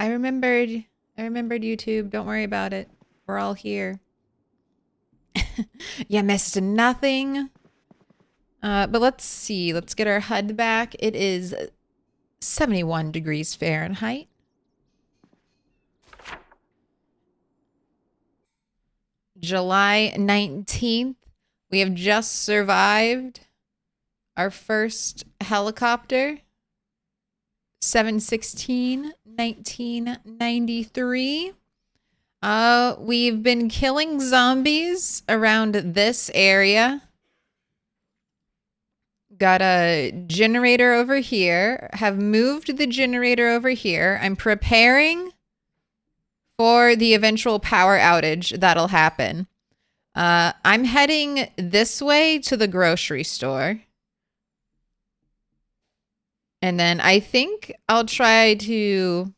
I remembered. I remembered YouTube. Don't worry about it. We're all here. You missed nothing. But let's see. Let's get our HUD back. It is 71 degrees Fahrenheit. July 19th. We have just survived our first helicopter. 7/16/1993. We've been killing zombies around this area. Got a generator over here. Have moved the generator over here. I'm preparing for the eventual power outage that'll happen. I'm heading this way to the grocery store. And then I think I'll try to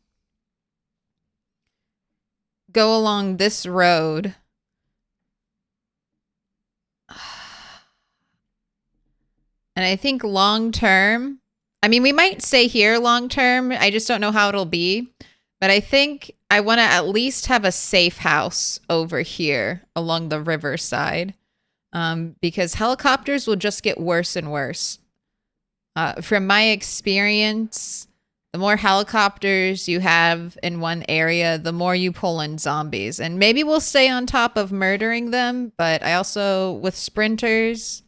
go along this road. And I think long term, I mean, we might stay here long term. I just don't know how it'll be. But I think I want to at least have a safe house over here along the riverside. Because helicopters will just get worse and worse. From my experience, the more helicopters you have in one area, the more you pull in zombies. And maybe we'll stay on top of murdering them, but I also, with sprinters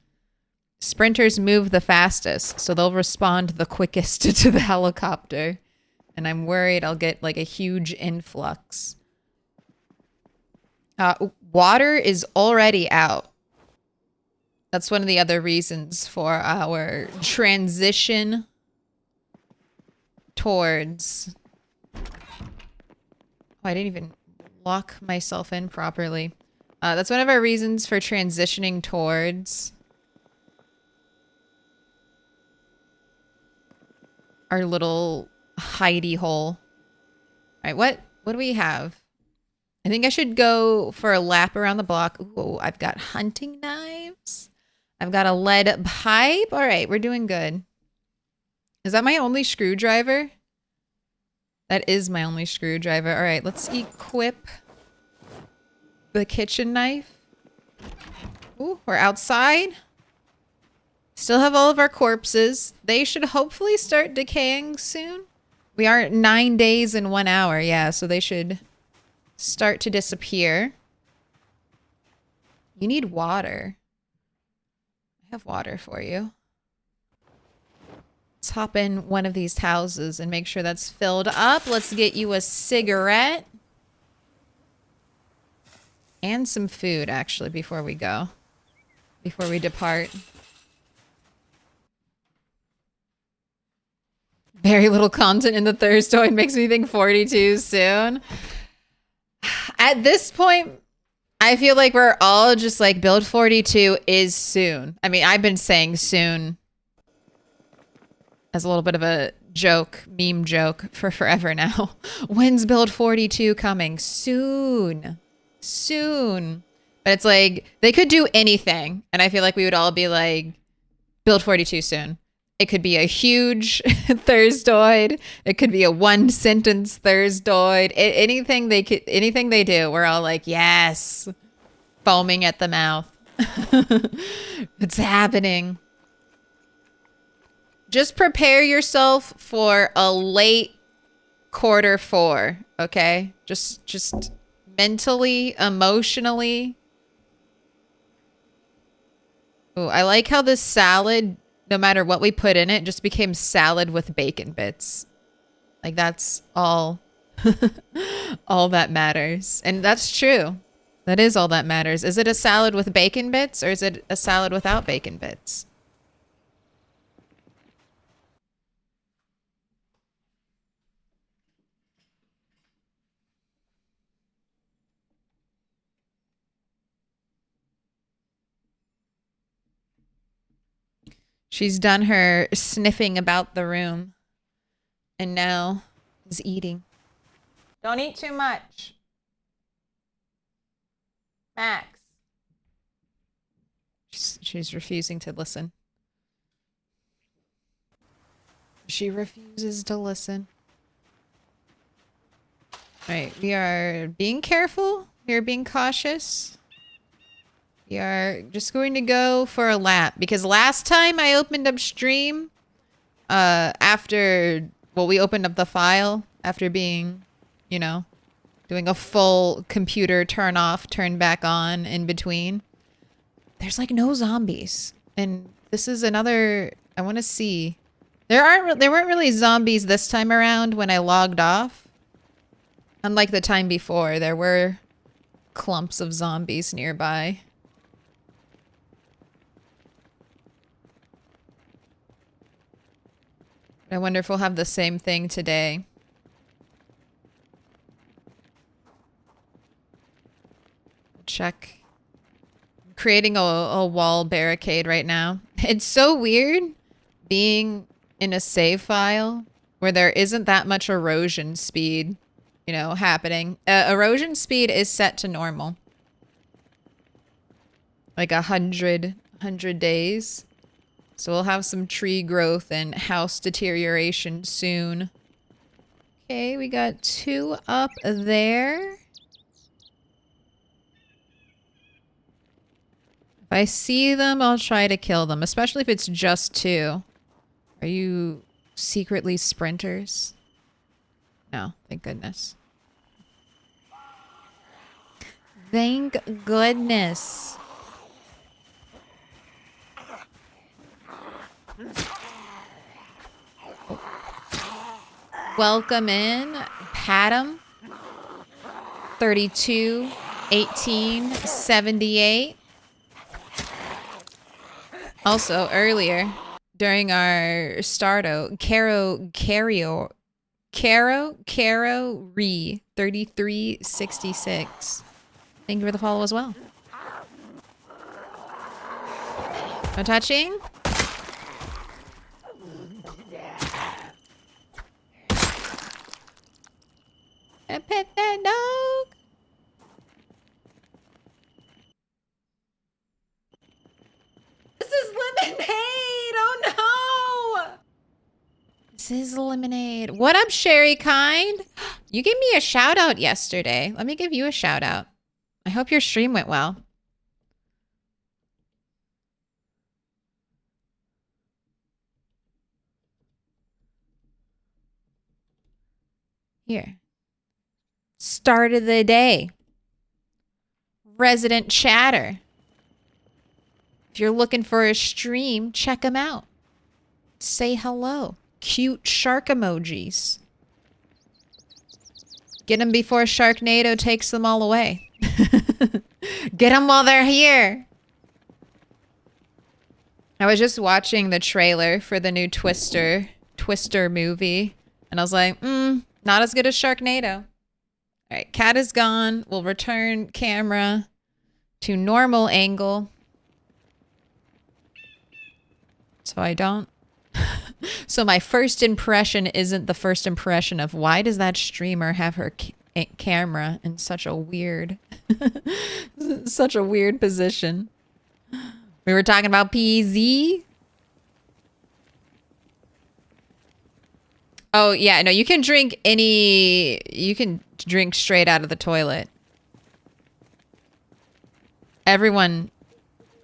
move the fastest, so they'll respond the quickest to the helicopter. And I'm worried I'll get like a huge influx. Water is already out. That's one of the other reasons for our transition towards... Oh, I didn't even lock myself in properly. That's one of our reasons for transitioning towards our little hidey hole. All right, what do we have? I think I should go for a lap around the block. Ooh, I've got hunting knives. I've got a lead pipe. All right, we're doing good. Is that my only screwdriver? That is my only screwdriver. All right, let's equip the kitchen knife. Ooh, we're outside. Still have all of our corpses. They should hopefully start decaying soon. We are 9 days and 1 hour. Yeah, so they should start to disappear. You need water. I have water for you. Let's hop in one of these houses and make sure that's filled up. Let's get you a cigarette. And some food, actually, before we go. Before we depart. Very little content in the Thirstoid makes me think 42 soon. At this point, I feel like we're all just like, build 42 is soon. I mean, I've been saying soon as a little bit of a joke, meme joke for forever now. When's build 42 coming? Soon. Soon. But it's like, they could do anything. And I feel like we would all be like, build 42 soon. It could be a huge Thirstoid. It could be a one sentence Thirstoid. Anything they do, we're all like, yes, foaming at the mouth. It's happening. Just prepare yourself for a late Q4, okay? Just mentally, emotionally. Ooh, I like how this salad, no matter what we put in it, just became salad with bacon bits. Like, that's all, all that matters. And that's true. That is all that matters. Is it a salad with bacon bits or is it a salad without bacon bits? She's done her sniffing about the room and now is eating. Don't eat too much. Max. She's refusing to listen. She refuses to listen. Right, we are being careful. We are being cautious. We are just going to go for a lap because last time I opened up stream, after, well, we opened up the file after being, you know, doing a full computer turn off, turn back on in between. There's like no zombies. And this is another, I want to see. There weren't really zombies this time around when I logged off. Unlike the time before, there were clumps of zombies nearby. I wonder if we'll have the same thing today. Check. I'm creating a wall barricade right now. It's so weird being in a save file where there isn't that much erosion speed, you know, happening. Erosion speed is set to normal. Like 100 days. So we'll have some tree growth and house deterioration soon. Okay, we got 2 up there. If I see them, I'll try to kill them, especially if it's just 2. Are you secretly sprinters? No, thank goodness. Thank goodness. Welcome in, Patum. 32, 18, 78. Also, earlier, during our starto, Caro Re 3366. Thank you for the follow as well. No touching. I pet that dog. This is lemonade. Oh no. This is lemonade. What up, Sherry Kind? You gave me a shout out yesterday. Let me give you a shout out. I hope your stream went well. Here. Start of the day. Resident chatter. If you're looking for a stream, check them out. Say hello. Cute shark emojis. Get them before Sharknado takes them all away. Get them while they're here. I was just watching the trailer for the new Twister movie. And I was like, not as good as Sharknado. All right, cat is gone. We'll return camera to normal angle. So I don't. So my first impression isn't the first impression of why does that streamer have her camera in such a weird, such a weird position. We were talking about PZ. Oh yeah, no, you can drink straight out of the toilet. Everyone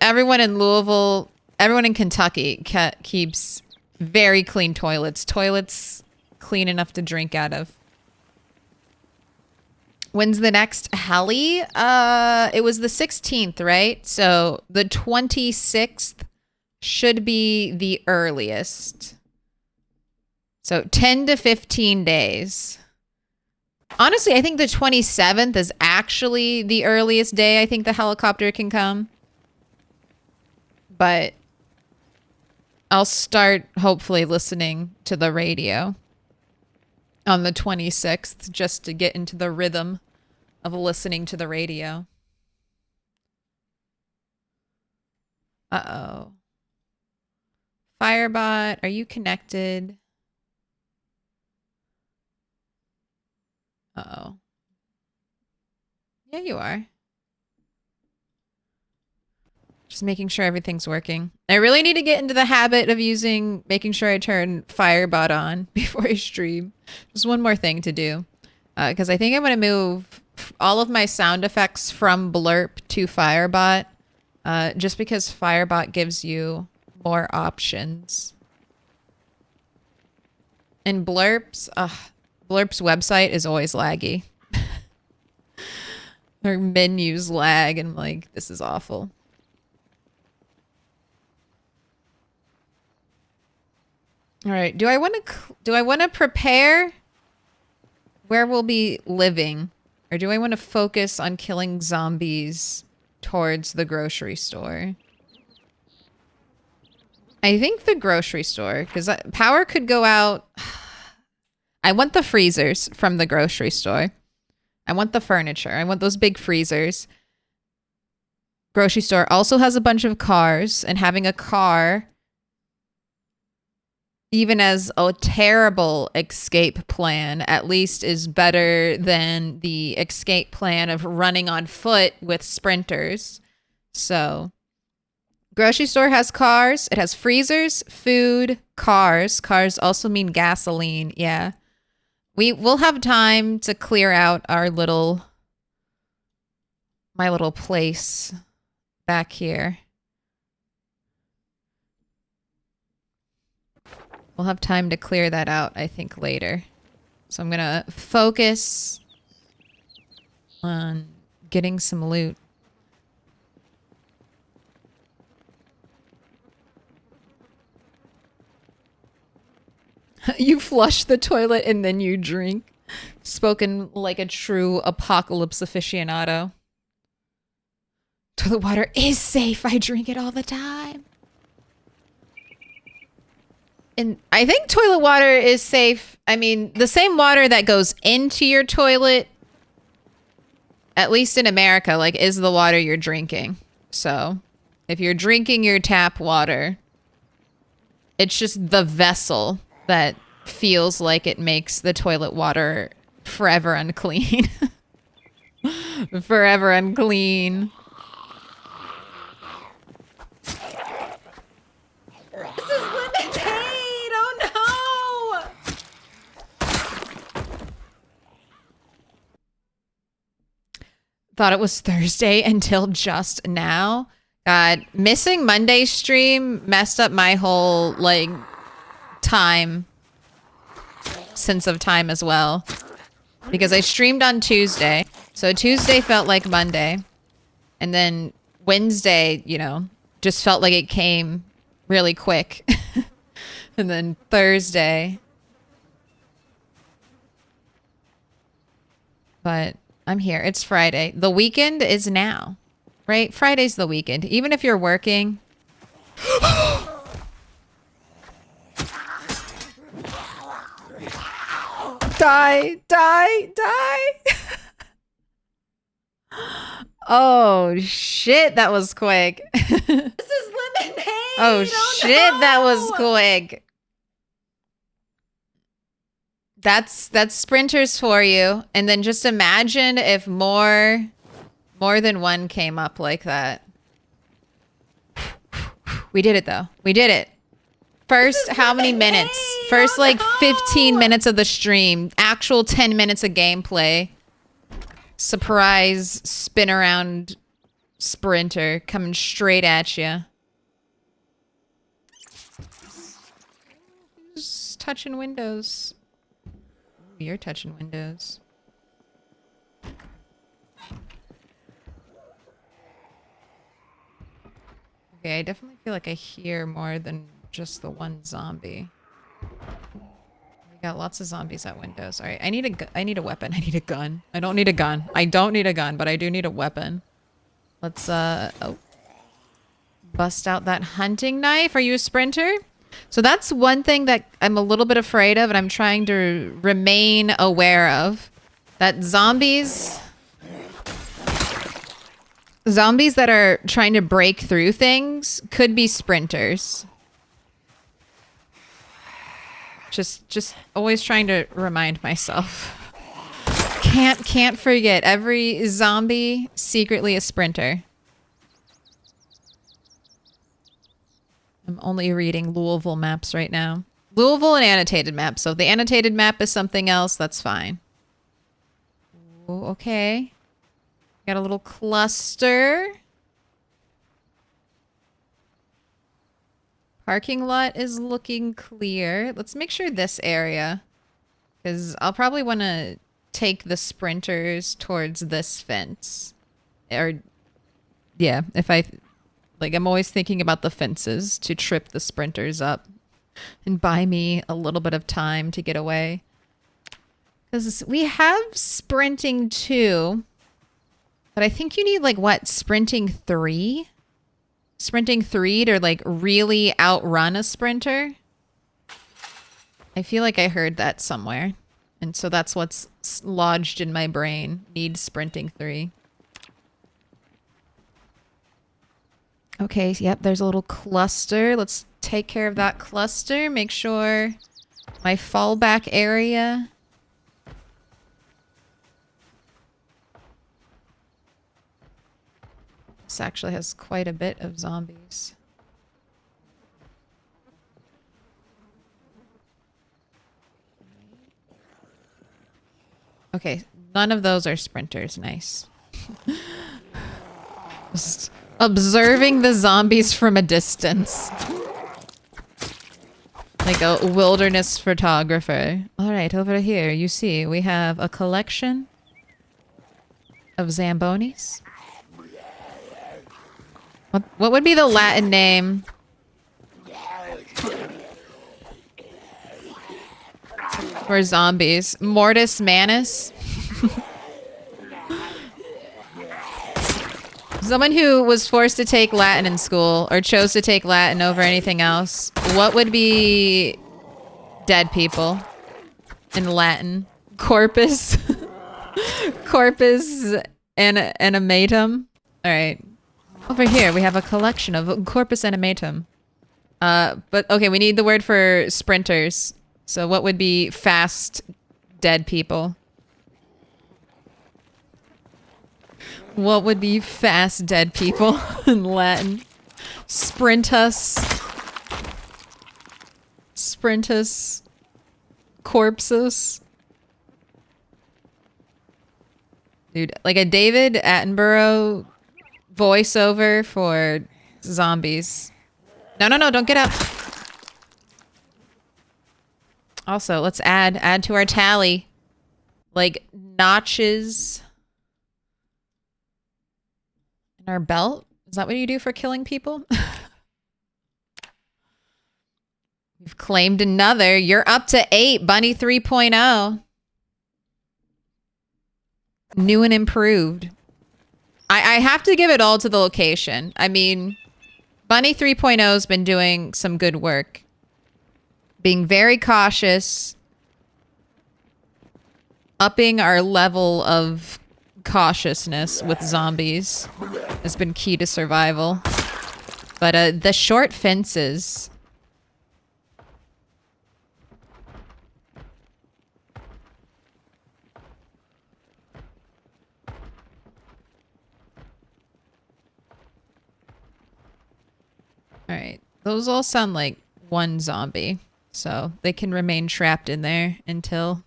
in Louisville, everyone in Kentucky keeps very clean toilets. Toilets clean enough to drink out of. When's the next heli? It was the 16th, right? So the 26th should be the earliest. So 10 to 15 days. Honestly, I think the 27th is actually the earliest day I think the helicopter can come. But I'll start hopefully listening to the radio on the 26th just to get into the rhythm of listening to the radio. Uh-oh. Firebot, are you connected? Uh-oh. Yeah, you are. Just making sure everything's working. I really need to get into the habit of making sure I turn Firebot on before I stream. Just one more thing to do. Because I think I'm going to move all of my sound effects from Blurp to Firebot. Just because Firebot gives you more options. And Blurp's website is always laggy. Their menus lag, and I'm like, this is awful. All right, do I want to prepare where we'll be living, or do I want to focus on killing zombies towards the grocery store? I think the grocery store, because power could go out. I want the freezers from the grocery store. I want the furniture. I want those big freezers. Grocery store also has a bunch of cars, and having a car, even as a terrible escape plan, at least is better than the escape plan of running on foot with sprinters. So, grocery store has cars. It has freezers, food, cars. Cars also mean gasoline. Yeah. We'll have time to clear out my little place back here. We'll have time to clear that out, I think, later. So I'm gonna focus on getting some loot. You flush the toilet and then you drink. Spoken like a true apocalypse aficionado. Toilet water is safe. I drink it all the time. And I think toilet water is safe. I mean, the same water that goes into your toilet, at least in America, like, is the water you're drinking. So, if you're drinking your tap water, it's just the vessel that feels like it makes the toilet water forever unclean. Forever unclean. This is lemonade! Oh no! Thought it was Thursday until just now. God, missing Monday's stream messed up my whole, like, sense of time as well, because I streamed on Tuesday, so Tuesday felt like Monday, and then Wednesday, you know, just felt like it came really quick. And then Thursday, but I'm here. It's Friday. The weekend is now, right? Friday's the weekend, even if you're working. Die, die, die. Oh, shit, that was quick. This is lemonade. Oh, shit, no. That was quick. That's sprinters for you. And then just imagine if more than one came up like that. We did it, though. We did it. First, how many minutes? First, like, 15 minutes of the stream. Actual 10 minutes of gameplay. Surprise spin around sprinter coming straight at you. Who's touching windows? Ooh, you're touching windows. Okay, I definitely feel like I hear more than just the one zombie. We got lots of zombies at windows. All right, I need a weapon. I need a gun. I don't need a gun. I don't need a gun, but I do need a weapon. Let's bust out that hunting knife. Are you a sprinter? So that's one thing that I'm a little bit afraid of, and I'm trying to remain aware of. That zombies that are trying to break through things could be sprinters. Just always trying to remind myself. Can't forget, every zombie secretly a sprinter. I'm only reading Louisville maps right now. Louisville and annotated maps. So if the annotated map is something else, that's fine. okay. Got a little cluster. Parking lot is looking clear. Let's make sure this area, because I'll probably want to take the sprinters towards this fence. Or, yeah, if I, like, I'm always thinking about the fences to trip the sprinters up and buy me a little bit of time to get away. Because we have sprinting 2, but I think you need, like, what, sprinting 3? Sprinting 3 to, like, really outrun a sprinter? I feel like I heard that somewhere. And so that's what's lodged in my brain. Need sprinting 3. Okay, yep, there's a little cluster. Let's take care of that cluster. Make sure my fallback area... This actually has quite a bit of zombies. Okay, none of those are sprinters. Nice. Just observing the zombies from a distance. Like a wilderness photographer. Alright, over here, you see, we have a collection of Zambonis. What would be the Latin name? For zombies. Mortis Manus? Someone who was forced to take Latin in school, or chose to take Latin over anything else, what would be dead people in Latin? Corpus? Corpus animatum? Alright. Over here, we have a collection of corpus animatum. But okay, we need the word for sprinters. So what would be fast dead people? What would be fast dead people in Latin? Sprintus. Sprintus. Corpsus. Dude, like a David Attenborough voiceover for zombies. No, don't get up. Also, let's add to our tally. Like notches in our belt. Is that what you do for killing people? You've claimed another. You're up to 8, Bunny 3.0. New and improved. I have to give it all to the location. I mean, Bunny 3.0 has been doing some good work. Being very cautious. Upping our level of cautiousness with zombies has been key to survival. But the short fences... Alright, those all sound like one zombie, so they can remain trapped in there until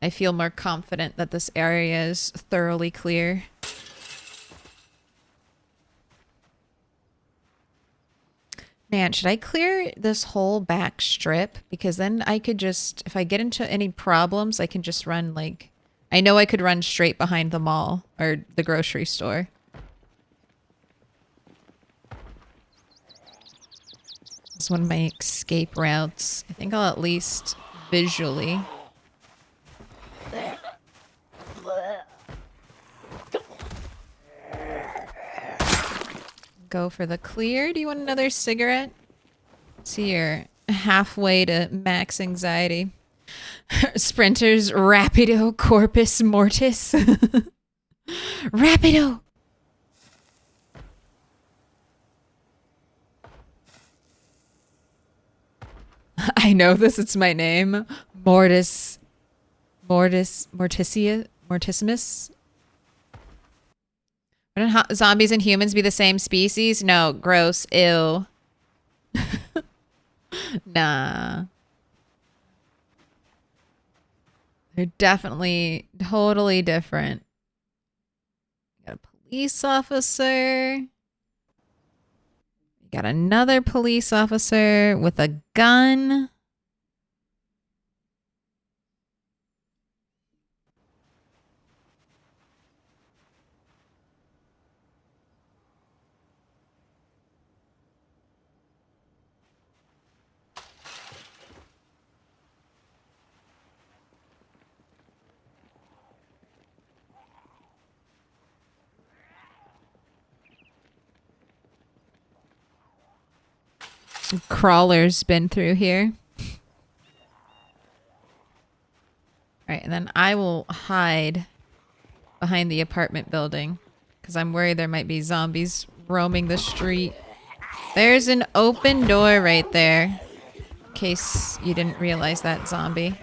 I feel more confident that this area is thoroughly clear. Man, should I clear this whole back strip? Because then I could just, if I get into any problems, I can just run like, I know I could run straight behind the mall or the grocery store. It's one of my escape routes. I think I'll at least visually. Go for the clear. Do you want another cigarette? See, you're halfway to max anxiety. Sprinters, rapido, corpus mortis. Rapido! I know this, it's my name. Mortissimus? Wouldn't zombies and humans be the same species? No, gross, ew. Nah. They're definitely totally different. police officer. We got another police officer with a gun. Crawler's been through here. Alright, and then I will hide behind the apartment building because I'm worried there might be zombies roaming the street. There's an open door right there. In case you didn't realize that, zombie.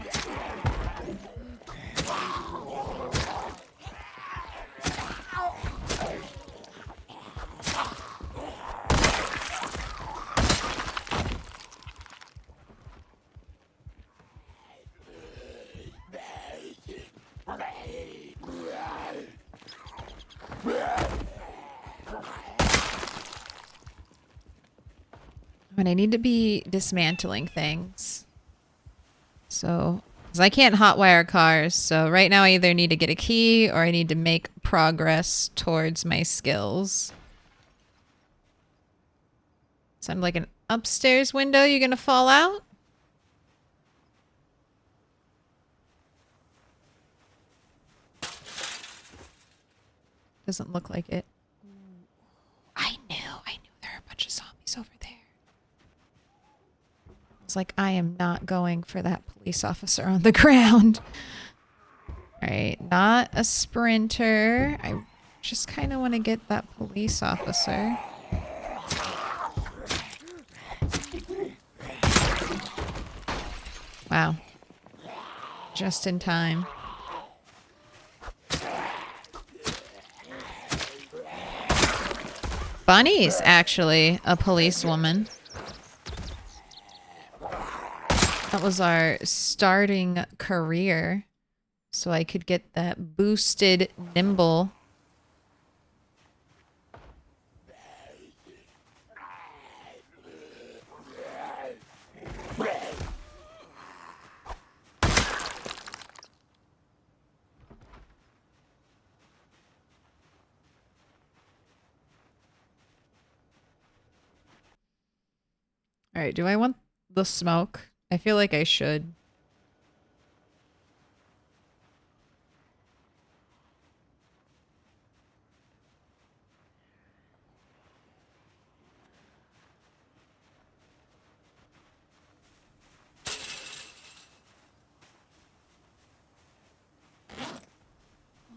When I need to be dismantling things. So, because I can't hotwire cars, so right now I either need to get a key or I need to make progress towards my skills. Sound like an upstairs window. You gonna fall out? Doesn't look like it. I knew there are a bunch of zombies over there. It's like, I am not going for that police officer on the ground. Alright, not a sprinter. I just kind of want to get that police officer. Wow. Just in time. Bunny's actually a policewoman. That was our starting career. So I could get that boosted nimble. All right, do I want the smoke? I feel like I should.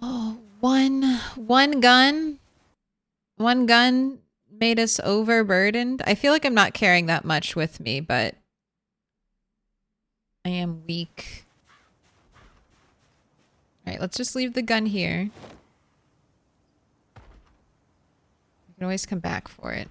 Oh, one gun. One gun made us overburdened. I feel like I'm not carrying that much with me, but I am weak. All right, let's just leave the gun here. We can always come back for it.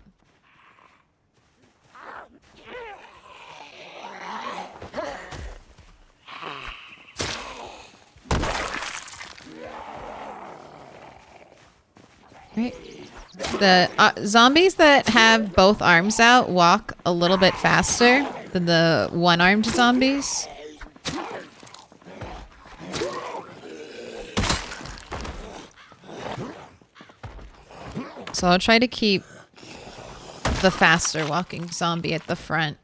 Right. The zombies that have both arms out walk a little bit faster than the one-armed zombies. So I'll try to keep the faster walking zombie at the front.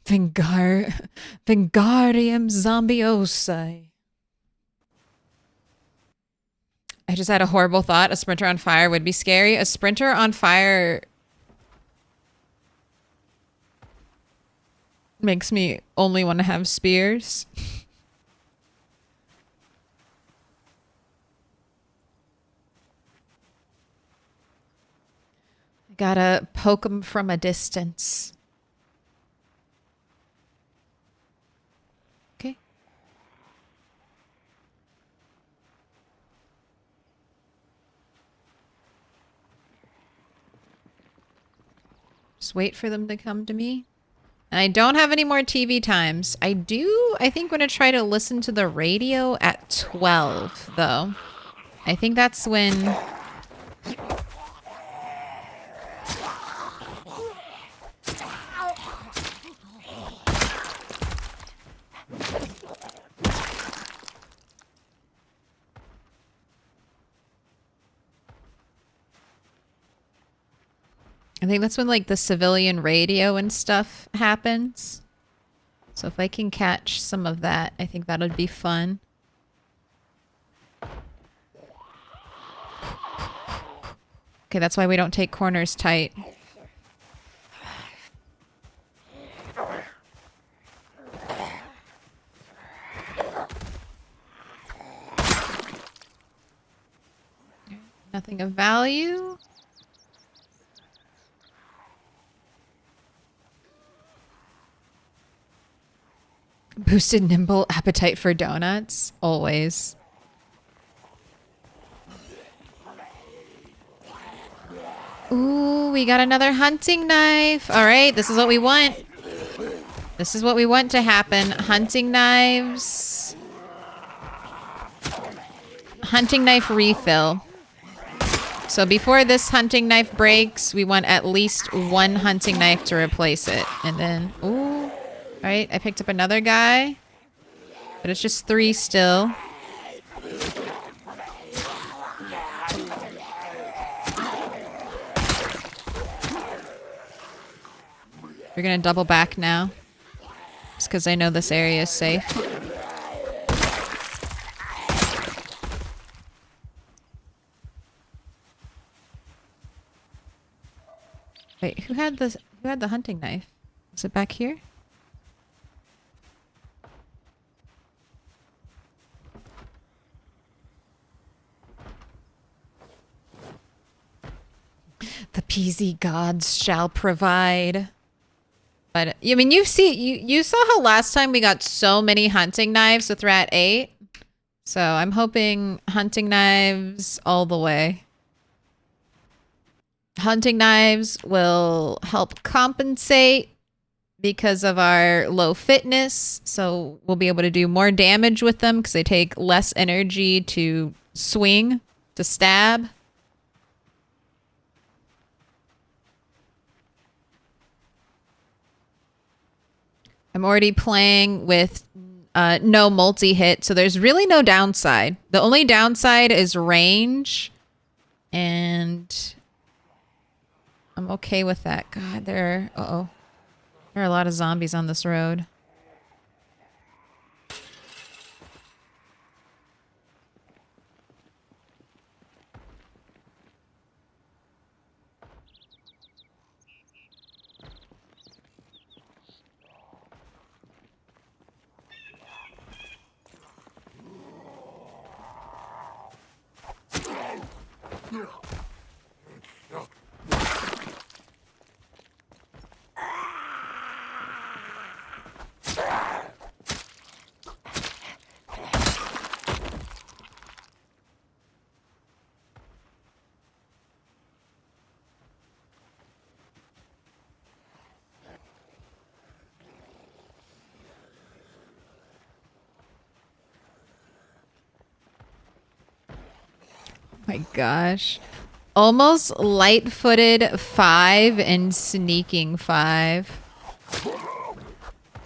Wingardium Zombiosi. I just had a horrible thought. A sprinter on fire would be scary. A sprinter on fire makes me only want to have spears. I gotta poke them from a distance. Okay. Just wait for them to come to me. And I don't have any more TV times. I think I'm going to try to listen to the radio at 12, though. I think that's when... I think that's when, like, the civilian radio and stuff happens. So if I can catch some of that, I think that would be fun. Okay, that's why we don't take corners tight. Nothing of value. Boosted nimble appetite for donuts. Always. Ooh, we got another hunting knife. All right, this is what we want. This is what we want to happen. Hunting knives. Hunting knife refill. So before this hunting knife breaks, we want at least one hunting knife to replace it. And then, ooh. All right, I picked up another guy. But it's just 3 still. We're gonna double back now. Just because I know this area is safe. Wait, who had the hunting knife? Is it back here? The PZ gods shall provide. But I mean, you saw how last time we got so many hunting knives with Rat 8. So I'm hoping hunting knives all the way. Hunting knives will help compensate because of our low fitness. So we'll be able to do more damage with them because they take less energy to swing, to stab. I'm already playing with no multi-hit, so there's really no downside. The only downside is range, and I'm okay with that. God, there are a lot of zombies on this road. My gosh. Almost light-footed 5 and sneaking 5.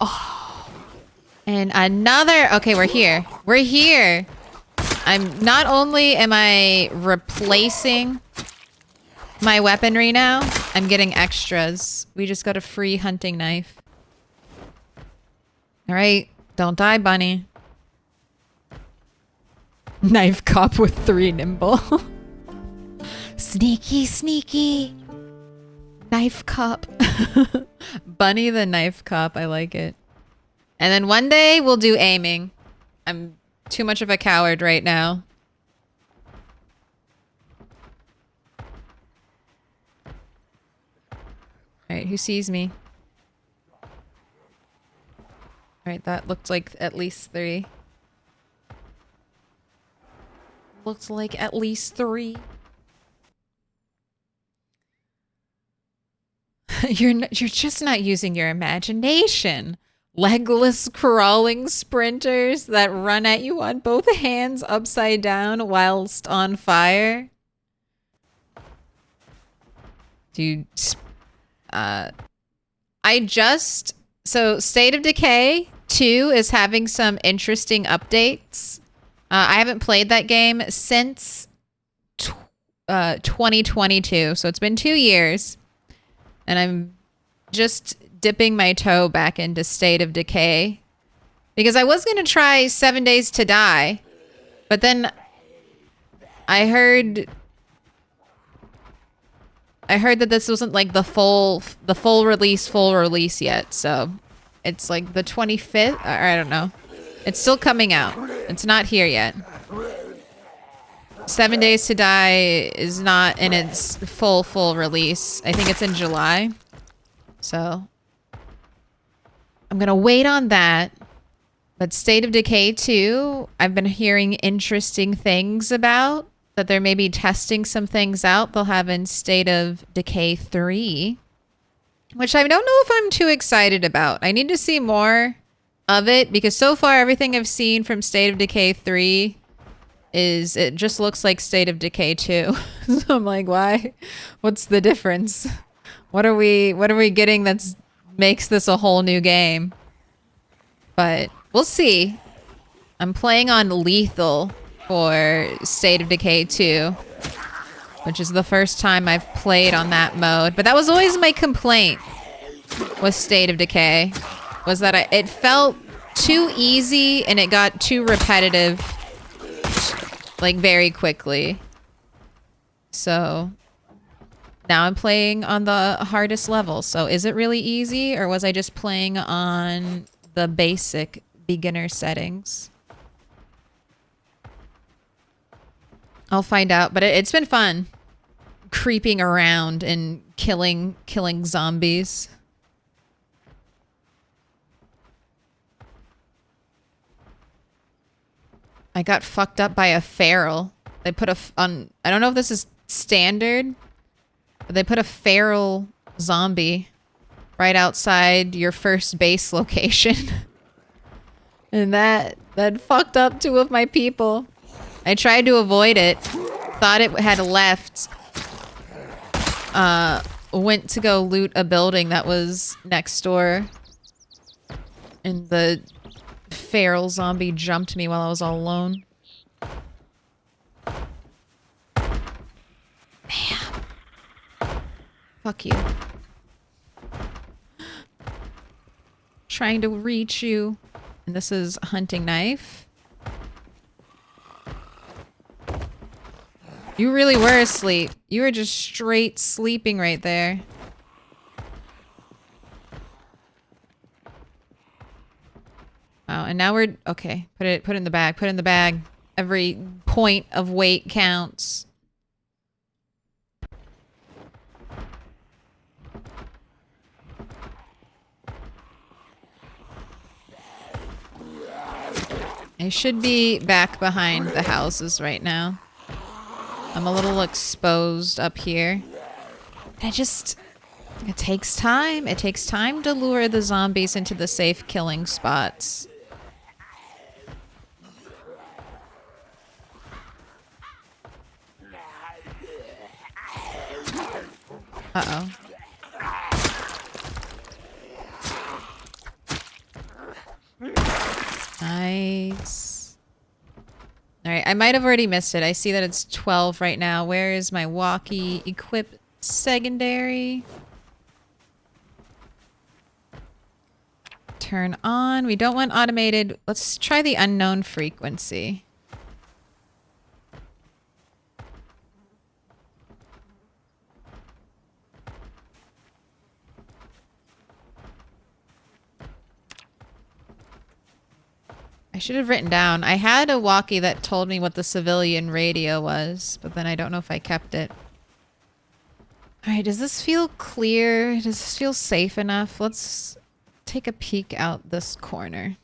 Oh. And another... Okay, we're here. We're here. Not only am I replacing my weaponry now, I'm getting extras. We just got a free hunting knife. All right. Don't die, bunny. Knife cop with 3 nimble. Sneaky, sneaky. Knife cop. Bunny the knife cop. I like it. And then one day we'll do aiming. I'm too much of a coward right now. Alright, who sees me? Alright, that looked like at least 3. Looks like at least 3. You're just not using your imagination. Legless crawling sprinters that run at you on both hands upside down whilst on fire. Dude, so State of Decay 2 is having some interesting updates. I haven't played that game since 2022, so it's been 2 years. And I'm just dipping my toe back into State of Decay. Because I was going to try 7 Days to Die, but then I heard that this wasn't like the full release yet, so it's like the 25th, or I don't know. It's still coming out. It's not here yet. 7 Days to Die is not in its full release. I think it's in July. So I'm gonna wait on that. But State of Decay 2, I've been hearing interesting things about. That they're maybe testing some things out they'll have in State of Decay 3. Which I don't know if I'm too excited about. I need to see more of it. Because so far everything I've seen from State of Decay 3 is it just looks like State of Decay 2. So I'm like, why? What's the difference? What are we getting that's makes this a whole new game? But we'll see. I'm playing on Lethal for State of Decay 2, which is the first time I've played on that mode. But that was always my complaint with State of Decay, was that it felt too easy and it got too repetitive, like very quickly. So now I'm playing on the hardest level. So is it really easy, or was I just playing on the basic beginner settings? I'll find out, but it's been fun creeping around and killing zombies. I got fucked up by a feral. They put I don't know if this is standard, but they put a feral zombie right outside your first base location. And that fucked up 2 of my people. I tried to avoid it. Thought it had left. Went to go loot a building that was next door. And the feral zombie jumped me while I was all alone. Man. Fuck you. Trying to reach you. And this is a hunting knife. You really were asleep. You were just straight sleeping right there. Oh, and now we're okay. Put it in the bag. Put it in the bag. Every point of weight counts. I should be back behind the houses right now. I'm a little exposed up here. It takes time. It takes time to lure the zombies into the safe killing spots. Uh-oh. Nice. Alright, I might have already missed it. I see that it's 12 right now. Where is my walkie equip secondary? Turn on. We don't want automated. Let's try the unknown frequency. I should have written down. I had a walkie that told me what the civilian radio was, but then I don't know if I kept it. Alright, does this feel clear? Does this feel safe enough? Let's take a peek out this corner.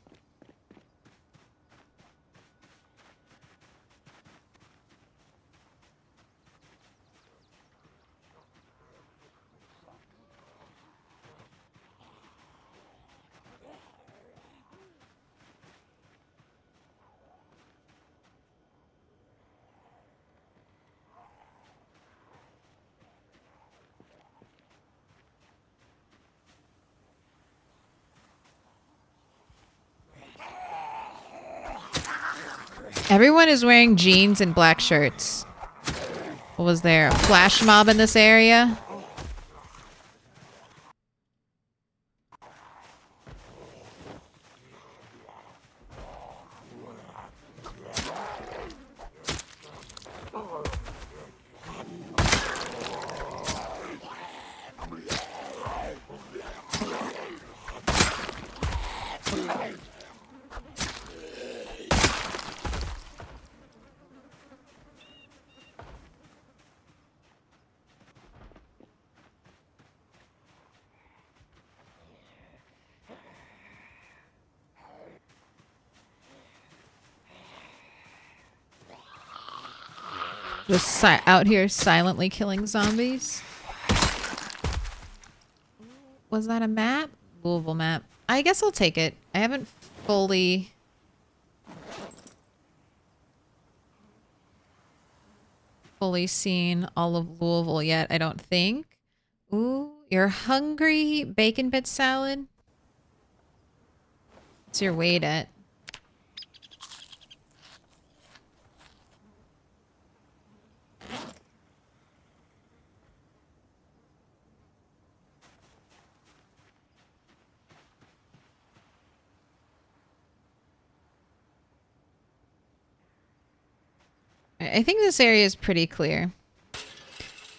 Everyone is wearing jeans and black shirts. What was there? A flash mob in this area? Just out here silently killing zombies. Was that a map? Louisville map. I guess I'll take it. I haven't fully seen all of Louisville yet, I don't think. Ooh, you're hungry. Bacon bit salad. What's your weight at? I think this area is pretty clear.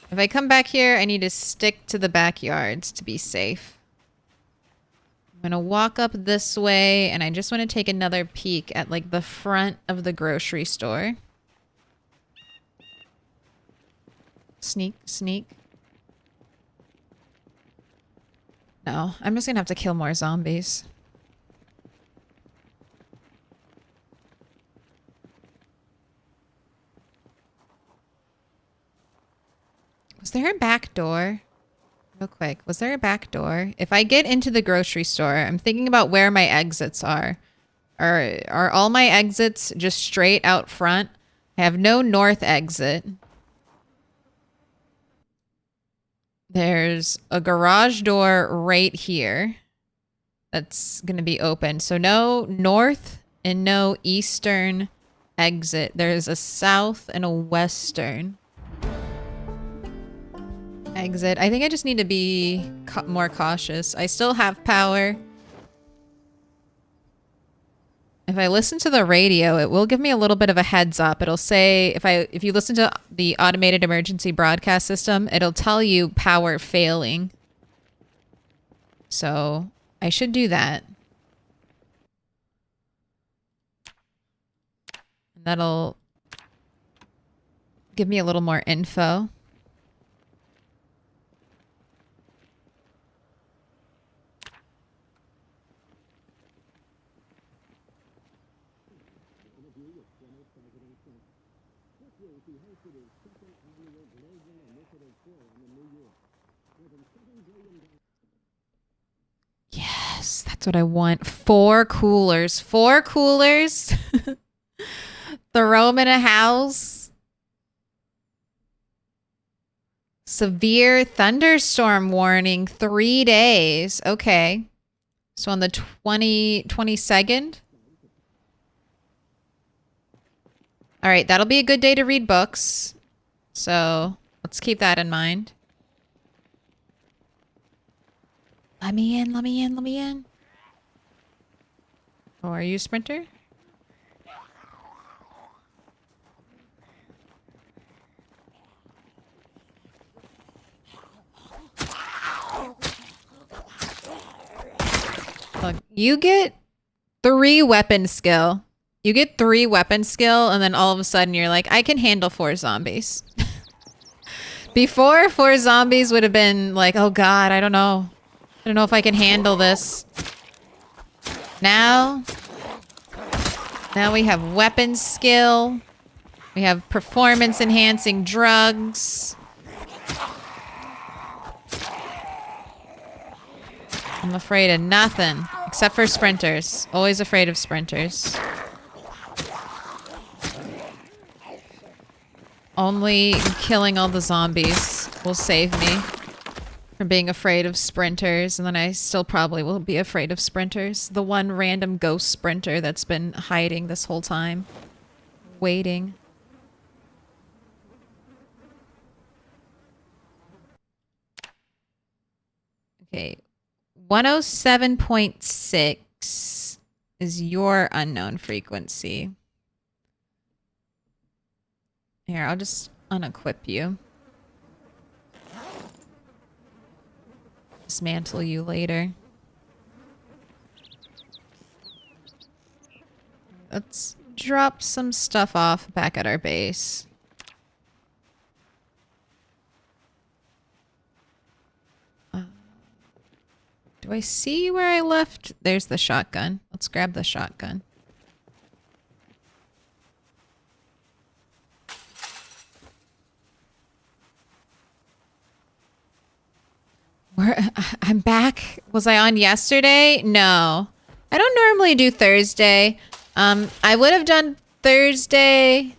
If I come back here, I need to stick to the backyards to be safe. I'm gonna walk up this way, and I just want to take another peek at like the front of the grocery store. Sneak, sneak. No, I'm just gonna have to kill more zombies. Was there a back door? Real quick, was there a back door? If I get into the grocery store, I'm thinking about where my exits are. Are all my exits just straight out front? I have no north exit. There's a garage door right here that's going to be open. So no north and no eastern exit. There's a south and a western exit. I think I just need to be more cautious. I still have power. If I listen to the radio, it will give me a little bit of a heads up. It'll say, if you listen to the automated emergency broadcast system, it'll tell you power failing. So I should do that. That'll give me a little more info. Yes, that's what I want. 4 coolers. 4 coolers. Throw them in a house. Severe thunderstorm warning. 3 days. Okay. So on the 22nd. All right, that'll be a good day to read books. So let's keep that in mind. Let me in, let me in, let me in. Oh, are you a sprinter? Look, you get 3 weapon skill. You get 3 weapon skill, and then all of a sudden you're like, I can handle 4 zombies. Before, 4 zombies would have been like, oh god, I don't know. I don't know if I can handle this. Now we have weapon skill. We have performance enhancing drugs. I'm afraid of nothing except for sprinters. Always afraid of sprinters. Only killing all the zombies will save me from being afraid of sprinters, and then I still probably will be afraid of sprinters. The one random ghost sprinter that's been hiding this whole time. waiting. Okay. 107.6 is your unknown frequency. Here, I'll just unequip you. Dismantle you later. Let's drop some stuff off back at our base. Do I see where I left? There's the shotgun. Let's grab the shotgun. I'm back. Was I on yesterday? No. I don't normally do Thursday. I would have done Thursday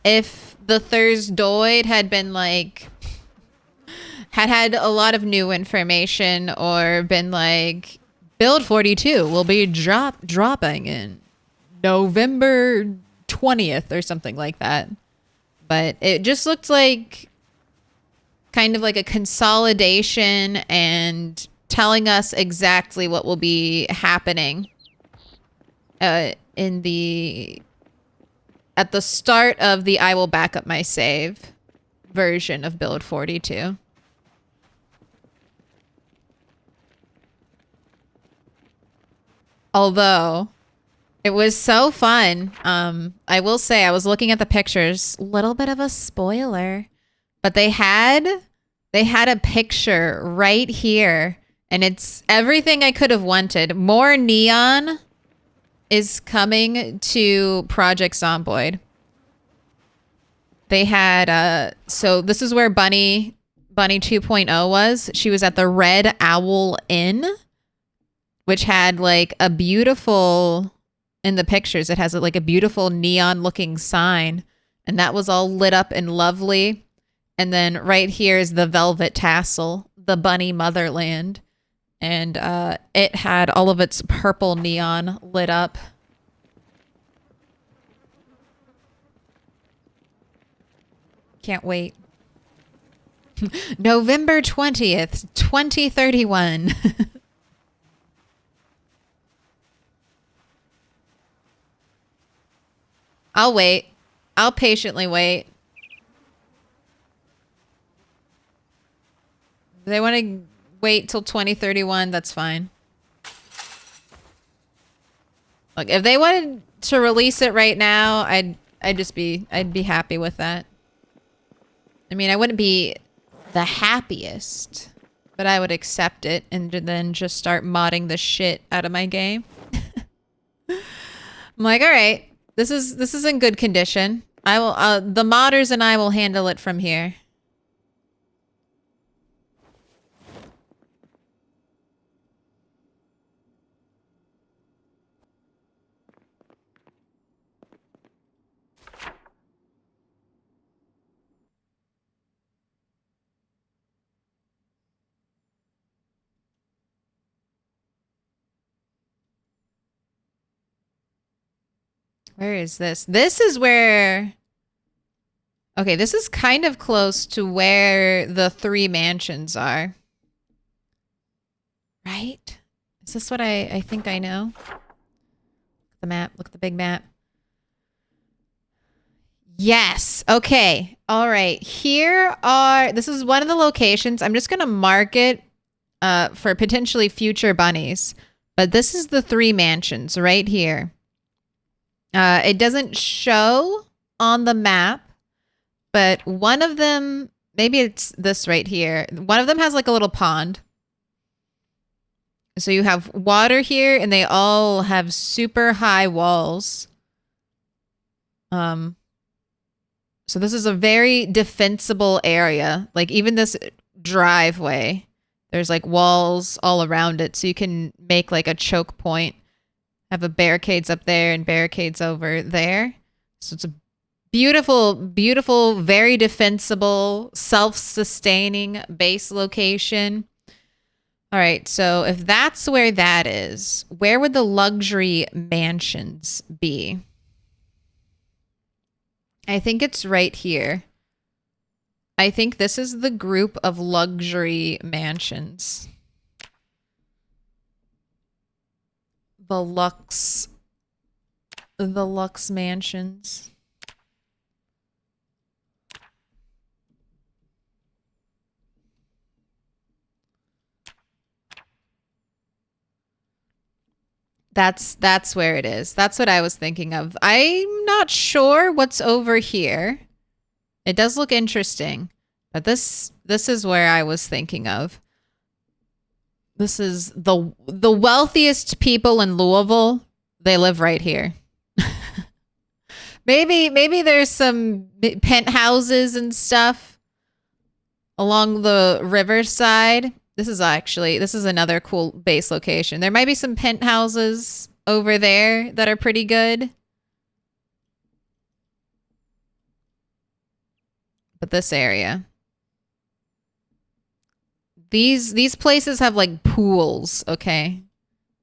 if the Thursdoid had been like had a lot of new information or been like build 42 will be dropping in November 20th or something like that. But it just looked like kind of like a consolidation and telling us exactly what will be happening at the start of the I will back up my save version of build 42. Although it was so fun. I will say I was looking at the pictures, little bit of a spoiler, but they had a picture right here and it's everything I could have wanted. More neon is coming to Project Zomboid. They had so this is where Bunny 2.0 was. She was at the Red Owl Inn, which had like a beautiful, in the pictures, it has like a beautiful neon looking sign. And that was all lit up and lovely. And then right here is the Velvet Tassel, the Bunny Motherland. And it had all of its purple neon lit up. Can't wait. November 20th, 2031. I'll wait. I'll patiently wait. If they want to wait till 2031, that's fine. Look, if they wanted to release it right now, I'd be happy with that. I mean, I wouldn't be the happiest, but I would accept it and then just start modding the shit out of my game. I'm like, all right, this is in good condition. I will the modders and I will handle it from here. Where is this? This is where... Okay, this is kind of close to where the 3 mansions are. Right? Is this what I think I know? The map. Look at the big map. Yes. Okay. All right. Here are... This is one of the locations. I'm just going to mark it for potentially future bunnies. But this is the 3 mansions right here. It doesn't show on the map, but one of them, maybe it's this right here. One of them has like a little pond. So you have water here and they all have super high walls. So this is a very defensible area. Like even this driveway, there's like walls all around it. So you can make like a choke point. Have a barricades up there and barricades over there. So it's a beautiful, beautiful, very defensible, self-sustaining base location. All right, so if that's where that is, where would the luxury mansions be? I think it's right here. I think this is the group of luxury mansions. The Lux mansions. That's where it is. That's what I was thinking of. I'm not sure what's over here. It does look interesting, but this is where I was thinking of. This is the wealthiest people in Louisville. They live right here. maybe there's some penthouses and stuff along the riverside. This is another cool base location. There might be some penthouses over there that are pretty good. But this area. These places have like pools, okay?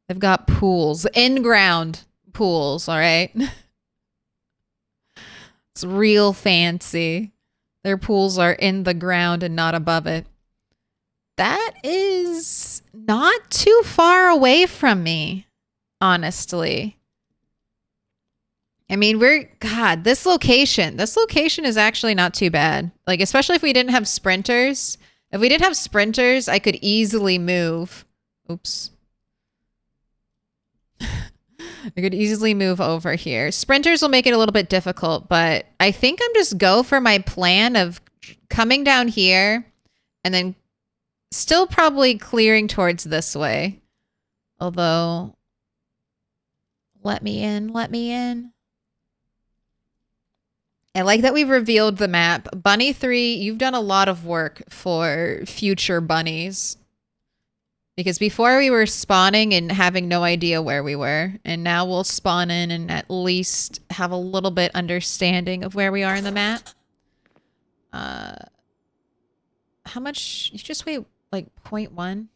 They've got pools, in-ground pools, all right? It's real fancy. Their pools are in the ground and not above it. That is not too far away from me, honestly. I mean, this location is actually not too bad. Like, especially if we didn't have sprinters. If we didn't have sprinters, I could easily move. Oops. I could easily move over here. Sprinters will make it a little bit difficult, but I think I'm just go for my plan of coming down here and then still probably clearing towards this way. Although, let me in. I like that we've revealed the map. Bunny 3, you've done a lot of work for future bunnies. Because before we were spawning and having no idea where we were. And now we'll spawn in and at least have a little bit understanding of where we are in the map. How much? You just weigh like 0.1?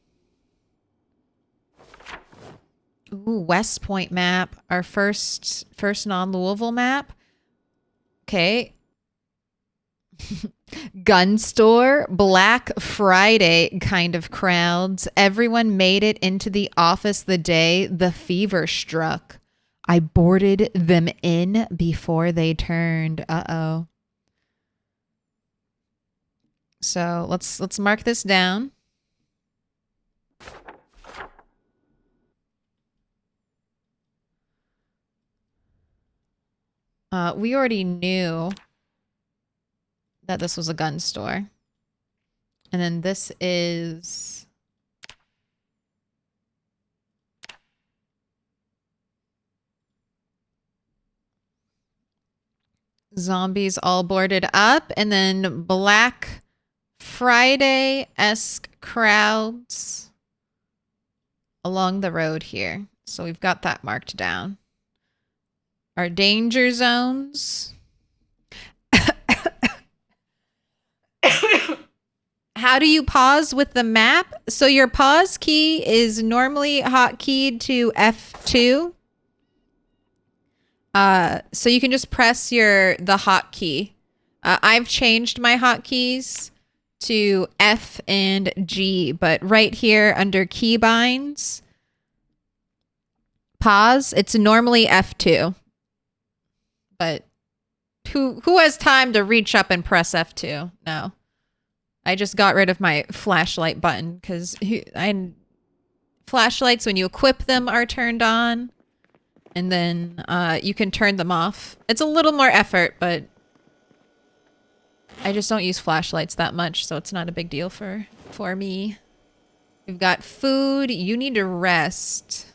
Ooh, West Point map. Our first non-Louisville map. Okay. Gun store, Black Friday kind of crowds. Everyone made it into the office the day the fever struck. I boarded them in before they turned. Uh-oh. So let's mark this down. We already knew that this was a gun store. And then this is... zombies all boarded up. And then Black Friday-esque crowds along the road here. So we've got that marked down. Our danger zones. How do you pause with the map? So your pause key is normally hotkeyed to F2. So you can just press the hotkey. I've changed my hotkeys to F and G, but right here under keybinds, pause, it's normally F2. But who has time to reach up and press F2? No. I just got rid of my flashlight button because flashlights, when you equip them, are turned on. And then you can turn them off. It's a little more effort, but I just don't use flashlights that much, so it's not a big deal for me. We've got food. You need to rest.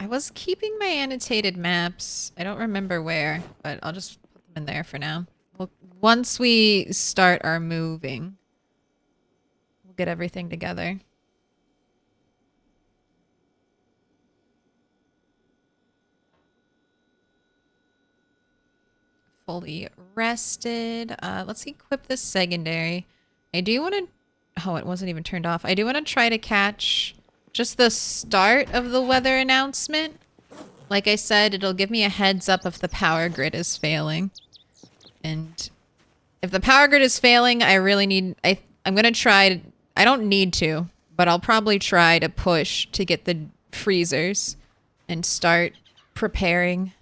I was keeping my annotated maps. I don't remember where, but I'll just put them in there for now. Once we start our moving, we'll get everything together. fully rested. Let's equip this secondary. I do want to... Oh, it wasn't even turned off. I do want to try to catch just the start of the weather announcement. Like I said, it'll give me a heads up if the power grid is failing. And if the power grid is failing, I really need... I'm going to try... I don't need to, but I'll probably try to push to get the freezers and start preparing,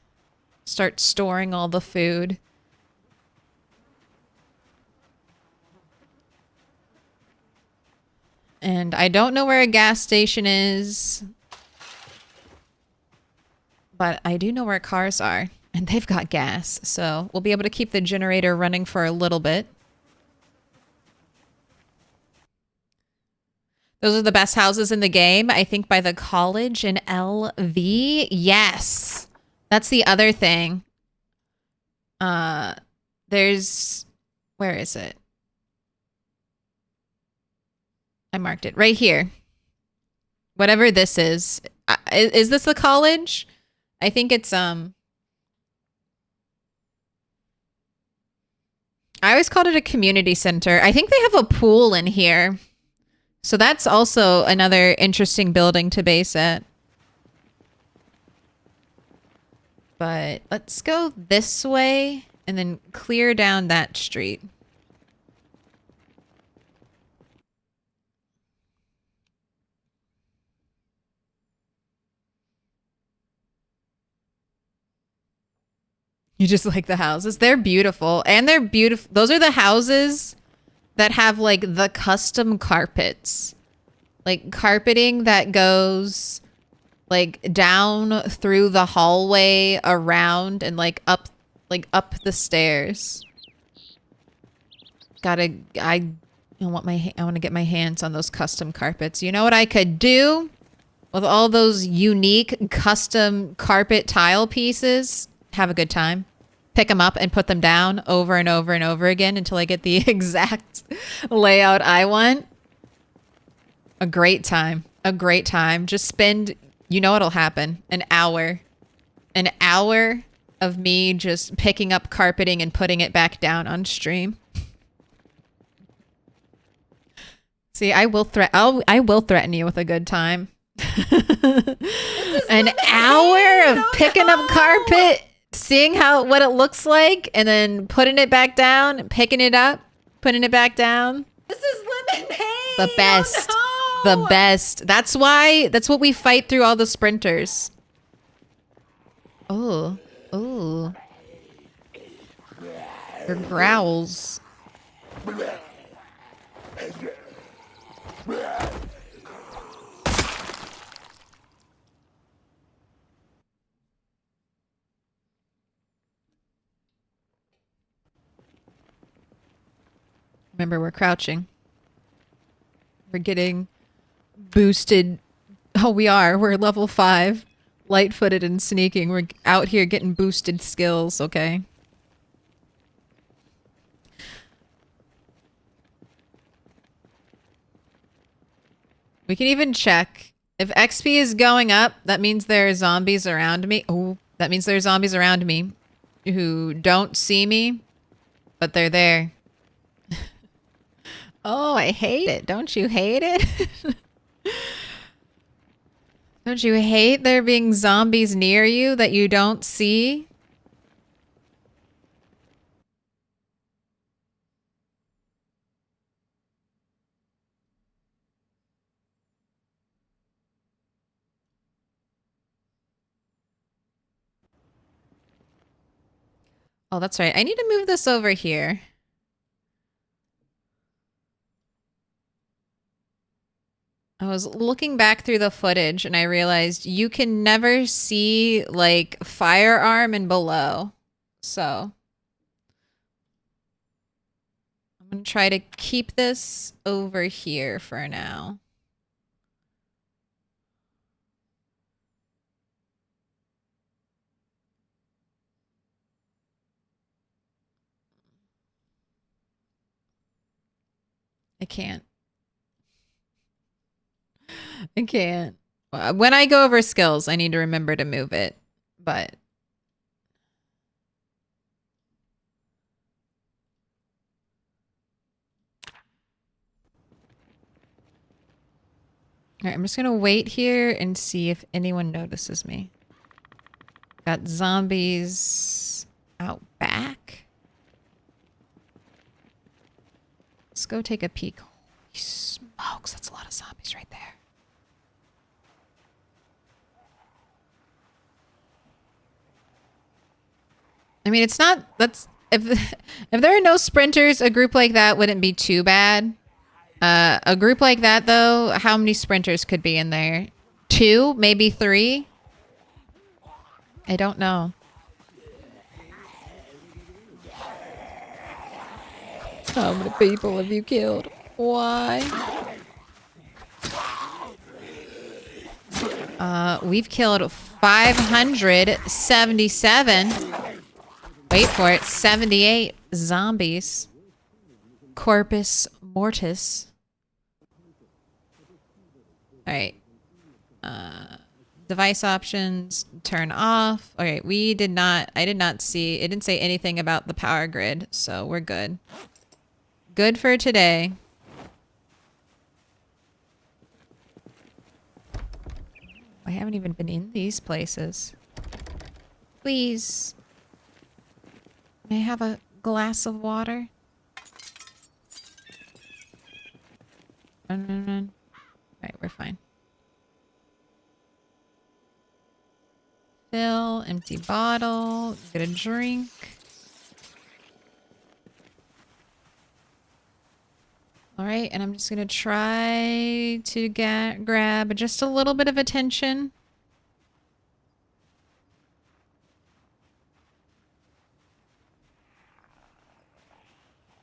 start storing all the food. And I don't know where a gas station is, but I do know where cars are, and they've got gas, so we'll be able to keep the generator running for a little bit. Those are the best houses in the game, I think, by the college in LV. Yes. That's the other thing. There's... Where is it? I marked it. Right here. Whatever this is. Is this the college? I think it's, I always called it a community center. I think they have a pool in here. So that's also another interesting building to base at. But let's go this way and then clear down that street. You just like the houses? They're beautiful. And they're beautiful. Those are the houses that have like the custom carpets, like carpeting that goes like down through the hallway around and like up the stairs. I want to get my hands on those custom carpets. You know what I could do with all those unique custom carpet tile pieces? Have a good time. Pick them up and put them down over and over and over again until I get the exact layout I want. A great time. A great time. Just spend, you know what'll happen, an hour. An hour of me just picking up carpeting and putting it back down on stream. See, I will threaten you with a good time. An hour of picking up carpet, seeing what it looks like, and then putting it back down, picking it up, putting it back down. This is lemonade. The best. Oh, no. The best. That's what we fight through all the sprinters. Oh. Oh. Her growls. Remember, we're crouching. We're getting boosted. Oh, we are. We're level 5. Light-footed and sneaking. We're out here getting boosted skills, okay? We can even check. If XP is going up, that means there are zombies around me. Oh, that means there are zombies around me who don't see me, but they're there. Oh, I hate it. Don't you hate it? Don't you hate there being zombies near you that you don't see? Oh, that's right. I need to move this over here. I was looking back through the footage and I realized you can never see like firearm and below. So I'm going to try to keep this over here for now. I can't. I can't. When I go over skills, I need to remember to move it, but All right, I'm just gonna wait here and see if anyone notices me. Got zombies out back. Let's go take a peek. Holy smokes, that's a lot of zombies right there. I mean, it's not, that's, if there are no sprinters, a group like that wouldn't be too bad. A group like that, though, how many sprinters could be in there? 2, maybe 3? I don't know. How many people have you killed? Why? We've killed 577. Wait for it. 78 zombies. Corpus mortis. All right. Device options, turn off. Okay, I did not see, it didn't say anything about the power grid, so we're good. Good for today. I haven't even been in these places. Please. May I have a glass of water? Run. Alright, we're fine. Fill, empty bottle, get a drink. Alright, and I'm just gonna try to grab just a little bit of attention.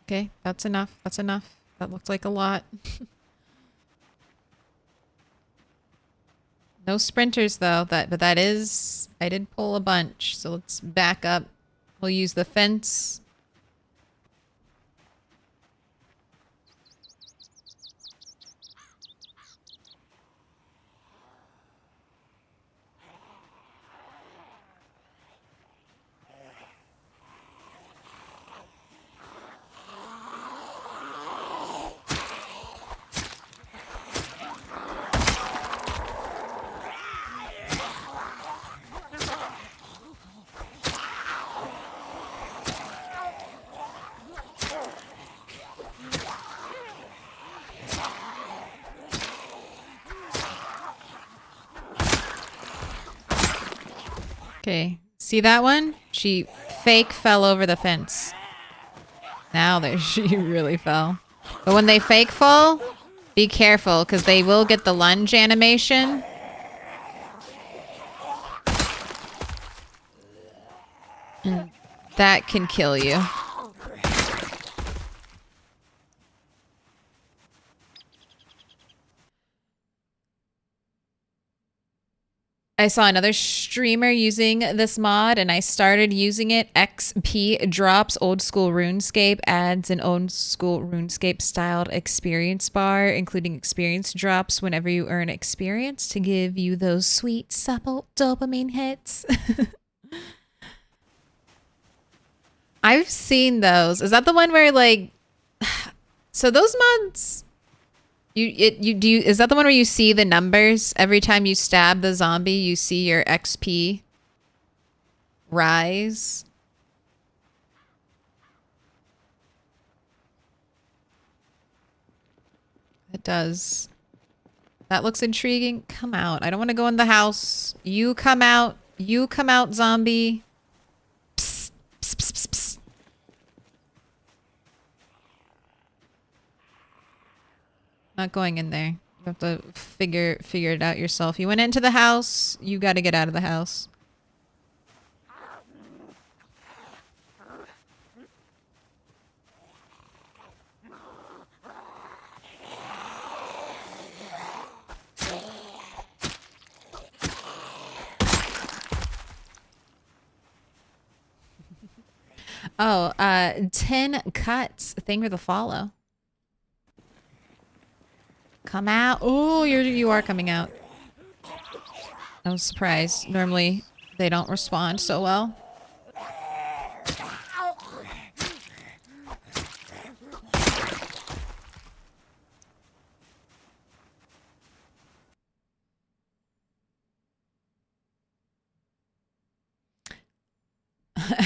Okay, that's enough. That's enough. That looked like a lot. No sprinters though, but that is, I did pull a bunch, so let's back up. We'll use the fence. Okay, see that one? She fake fell over the fence. Now there, she really fell. But when they fake fall, be careful because they will get the lunge animation. And that can kill you. I saw another streamer using this mod and I started using it. XP drops old school RuneScape adds an old school RuneScape styled experience bar, including experience drops whenever you earn experience to give you those sweet, supple dopamine hits. I've seen those. Is that the one where like, so those mods, is that the one where you see the numbers every time you stab the zombie? You see your XP rise. It does. That looks intriguing. Come out. I don't want to go in the house. You come out. You come out, zombie. Psst, psst, psst, psst, psst. Not going in there. You have to figure it out yourself. You went into the house. You got to get out of the house. Oh, 10 cuts. Thing with a follow. Come out. Oh, you are coming out. I was surprised. Normally, they don't respond so well.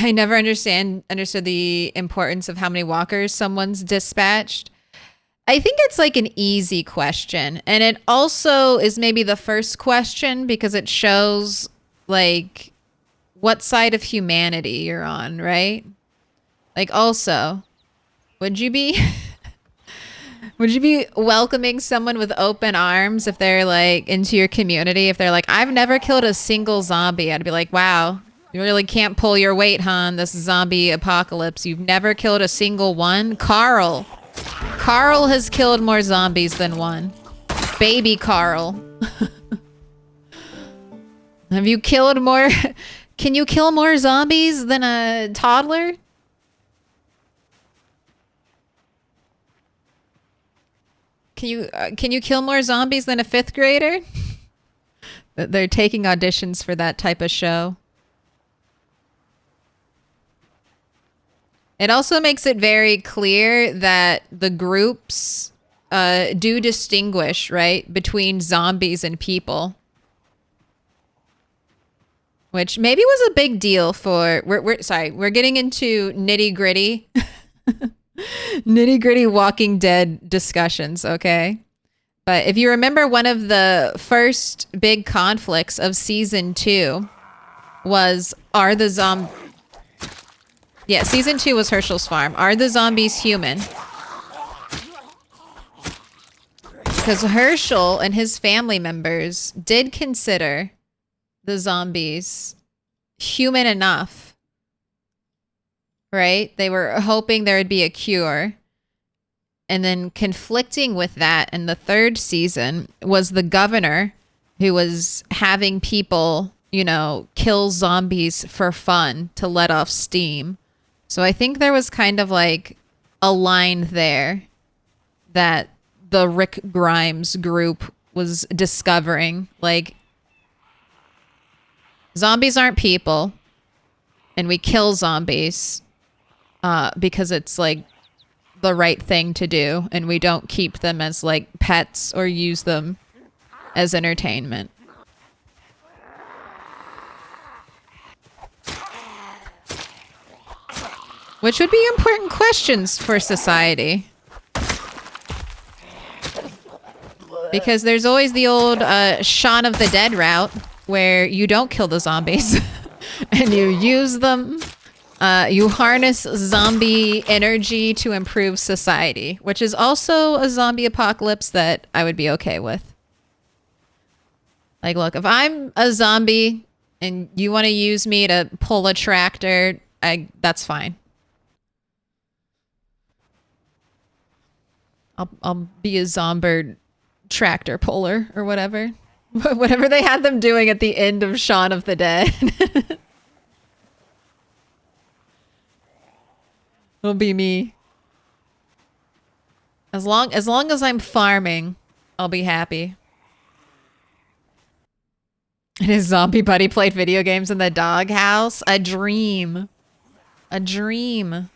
I never understood the importance of how many walkers someone's dispatched. I think it's like an easy question. And it also is maybe the first question because it shows like what side of humanity you're on, right? Like also, would you be would you be welcoming someone with open arms if they're like into your community? If they're like, I've never killed a single zombie, I'd be like, wow, you really can't pull your weight, huh? In this zombie apocalypse. You've never killed a single one? Carl has killed more zombies than one. Baby Carl. Have you killed more? Can you kill more zombies than a toddler? Can you kill more zombies than a 5th grader? They're taking auditions for that type of show. It also makes it very clear that the groups do distinguish, right, between zombies and people. Which maybe was a big deal for... We're getting into nitty-gritty. Nitty-gritty Walking Dead discussions, okay? But if you remember, one of the first big conflicts of season 2 was, are the zombies... Yeah, season 2 was Herschel's farm. Are the zombies human? Because Herschel and his family members did consider the zombies human enough, right? They were hoping there would be a cure. And then conflicting with that in the 3rd season was the governor who was having people, you know, kill zombies for fun to let off steam. So I think there was kind of like a line there that the Rick Grimes group was discovering. Like, zombies aren't people, and we kill zombies because it's like the right thing to do, and we don't keep them as like pets or use them as entertainment. Which would be important questions for society. Because there's always the old Shaun of the Dead route where you don't kill the zombies and you use them. You harness zombie energy to improve society, which is also a zombie apocalypse that I would be okay with. Like, look, if I'm a zombie and you want to use me to pull a tractor, that's fine. I'll be a zombie tractor puller or whatever. Whatever they had them doing at the end of Shaun of the Dead. It'll be me. As long as I'm farming, I'll be happy. And his zombie buddy played video games in the doghouse. A dream. A dream.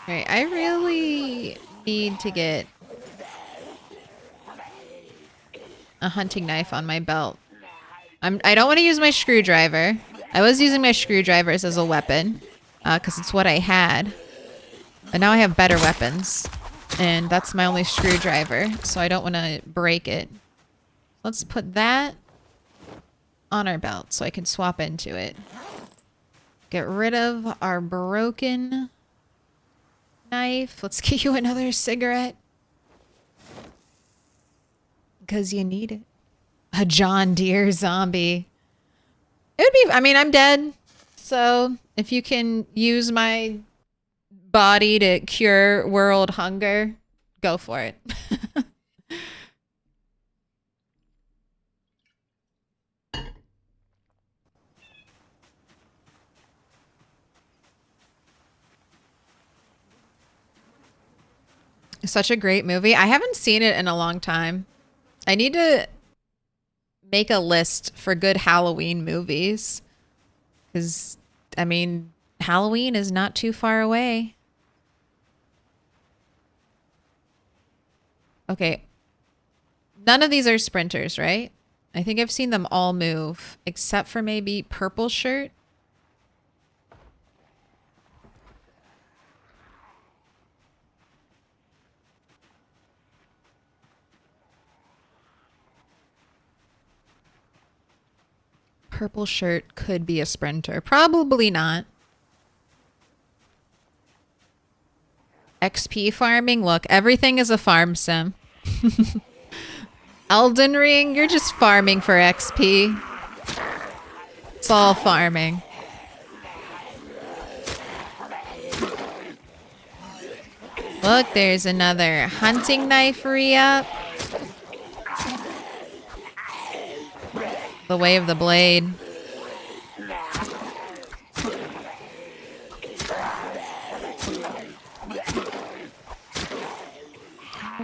Right, I really need to get a hunting knife on my belt. I don't want to use my screwdriver. I was using my screwdrivers as a weapon because it's what I had. But now I have better weapons. And that's my only screwdriver, so I don't want to break it. Let's put that on our belt so I can swap into it. Get rid of our broken knife. Let's get you another cigarette. Because you need it. A John Deere zombie. It would be, I mean, I'm dead. So if you can use my body to cure world hunger, go for it. Such a great movie. I haven't seen it in a long time. I need to make a list for good Halloween movies. Because, I mean, Halloween is not too far away. Okay. None of these are sprinters, right? I think I've seen them all move, except for maybe purple shirt. Purple shirt could be a sprinter. Probably not. XP farming? Look, everything is a farm sim. Elden Ring, you're just farming for XP. It's all farming. Look, there's another hunting knife re-up. The way of the blade.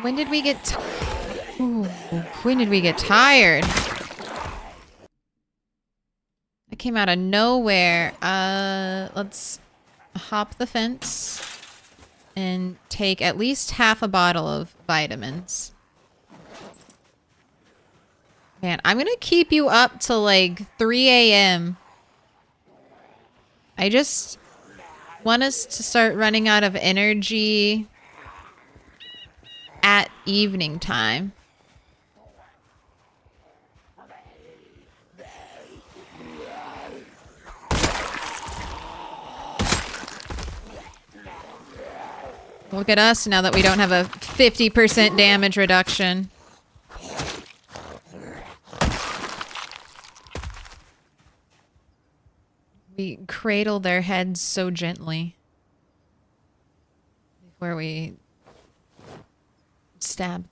When did we get when did we get tired? I came out of nowhere. Let's hop the fence and take at least half a bottle of vitamins. Man, I'm gonna keep you up till like 3 a.m. I just want us to start running out of energy at evening time. Look at us now that we don't have a 50% damage reduction. We cradle their heads so gently before we stab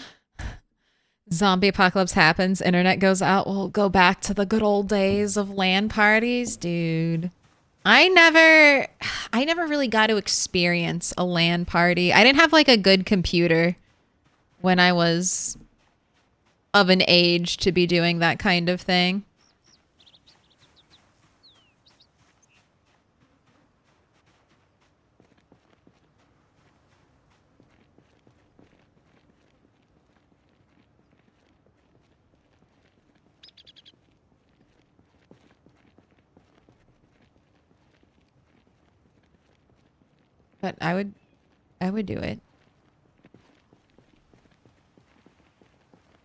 them. Zombie apocalypse happens, internet goes out, we'll go back to the good old days of LAN parties. Dude, I never really got to experience a LAN party. I didn't have like a good computer when I was of an age to be doing that kind of thing. But I would do it.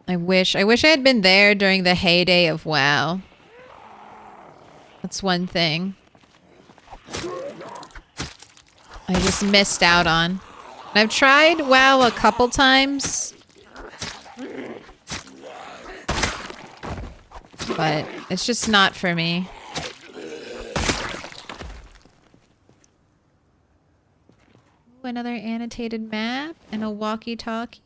I wish I had been there during the heyday of WoW. That's one thing I just missed out on. I've tried WoW a couple times, but it's just not for me. Ooh, another annotated map and a walkie-talkie.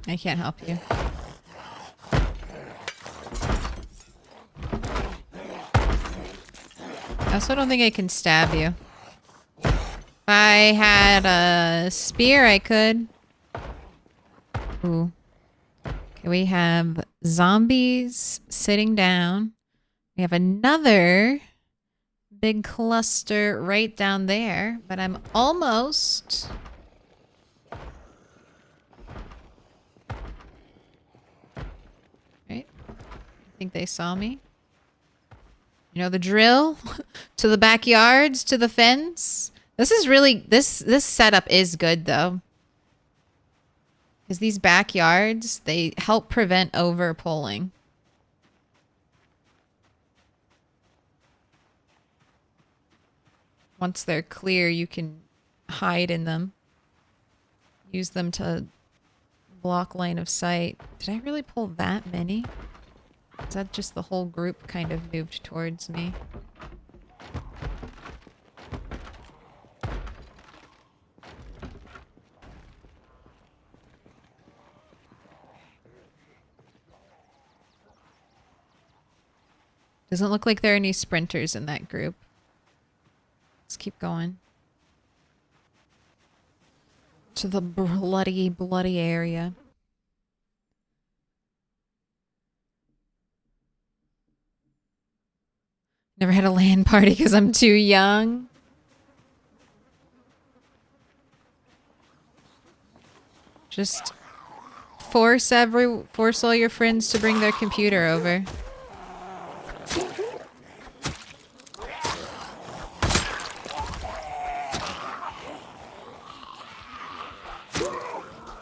I can't help you. I also don't think I can stab you. If I had a spear, I could. Ooh. Okay, we have zombies sitting down. We have another big cluster right down there, but I'm almost... Right? I think they saw me. You know the drill? To the backyards, to the fence. This is really, this setup is good though. Because these backyards, they help prevent over pulling. Once they're clear, you can hide in them. Use them to block line of sight. Did I really pull that many? Is that just the whole group kind of moved towards me? Doesn't look like there are any sprinters in that group. Let's keep going. To the bloody, bloody area. Never had a LAN party because I'm too young. Just force all your friends to bring their computer over.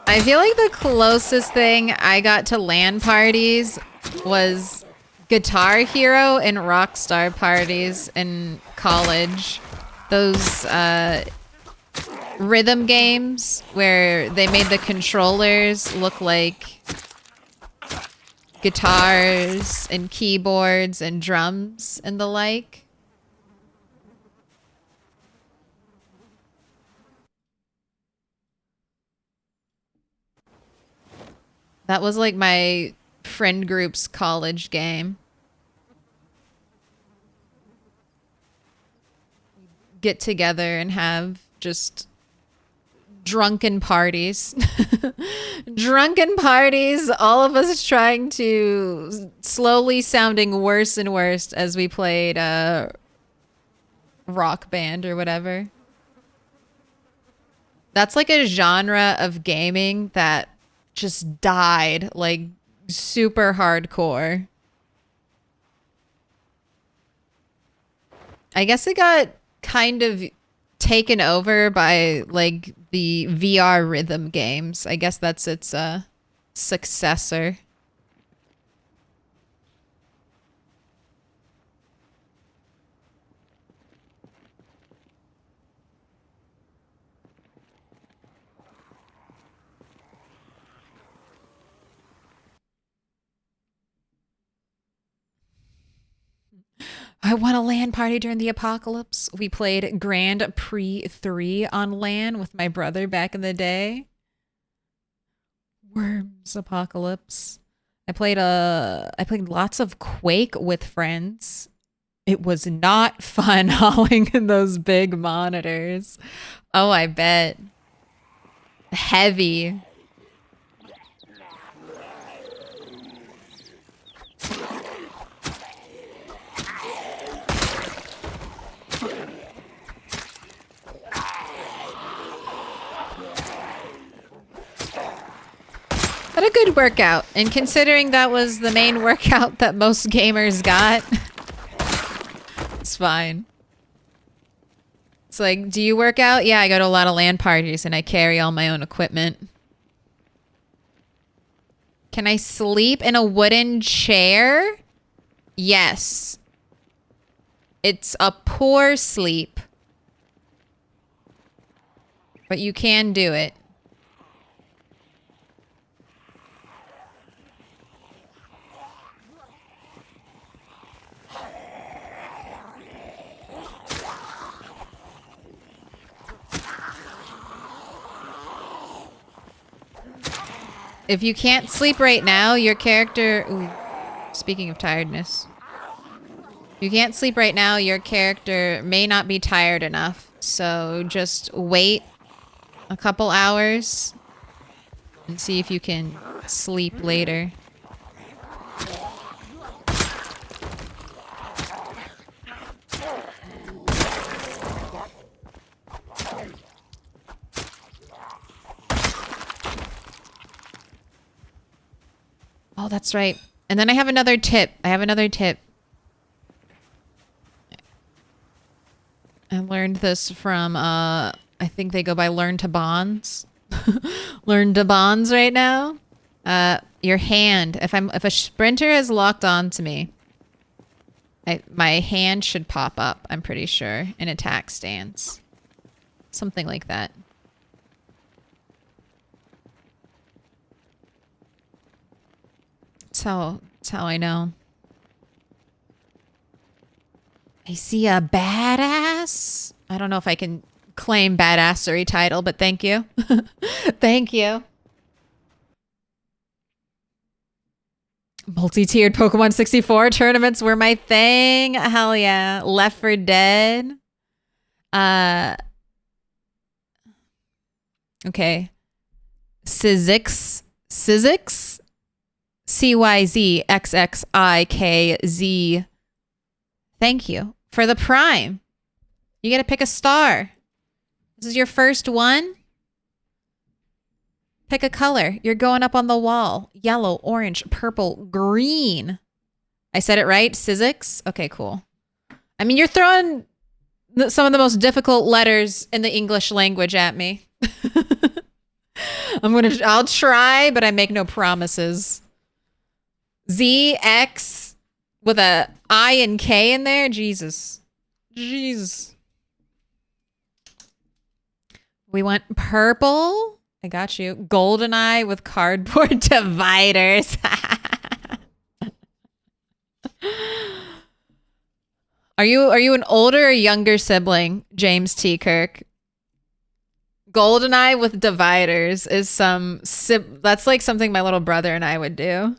I feel like the closest thing I got to LAN parties was Guitar Hero and Rockstar parties in college. Those rhythm games where they made the controllers look like guitars and keyboards and drums and the like. That was like my friend group's college game. Get together and have just drunken parties. Drunken parties, all of us trying to slowly sounding worse and worse as we played Rock Band or whatever. That's like a genre of gaming that just died like super hardcore. I guess it got kind of taken over by like the VR rhythm games. I guess that's its successor. I want a LAN party during the apocalypse. We played Grand Prix 3 on LAN with my brother back in the day. Worms apocalypse. I played lots of Quake with friends. It was not fun hauling in those big monitors. Oh, I bet. Heavy. But a good workout, and considering that was the main workout that most gamers got, it's fine. It's like, do you work out? Yeah, I go to a lot of LAN parties and I carry all my own equipment. Can I sleep in a wooden chair? Yes. It's a poor sleep. But you can do it. If you can't sleep right now, your character... Ooh, speaking of tiredness. If you can't sleep right now, your character may not be tired enough. So just wait a couple hours and see if you can sleep later. Oh, that's right. And then I have another tip. I learned this from, I think they go by Learn to Bonds. Learn to Bonds right now. Your hand. If a sprinter is locked onto me, my hand should pop up, I'm pretty sure, in attack stance. Something like that. That's how I know. I see a badass. I don't know if I can claim badassery title, but thank you. Thank you. Multi-tiered Pokemon 64 tournaments were my thing. Hell yeah. Left 4 Dead. Okay. Cyzix. CYZXXIKZ. Thank you for the Prime. You get to pick a star. This is your first one. Pick a color. You're going up on the wall. Yellow, orange, purple, green. I said it right? Cyzix? Okay, cool. I mean, you're throwing some of the most difficult letters in the English language at me. I'll try, but I make no promises. ZX with a I and K in there? Jesus. Jeez. We want purple. I got you. GoldenEye with cardboard dividers. Are you an older or younger sibling, James T. Kirk? GoldenEye with dividers is that's like something my little brother and I would do.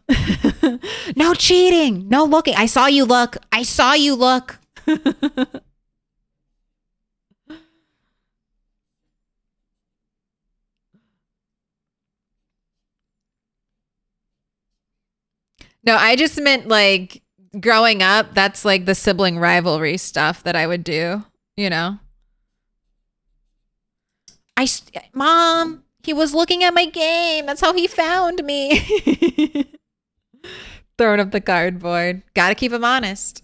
No cheating. No looking. I saw you look. I saw you look. No, I just meant like growing up, that's like the sibling rivalry stuff that I would do, you know? Mom, he was looking at my game. That's how he found me. Throwing up the cardboard. Gotta keep him honest.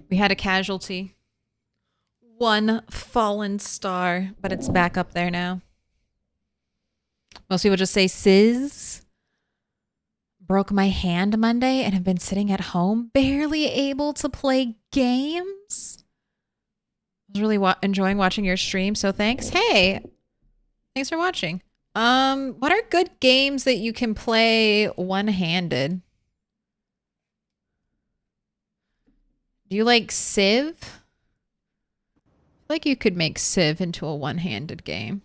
We had a casualty. One fallen star, but it's back up there now. Most people just say Sizz. Broke my hand Monday and have been sitting at home, barely able to play games. I was really enjoying watching your stream, so thanks. Hey, thanks for watching. What are good games that you can play one-handed? Do you like Civ? I feel like you could make Civ into a one-handed game.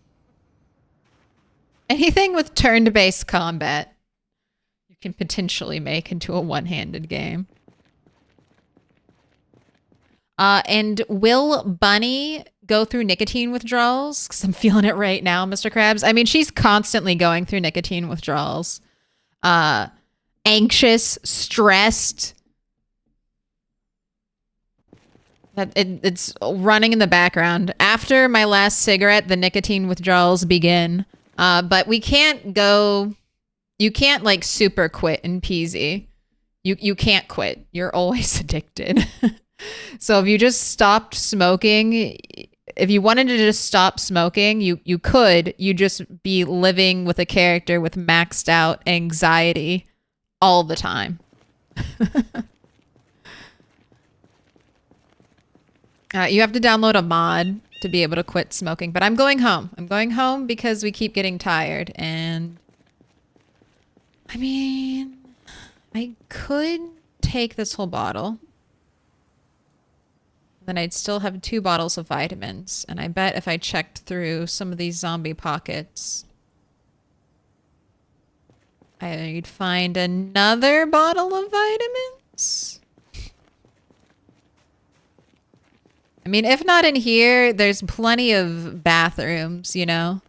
Anything with turn-based combat, you can potentially make into a one-handed game. And will Bunny go through nicotine withdrawals? Because I'm feeling it right now, Mr. Krabs. I mean, she's constantly going through nicotine withdrawals. Anxious, stressed. It's running in the background. After my last cigarette, the nicotine withdrawals begin. But we can't go... You can't, like, super quit in PZ. You can't quit. You're always addicted. So if you just stopped smoking... If you wanted to just stop smoking, you could. You'd just be living with a character with maxed out anxiety all the time. You have to download a mod to be able to quit smoking. But I'm going home. I'm going home because we keep getting tired. And I mean, I could take this whole bottle. Then I'd still have 2 bottles of vitamins. And I bet if I checked through some of these zombie pockets, I'd find another bottle of vitamins. I mean, if not in here, there's plenty of bathrooms, you know?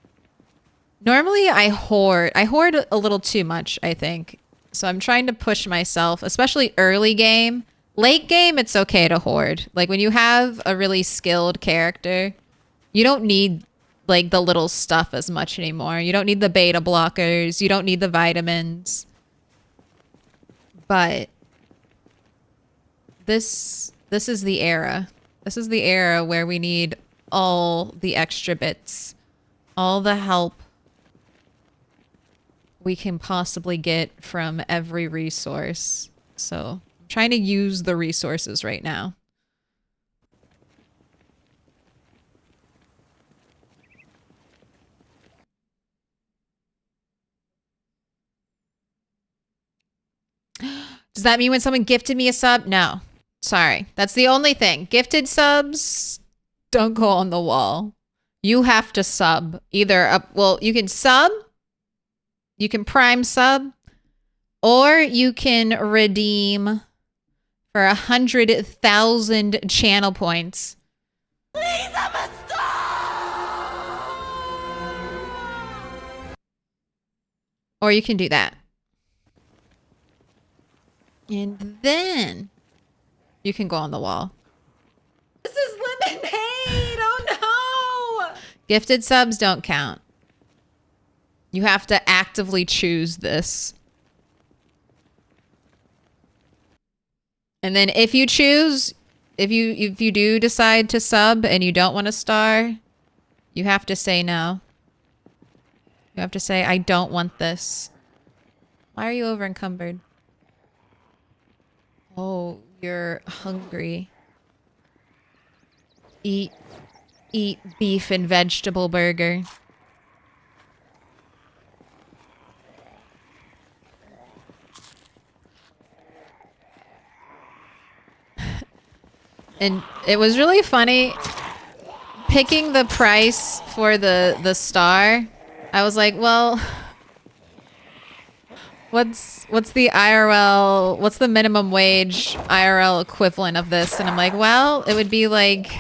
Normally I hoard a little too much, I think. So I'm trying to push myself, especially early game. Late game, it's okay to hoard. Like when you have a really skilled character, you don't need like the little stuff as much anymore. You don't need the beta blockers. You don't need the vitamins. But this is the era. This is the era where we need all the extra bits, all the help we can possibly get from every resource. So I'm trying to use the resources right now. Does that mean when someone gifted me a sub? No. Sorry. That's the only thing. Gifted subs don't go on the wall. You have to sub. Either, well, you can sub, you can prime sub, or you can redeem for 100,000 channel points. Please, I'm a star! Or you can do that. And then you can go on the wall. This is lemonade! Oh no! Gifted subs don't count. You have to actively choose this. And then if you choose, if you do decide to sub and you don't want a star, you have to say no. You have to say, I don't want this. Why are you over encumbered? Oh, you're hungry. Eat beef and vegetable burger. And it was really funny picking the price for the star. I was like, well, what's the IRL, what's the minimum wage IRL equivalent of this? And I'm like, well, it would be like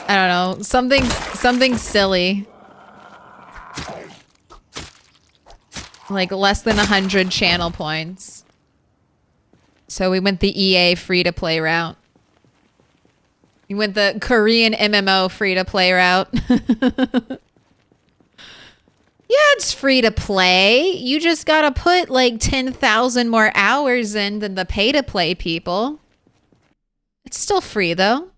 I don't know, something silly. Like less than 100 channel points. So we went the EA free-to-play route. We went the Korean MMO free-to-play route. Yeah, it's free-to-play. You just gotta put like 10,000 more hours in than the pay-to-play people. It's still free though.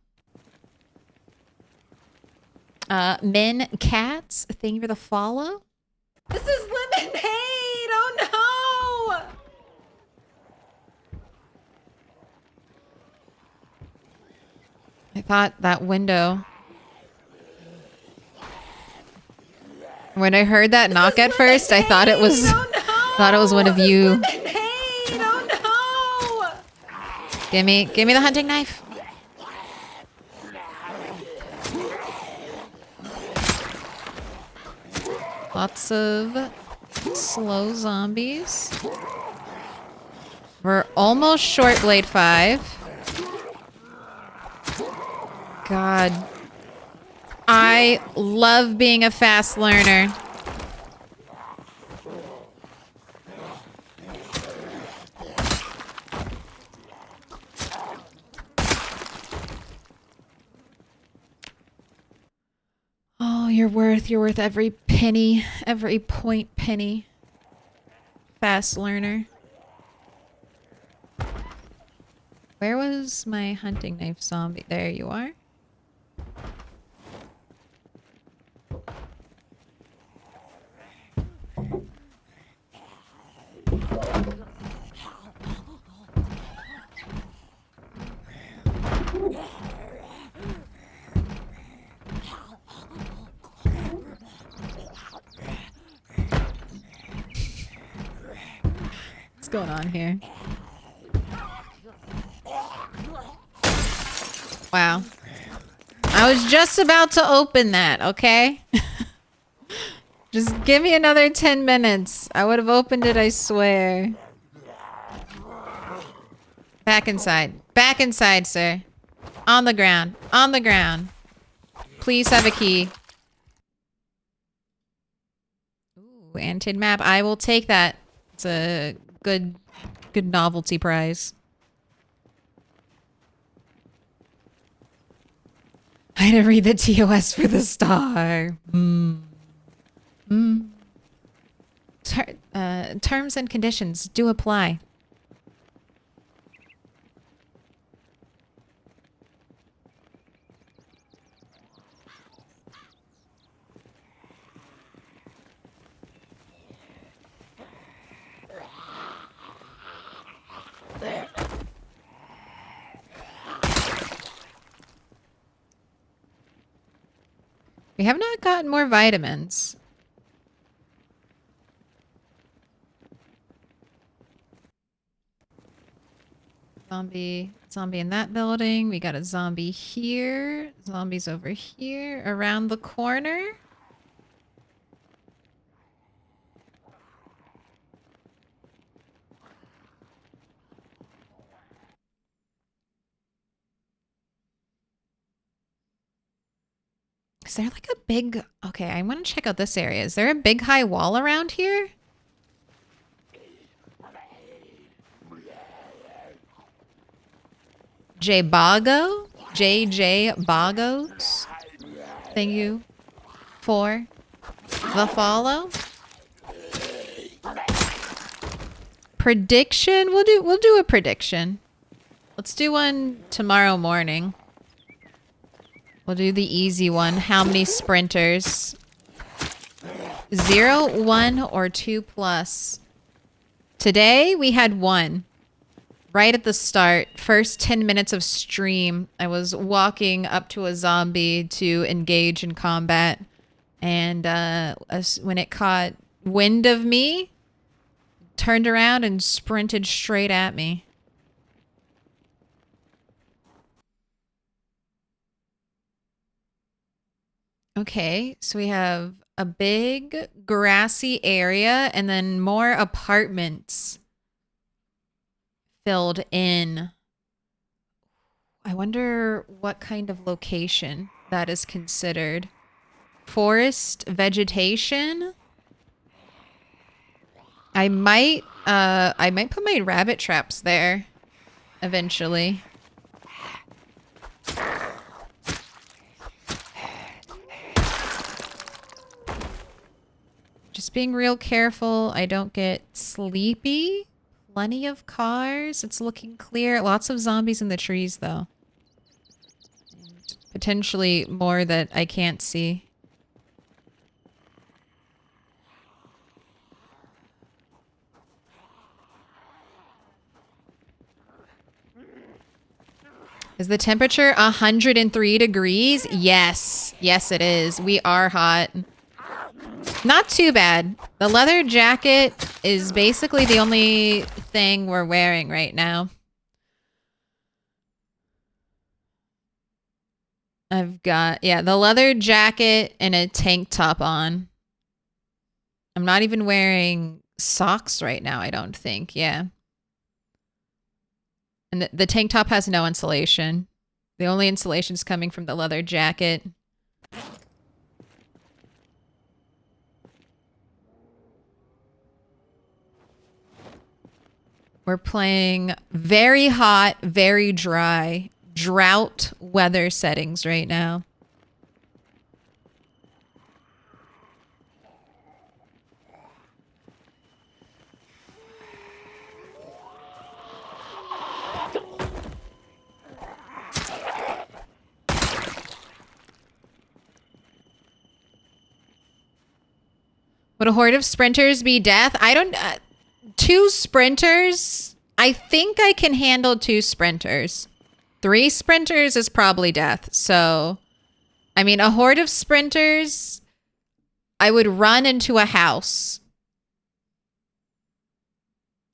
Men Cats, thank you for the follow. This is lemonade! Oh no! I thought that window. When I heard that knock at first, I thought it was one of you. Oh no! Give me the hunting knife. Lots of slow zombies. We're almost short blade 5. God. I love being a fast learner. Oh, you're worth every penny, every point penny. Fast learner. Where was my hunting knife zombie? There you are. What's going on here? Wow. I was just about to open that, okay? Just give me another 10 minutes. I would have opened it, I swear. Back inside. Back inside, sir. On the ground. On the ground. Please have a key. Ooh, annotated map. I will take that. It's a good Good novelty prize. I had to read the TOS for the star. Terms and conditions do apply. We have not gotten more vitamins. Zombie in that building. We got a zombie here. Zombies over here. Around the corner. Is there like a big... Okay, I want to check out this area. Is there a big high wall around here? J Bago? JJ Bagos? Thank you for the follow. Prediction? We'll do a prediction. Let's do one tomorrow morning. We'll do the easy one. How many sprinters? 0, 1, or 2 plus. Today, we had 1. Right at the start. First 10 minutes of stream, I was walking up to a zombie to engage in combat. And when it caught wind of me, turned around and sprinted straight at me. Okay, so we have a big grassy area and then more apartments filled in. I wonder what kind of location that is considered. Forest vegetation? I might put my rabbit traps there eventually. Just being real careful I don't get sleepy. Plenty of cars. It's looking clear. Lots of zombies in the trees, though. And potentially more that I can't see. Is the temperature 103 degrees? Yes. Yes, it is. We are hot. Not too bad. The leather jacket is basically the only thing we're wearing right now. I've got, yeah, the leather jacket and a tank top on. I'm not even wearing socks right now, I don't think. Yeah. And the tank top has no insulation. The only insulation is coming from the leather jacket. We're playing very hot, very dry, drought weather settings right now. Would a horde of sprinters be death? I don't... 2 sprinters? I think I can handle 2 sprinters. 3 sprinters is probably death. So, I mean, a horde of sprinters, I would run into a house.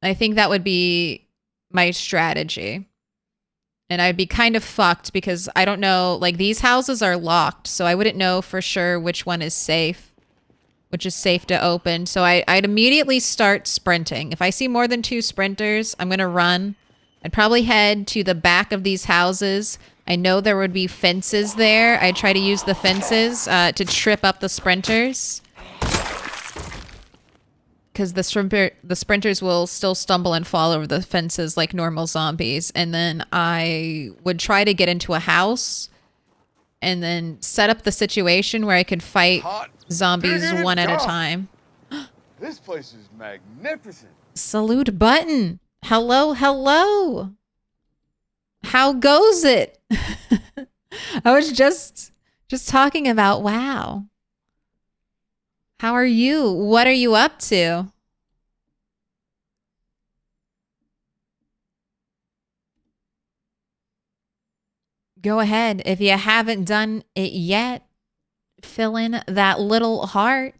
I think that would be my strategy. And I'd be kind of fucked because I don't know, like these houses are locked. So I wouldn't know for sure which one is safe. Which is safe to open. So I'd immediately start sprinting. If I see more than 2 sprinters, I'm going to run. I'd probably head to the back of these houses. I know there would be fences there. I'd try to use the fences to trip up the sprinters. because the sprinters will still stumble and fall over the fences like normal zombies. And then I would try to get into a house and then set up the situation where I could fight zombies one at a time. This place is magnificent. Salute button. Hello, hello. How goes it? I was just talking about WoW. How are you? What are you up to? Go ahead. If you haven't done it yet, fill in that little heart.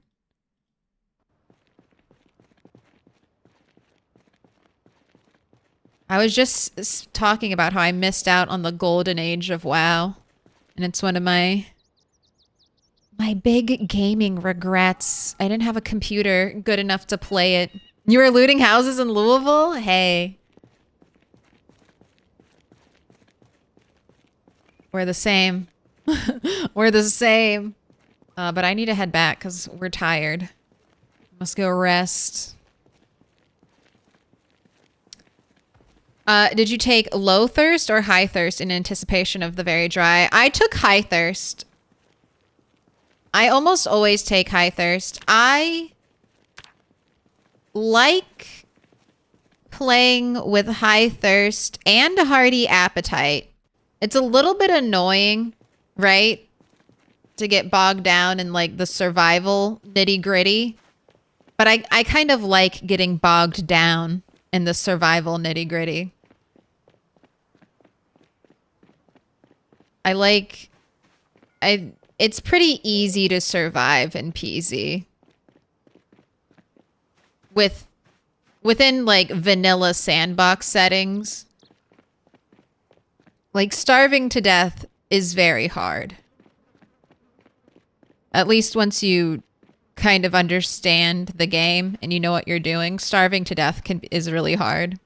I was just talking about how I missed out on the golden age of WoW. And it's one of my big gaming regrets. I didn't have a computer good enough to play it. You were looting houses in Louisville? Hey. We're the same. We're the same. But I need to head back because we're tired. Must go rest. Did you take low thirst or high thirst in anticipation of the very dry? I took high thirst. I almost always take high thirst. I like playing with high thirst and hearty appetite. It's a little bit annoying, right? To get bogged down in like the survival nitty gritty. But I kind of like getting bogged down in the survival nitty gritty. It's pretty easy to survive in PZ. Within like vanilla sandbox settings. Like starving to death is very hard. At least once you kind of understand the game and you know what you're doing, starving to death is really hard.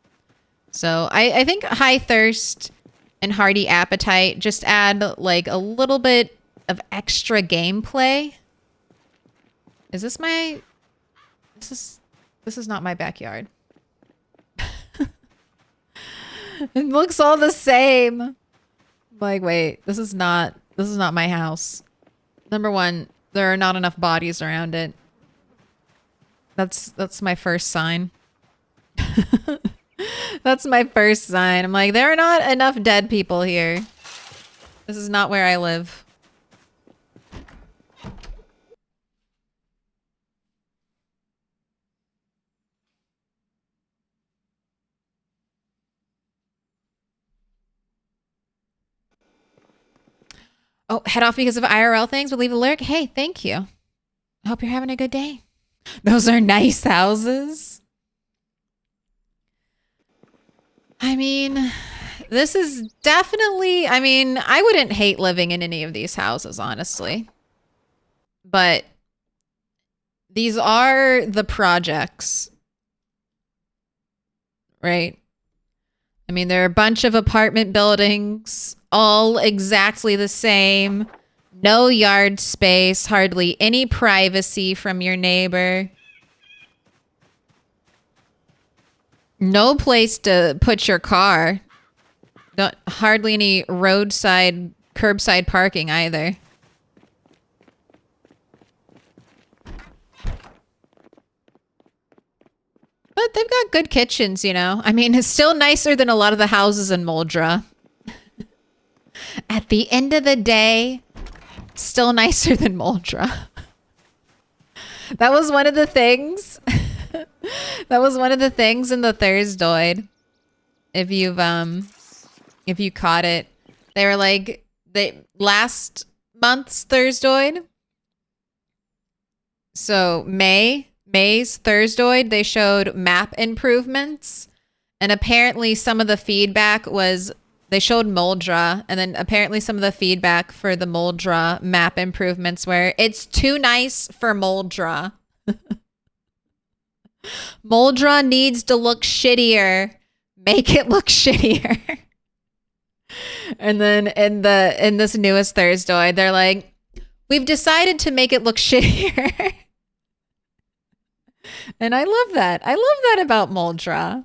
So I think high thirst and hearty appetite just add like a little bit of extra gameplay. Is this my... This is not my backyard. It looks all the same. Like, wait, this is not my house. Number one, there are not enough bodies around it. That's my first sign. That's my first sign. I'm like, there are not enough dead people here. This is not where I live. Oh, head off because of IRL things, but leave a lyric. Hey, thank you. I hope you're having a good day. Those are nice houses. I mean, this is definitely, I mean, I wouldn't hate living in any of these houses, honestly. But these are the projects, right? I mean, there are a bunch of apartment buildings, all exactly the same. No yard space, hardly any privacy from your neighbor. No place to put your car. Hardly any roadside, curbside parking either. But they've got good kitchens, you know? I mean, it's still nicer than a lot of the houses in Moldra. At the end of the day, still nicer than Moldra. That was one of the things. That was one of the things in the Thursdoid. If you caught it. They were like, last month's Thursdoid. So May's Thursdoid, they showed map improvements. And apparently some of the feedback was, they showed Moldra, and then apparently some of the feedback for the Moldra map improvements were, it's too nice for Moldra. Moldra needs to look shittier. Make it look shittier. And then in this newest Thursdoid, they're like, we've decided to make it look shittier. And I love that. I love that about Moldra.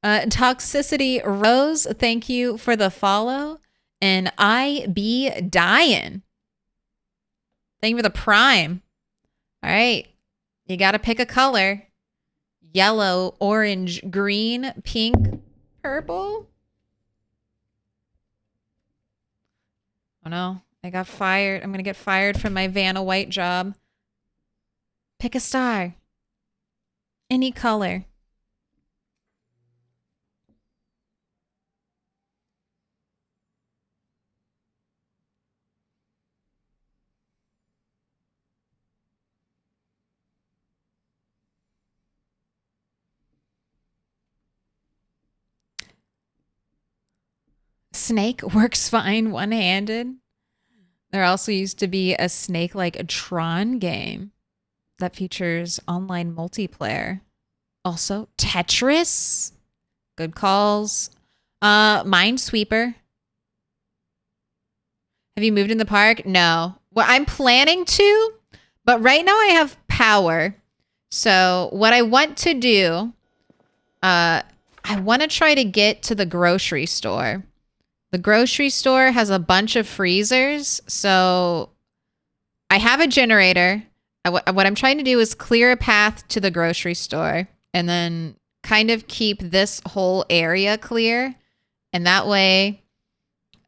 Toxicity Rose, thank you for the follow. And I be dying. Thank you for the prime. All right. You got to pick a color. Yellow, orange, green, pink, purple. Oh no, I got fired. I'm going to get fired from my Vanna White job. Pick a star. Any color. Snake works fine one-handed. There also used to be a Snake like a Tron game that features online multiplayer. Also, Tetris. Good calls. Minesweeper. Have you moved in the park? No. Well, I'm planning to, but right now I have power. So what I want to do, I want to try to get to the grocery store. The grocery store has a bunch of freezers, so I have a generator. What I'm trying to do is clear a path to the grocery store and then kind of keep this whole area clear. And that way,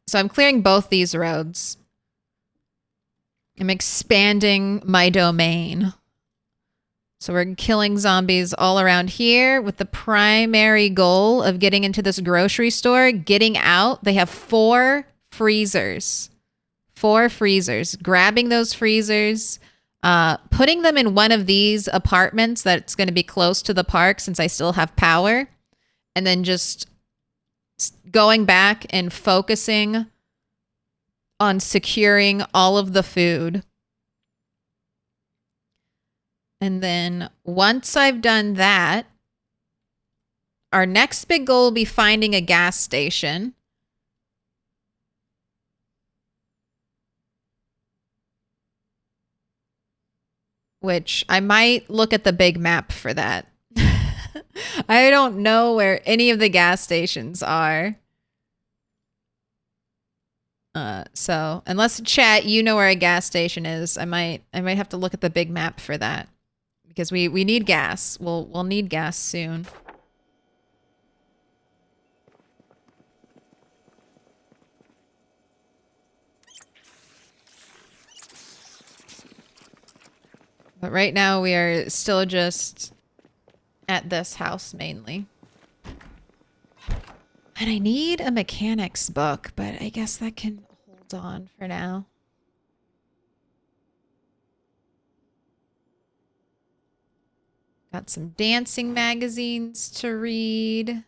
so I'm clearing both these roads. I'm expanding my domain. So we're killing zombies all around here with the primary goal of getting into this grocery store, getting out. They have 4 freezers. 4 freezers. Grabbing those freezers, putting them in one of these apartments that's going to be close to the park since I still have power, and then just going back and focusing on securing all of the food. And then once I've done that, our next big goal will be finding a gas station. Which I might look at the big map for that. I don't know where any of the gas stations are. So unless chat, you know where a gas station is, I might have to look at the big map for that. Because we need gas. We'll need gas soon. But right now we are still just at this house mainly. And I need a mechanics book, but I guess that can hold on for now. Got some dancing magazines to read.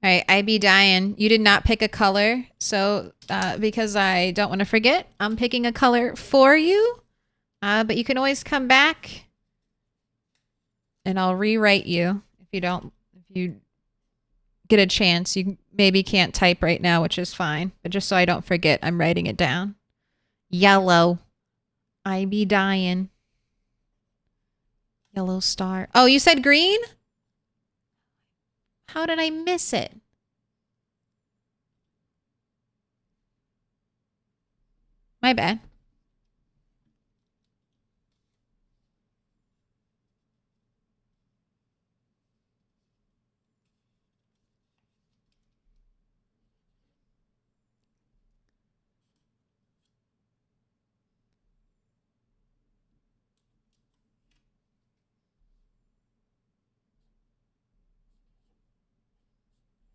All right, I be dying. You did not pick a color, so because I don't want to forget, I'm picking a color for you. But you can always come back, and I'll rewrite you if you get a chance. You maybe can't type right now, which is fine. But just so I don't forget, I'm writing it down. Yellow. I be dying. Yellow star. Oh, you said green? How did I miss it? My bad.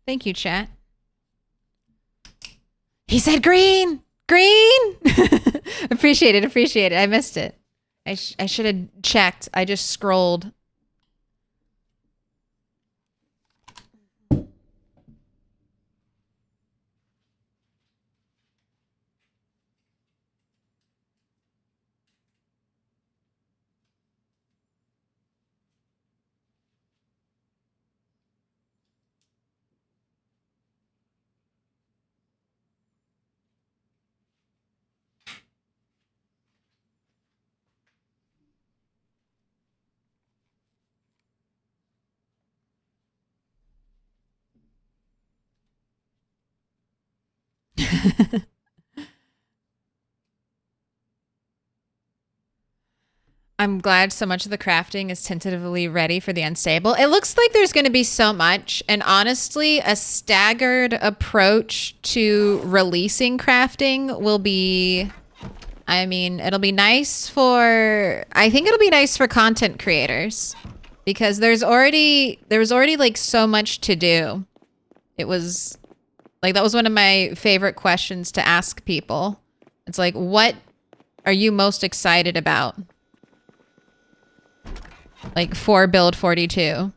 Thank you, chat. He said green! Green! Appreciate it, appreciate it. I missed it. I should have checked. I just scrolled. I'm glad so much of the crafting is tentatively ready for the unstable. It looks like there's going to be so much. And honestly, a staggered approach to releasing crafting will be, I mean, it'll be nice for, I think it'll be nice for content creators because there was already like so much to do. It was like, that was one of my favorite questions to ask people. It's like, what are you most excited about? Like for build 42.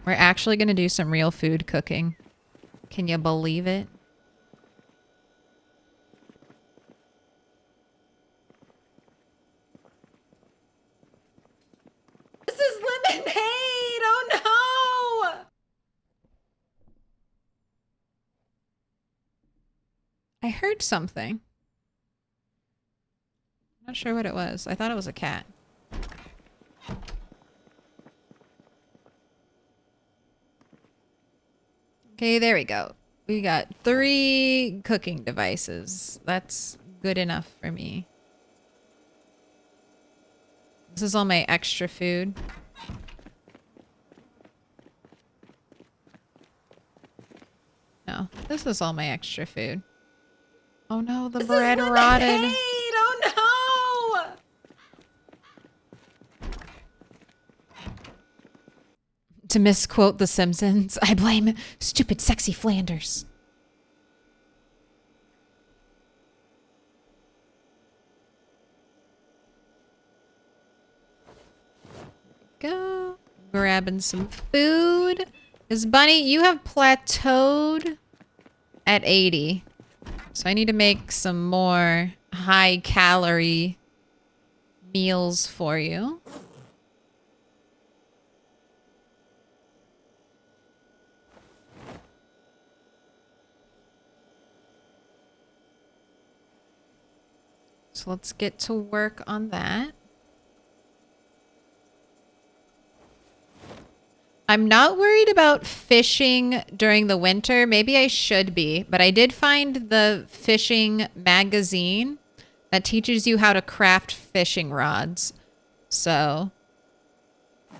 We're actually going to do some real food cooking. Can you believe it? This is lemonade! Oh no! I heard something. Not sure what it was. I thought it was a cat. Okay, there we go. We got 3 cooking devices. That's good enough for me. This is all my extra food. No, this is all my extra food. Oh no, the bread rotted. Oh no! To misquote The Simpsons, I blame stupid sexy Flanders. Go. Grabbing some food. Is Bunny, you have plateaued at 80. So I need to make some more high calorie meals for you. So let's get to work on that. I'm not worried about fishing during the winter. Maybe I should be, but I did find the fishing magazine that teaches you how to craft fishing rods. So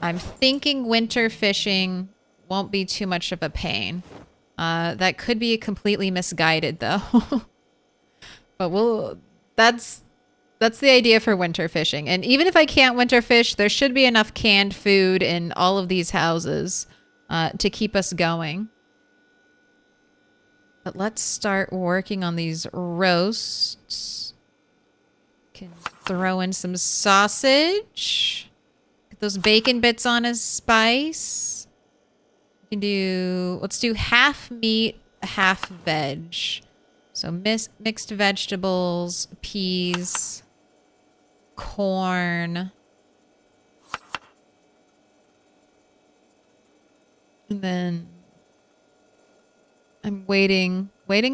I'm thinking winter fishing won't be too much of a pain. That could be completely misguided though. But that's the idea for winter fishing. And even if I can't winter fish, there should be enough canned food in all of these houses to keep us going. But let's start working on these roasts. Can throw in some sausage. Get those bacon bits on as spice. Let's do half meat, half veg. So mixed vegetables, peas, corn. And then I'm waiting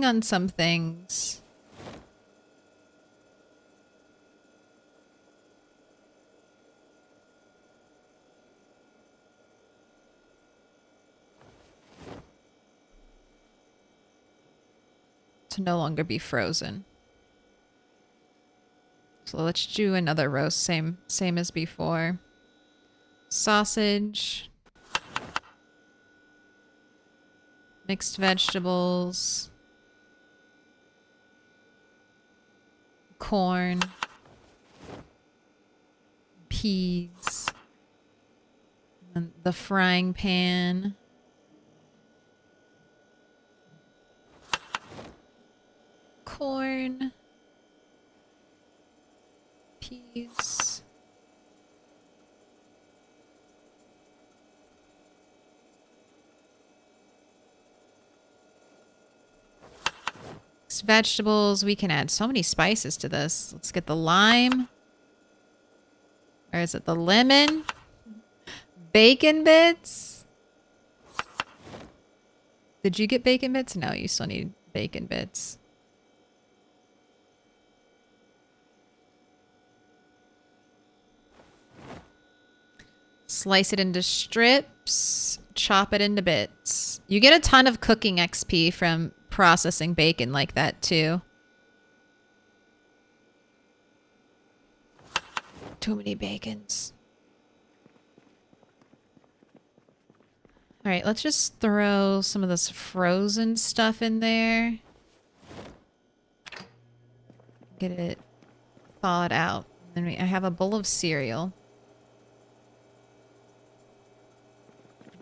on some things. To no longer be frozen. So let's do another roast, same as before. Sausage. Mixed vegetables. Corn. Peas. And the frying pan. Corn. Peas. Vegetables. We can add so many spices to this. Let's get the lime. Or is it the lemon? Bacon bits. Did you get bacon bits? No, you still need bacon bits. Slice it into strips, chop it into bits. You get a ton of cooking XP from processing bacon like that too. Too many bacons. All right, let's just throw some of this frozen stuff in there. Get it thawed out. Then I have a bowl of cereal.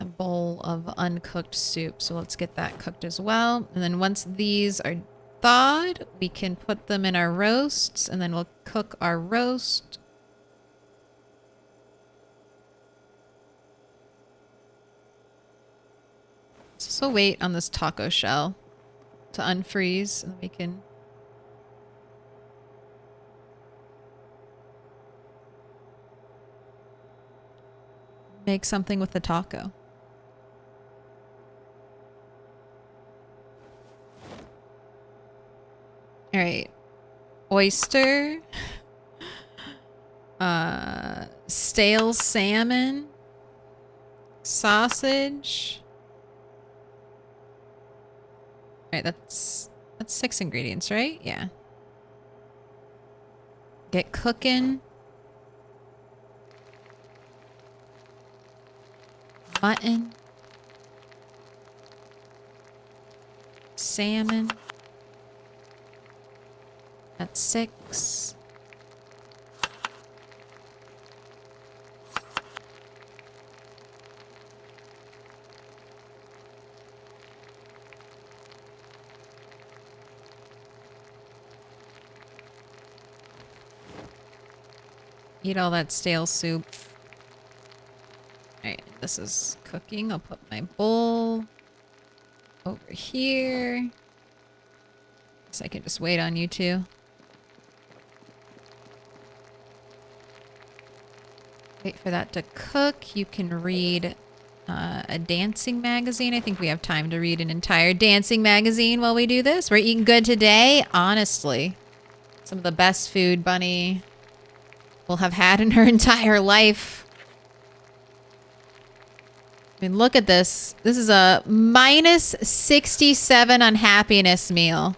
A bowl of uncooked soup. So let's get that cooked as well. And then once these are thawed, we can put them in our roasts, and then we'll cook our roast. Let's also wait on this taco shell to unfreeze, and we can make something with the taco. All right. Oyster. Stale salmon. Sausage. All right, that's 6 ingredients, right? Yeah. Get cooking. Mutton. Salmon. That's 6. Eat all that stale soup. Alright, this is cooking. I'll put my bowl over here. Guess I can just wait on you two. Wait for that to cook. You can read a dancing magazine. I think we have time to read an entire dancing magazine while we do this. We're eating good today. Honestly, some of the best food Bunny will have had in her entire life. I mean, look at this. This is a minus 67 unhappiness meal.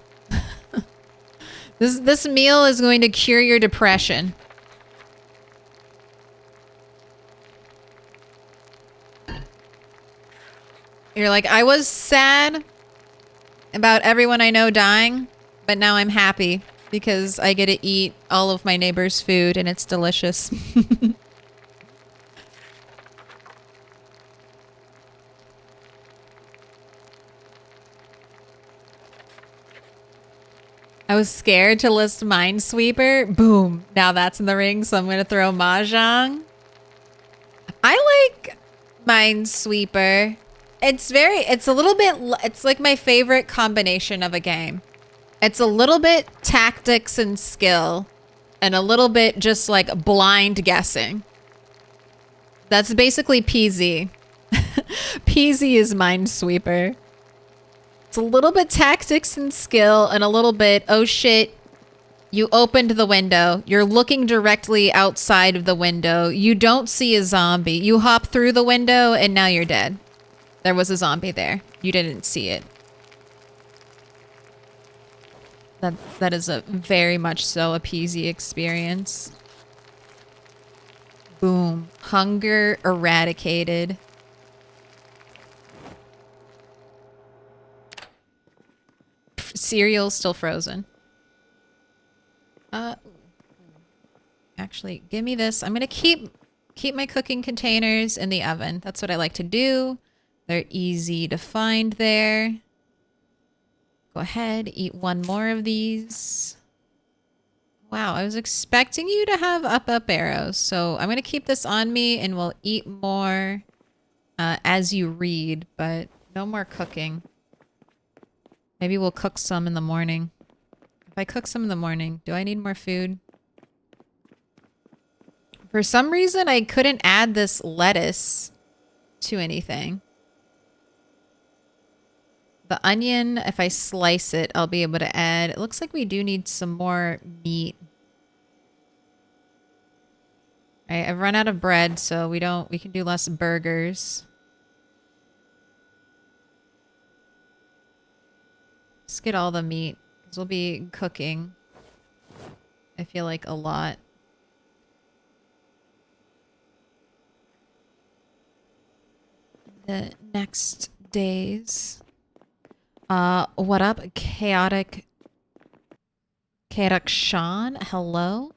This meal is going to cure your depression. You're like, I was sad about everyone I know dying, but now I'm happy because I get to eat all of my neighbor's food and it's delicious. I was scared to list Minesweeper. Boom. Now that's in the ring, so I'm going to throw Mahjong. I like Minesweeper. It's a little bit, it's like my favorite combination of a game. It's a little bit tactics and skill, and a little bit just like blind guessing. That's basically PZ. PZ is Minesweeper. It's a little bit tactics and skill, and a little bit, oh shit, you opened the window. You're looking directly outside of the window. You don't see a zombie. You hop through the window, and now you're dead. There was a zombie there. You didn't see it. That is a very much so a PZ experience. Boom. Hunger eradicated. Cereal still frozen. Actually, give me this. I'm gonna keep my cooking containers in the oven. That's what I like to do. They're easy to find there. Go ahead, eat one more of these. Wow, I was expecting you to have up arrows. So I'm gonna keep this on me and we'll eat more as you read, but no more cooking. Maybe we'll cook some in the morning. If I cook some in the morning, do I need more food? For some reason, I couldn't add this lettuce to anything. The onion, if I slice it, I'll be able to add. It looks like we do need some more meat. I've run out of bread, so we can do less burgers. Let's get all the meat, because we'll be cooking, I feel like, a lot. The next days. What up, Chaotic Sean? Hello?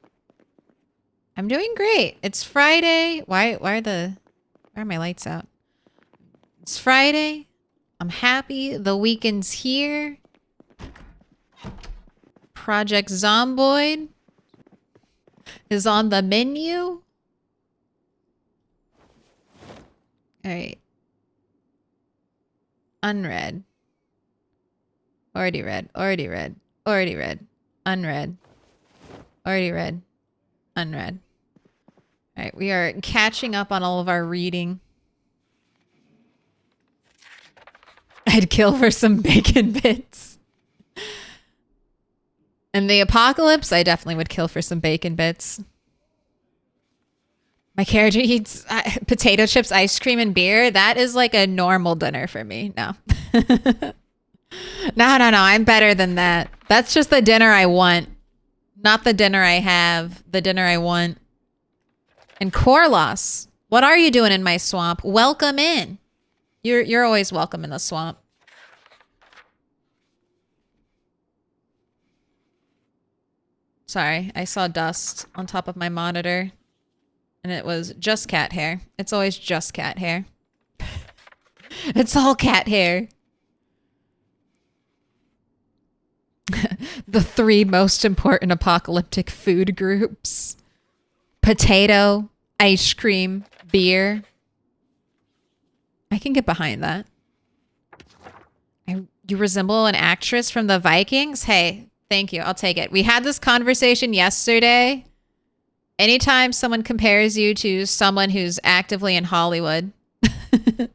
I'm doing great. It's Friday. Why are my lights out? It's Friday. I'm happy. The weekend's here. Project Zomboid is on the menu. Alright. Unread. Already read. Already read. Already read. Unread. Already read. Unread. Alright, we are catching up on all of our reading. I'd kill for some bacon bits. In the apocalypse, I definitely would kill for some bacon bits. My character eats potato chips, ice cream, and beer. That is like a normal dinner for me. No. No. I'm better than that. That's just the dinner I want. Not the dinner I have. The dinner I want. And Corlos, what are you doing in my swamp? Welcome in. You're always welcome in the swamp. Sorry, I saw dust on top of my monitor. And it was just cat hair. It's always just cat hair. It's all cat hair. The 3 most important apocalyptic food groups. Potato, ice cream, beer. I can get behind that. You resemble an actress from the Vikings? Hey, thank you. I'll take it. We had this conversation yesterday. Anytime someone compares you to someone who's actively in Hollywood, a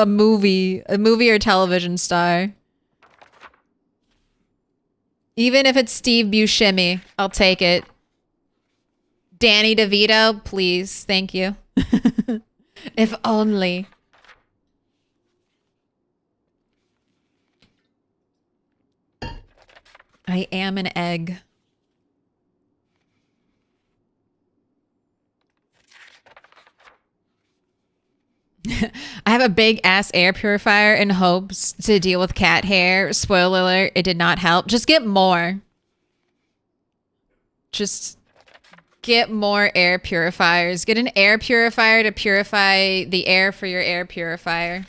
movie or television star, even if it's Steve Buscemi, I'll take it. Danny DeVito, please, thank you. If only. I am an egg. I have a big ass air purifier in hopes to deal with cat hair. Spoiler alert, it did not help. Just get more. Just get more air purifiers. Get an air purifier to purify the air for your air purifier.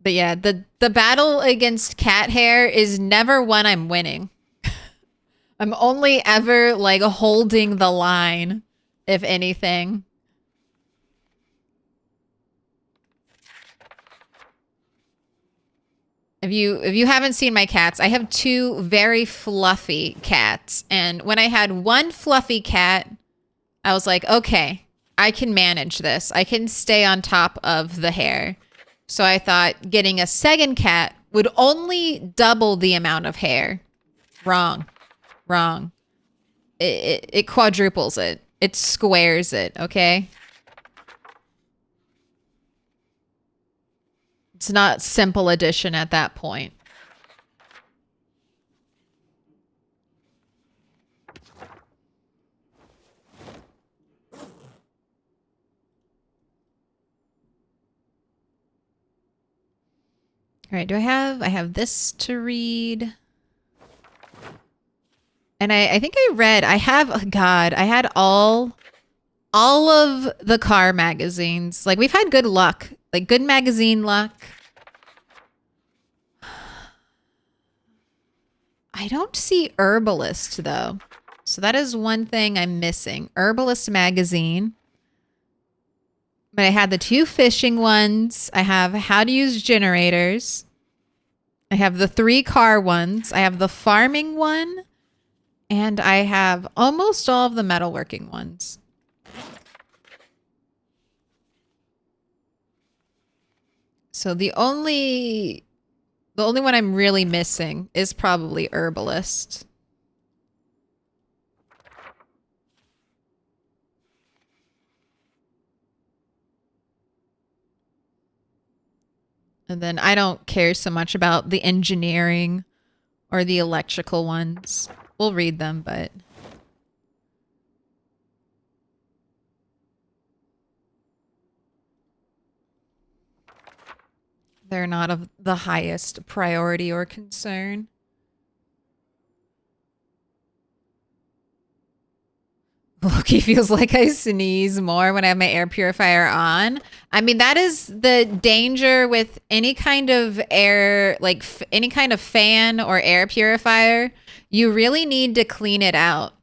But yeah, the battle against cat hair is never one I'm winning. I'm only ever like holding the line, if anything. If you haven't seen my cats, I have 2 very fluffy cats. And when I had one fluffy cat, I was like, okay, I can manage this. I can stay on top of the hair. So I thought getting a second cat would only double the amount of hair. Wrong. It quadruples it. It squares it, okay? It's not simple addition at that point. All right, I have this to read. And I think I read, I had all of the car magazines. Like, we've had good luck. Like, good magazine luck. I don't see Herbalist, though. So that is one thing I'm missing. Herbalist magazine. But I had the 2 fishing ones. I have how to use generators. I have the 3 car ones. I have the farming one. And I have almost all of the metalworking ones. So the only The only one I'm really missing is probably herbalist. And then I don't care so much about the engineering or the electrical ones. We'll read them, but they're not of the highest priority or concern. Loki feels like I sneeze more when I have my air purifier on. I mean, that is the danger with any kind of air, like any kind of fan or air purifier. You really need to clean it out.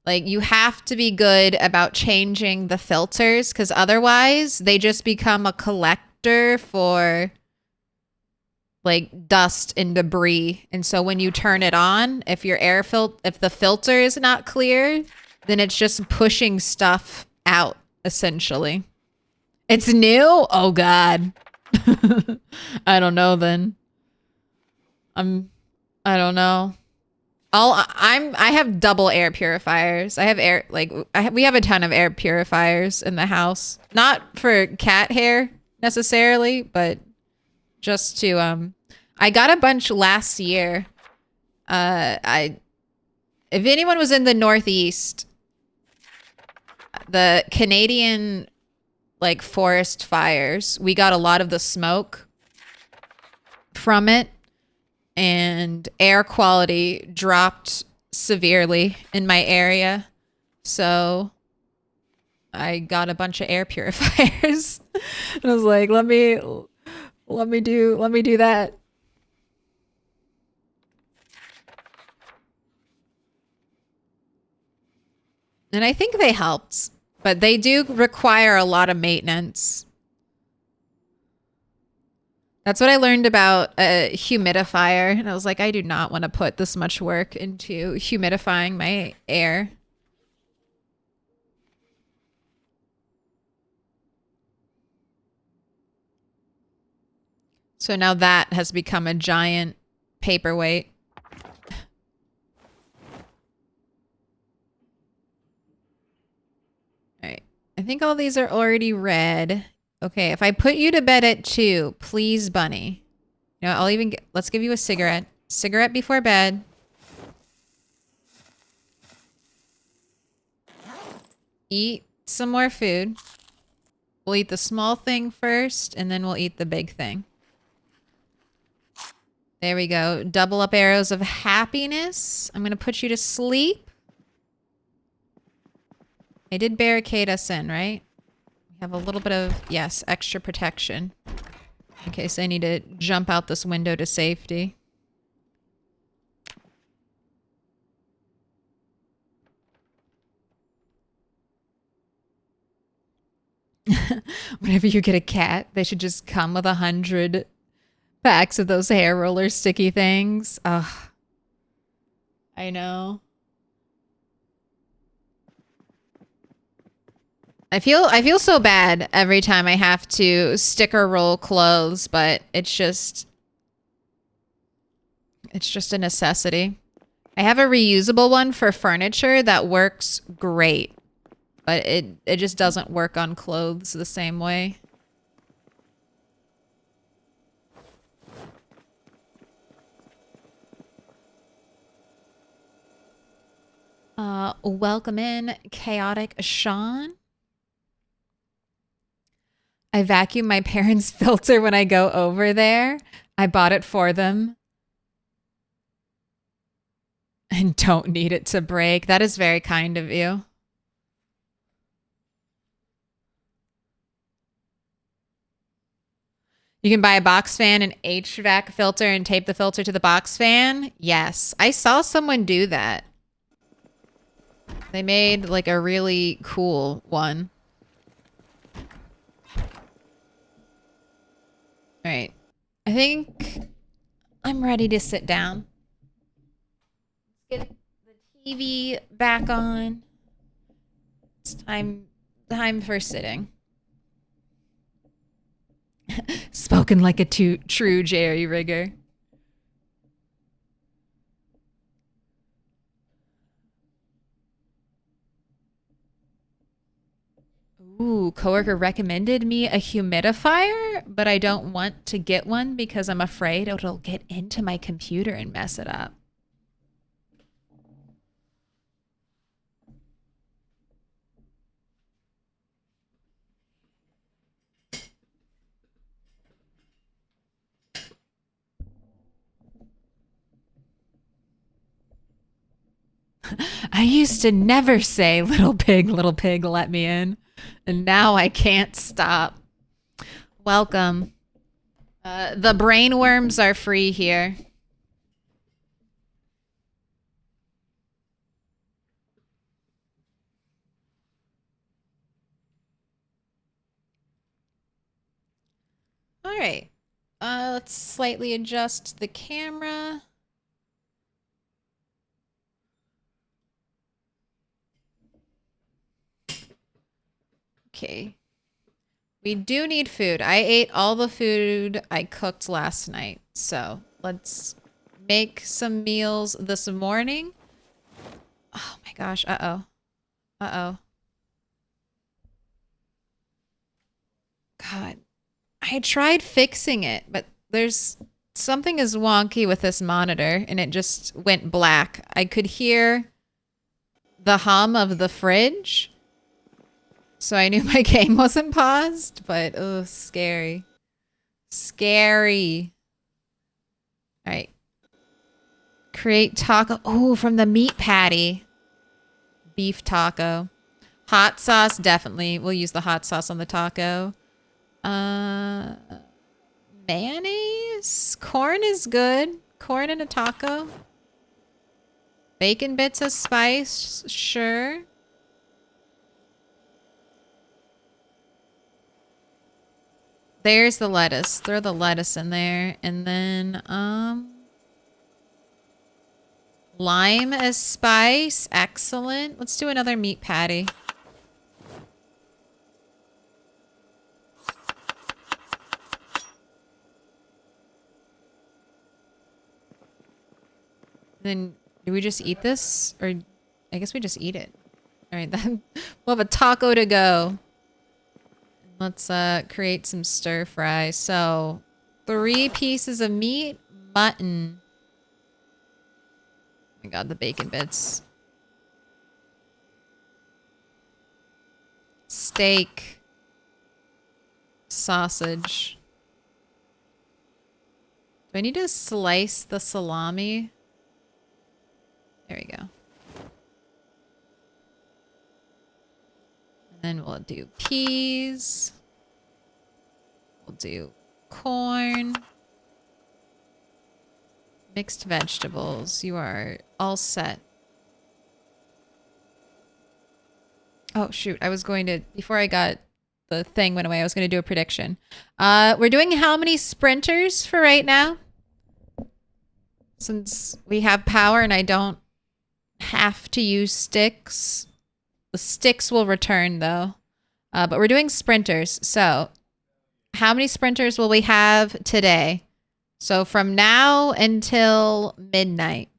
Like, you have to be good about changing the filters, because otherwise they just become a collector for like dust and debris. And so when you turn it on, if your if the filter is not clear, then it's just pushing stuff out, essentially. It's new? Oh God. I don't know then. I don't know. I have double air purifiers. I have we have a ton of air purifiers in the house. Not for cat hair necessarily, but just to I got a bunch last year. If anyone was in the Northeast, the Canadian like forest fires, we got a lot of the smoke from it, and air quality dropped severely in my area. So I got a bunch of air purifiers. And I was like, let me do that. And I think they helped, but they do require a lot of maintenance. That's what I learned about a humidifier. And I was like, I do not want to put this much work into humidifying my air. So now that has become a giant paperweight. All right. I think all these are already read. Okay, if I put you to bed at 2, please, bunny. You know, I'll even let's give you a cigarette. Cigarette before bed. Eat some more food. We'll eat the small thing first, and then we'll eat the big thing. There we go. Double up arrows of happiness. I'm going to put you to sleep. I did barricade us in, right? We have a little bit of, yes, extra protection. In case I need to jump out this window to safety. Whenever you get a cat, they should just come with 100 packs of those hair roller sticky things. Ugh. I know. I feel so bad every time I have to sticker roll clothes, but it's just a necessity. I have a reusable one for furniture that works great, but it just doesn't work on clothes the same way. Welcome in, Chaotic Sean. I vacuum my parents' filter when I go over there. I bought it for them. And don't need it to break. That is very kind of you. You can buy a box fan and HVAC filter and tape the filter to the box fan. Yes, I saw someone do that. They made like a really cool one. All right. I think I'm ready to sit down. Get the TV back on. It's time for sitting. Spoken like a true Jerry rigger. Ooh, coworker recommended me a humidifier, but I don't want to get one because I'm afraid it'll get into my computer and mess it up. I used to never say, little pig, let me in. And now I can't stop. Welcome. The brain worms are free here. All right. Let's slightly adjust the camera. Okay. We do need food. I ate all the food I cooked last night. So let's make some meals this morning. Oh my gosh. Uh-oh. Uh-oh. God. I tried fixing it, but there's something is wonky with this monitor and it just went black. I could hear the hum of the fridge. So I knew my game wasn't paused, but oh, scary. Scary. All right. Create taco. Oh, from the meat patty. Beef taco. Hot sauce, definitely. We'll use the hot sauce on the taco. Mayonnaise? Corn is good. Corn in a taco. Bacon bits of spice, sure. There's the lettuce. Throw the lettuce in there. And then, lime as spice. Excellent. Let's do another meat patty. Then, do we just eat this? Or, I guess we just eat it. All right, then we'll have a taco to go. Let's create some stir fry. So 3 pieces of meat, mutton. Oh my god, the bacon bits. Steak. Sausage. Do I need to slice the salami? There we go. And then we'll do peas. We'll do corn. Mixed vegetables. You are all set. Oh, shoot. I was going to... Before I got the thing went away, I was going to do a prediction. We're doing how many sprinters for right now? Since we have power and I don't have to use sticks. The sticks will return, though. But we're doing sprinters. So, how many sprinters will we have today? So, from now until midnight,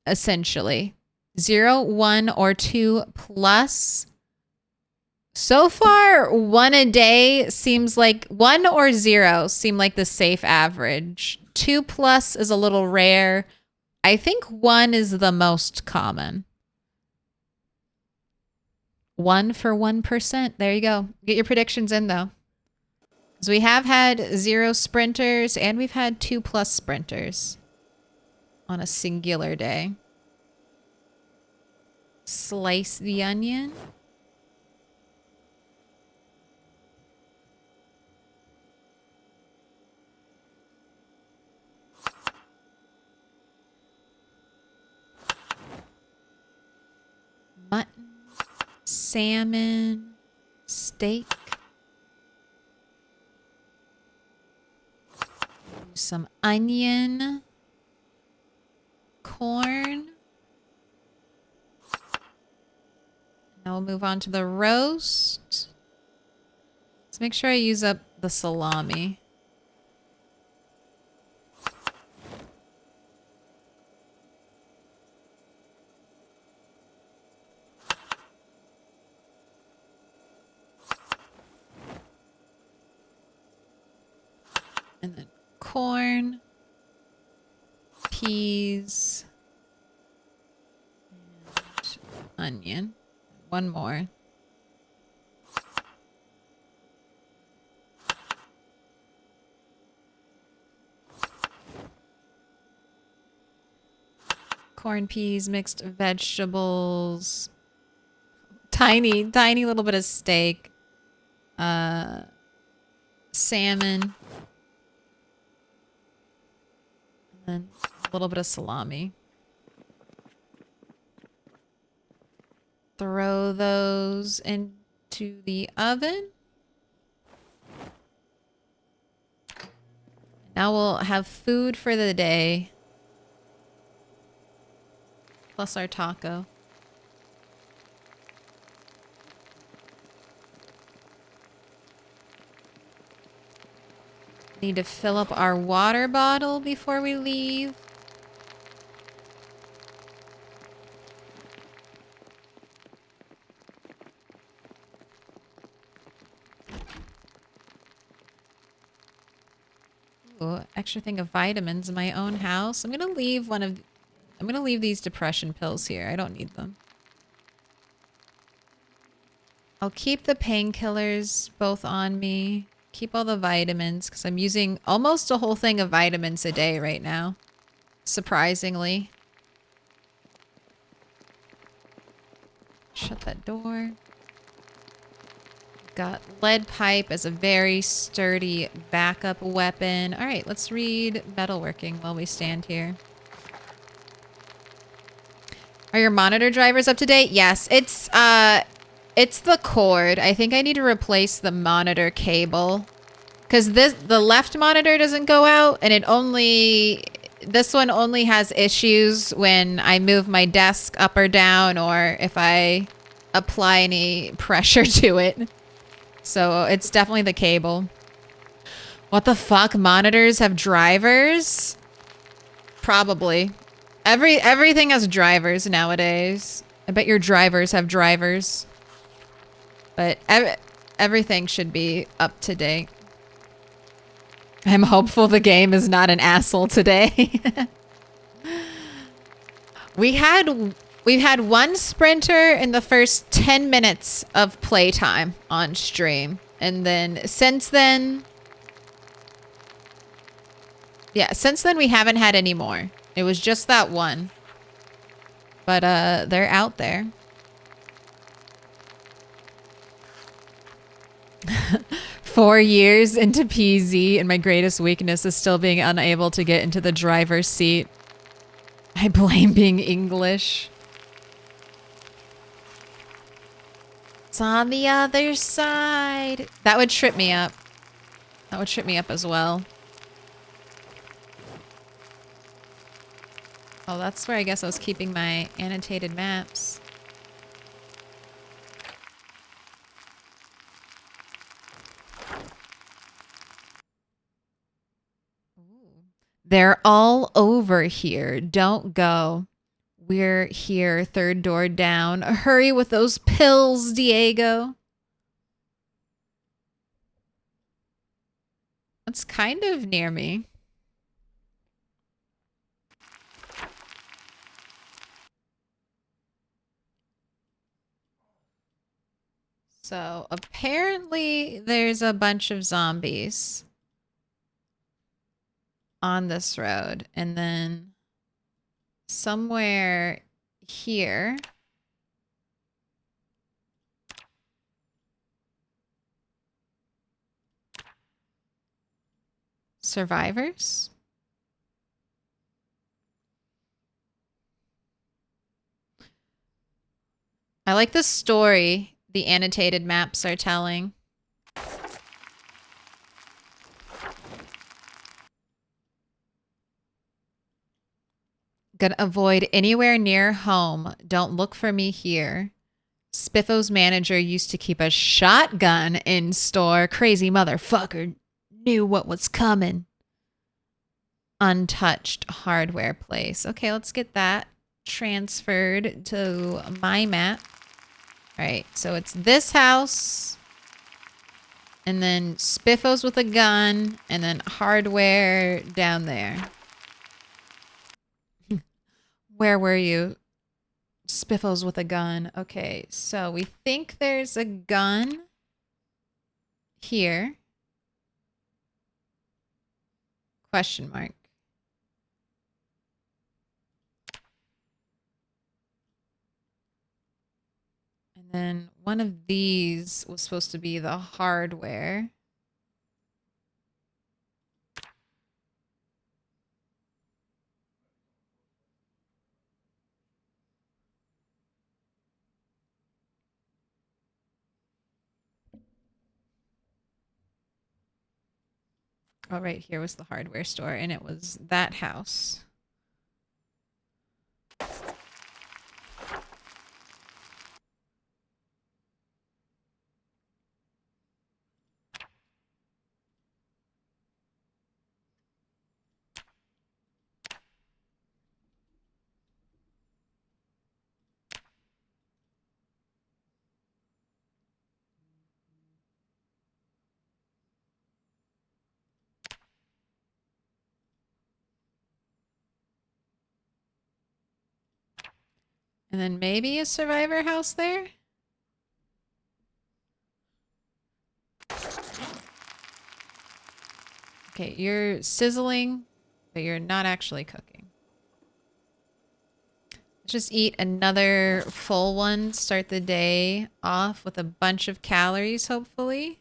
essentially. 0, 1, or 2 plus. So far, 1 a day seems like... 1 or 0 seem like the safe average. 2 plus is a little rare. I think 1 is the most common. 1 for 1%. There you go. Get your predictions in, though. Because we have had 0 sprinters, and we've had 2 plus sprinters on a singular day. Slice the onion. Mutton. Salmon. Steak. Some onion. Corn. Now we'll move on to the roast. Let's make sure I use up the salami. And then corn, peas, and onion. One more. Corn, peas, mixed vegetables. Tiny little bit of steak. Salmon. And then a little bit of salami. Throw those into the oven. Now we'll have food for the day. Plus our taco. Need to fill up our water bottle before we leave. Ooh, extra thing of vitamins in my own house. I'm gonna leave these depression pills here. I don't need them. I'll keep the painkillers both on me. Keep all the vitamins because I'm using almost a whole thing of vitamins a day right now. Surprisingly. Shut that door. Got lead pipe as a very sturdy backup weapon. All right, let's read metalworking while we stand here. Are your monitor drivers up to date? Yes, it's the cord. I think I need to replace the monitor cable because the left monitor doesn't go out, and this one only has issues when I move my desk up or down or if I apply any pressure to it. So it's definitely the cable. What the fuck? Monitors have drivers? Probably. Everything has drivers nowadays. I bet your drivers have drivers. But everything should be up to date. I'm hopeful the game is not an asshole today. We've had one sprinter in the first 10 minutes of playtime on stream. And then since then we haven't had any more. It was just that one. But they're out there. 4 years into PZ and my greatest weakness is still being unable to get into the driver's seat. I blame being English. It's on the other side. That would trip me up. That would trip me up as well. Oh, that's where I guess I was keeping my annotated maps. They're all over here. Don't go. We're here, third door down. Hurry with those pills, Diego. That's kind of near me. So apparently there's a bunch of zombies on this road, and then somewhere here survivors. I like the story the annotated maps are telling. Gonna avoid anywhere near home. Don't look for me here. Spiffo's manager used to keep a shotgun in store. Crazy motherfucker knew what was coming. Untouched hardware place. Okay, let's get that transferred to my map. All right, so it's this house. And then Spiffos with a gun. And then hardware down there. Where were you? Spiffos with a gun. Okay, so we think there's a gun here. Question mark. And then one of these was supposed to be the hardware. Oh, right here was the hardware store, and it was that house. And then maybe a survivor house there? Okay, you're sizzling, but you're not actually cooking. Let's just eat another full one. Start the day off with a bunch of calories, hopefully.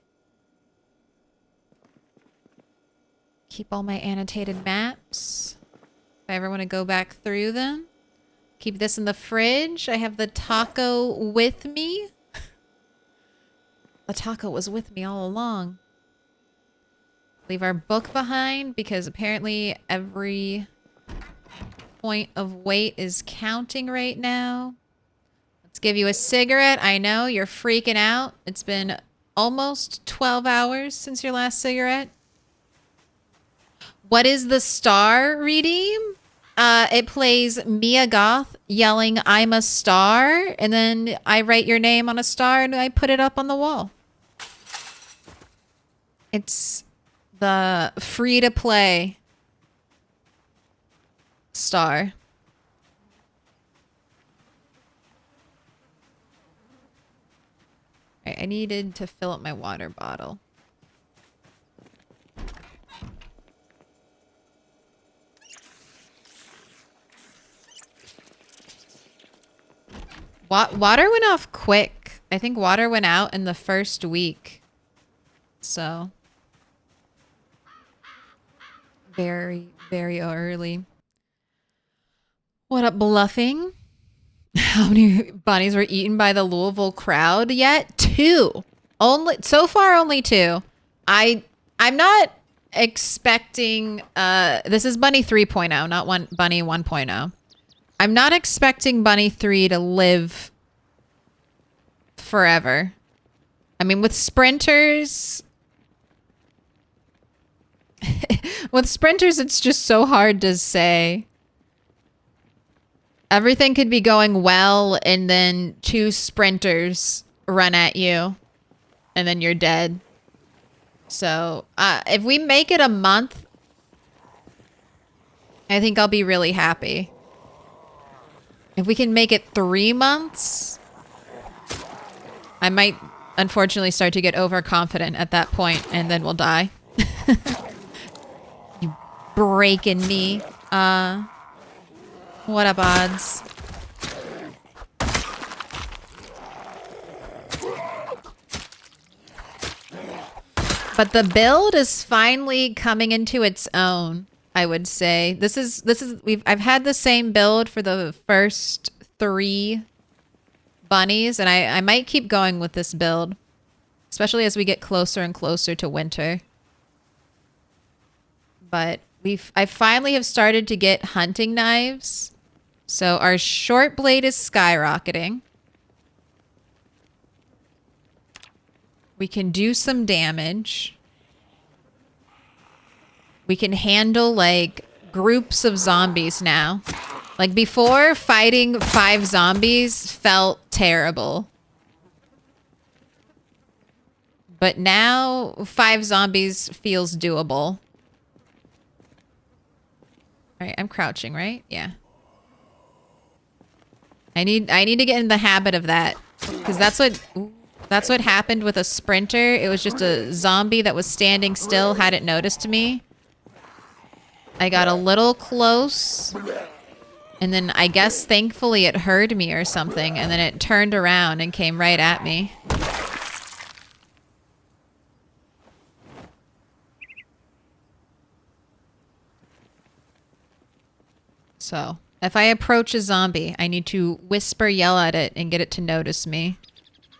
Keep all my annotated maps. If I ever want to go back through them. Keep this in the fridge. I have the taco with me. The taco was with me all along. Leave our book behind because apparently every point of weight is counting right now. Let's give you a cigarette. I know you're freaking out. It's been almost 12 hours since your last cigarette. What is the star redeem? It plays Mia Goth yelling, "I'm a star," and then I write your name on a star and I put it up on the wall. It's the free-to-play star. Right, I needed to fill up my water bottle. Water went off quick. I think water went out in the first week. So. Very, very early. What up, bluffing? How many bunnies were eaten by the Louisville crowd yet? 2. Only so far, only 2. I'm not expecting. This is Bunny 3.0, not Bunny 1.0. I'm not expecting Bunny 3 to live forever. I mean, with sprinters. With sprinters, it's just so hard to say. Everything could be going well, and then 2 sprinters run at you, and then you're dead. So, if we make it a month, I think I'll be really happy. If we can make it 3 months, I might, unfortunately, start to get overconfident at that point, and then we'll die. You breaking me. What up, odds? But the build is finally coming into its own, I would say. I've had the same build for the first 3 bunnies, and I might keep going with this build, especially as we get closer and closer to winter. But I finally have started to get hunting knives. So our short blade is skyrocketing. We can do some damage. We can handle like groups of zombies now. Like before, fighting 5 zombies felt terrible. But now 5 zombies feels doable. All right, I'm crouching, right? Yeah. I need to get in the habit of that, because that's what happened with a sprinter. It was just a zombie that was standing still, hadn't noticed me. I got a little close, and then I guess thankfully it heard me or something, and then it turned around and came right at me. So, if I approach a zombie, I need to whisper, yell at it, and get it to notice me.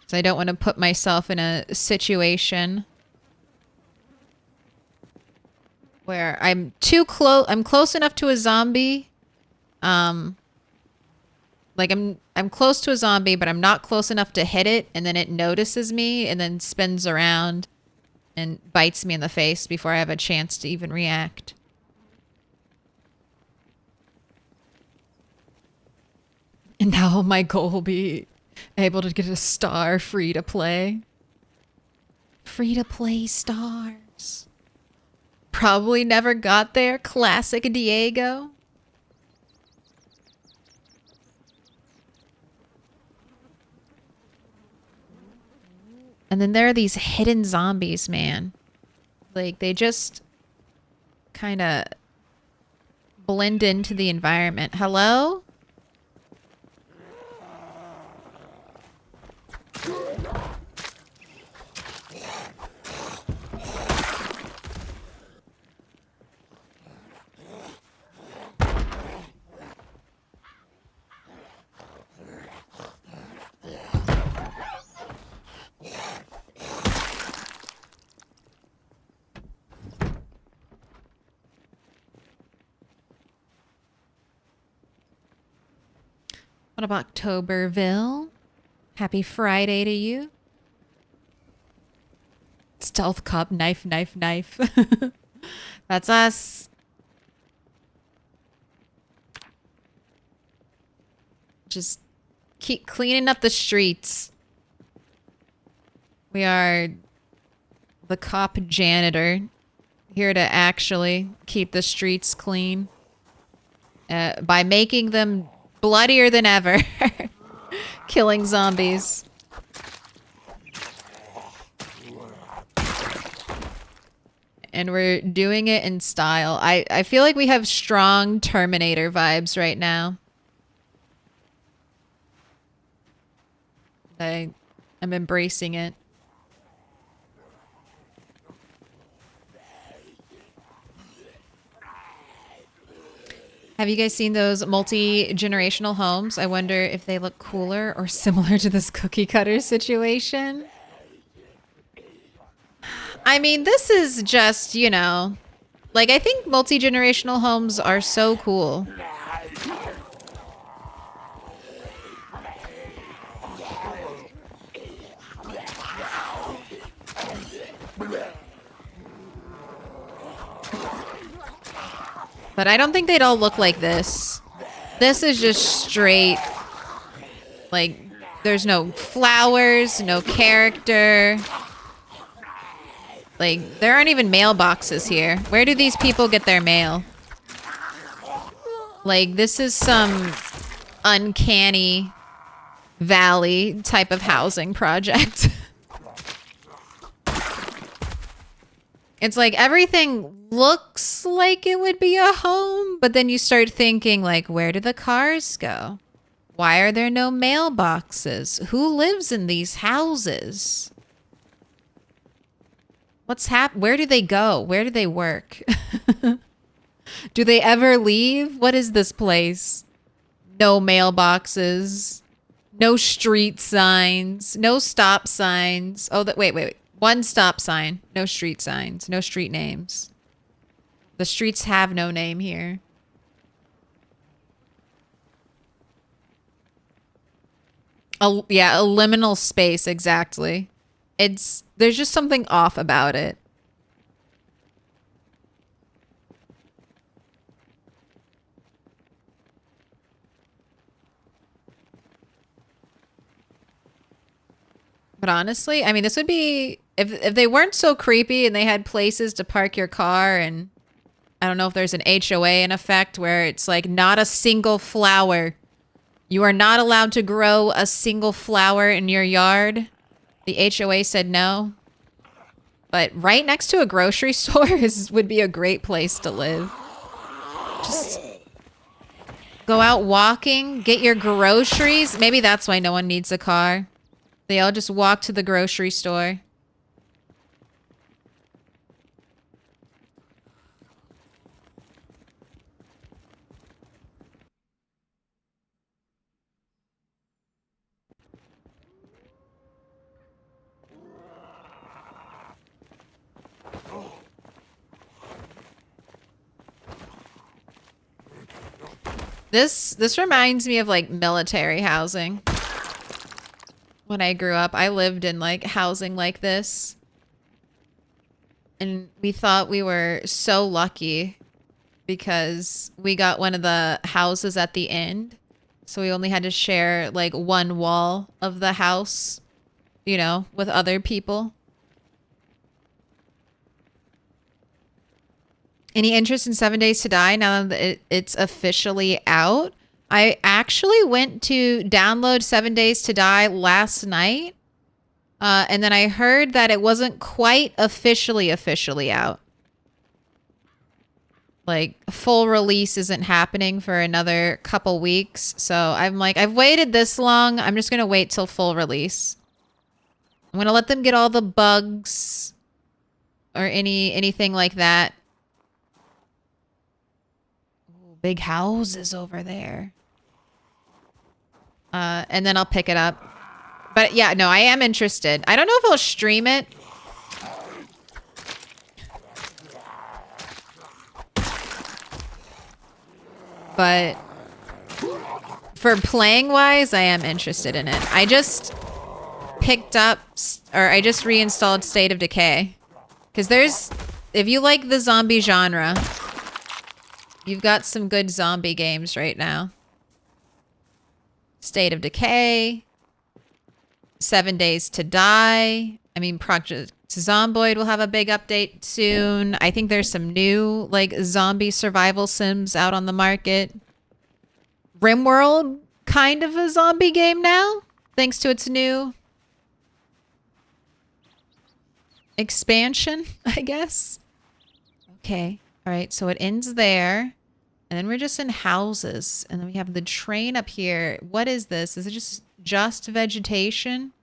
So I don't want to put myself in a situation where I'm too close. I'm close enough to a zombie. Like I'm close to a zombie, but I'm not close enough to hit it, and then it notices me and then spins around and bites me in the face before I have a chance to even react. And now my goal will be able to get a star free to play. Free to play stars. Probably never got there. Classic Diego. And then there are these hidden zombies, man. Like, they just kind of blend into the environment. Hello? What about Octoberville? Happy Friday to you. Stealth cop, knife, knife, knife. That's us. Just keep cleaning up the streets. We are the cop janitor, here to actually keep the streets clean by making them bloodier than ever. Killing zombies. And we're doing it in style. I feel like we have strong Terminator vibes right now. I'm embracing it. Have you guys seen those multi-generational homes? I wonder if they look cooler or similar to this cookie cutter situation. I mean, this is just, you know, like, I think multi-generational homes are so cool. But I don't think they'd all look like this. This is just straight, like, there's no flowers, no character. Like, there aren't even mailboxes here. Where do these people get their mail? Like, this is some uncanny valley type of housing project. It's like everything looks like it would be a home, but then you start thinking, like, where do the cars go? Why are there no mailboxes? Who lives in these houses? What's where do they go? Where do they work? Do they ever leave? What is this place? No mailboxes, no street signs, no stop signs. Oh, wait. One stop sign, no street signs, no street names. The streets have no name here. Yeah, a liminal space, exactly. There's just something off about it. But honestly, I mean, this would be if they weren't so creepy and they had places to park your car, and I don't know if there's an HOA in effect where it's like not a single flower. You are not allowed to grow a single flower in your yard. The HOA said no. But right next to a grocery store would be a great place to live. Just go out walking, get your groceries. Maybe that's why no one needs a car. They all just walk to the grocery store. This reminds me of like military housing. When I grew up, I lived in like housing like this. And we thought we were so lucky because we got one of the houses at the end. So we only had to share like one wall of the house, you know, with other people. Any interest in 7 Days to Die now that it's officially out? I actually went to download 7 Days to Die last night. And then I heard that it wasn't quite officially out. Like, full release isn't happening for another couple weeks. So I'm like, I've waited this long. I'm just going to wait till full release. I'm going to let them get all the bugs or anything like that. Big houses over there. And then I'll pick it up. But yeah, no, I am interested. I don't know if I'll stream it. But for playing wise, I am interested in it. I just picked up, or I just reinstalled State of Decay. Because there's, if you like the zombie genre, you've got some good zombie games right now. State of Decay. 7 Days to Die. I mean, Project Zomboid will have a big update soon. I think there's some new, like, zombie survival sims out on the market. RimWorld, kind of a zombie game now, thanks to its new expansion, I guess. Okay. All right, so it ends there. And then we're just in houses. And then we have the train up here. What is this? Is it just vegetation?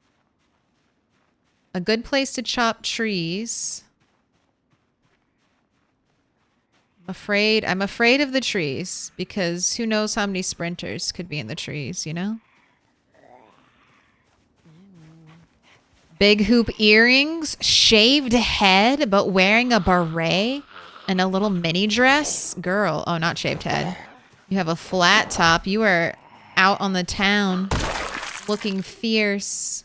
A good place to chop trees. I'm afraid of the trees because who knows how many sprinters could be in the trees, you know? Big hoop earrings, shaved head, but wearing a beret and a little mini dress. Girl, oh, not shaved head. You have a flat top. You are out on the town looking fierce.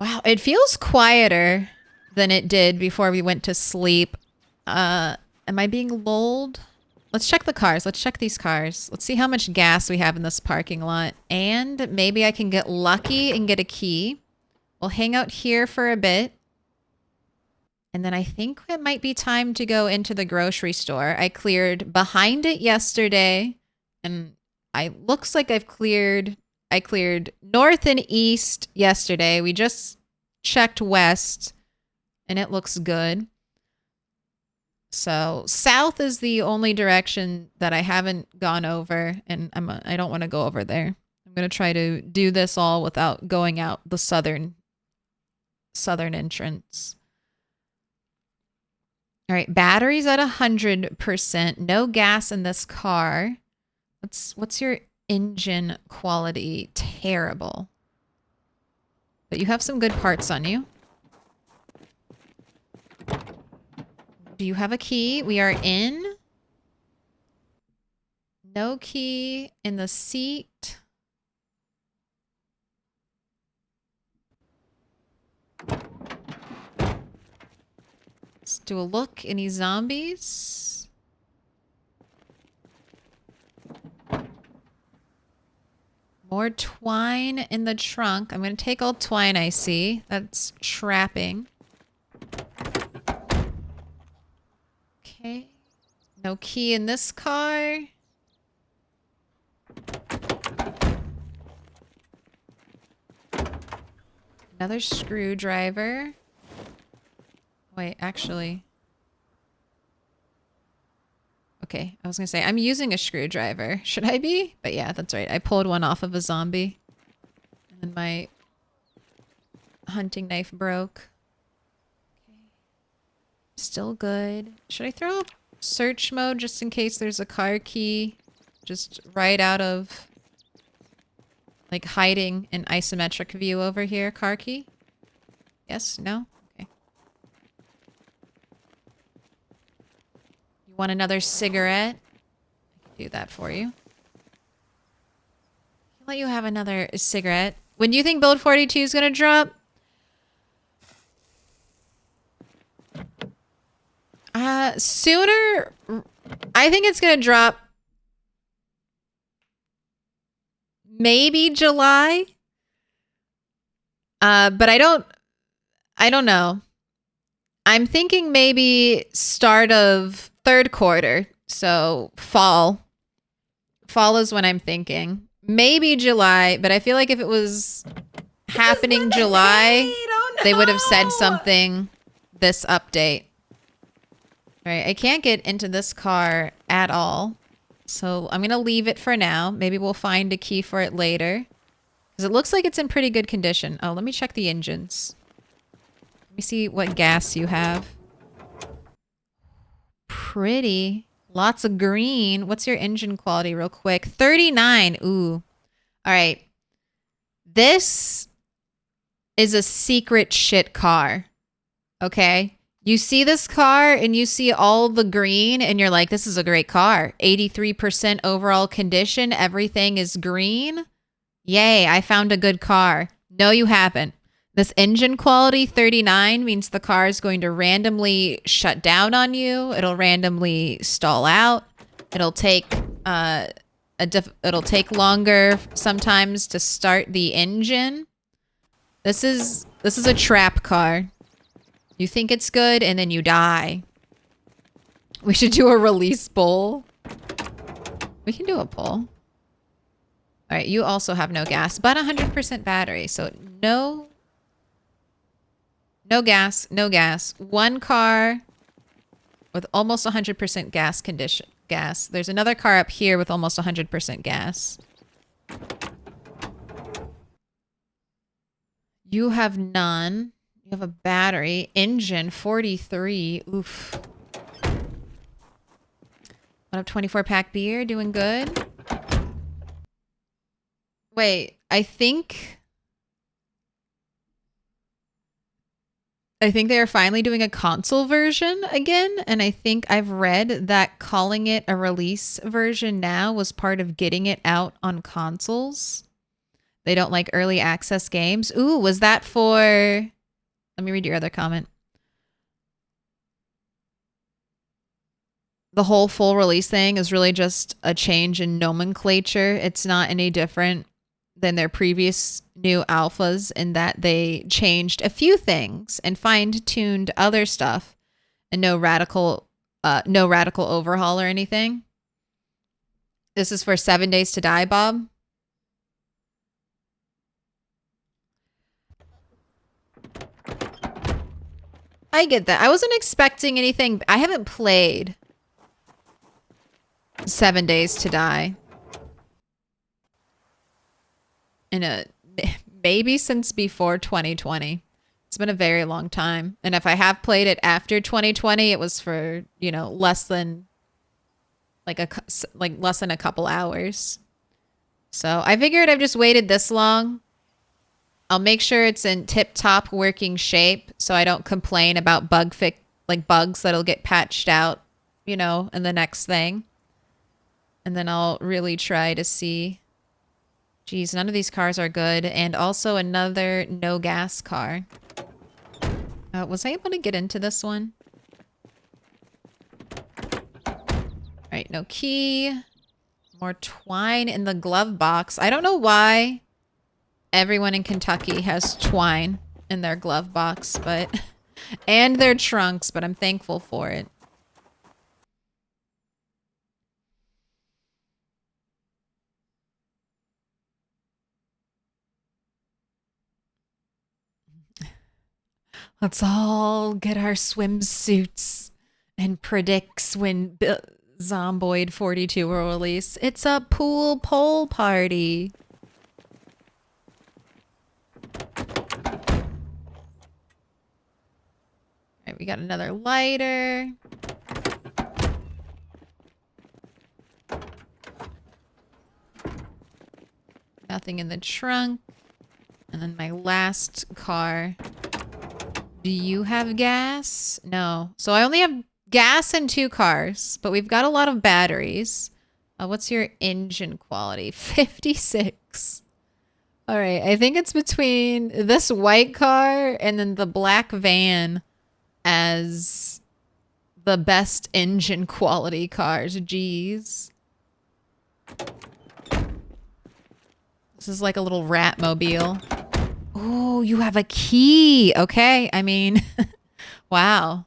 Wow, it feels quieter than it did before we went to sleep. Am I being lulled? Let's check the cars. Let's check these cars. Let's see how much gas we have in this parking lot. And maybe I can get lucky and get a key. We'll hang out here for a bit. And then I think it might be time to go into the grocery store. I cleared behind it yesterday. And looks like I cleared north and east yesterday. We just checked west and it looks good. So south is the only direction that I haven't gone over, and I don't want to go over there. I'm going to try to do this all without going out the southern entrance. All right, batteries at 100%. No gas in this car. What's your engine quality? Terrible. But you have some good parts on you. Do you have a key? We are in. No key in the seat. Let's do a look. Any zombies? More twine in the trunk. I'm going to take all twine I see. That's trapping. Okay. No key in this car. Another screwdriver. Wait, actually. Okay, I was gonna say, I'm using a screwdriver. Should I be? But yeah, that's right. I pulled one off of a zombie. And then my hunting knife broke. Okay. Still good. Should I throw up search mode just in case there's a car key? Just right out of... like hiding in isometric view over here, car key? Yes? No? Okay. You want another cigarette? I can do that for you. I'll let you have another cigarette. When do you think build 42 is gonna drop? Sooner. I think it's gonna drop maybe July. But I don't know. I'm thinking maybe start of third quarter. So fall. Fall is when I'm thinking. Maybe July, but I feel like if it was happening July, they would have said something this update. All right, I can't get into this car at all. So I'm going to leave it for now. Maybe we'll find a key for it later. Because it looks like it's in pretty good condition. Oh, let me check the engines. Let me see what gas you have. Pretty. Lots of green. What's your engine quality real quick? 39. Ooh. All right. This is a secret shit car. Okay? You see this car and you see all the green and you're like, this is a great car. 83% overall condition. Everything is green. Yay, I found a good car. No, you haven't. This engine quality 39 means the car is going to randomly shut down on you. It'll randomly stall out. It'll take it'll take longer sometimes to start the engine. This is a trap car. You think it's good and then you die. We should do a release poll. We can do a poll. All right, you also have no gas, but 100% battery. So no gas, no gas. One car with almost 100% gas condition. Gas. There's another car up here with almost 100% gas. You have none. You have a battery. Engine 43. Oof. One up 24 pack beer. Doing good. Wait, I think they are finally doing a console version again, and I think I've read that calling it a release version now was part of getting it out on consoles. They don't like early access games. Ooh, was that for... Let me read your other comment. The whole full release thing is really just a change in nomenclature. It's not any different than their previous new alphas in that they changed a few things and fine-tuned other stuff, and no radical overhaul or anything. This is for 7 Days to Die, Bob. I get that. I wasn't expecting anything. I haven't played 7 Days to Die in maybe since before 2020. It's been a very long time. And if I have played it after 2020, it was for, less than less than a couple hours. So I figured I've just waited this long. I'll make sure it's in tip-top working shape so I don't complain about bugs that'll get patched out, in the next thing. And then I'll really try to see. Geez, none of these cars are good. And also another no gas car. Was I able to get into this one? All right, no key. More twine in the glove box. I don't know why everyone in Kentucky has twine in their glove box, but and their trunks, but I'm thankful for it. Let's all get our swimsuits and predicts when Zomboid 42 will release. It's a pool pole party. All right, we got another lighter. Nothing in the trunk. And then my last car. Do you have gas? No. So I only have gas in 2 cars, but we've got a lot of batteries. What's your engine quality? 56. All right. I think it's between this white car and then the black van as the best engine quality cars. Jeez. This is like a little rat mobile. Oh, you have a key. Okay. I mean, wow.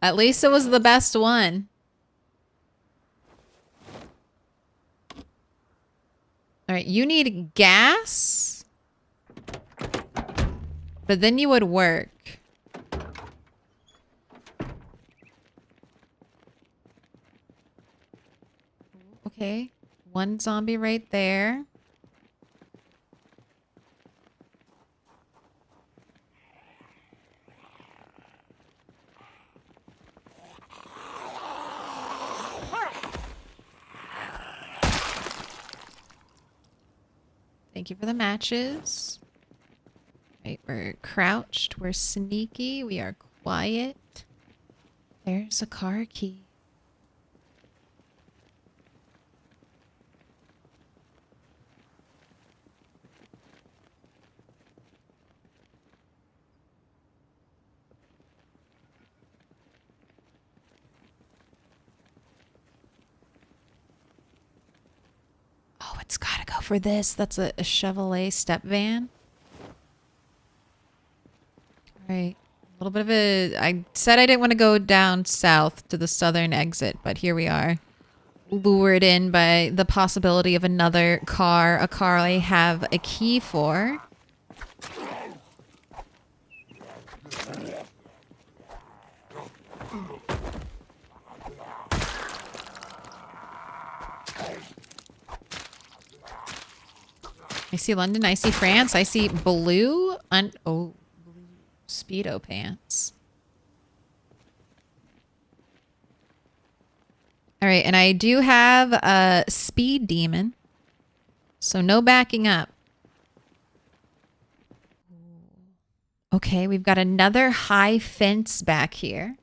At least it was the best one. All right. You need gas, but then you would work. Okay. One zombie right there. Thank you for the matches. Right, we're crouched. We're sneaky. We are quiet. There's a car key. Oh, it's gotta go for this. That's a Chevrolet step van. All right. A little bit of a... I said I didn't want to go down south to the southern exit, but here we are. Lured in by the possibility of another car. A car I have a key for. I see London, I see France, I see blue, blue Speedo pants. All right, and I do have a speed demon, so no backing up. Okay, we've got another high fence back here.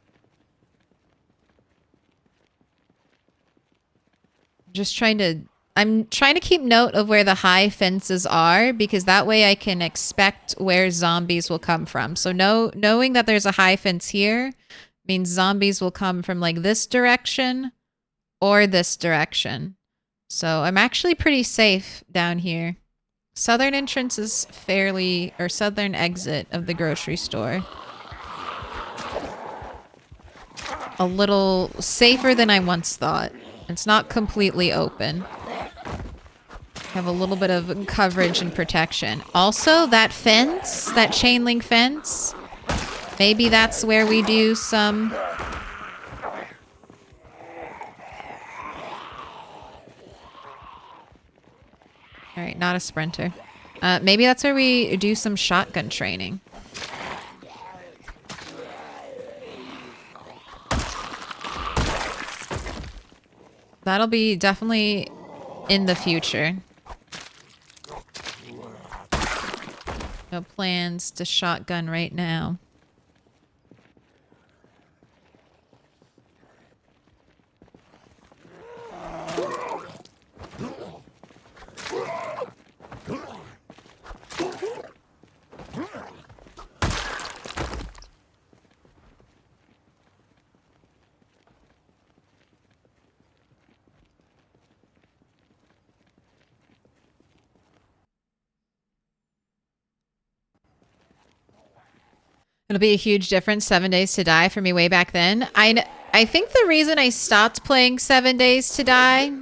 I'm trying to keep note of where the high fences are because that way I can expect where zombies will come from. So knowing that there's a high fence here means zombies will come from like this direction or this direction. So I'm actually pretty safe down here. Southern entrance is or southern exit of the grocery store. A little safer than I once thought. It's not completely open. Have a little bit of coverage and protection. Also, that fence, that chain link fence, maybe that's where we do some... All right, not a sprinter. Maybe that's where we do some shotgun training. That'll be definitely in the future. No plans to shotgun right now. It'll be a huge difference, 7 Days to Die for me way back then. I think the reason I stopped playing 7 Days to Die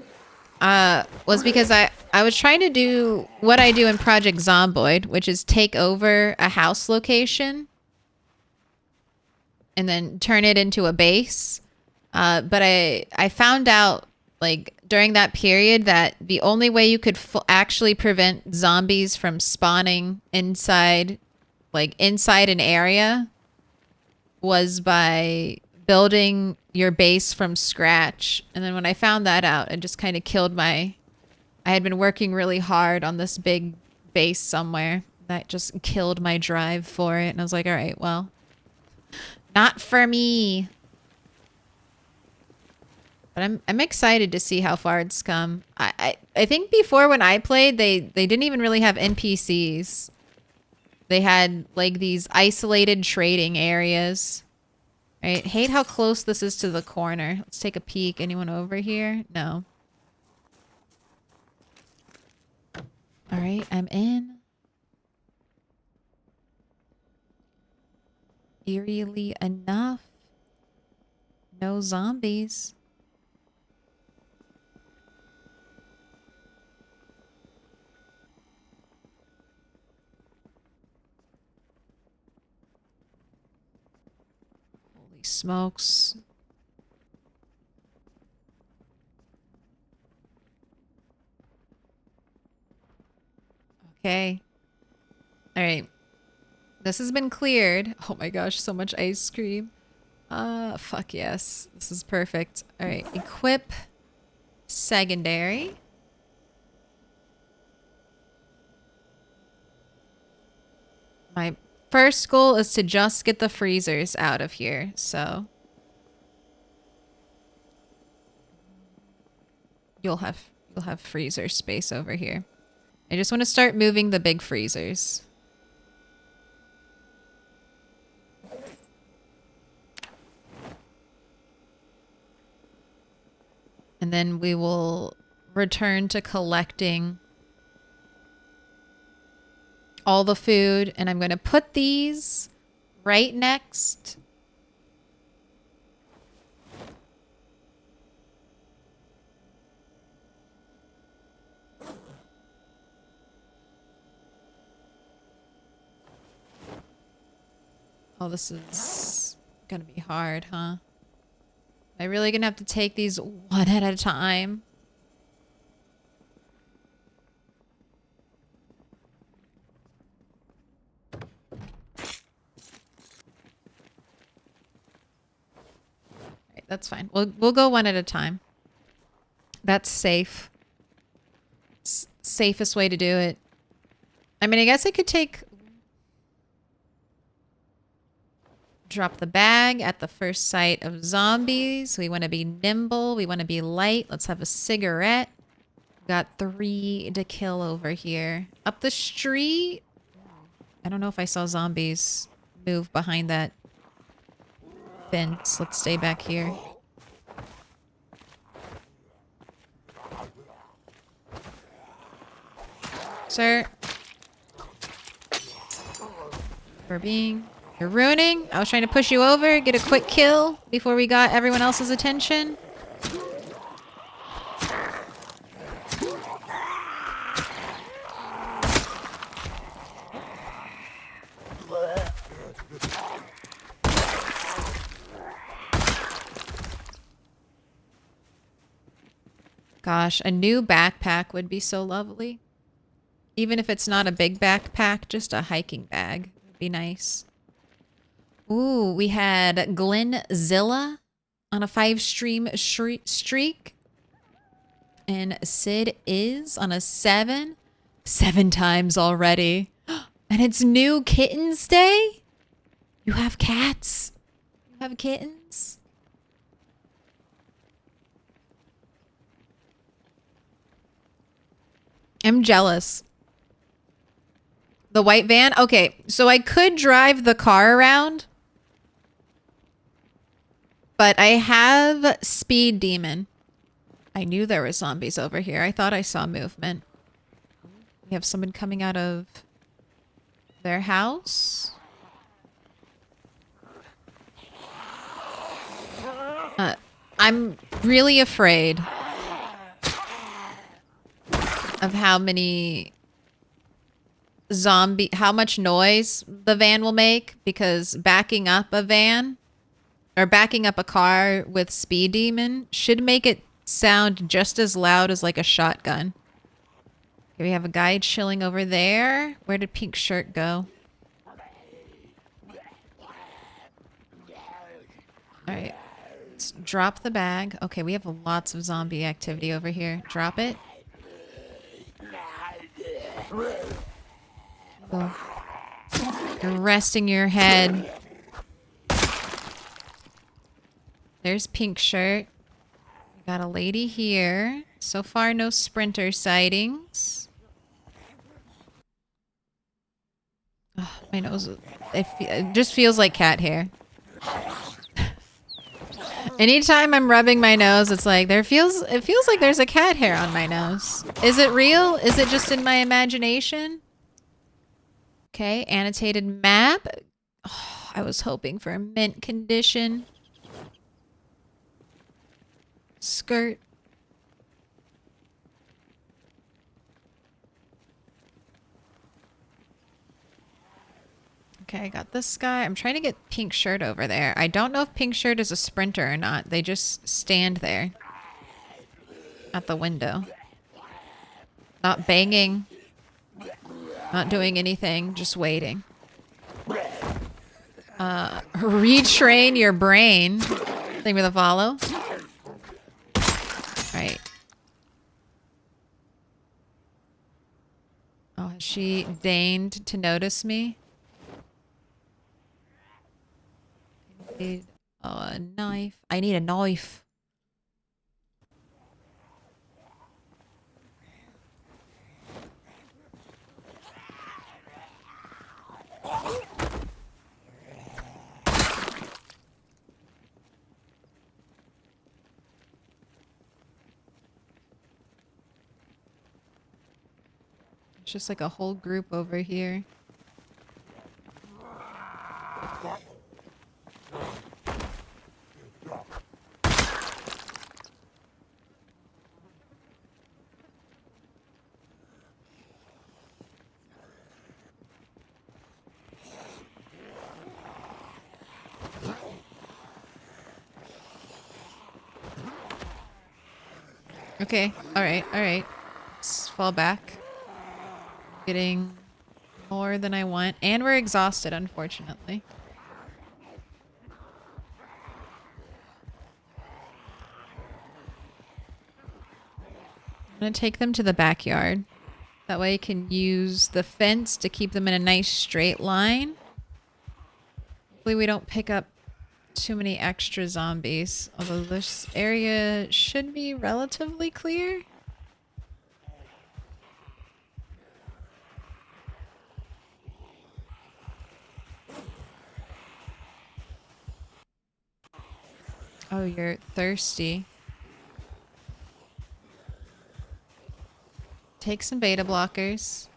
was because I was trying to do what I do in Project Zomboid, which is take over a house location and then turn it into a base. But I found out like during that period that the only way you could actually prevent zombies from spawning inside an area was by building your base from scratch. And then when I found that out, it just kind of killed I had been working really hard on this big base somewhere. That just killed my drive for it. And I was like, all right, well, not for me. But I'm excited to see how far it's come. I think before when I played, they didn't even really have NPCs. They had like these isolated trading areas. Right? Hate how close this is to the corner. Let's take a peek. Anyone over here? No. All right, I'm in. Eerily enough, no zombies. Holy smokes. Okay. All right. This has been cleared. Oh my gosh, so much ice cream. Fuck yes. This is perfect. All right, equip secondary. My first goal is to just get the freezers out of here, so you'll have freezer space over here. I just want to start moving the big freezers. And then we will return to collecting all the food. And I'm going to put these right next. Oh, this is going to be hard, huh? Am I really gonna have to take these one at a time? Right, that's fine. We'll go one at a time. That's safe. Safest way to do it. I mean, I guess I could drop the bag at the first sight of zombies. We want to be nimble. We want to be light. Let's have a cigarette. Got 3 to kill over here. Up the street. I don't know if I saw zombies move behind that fence. Let's stay back here. Sir. You're ruining. I was trying to push you over, get a quick kill before we got everyone else's attention. Gosh, a new backpack would be so lovely. Even if it's not a big backpack, just a hiking bag would be nice. Ooh, we had Glenzilla on a 5-stream streak. And Sid is on a 7. 7 times already. And it's New Kittens Day? You have cats? You have kittens? I'm jealous. The white van? Okay, so I could drive the car around. But I have Speed Demon. I knew there were zombies over here. I thought I saw movement. We have someone coming out of their house. I'm really afraid of how much noise the van will make, because backing up a van or backing up a car with Speed Demon should make it sound just as loud as like a shotgun. Okay, we have a guy chilling over there. Where did Pink Shirt go? All right, let's drop the bag. Okay, we have lots of zombie activity over here. Drop it. Go. You're resting your head. There's Pink Shirt. We got a lady here. So far, no sprinter sightings. Oh, my nose. It just feels like cat hair. Anytime I'm rubbing my nose, it's like it feels like there's a cat hair on my nose. Is it real? Is it just in my imagination? Okay, annotated map. Oh, I was hoping for a mint condition. Skirt. Okay, I got this guy. I'm trying to get Pink Shirt over there. I don't know if Pink Shirt is a sprinter or not. They just stand there at the window. Not banging. Not doing anything. Just waiting. Retrain your brain. Thing with a follow. Right. Oh, has she deigned to notice me? A knife. I need a knife. It's just like a whole group over here. Okay, alright. Let's fall back. Getting more than I want. And we're exhausted, unfortunately. I'm gonna take them to the backyard. That way I can use the fence to keep them in a nice straight line. Hopefully we don't pick up too many extra zombies. Although this area should be relatively clear. Oh, you're thirsty. Take some beta blockers.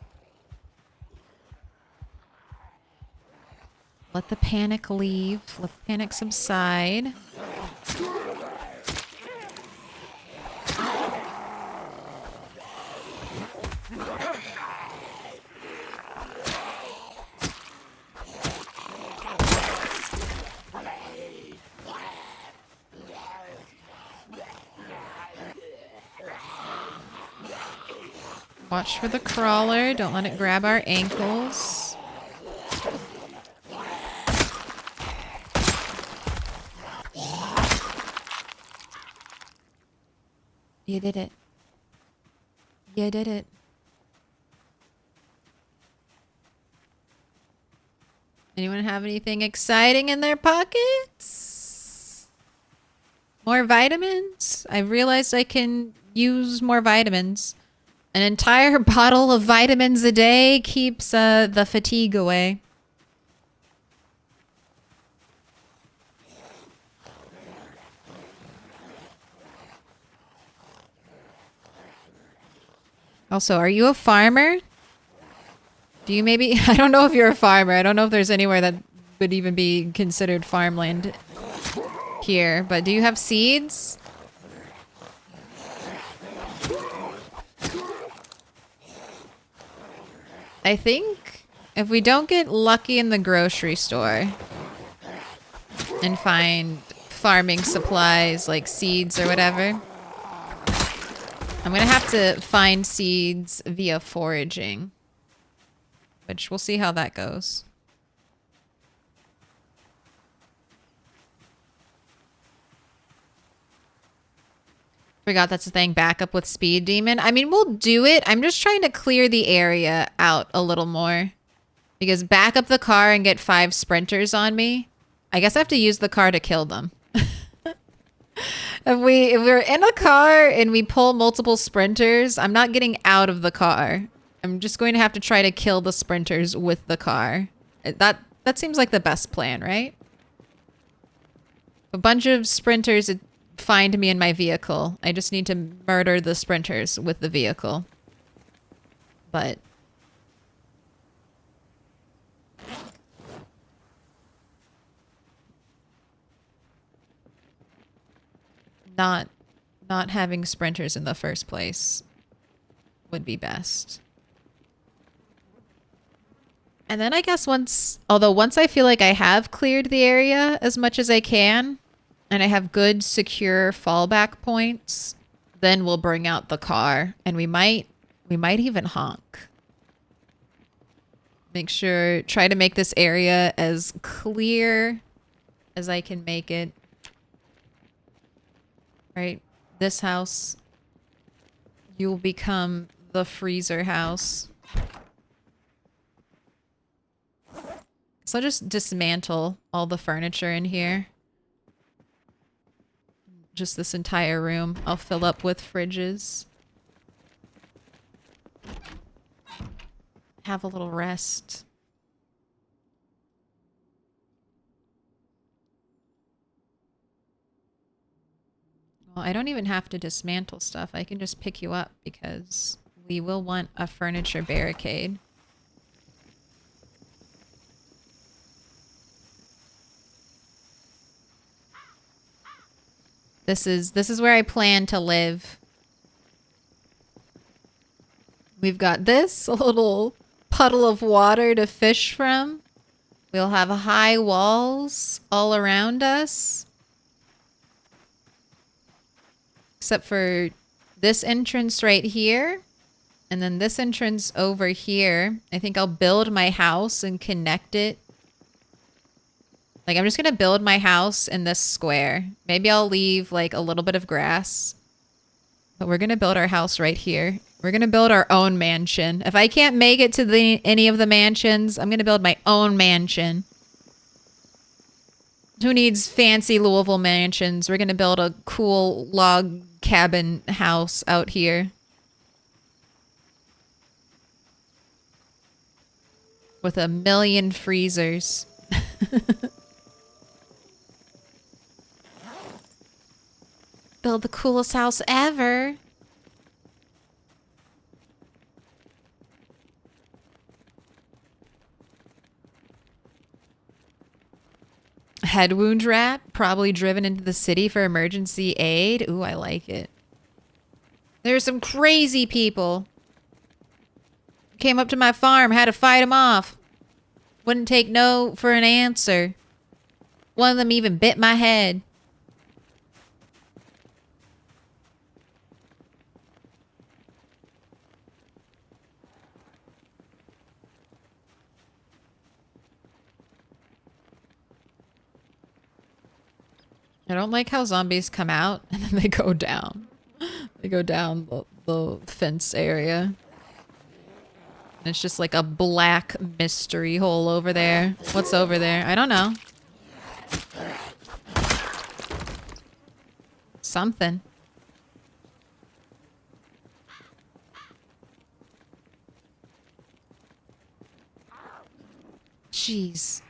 Let the panic leave. Let the panic subside. Watch for the crawler. Don't let it grab our ankles. You did it. You did it. Anyone have anything exciting in their pockets? More vitamins? I realized I can use more vitamins. An entire bottle of vitamins a day keeps the fatigue away. Also, are you a farmer? Do you maybe... I don't know if you're a farmer. I don't know if there's anywhere that would even be considered farmland here. But do you have seeds? I think if we don't get lucky in the grocery store and find farming supplies like seeds or whatever, I'm gonna have to find seeds via foraging, which we'll see how that goes. Forgot that's the thing, backup with speed demon. I mean, we'll do it. I'm just trying to clear the area out a little more. Because back up the car and get 5 sprinters on me, I guess I have to use the car to kill them. If we're in a car and we pull multiple sprinters, I'm not getting out of the car. I'm just going to have to try to kill the sprinters with the car. That seems like the best plan, right? A bunch of sprinters find me in my vehicle. I just need to murder the sprinters with the vehicle. But not having sprinters in the first place would be best. And then I guess once I feel like I have cleared the area as much as I can, and I have good, secure fallback points, then we'll bring out the car, and we might even honk. Try to make this area as clear as I can make it. Right? This house, you'll become the freezer house. So I'll just dismantle all the furniture in here. Just this entire room I'll fill up with fridges. Have a little rest. Well, I don't even have to dismantle stuff. I can just pick you up because we will want a furniture barricade. This is where I plan to live. We've got this, a little puddle of water to fish from. We'll have high walls all around us. Except for this entrance right here. And then this entrance over here. I think I'll build my house and connect it. Like, I'm just going to build my house in this square. Maybe I'll leave, like, a little bit of grass. But we're going to build our house right here. We're going to build our own mansion. If I can't make it to any of the mansions, I'm going to build my own mansion. Who needs fancy Louisville mansions? We're going to build a cool log cabin house out here. With 1,000,000 freezers. Build the coolest house ever. Head wound rat, probably driven into the city for emergency aid. Ooh, I like it. There's some crazy people. Came up to my farm, had to fight them off. Wouldn't take no for an answer. One of them even bit my head. I don't like how zombies come out and then they go down. They go down the fence area. And it's just like a black mystery hole over there. What's over there? I don't know. Something. Jeez.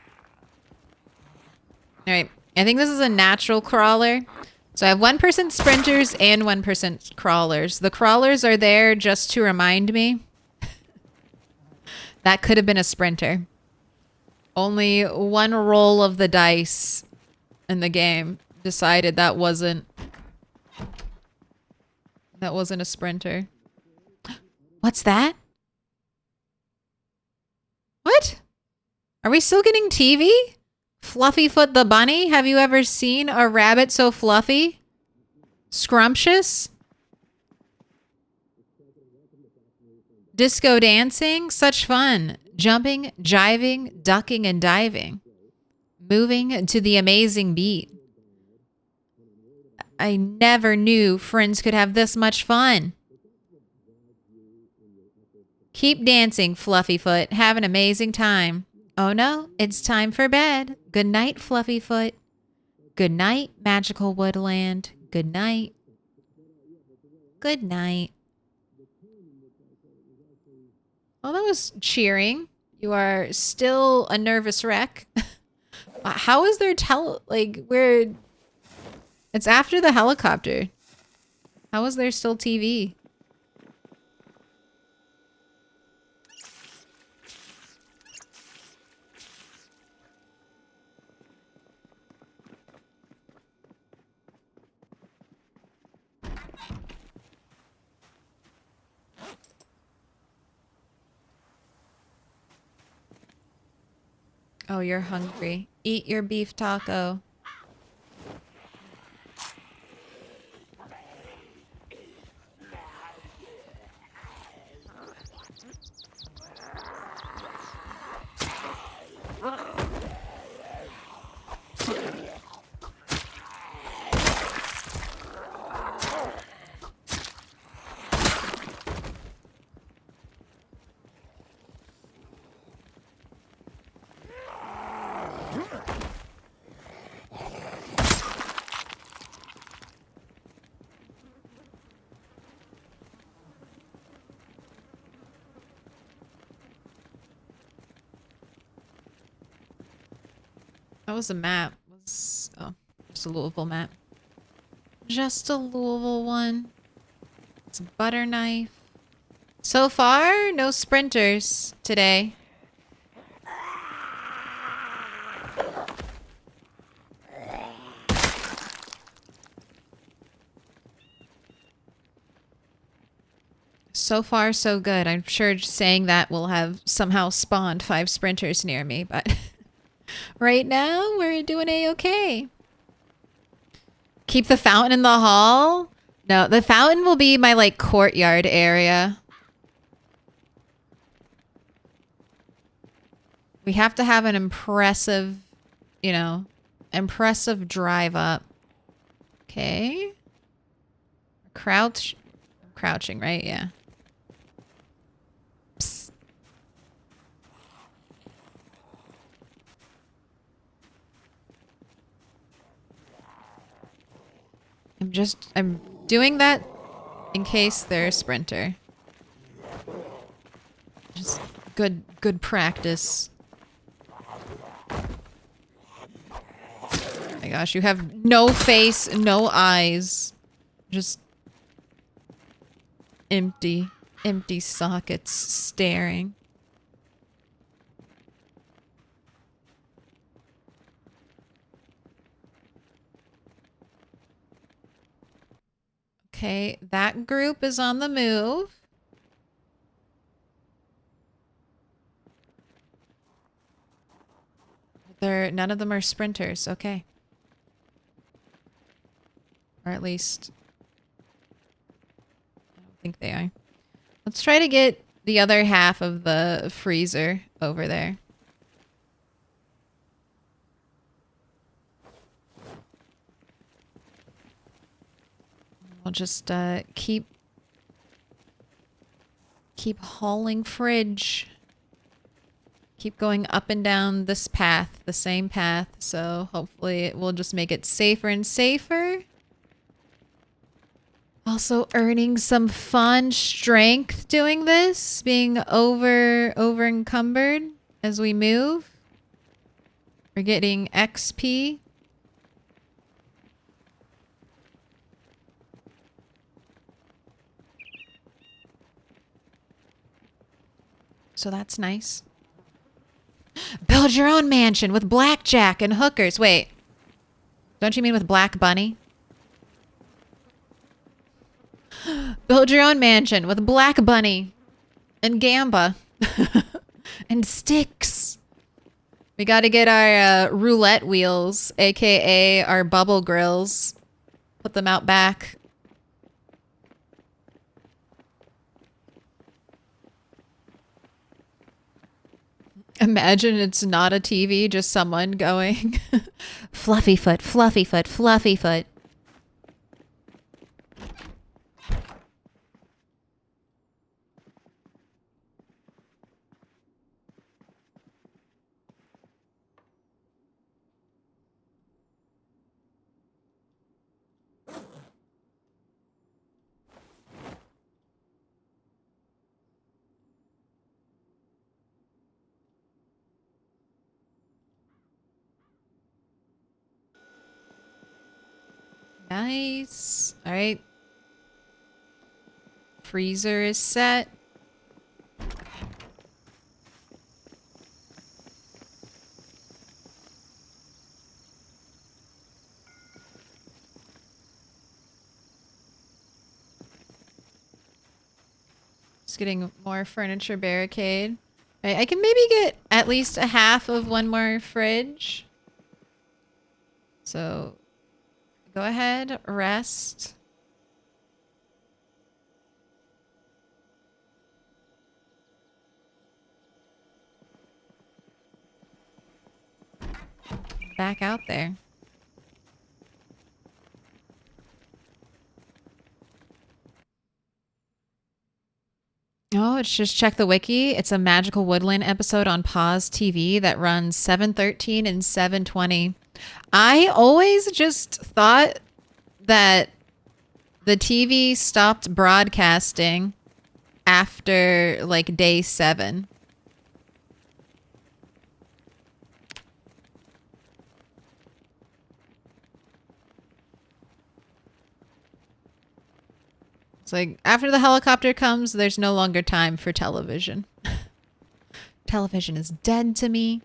All right. I think this is a natural crawler. So I have 1% sprinters and 1% crawlers. The crawlers are there just to remind me. That could have been a sprinter. Only one roll of the dice in the game decided that wasn't a sprinter. What's that? Are we still getting TV? Fluffyfoot the bunny? Have you ever seen a rabbit so fluffy? Scrumptious? Disco dancing? Such fun. Jumping, jiving, ducking, and diving. Moving to the amazing beat. I never knew friends could have this much fun. Keep dancing, Fluffyfoot. Have an amazing time. Oh no, it's time for bed. Good night, Fluffyfoot. Good night, magical woodland. Good night. Good night. Well, that was cheering. You are still a nervous wreck. How is there where... It's after the helicopter. How is there still TV? Oh, you're hungry. Eat your beef taco. That was a map. Oh, just a Louisville map. Just a Louisville one. It's a butter knife. So far, no sprinters today. So far, so good. I'm sure saying that will have somehow spawned 5 sprinters near me, but right now we're doing a-okay. Keep the fountain in the hall? No, the fountain will be my like courtyard area. We have to have an impressive, you know, impressive drive up. Okay. Crouching, right? Yeah. Psst. I'm doing that in case they're a sprinter. Just good practice. Oh my gosh, you have no face, no eyes. Just empty sockets staring. Okay, that group is on the move. None of them are sprinters. Okay. Or at least I don't think they are. Let's try to get the other half of the freezer over there. We'll just keep hauling fridge. Keep going up and down this path, the same path. So hopefully it will just make it safer and safer. Also earning some fun strength doing this, being over encumbered as we move. We're getting XP. So that's nice. Build your own mansion with blackjack and hookers. Wait. Don't you mean with Black Bunny? Build your own mansion with Black Bunny and Gamba and Sticks. We got to get our roulette wheels, aka our bubble grills. Put them out back. Imagine it's not a TV, just someone going, fluffy foot, fluffy foot, fluffy foot. Nice. All right. Freezer is set. Just getting more furniture barricade. All right, I can maybe get at least a half of one more fridge. So go ahead, rest. Back out there. Oh, it's just check the wiki. It's a Magical Woodland episode on Pause TV that runs 7:13 and 7:20. I always just thought that the TV stopped broadcasting after like day 7. It's like after the helicopter comes, there's no longer time for television. Television is dead to me.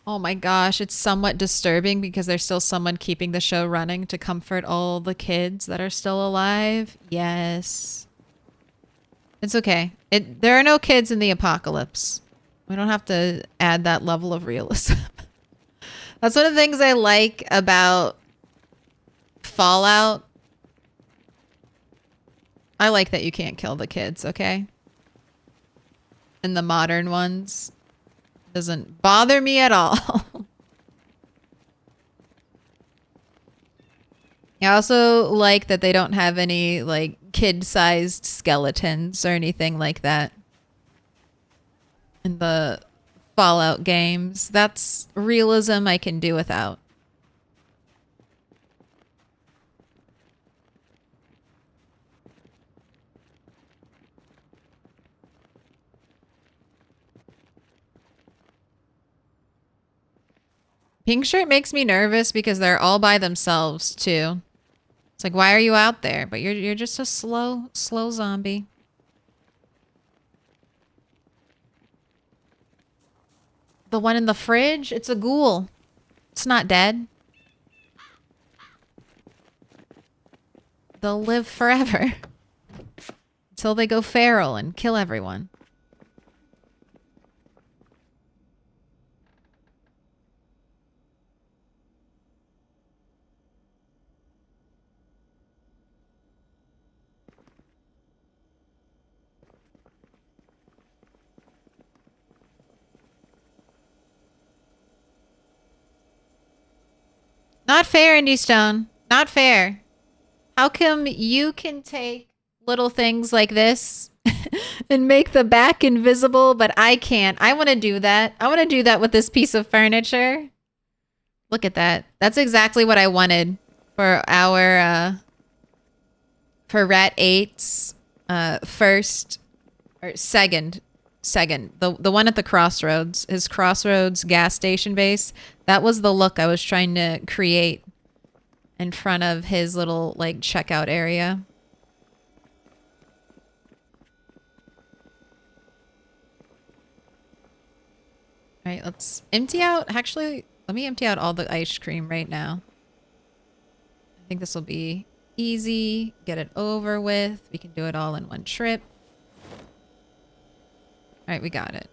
Oh my gosh, it's somewhat disturbing because there's still someone keeping the show running to comfort all the kids that are still alive. Yes. It's okay. There are no kids in the apocalypse. We don't have to add that level of realism. That's one of the things I like about Fallout. I like that you can't kill the kids, okay? In the modern ones. Doesn't bother me at all. I also like that they don't have any like kid-sized skeletons or anything like that in the Fallout games. That's realism I can do without. Pink shirt makes me nervous because they're all by themselves too. It's like, why are you out there? But you're just a slow zombie. The one in the fridge? It's a ghoul. It's not dead. They'll live forever. Until they go feral and kill everyone. Not fair, Indy Stone. Not fair. How come you can take little things like this and make the back invisible, but I can't? I want to do that. I want to do that with this piece of furniture. Look at that. That's exactly what I wanted for our, for Rat 8's, first, or second, the one at the Crossroads, his Crossroads gas station base. That was the look I was trying to create in front of his little like checkout area. All right, let's empty out. Actually, let me empty out all the ice cream right now. I think this will be easy. Get it over with. We can do it all in one trip. All right, we got it.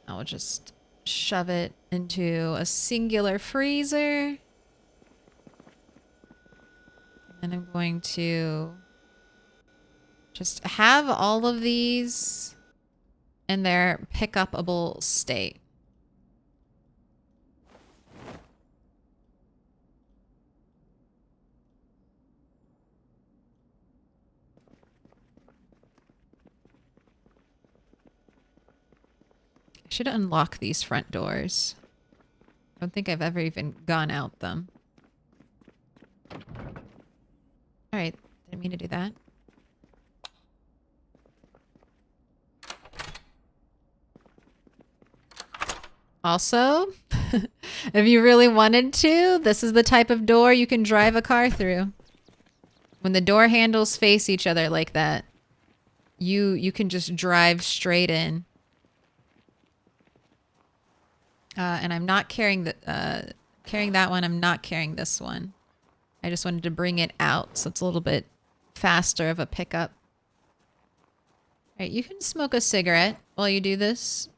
I'll just shove it into a singular freezer. And I'm going to just have all of these in their pick-upable state. I should unlock these front doors. I don't think I've ever even gone out them. Alright, didn't mean to do that. Also, if you really wanted to, this is the type of door you can drive a car through. When the door handles face each other like that, you can just drive straight in. And I'm not carrying that one. I'm not carrying this one. I just wanted to bring it out so it's a little bit faster of a pickup. All right, you can smoke a cigarette while you do this.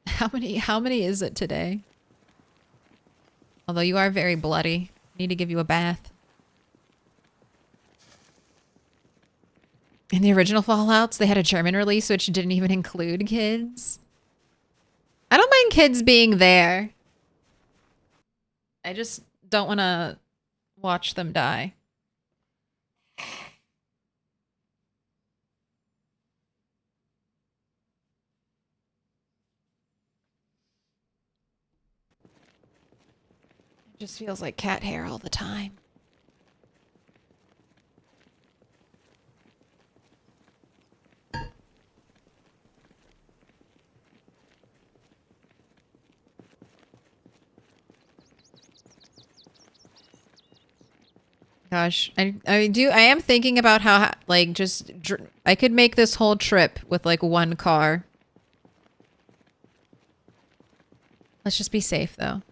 How many is it today? Although you are very bloody. I need to give you a bath. In the original Fallouts, they had a German release which didn't even include kids. I don't mind kids being there. I just don't want to watch them die. It just feels like cat hair all the time. Gosh, I am thinking about how, like, just, I could make this whole trip with, like, one car. Let's just be safe, though.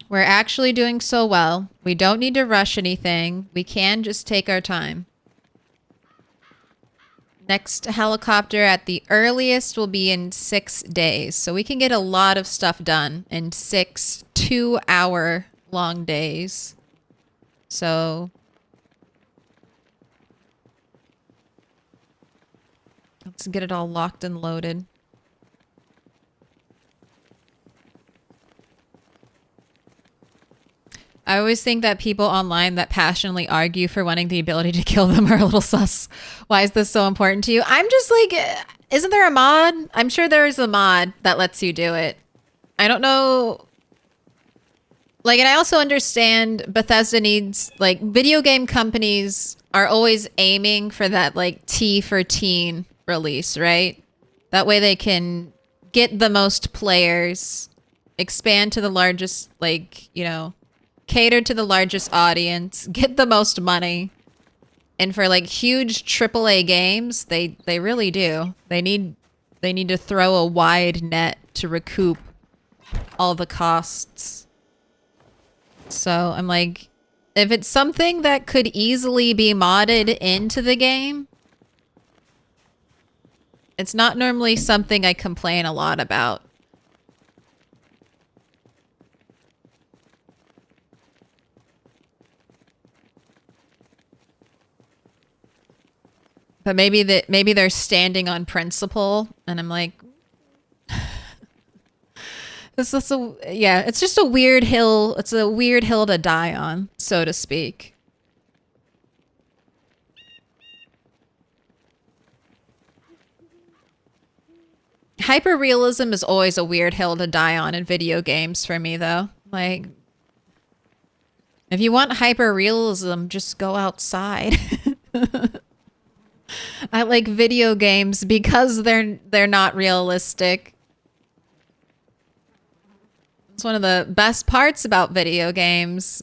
We're actually doing so well. We don't need to rush anything. We can just take our time. Next helicopter at the earliest will be in 6 days. So we can get a lot of stuff done in 6 2-hour long days. So let's get it all locked and loaded. I always think that people online that passionately argue for wanting the ability to kill them are a little sus. Why is this so important to you? I'm just like, isn't there a mod? I'm sure there is a mod that lets you do it. I don't know. Like, and I also understand Bethesda needs, like, video game companies are always aiming for that, like, T for teen release, right? That way they can get the most players, expand to the largest, like, you know, cater to the largest audience, get the most money. And for, like, huge AAA games, they really do. They need to throw a wide net to recoup all the costs. So I'm like, if it's something that could easily be modded into the game, it's not normally something I complain a lot about. But maybe they're standing on principle, and I'm like, it's just a weird hill. It's a weird hill to die on, so to speak. Hyperrealism is always a weird hill to die on in video games for me, though. Like, if you want hyperrealism, just go outside. I like video games because they're not realistic. It's one of the best parts about video games.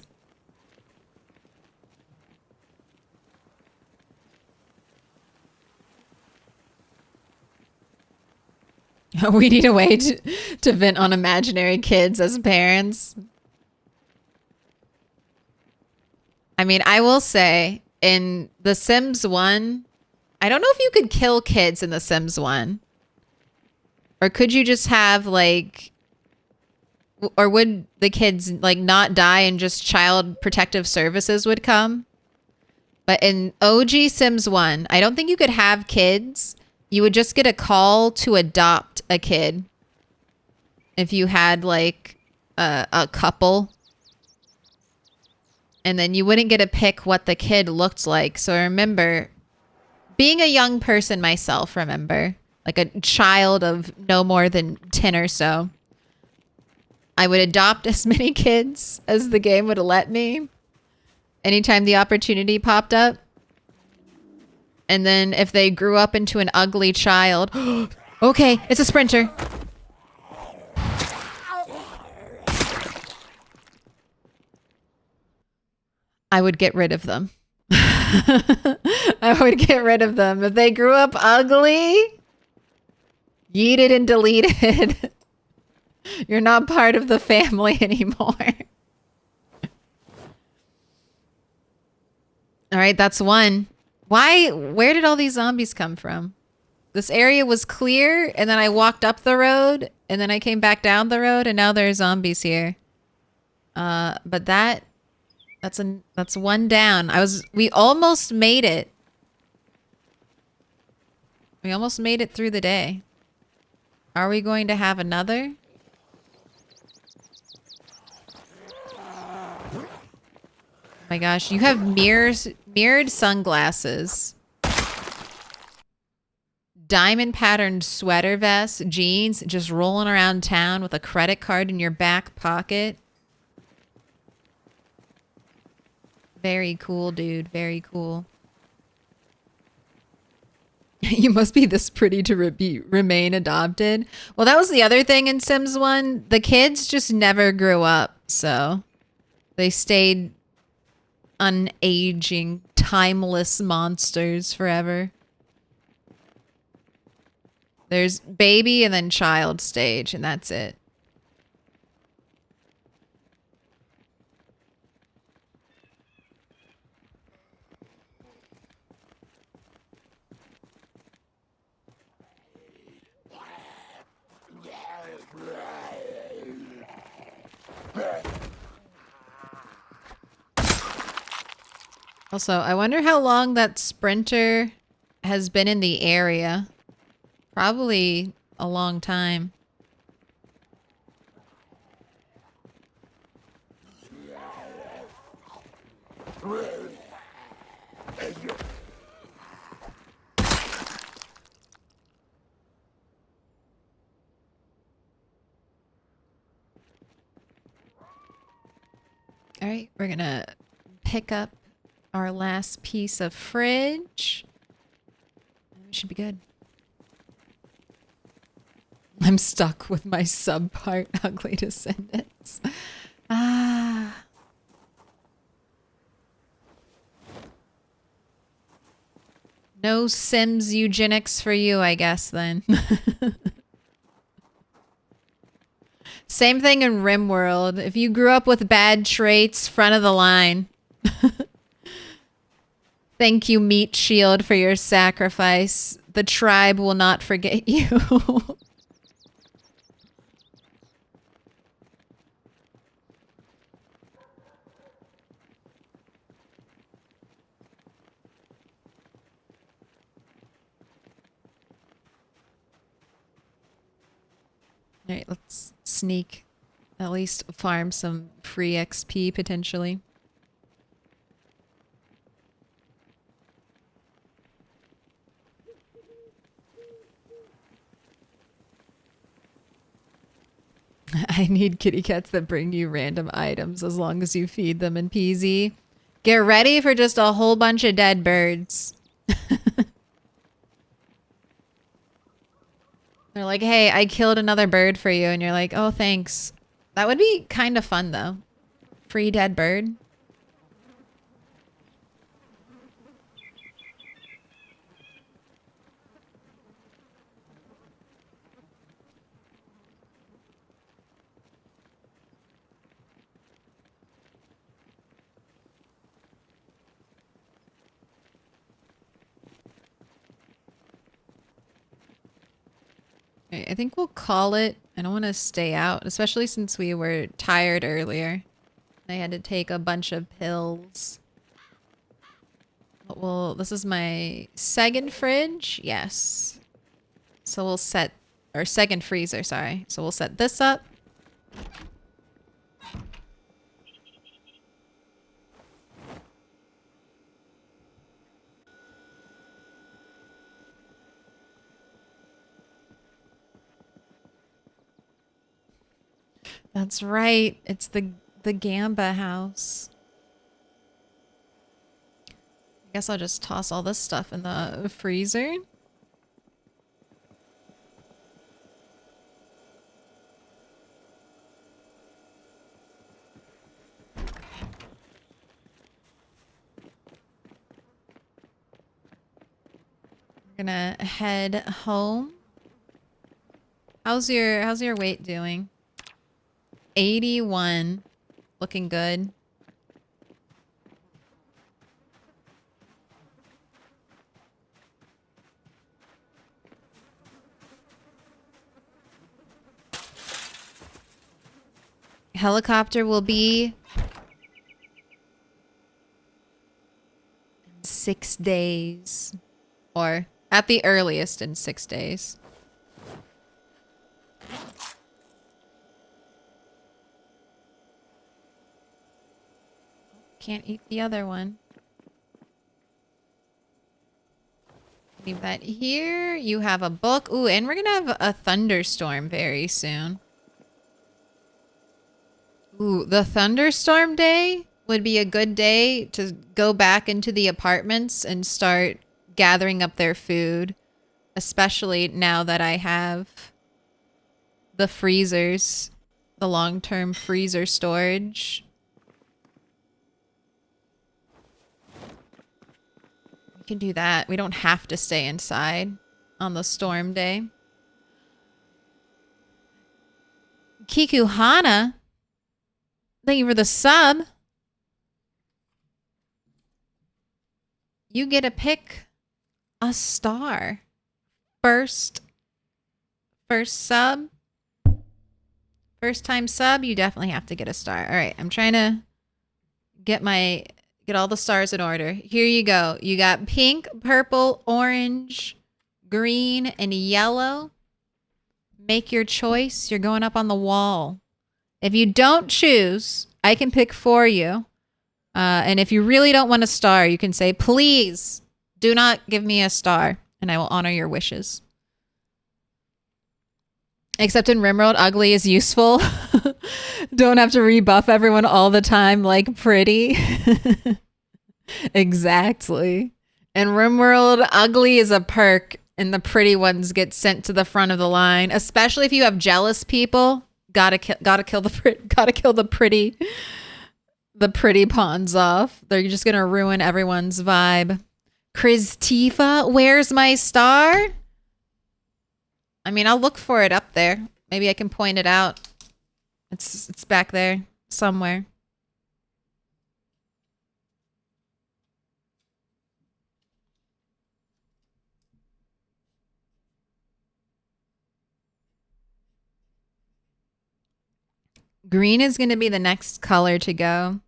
We need a way to vent on imaginary kids as parents. I mean, I will say in The Sims 1, I don't know if you could kill kids in The Sims 1. Or could you just have like, or would the kids like not die and just child protective services would come? But in OG Sims 1, I don't think you could have kids. You would just get a call to adopt a kid if you had like a couple. And then you wouldn't get to pick what the kid looked like. So I remember being a young person myself, remember? Like a child of no more than 10 or so. I would adopt as many kids as the game would let me. Anytime the opportunity popped up. And then if they grew up into an ugly child. Okay, it's a sprinter. I would get rid of them. I would get rid of them. If they grew up ugly, yeeted and deleted. You're not part of the family anymore. All right, that's one. Where did all these zombies come from? This area was clear, and then I walked up the road, and then I came back down the road, and now there are zombies here. But that's one down. We almost made it. We almost made it through the day. Are we going to have another? Oh my gosh, you have mirrored sunglasses. Diamond patterned sweater vest, jeans, just rolling around town with a credit card in your back pocket. Very cool, dude. Very cool. You must be this pretty to remain adopted. Well, that was the other thing in Sims 1. The kids just never grew up, so they stayed unaging, timeless monsters forever. There's baby and then child stage, and that's it. Also, I wonder how long that sprinter has been in the area. Probably a long time. All right, we're gonna pick up our last piece of fridge. We should be good. I'm stuck with my subpart ugly descendants. Ah. No Sims eugenics for you, I guess, then. Same thing in RimWorld. If you grew up with bad traits, front of the line. Thank you, Meat Shield, for your sacrifice. The tribe will not forget you. All right, let's sneak. At least farm some free XP, potentially. I need kitty cats that bring you random items as long as you feed them in PZ. Get ready for just a whole bunch of dead birds. They're like, hey, I killed another bird for you. And you're like, oh, thanks. That would be kind of fun, though. Free dead bird. Okay, I think we'll call it. I don't want to stay out, especially since we were tired earlier. I had to take a bunch of pills. But this is my second fridge. Yes. So we'll set, or second freezer, sorry. So we'll set this up. That's right. It's the Gamba house. I guess I'll just toss all this stuff in the freezer. We're gonna head home. How's your weight doing? 81. Looking good. Helicopter will be 6 days. Or at the earliest in 6 days. Can't eat the other one. Leave that here. You have a book. Ooh, and we're gonna have a thunderstorm very soon. Ooh, the thunderstorm day would be a good day to go back into the apartments and start gathering up their food. Especially now that I have the freezers, the long-term freezer storage. We can do that. We don't have to stay inside on the storm day. Kikuhana, thank you for the sub. You get to pick a star. First sub. First time sub, you definitely have to get a star. All right, I'm trying to get all the stars in order. Here you go. You got pink, purple, orange, green, and yellow. Make your choice. You're going up on the wall. If you don't choose, I can pick for you. And if you really don't want a star, you can say, please do not give me a star, and I will honor your wishes. Except in Rimworld, ugly is useful. Don't have to rebuff everyone all the time like pretty. Exactly. In Rimworld, ugly is a perk, and the pretty ones get sent to the front of the line. Especially if you have jealous people, gotta kill the pretty pawns off. They're just gonna ruin everyone's vibe. Chris Tifa, where's my star? I mean, I'll look for it up there. Maybe I can point it out. It's back there somewhere. Green is going to be the next color to go.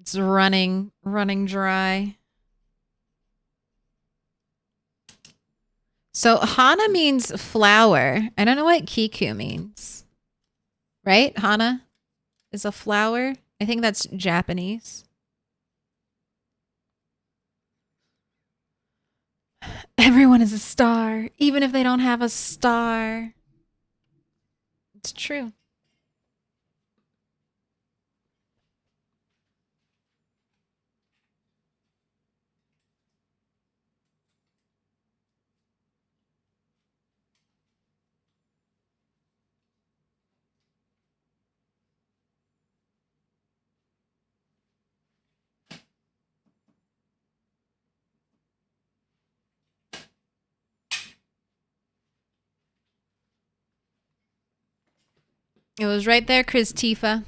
It's running dry. So Hana means flower. I don't know what Kiku means. Right? Hana is a flower. I think that's Japanese. Everyone is a star, even if they don't have a star. It's true. It was right there, Chris Tifa.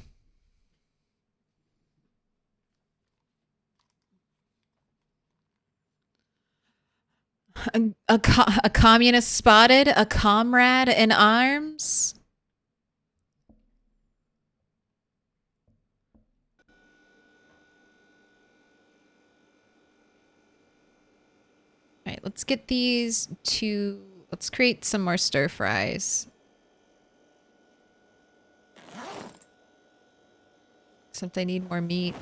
A communist spotted, a comrade in arms. All right, let's get these two. Let's create some more stir fries. Except I need more meat.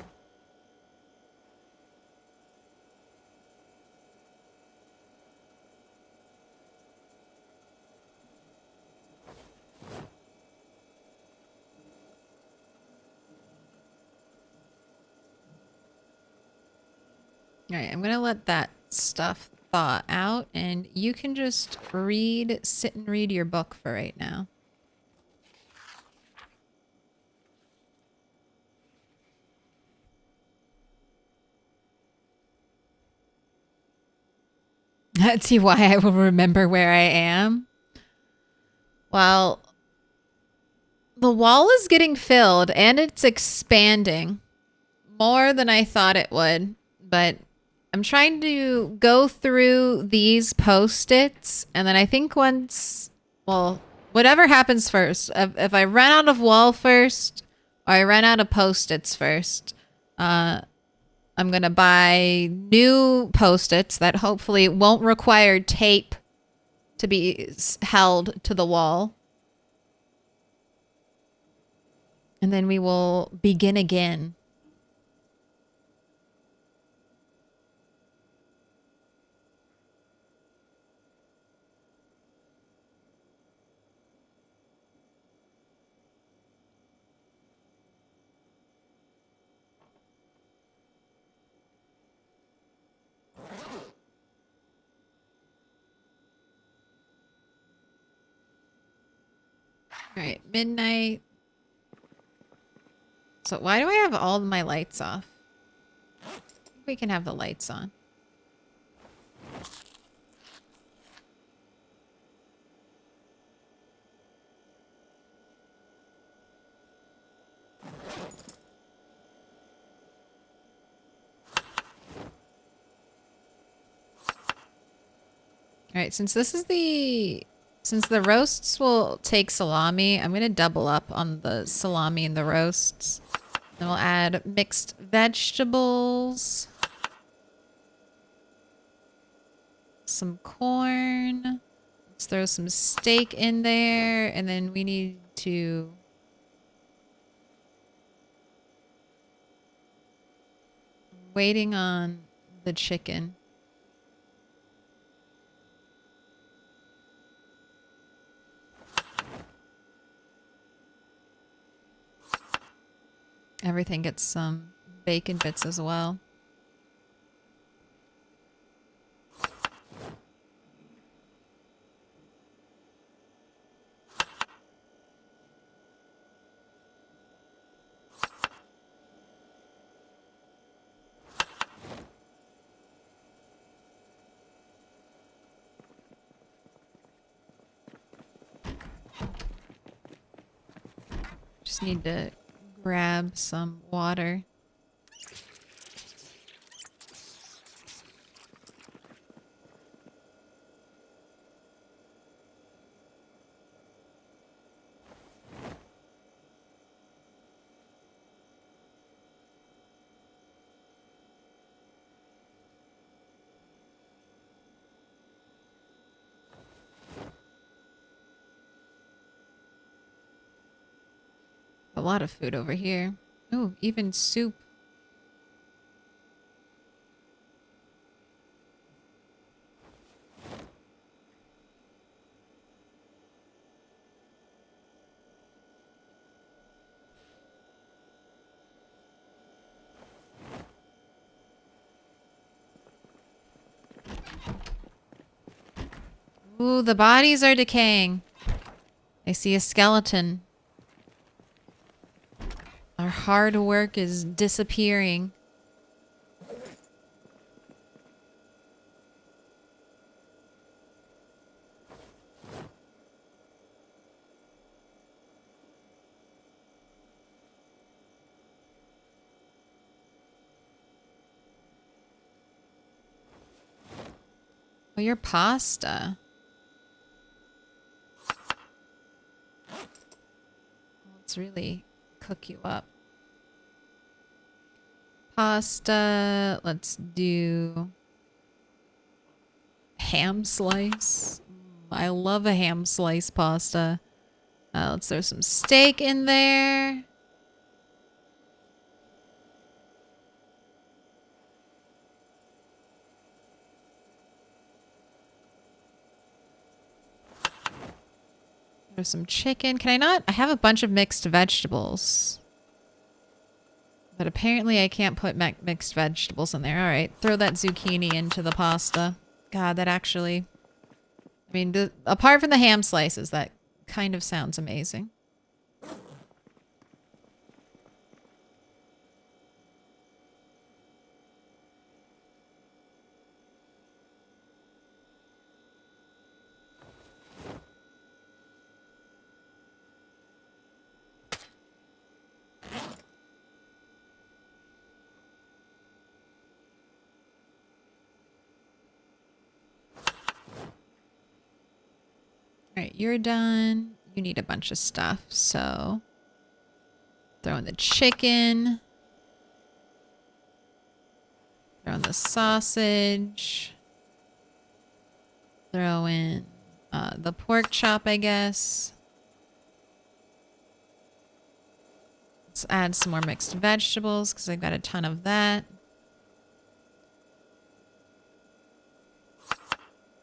All right, I'm gonna let that stuff thaw out, and you can just sit and read your book for right now. Let's see why I will remember where I am. Well, the wall is getting filled and it's expanding more than I thought it would, but I'm trying to go through these post-its, and then I think whatever happens first, if I run out of wall first or I run out of post-its first, I'm going to buy new post-its that hopefully won't require tape to be held to the wall. And then we will begin again. All right, midnight. So why do I have all my lights off? We can have the lights on. All right, since the roasts will take salami, I'm going to double up on the salami and the roasts. Then we'll add mixed vegetables. Some corn. Let's throw some steak in there. And then we need to... waiting on the chicken. Everything gets some bacon bits as well. Just need to grab some water. A lot of food over here. Oh, even soup. Ooh, the bodies are decaying. I see a skeleton. Our hard work is disappearing. Oh, your pasta. Let's really cook you up. Pasta. Let's do ham slice. I love a ham slice pasta. Let's throw some steak in there. Throw some chicken. Can I not? I have a bunch of mixed vegetables. But apparently I can't put mixed vegetables in there. All right, throw that zucchini into the pasta. God, that actually... I mean, apart from the ham slices, that kind of sounds amazing. All right, you're done. You need a bunch of stuff, so throw in the chicken. Throw in the sausage. Throw in the pork chop, I guess. Let's add some more mixed vegetables because I've got a ton of that.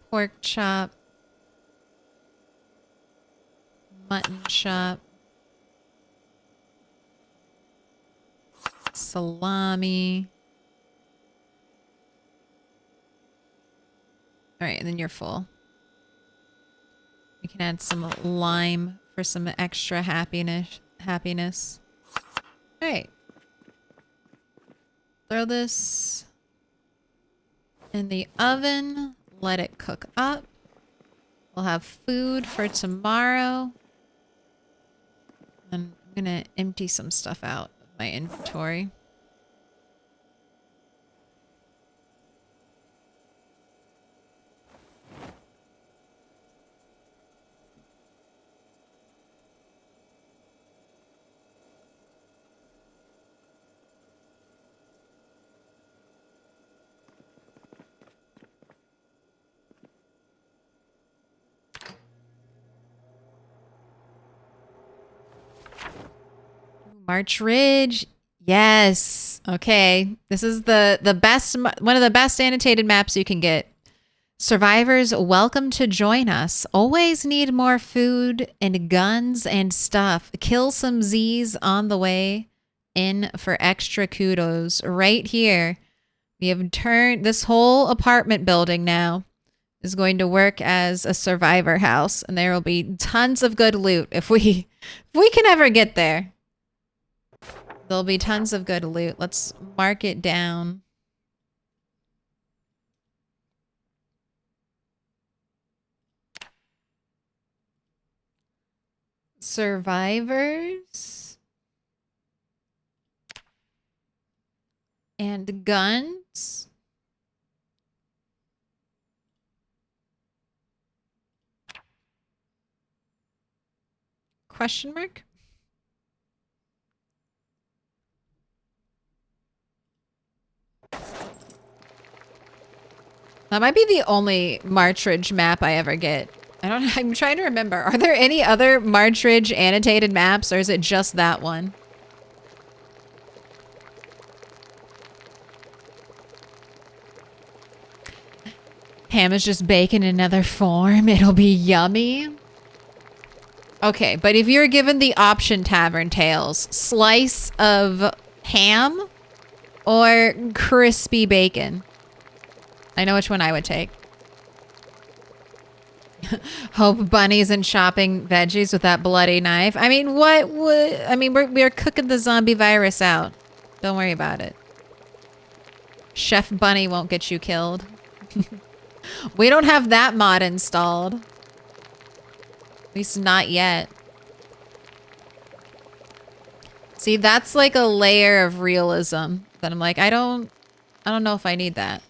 Pork chop. Mutton chop. Salami. All right, and then you're full. We can add some lime for some extra happiness. All right. Throw this in the oven. Let it cook up. We'll have food for tomorrow. And I'm gonna empty some stuff out of my inventory. March Ridge. Yes. Okay. This is the best, one of the best annotated maps you can get. Survivors, welcome to join us. Always need more food and guns and stuff. Kill some Z's on the way in for extra kudos. Right here. We have turned this whole apartment building now is going to work as a survivor house, and there will be tons of good loot if we can ever get there. There'll be tons of good loot. Let's mark it down. Survivors. And guns. Question mark? That might be the only March Ridge map I ever get. I'm trying to remember. Are there any other March Ridge annotated maps, or is it just that one? Ham is just bacon in another form. It'll be yummy. Okay, but if you're given the option, Tavern Tales, slice of ham or crispy bacon, I know which one I would take. Hope Bunny isn't chopping veggies with that bloody knife. I mean, what would... I mean, we're cooking the zombie virus out. Don't worry about it. Chef Bunny won't get you killed. We don't have that mod installed. At least not yet. See, that's like a layer of realism that I'm like, I don't know if I need that.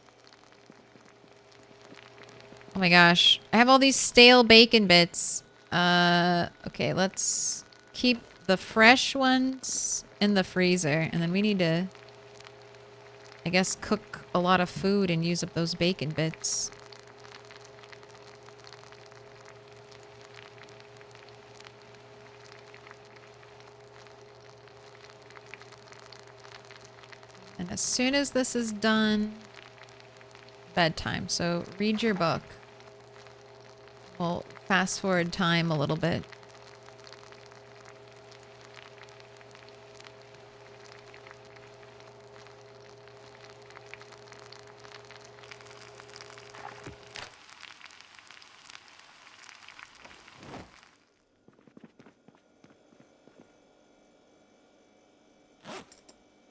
Oh my gosh. I have all these stale bacon bits. Okay, let's keep the fresh ones in the freezer. And then we need to, I guess, cook a lot of food and use up those bacon bits. And as soon as this is done, bedtime. So read your book. We'll fast forward time a little bit.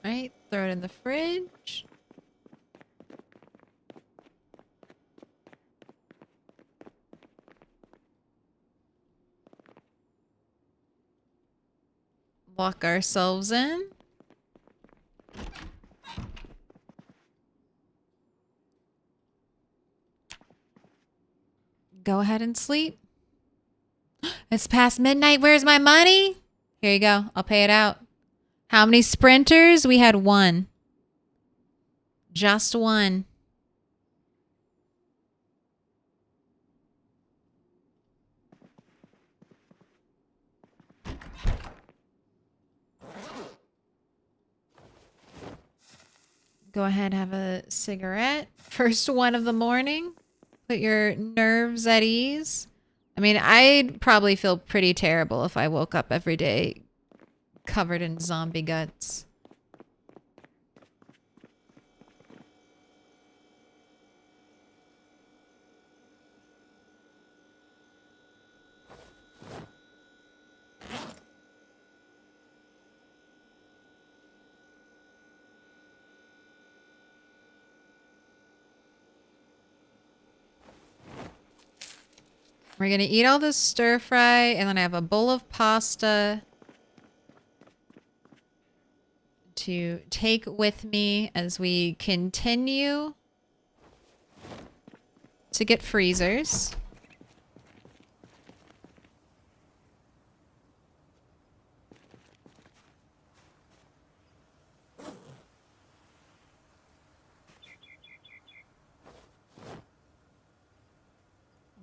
Right, throw it in the fridge. Lock ourselves in. Go ahead and sleep. It's past midnight. Where's my money? Here you go. I'll pay it out. How many sprinters? We had one. Just one. Go ahead, have a cigarette. First one of the morning. Put your nerves at ease. I mean, I'd probably feel pretty terrible if I woke up every day covered in zombie guts. We're going to eat all this stir fry, and then I have a bowl of pasta to take with me as we continue to get freezers.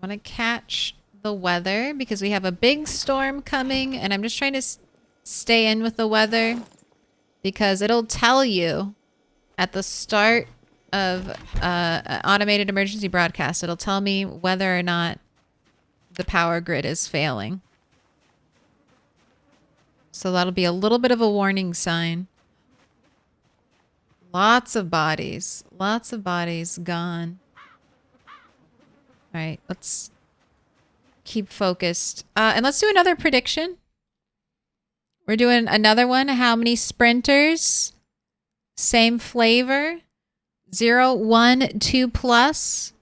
I want to catch the weather because we have a big storm coming, and I'm just trying to stay in with the weather because it'll tell you at the start of an automated emergency broadcast. It'll tell me whether or not the power grid is failing. So that'll be a little bit of a warning sign. Lots of bodies gone. All right, let's keep focused. And let's do another prediction. We're doing another one. How many sprinters? Same flavor. 0, 1, 2 plus.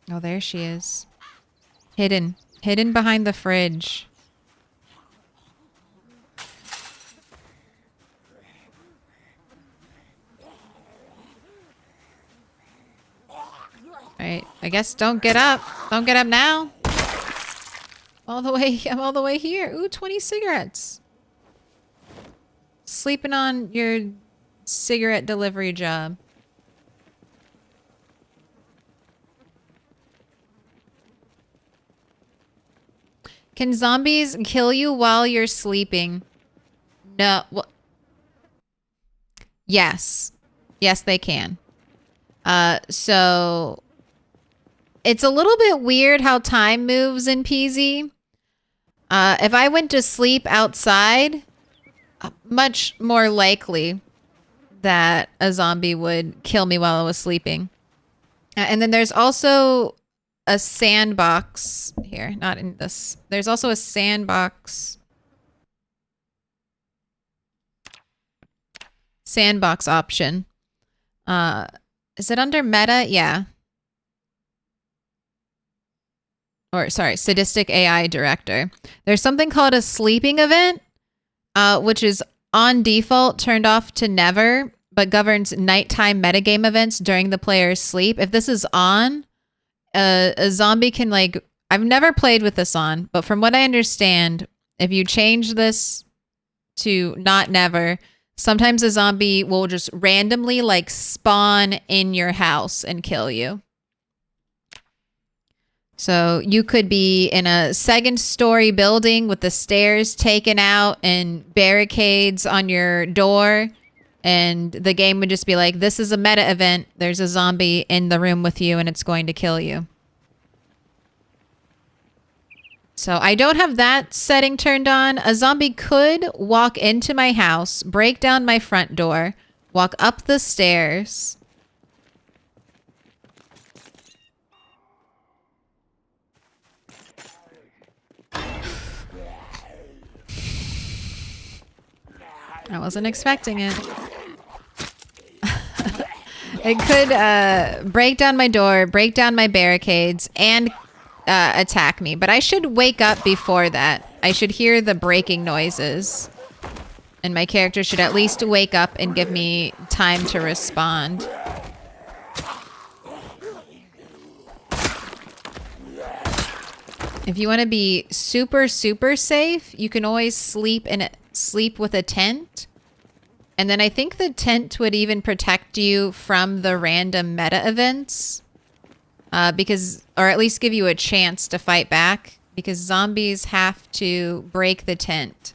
Oh, there she is. Hidden behind the fridge. Right. I guess don't get up. Don't get up now. I'm all the way here. Ooh, 20 cigarettes. Sleeping on your cigarette delivery job. Can zombies kill you while you're sleeping? No. Well, yes. Yes, they can. So it's a little bit weird how time moves in PZ. If I went to sleep outside, much more likely that a zombie would kill me while I was sleeping. And then there's also a sandbox here, not in this. There's also a sandbox option. Is it under meta? Yeah. Or sorry, sadistic AI director. There's something called a sleeping event, which is on default turned off to never, but governs nighttime metagame events during the player's sleep. If this is on, a zombie can like, I've never played with this on, but from what I understand, if you change this to not never, sometimes a zombie will just randomly like spawn in your house and kill you. So you could be in a second story building with the stairs taken out and barricades on your door. And the game would just be like, this is a meta event. There's a zombie in the room with you and it's going to kill you. So I don't have that setting turned on. A zombie could walk into my house, break down my front door, walk up the stairs. I wasn't expecting it. It could break down my door, break down my barricades, and attack me. But I should wake up before that. I should hear the breaking noises. And my character should at least wake up and give me time to respond. If you want to be super, super safe, you can always sleep with a tent. And then I think the tent would even protect you from the random meta events. Or at least give you a chance to fight back. Because zombies have to break the tent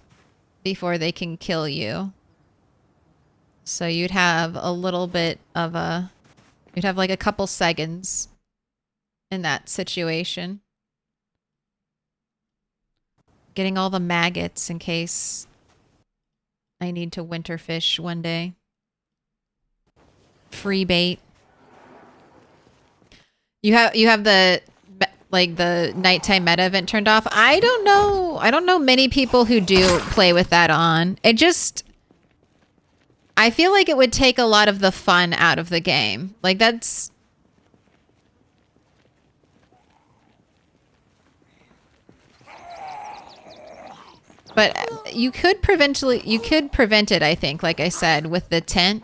before they can kill you. So you'd have a little bit of you'd have like a couple seconds in that situation. Getting all the maggots in case I need to winter fish one day. Free bait. You have the nighttime meta event turned off. I don't know many people who do play with that on. I feel like it would take a lot of the fun out of the game. Like that's But you could prevent it, I think, like I said, with the tent.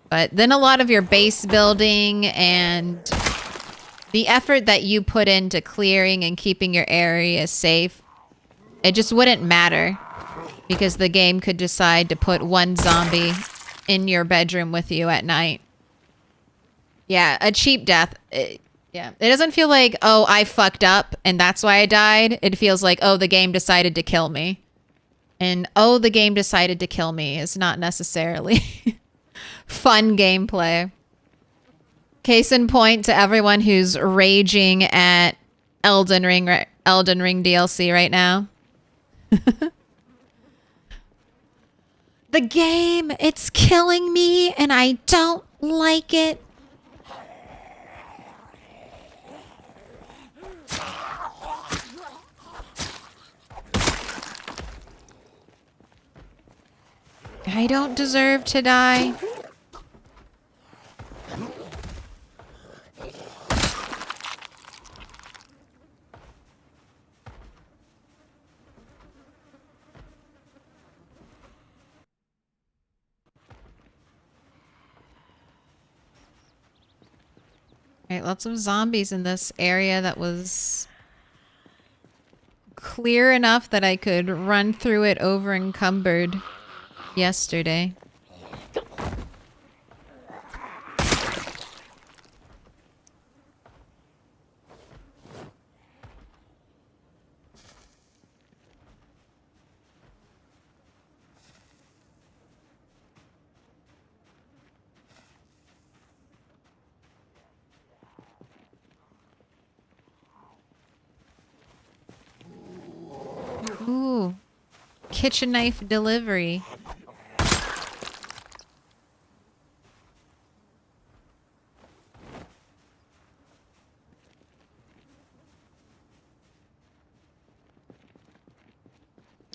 But then a lot of your base building and the effort that you put into clearing and keeping your area safe, it just wouldn't matter because the game could decide to put one zombie in your bedroom with you at night. Yeah, a cheap death. Yeah, it doesn't feel like, oh, I fucked up and that's why I died. It feels like, oh, the game decided to kill me. And, oh, the game decided to kill me is not necessarily fun gameplay. Case in point to everyone who's raging at Elden Ring DLC right now. The game, it's killing me and I don't like it. I don't deserve to die. Right, lots of zombies in this area that was clear enough that I could run through it over encumbered yesterday. Ooh, kitchen knife delivery.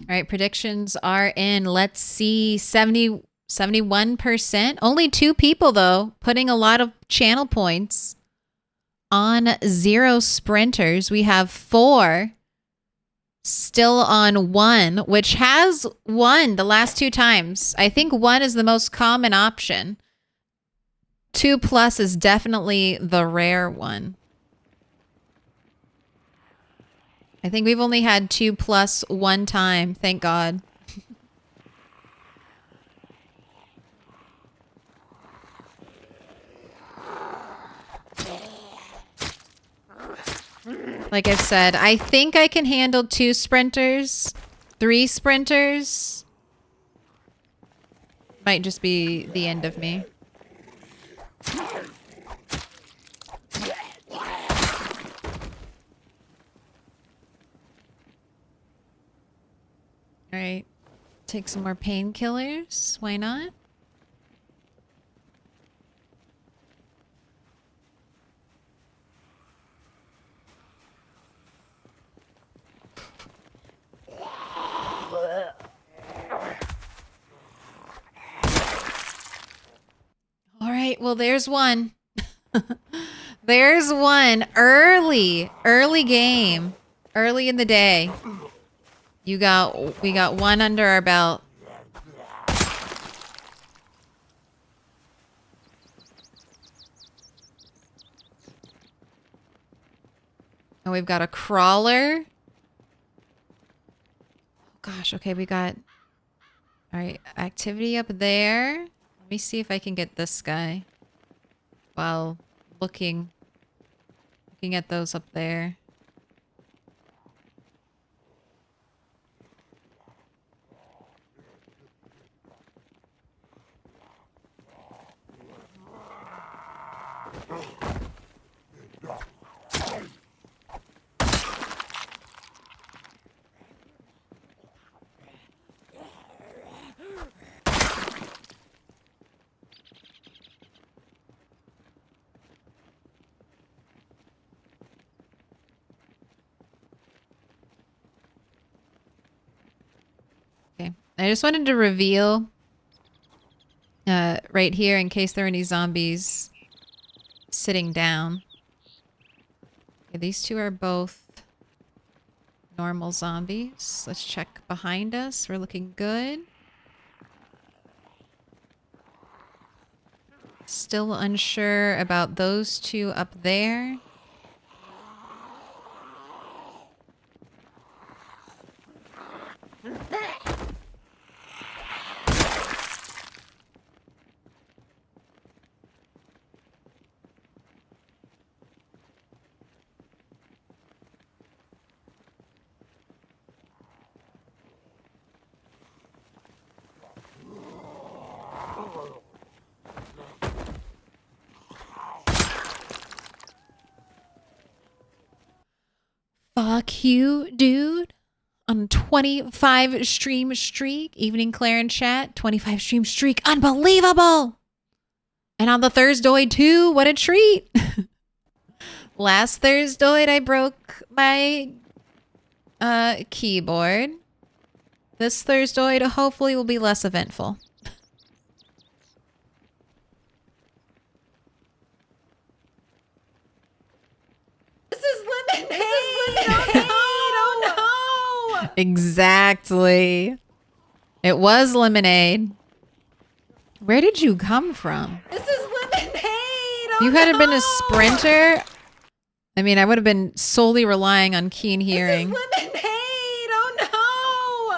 All right, predictions are in. Let's see, 71%. Only 2 people, though, putting a lot of channel points on 0 sprinters. We have 4 Still on 1, which has won the last 2 times. I think 1 is the most common option. 2+ is definitely the rare one. I think we've only had 2+ one time, thank God. Like I've said, I think I can handle 2 sprinters. 3 sprinters might just be the end of me. All right, take some more painkillers. Why not? All right, well, there's one. There's one. Early game. Early in the day. We got one under our belt. And we've got a crawler. Oh gosh, okay, we got... All right, activity up there. Let me see if I can get this guy while looking at those up there. Okay, I just wanted to reveal right here in case there are any zombies sitting down. Okay, these two are both normal zombies. Let's check behind us. We're looking good. Still unsure about those two up there. Fuck you, dude. On 25 stream streak. Evening Claire and chat. 25 stream streak. Unbelievable. And on the Thursday too. What a treat. Last Thursday I broke my keyboard. This Thursday hopefully will be less eventful. This is lemonade! Oh no! Exactly. It was lemonade. Where did you come from? This is lemonade! Oh You had been a sprinter. I mean, I would have been solely relying on keen hearing. This is lemonade! Oh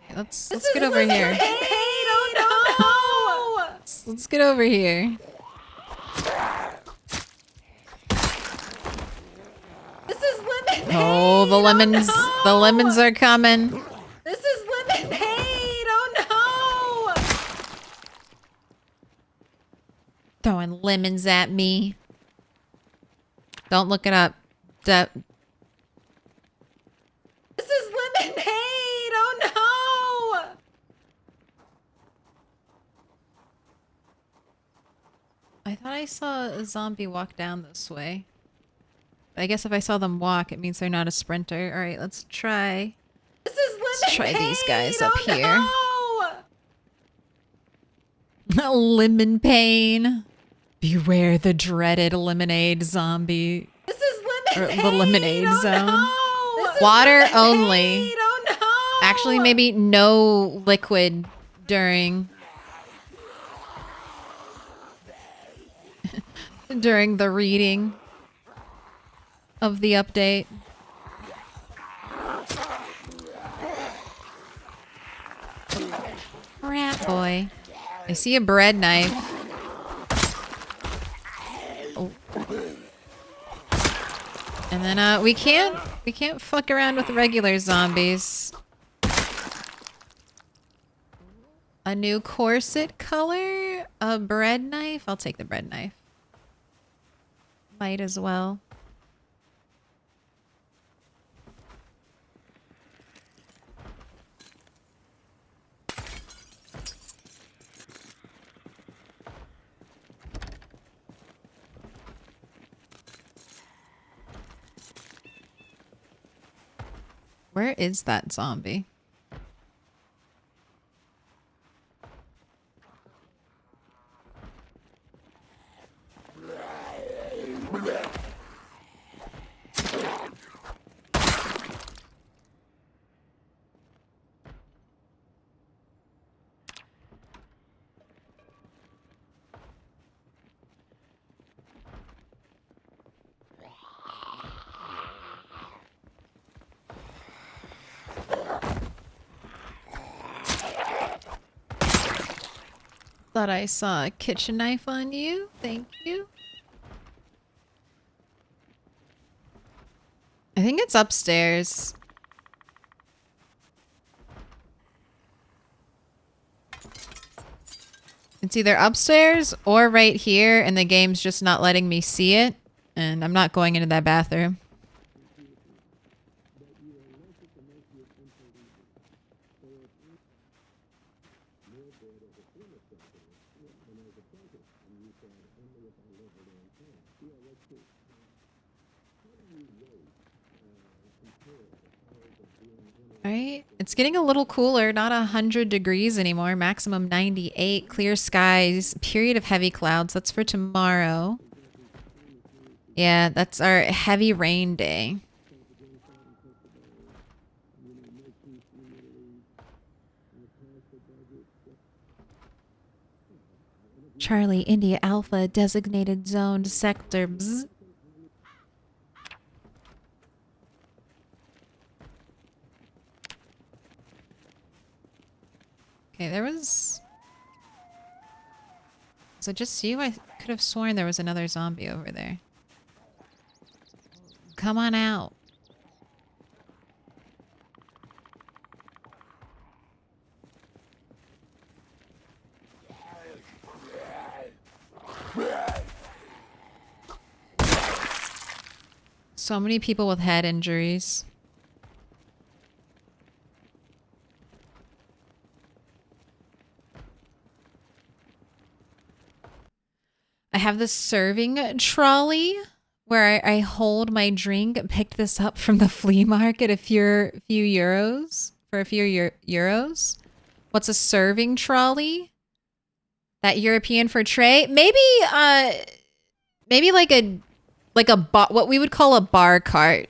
no! Let's get over here. Oh no! Let's get over here. This is lemonade! Oh, the lemons. Oh, no. The lemons are coming. This is lemonade! Oh no! Throwing lemons at me. Don't look it up. This is lemonade! Oh no! I thought I saw a zombie walk down this way. I guess if I saw them walk, it means they're not a sprinter. All right, let's try. This is lemonade! Let's try these guys up Oh here. no! Lemon pain. Beware the dreaded lemonade zombie. This is lemonade! Or the lemonade Oh, zone. no. This is Water lemonade. only. Oh no. Actually, maybe no liquid during during the reading of the update. Rat boy. I see a bread knife. Oh. And then we can't fuck around with regular zombies. A new corset color, a bread knife. I'll take the bread knife. Might as well. Where is that zombie? Thought I saw a kitchen knife on you. Thank you. I think it's upstairs. It's either upstairs or right here, and the game's just not letting me see it. And I'm not going into that bathroom. Right? It's getting a little cooler, not 100 degrees anymore, maximum 98, clear skies, period of heavy clouds. That's for tomorrow. Yeah, that's our heavy rain day. Charlie, India Alpha, designated zoned sector. Bzz. Okay, there was... Was it just you? I could have sworn there was another zombie over there. Come on out. So many people with head injuries. I have this serving trolley where I hold my drink. Picked this up from the flea market a few euros. For a few euros. What's a serving trolley? That European for tray? Maybe like a bar, what we would call a bar cart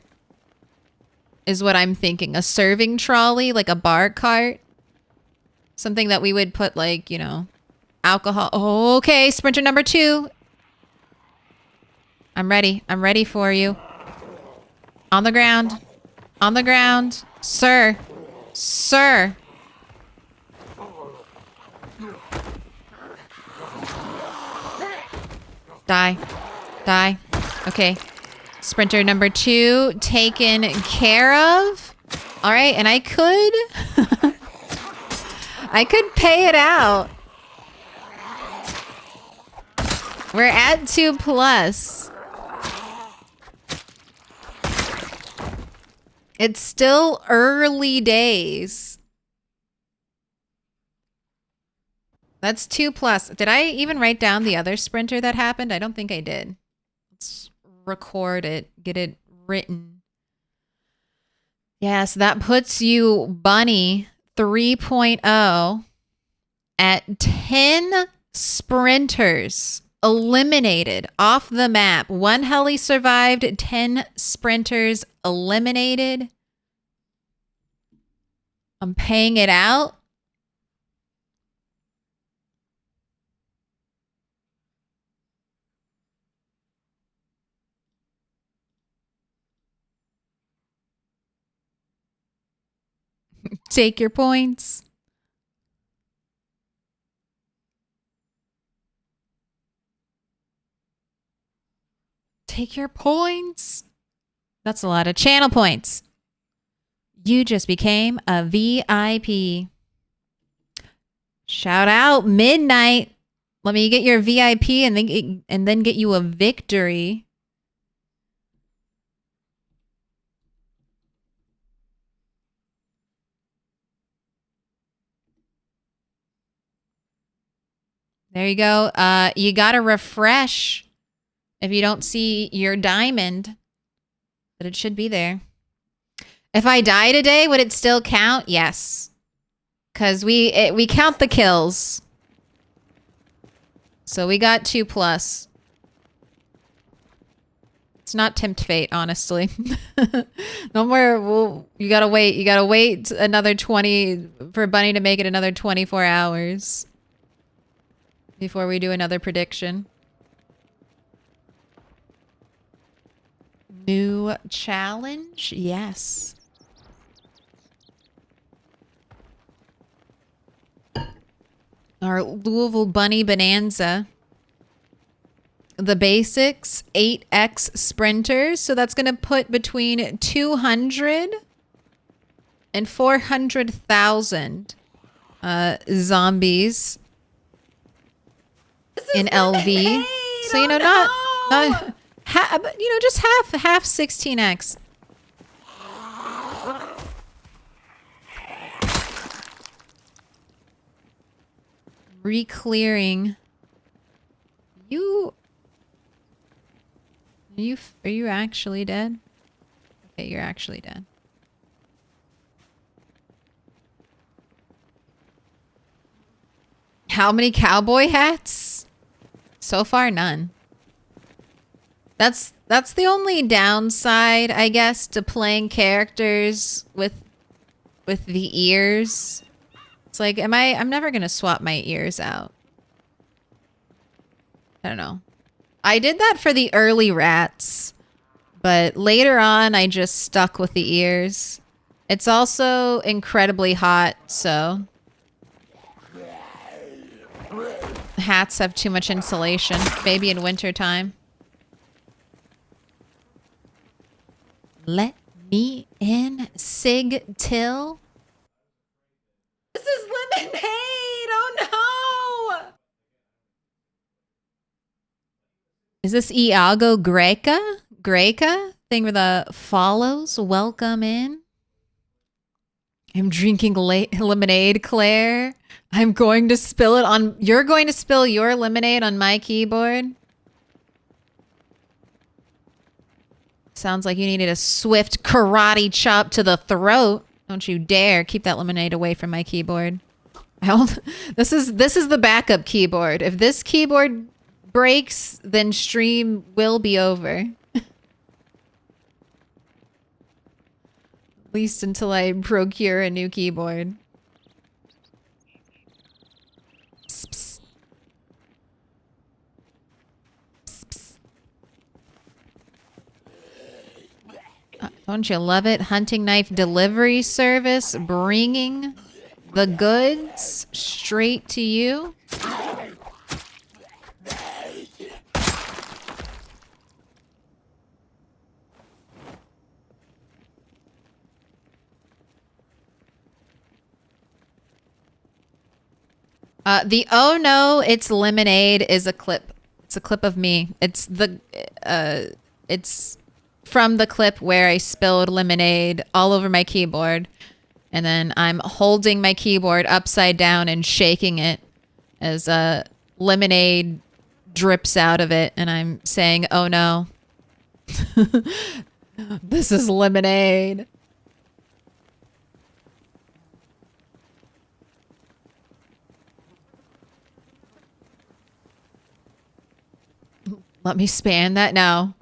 is what I'm thinking. A serving trolley, like a bar cart. Something that we would put like, you know, alcohol. Oh, okay, sprinter number 2. I'm ready. I'm ready for you. On the ground. On the ground. Sir. Sir. Die. Die. Okay. Sprinter number 2 taken care of. All right, and I could I could pay it out. We're at 2+. It's still early days. That's 2+. Did I even write down the other sprinter that happened? I don't think I did. Let's record it, get it written. Yes, that puts you, Bunny 3.0, at 10 sprinters eliminated off the map. 1 heli survived, 10 sprinters eliminated. I'm paying it out. Take your points. Take your points. That's a lot of channel points. You just became a VIP. Shout out Midnight. Let me get your VIP and then get you a victory. There you go. You got to refresh if you don't see your diamond, but it should be there. If I die today, would it still count? Yes. Because we count the kills. So we got 2+. It's not tempt fate, honestly. No more. You gotta wait. You gotta wait another 20 for Bunny to make it another 24 hours before we do another prediction. New challenge? Yes. Our Louisville Bunny Bonanza. The basics, 8x sprinters. So that's going to put between 200 and 400,000 zombies in LV. So, you know, not but, you know, just half 16x. Re-clearing. Are you actually dead? Okay, you're actually dead. How many cowboy hats? So far, none. That's the only downside, I guess, to playing characters with the ears. It's like, I'm never gonna swap my ears out. I don't know. I did that for the early rats, but later on I just stuck with the ears. It's also incredibly hot, so hats have too much insulation, maybe in winter time. Let me in, Sig Till. This is lemonade. Oh no. Is this Iago Greca? Greca? Thing with the follows? Welcome in. I'm drinking lemonade, Claire. I'm going to spill it on... You're going to spill your lemonade on my keyboard? Sounds like you needed a swift karate chop to the throat. Don't you dare keep that lemonade away from my keyboard. This is the backup keyboard. If this keyboard breaks, then stream will be over. At least until I procure a new keyboard. Psst, psst. Psst, psst. Don't you love it? Hunting knife delivery service, bringing the goods straight to you. The oh no, it's lemonade is a clip. It's a clip of me. It's from the clip where I spilled lemonade all over my keyboard, and then I'm holding my keyboard upside down and shaking it as lemonade drips out of it, and I'm saying, "Oh no, this is lemonade." Let me span that now.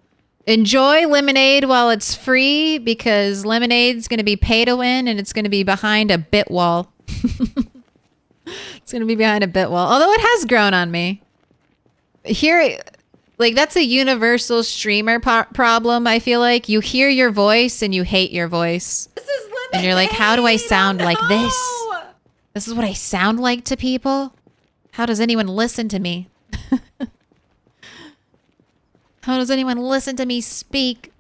Enjoy lemonade while it's free because lemonade's going to be pay to win and it's going to be behind a bit wall. It's going to be behind a bit wall. Although it has grown on me. Here, like that's a universal streamer problem, I feel like. You hear your voice and you hate your voice. This is lemonade. And you're like, how do I sound like this? No! This is what I sound like to people? How does anyone listen to me? How does anyone listen to me speak?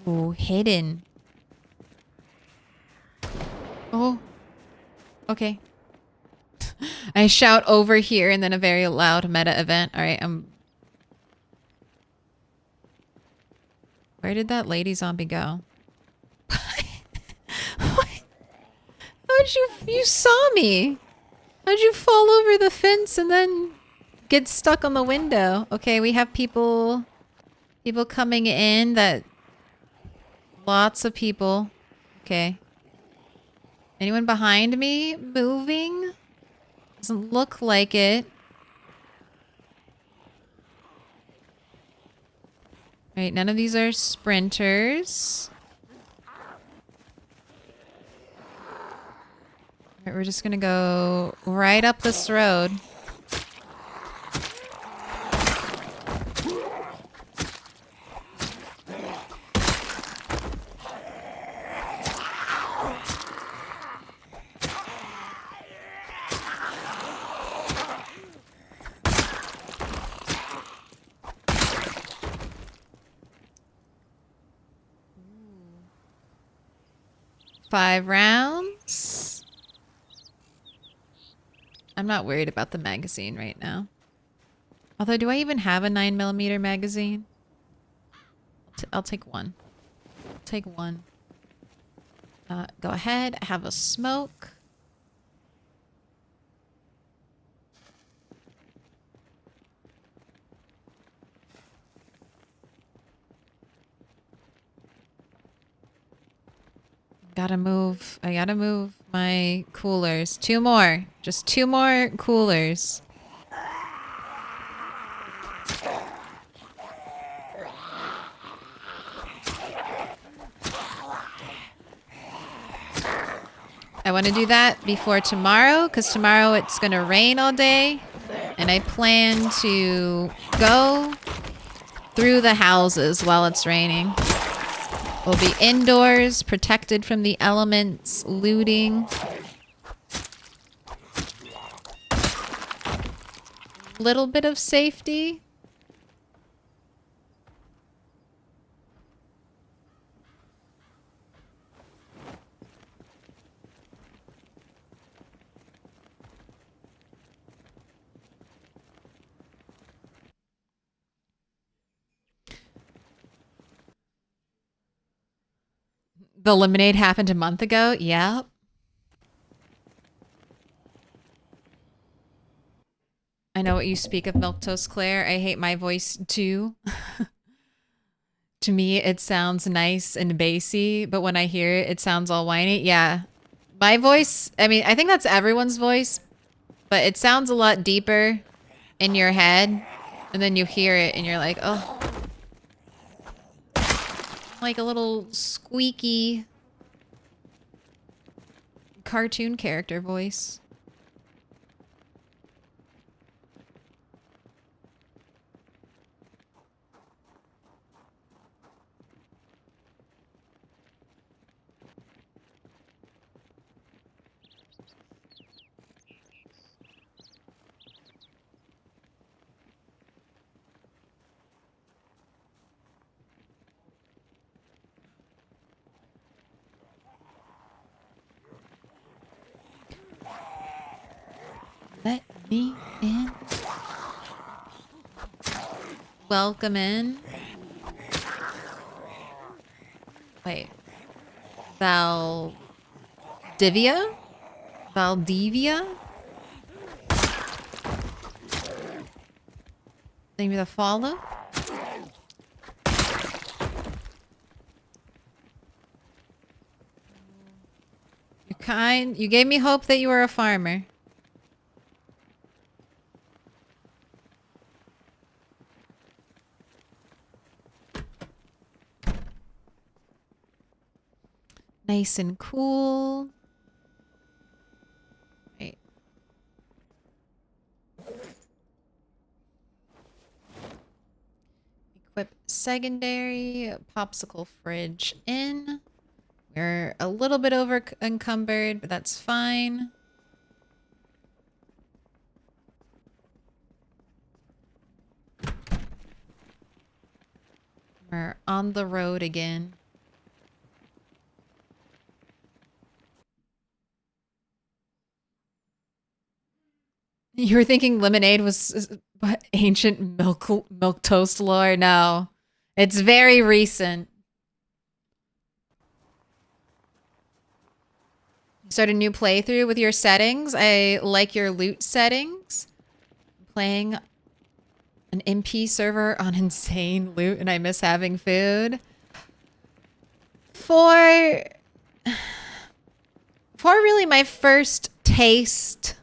Ooh, hidden. Oh. Okay. I shout over here and then a very loud meta event. All right, Where did that lady zombie go? What? How'd you saw me? How'd you fall over the fence and then get stuck on the window? Okay, we have people coming in that lots of people. Okay. Anyone behind me moving? Doesn't look like it. Right, none of these are sprinters. All right, we're just gonna go right up this road. Five rounds. I'm not worried about the magazine right now. Although, do I even have a 9mm magazine? I'll take one. Take one. Go ahead. I have a smoke. I gotta move my coolers. Two more. Just two more coolers. I want to do that before tomorrow because tomorrow it's going to rain all day. And I plan to go through the houses while it's raining. We'll be indoors, protected from the elements, looting. Little bit of safety. The lemonade happened a month ago? Yeah. I know what you speak of, Milquetoast Claire. I hate my voice too. To me, it sounds nice and bassy, but when I hear it, it sounds all whiny. Yeah. My voice, I mean, I think that's everyone's voice, but it sounds a lot deeper in your head, and then you hear it and you're like, oh. Like a little squeaky cartoon character voice. Let me in. Welcome in. Wait. Valdivia? Valdivia? Maybe the follow? kind. You gave me hope that you were a farmer. Nice and cool. Right. Equip secondary popsicle fridge in. We're a little bit over encumbered, but that's fine. We're on the road again. You were thinking lemonade was ancient milk toast lore? No. It's very recent. Start a new playthrough with your settings. I like your loot settings. Playing an MP server on insane loot and I miss having food. For really my first taste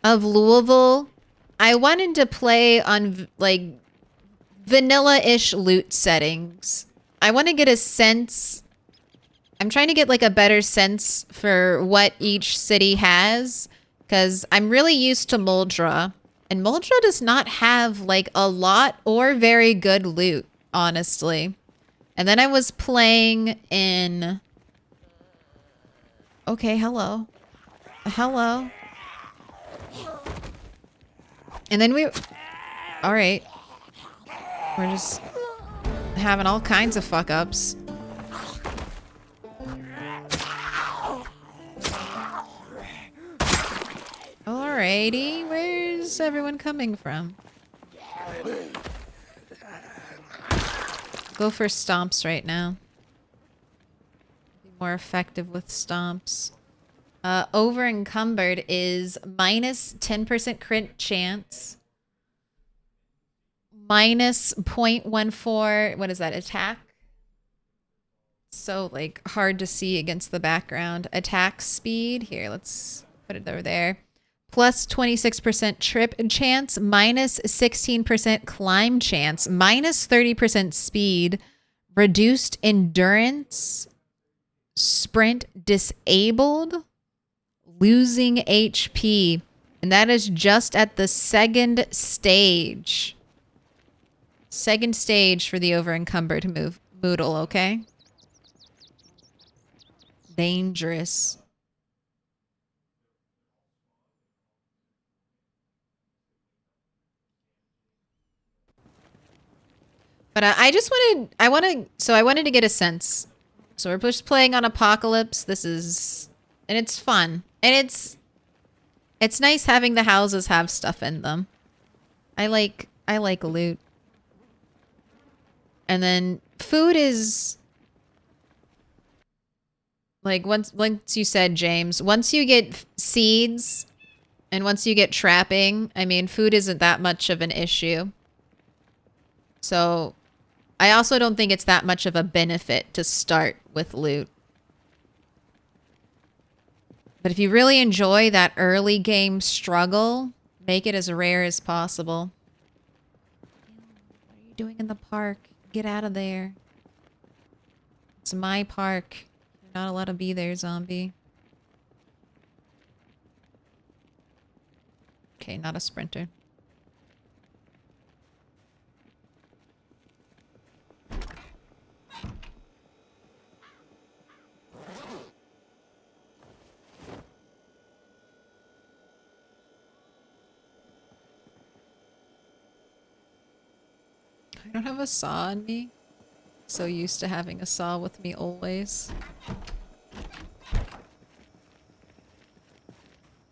of Louisville, I wanted to play on like vanilla-ish loot settings. I want to get a sense. I'm trying to get like a better sense for what each city has because I'm really used to Muldra. And Muldra does not have like a lot or very good loot, honestly. And then I was playing in... Okay, hello. Hello. And then we... Alright. We're just having all kinds of fuck-ups. Alrighty, where's everyone coming from? Go for stomps right now. Be more effective with stomps. Over encumbered is minus 10% crit chance. Minus 0.14, what is that, attack? So like hard to see against the background. Attack speed, here, let's put it over there. Plus 26% trip chance, minus 16% climb chance, minus 30% speed, reduced endurance, sprint disabled, losing HP. And that is just at the second stage. Second stage for the over encumbered Moodle, okay? Dangerous. But I just wanted, I wanted to get a sense. So we're just playing on Apocalypse. This is, and it's fun. And it's nice having the houses have stuff in them. I like loot. And then food is, like once you said, James, once you get seeds and once you get trapping, I mean, food isn't that much of an issue. So I also don't think it's that much of a benefit to start with loot. But if you really enjoy that early game struggle, make it as rare as possible. What are you doing in the park? Get out of there. It's my park. You're not allowed to be there, zombie. Okay, not a sprinter. I don't have a saw on me. So used to having a saw with me always.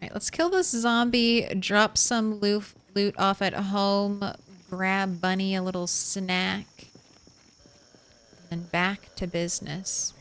Alright, let's kill this zombie, drop some loot off at home, grab Bunny a little snack, and back to business.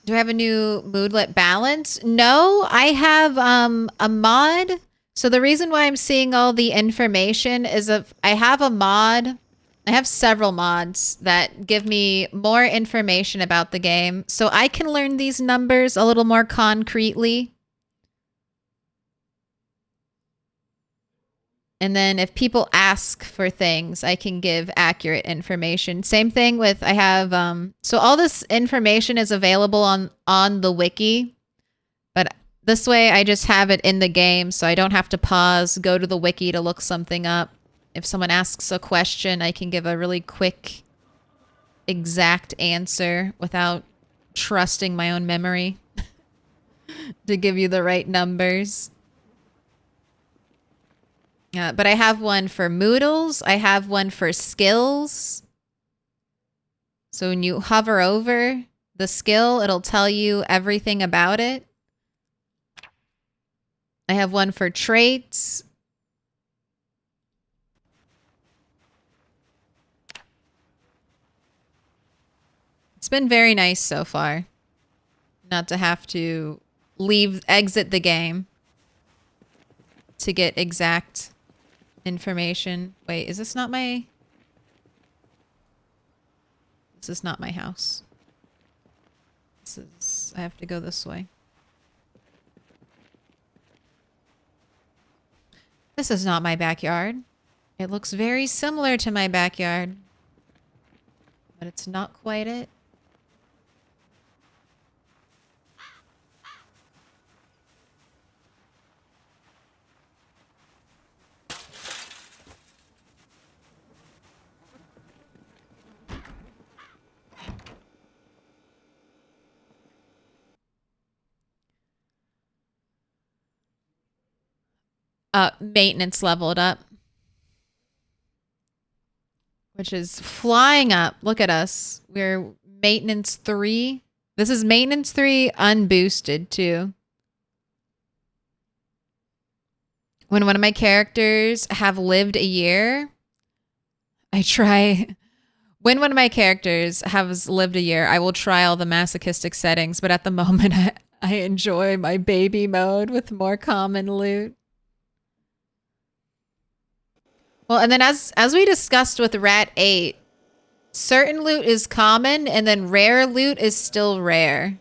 Do I have a new moodlet balance? No, I have a mod. So the reason why I'm seeing all the information is I have a mod. I have several mods that give me more information about the game, so I can learn these numbers a little more concretely. And then if people ask for things, I can give accurate information. Same thing with, I have, so all this information is available on the wiki, but this way I just have it in the game, so I don't have to pause, go to the wiki to look something up. If someone asks a question, I can give a really quick, exact answer without trusting my own memory to give you the right numbers. But I have one for Moodles. I have one for skills. So when you hover over the skill, it'll tell you everything about it. I have one for traits. It's been very nice so far. Not to have to exit the game to get exact information. Wait, is this not my... This is not my house. This is... I have to go this way. This is not my backyard. It looks very similar to my backyard. But it's not quite it. Maintenance leveled up. Which is flying up. Look at us. We're maintenance 3. This is maintenance 3 unboosted too. When one of my characters have lived a year, when one of my characters has lived a year, I will try all the masochistic settings, but at the moment I enjoy my baby mode with more common loot. Well, and then as we discussed with Rat 8, certain loot is common and then rare loot is still rare.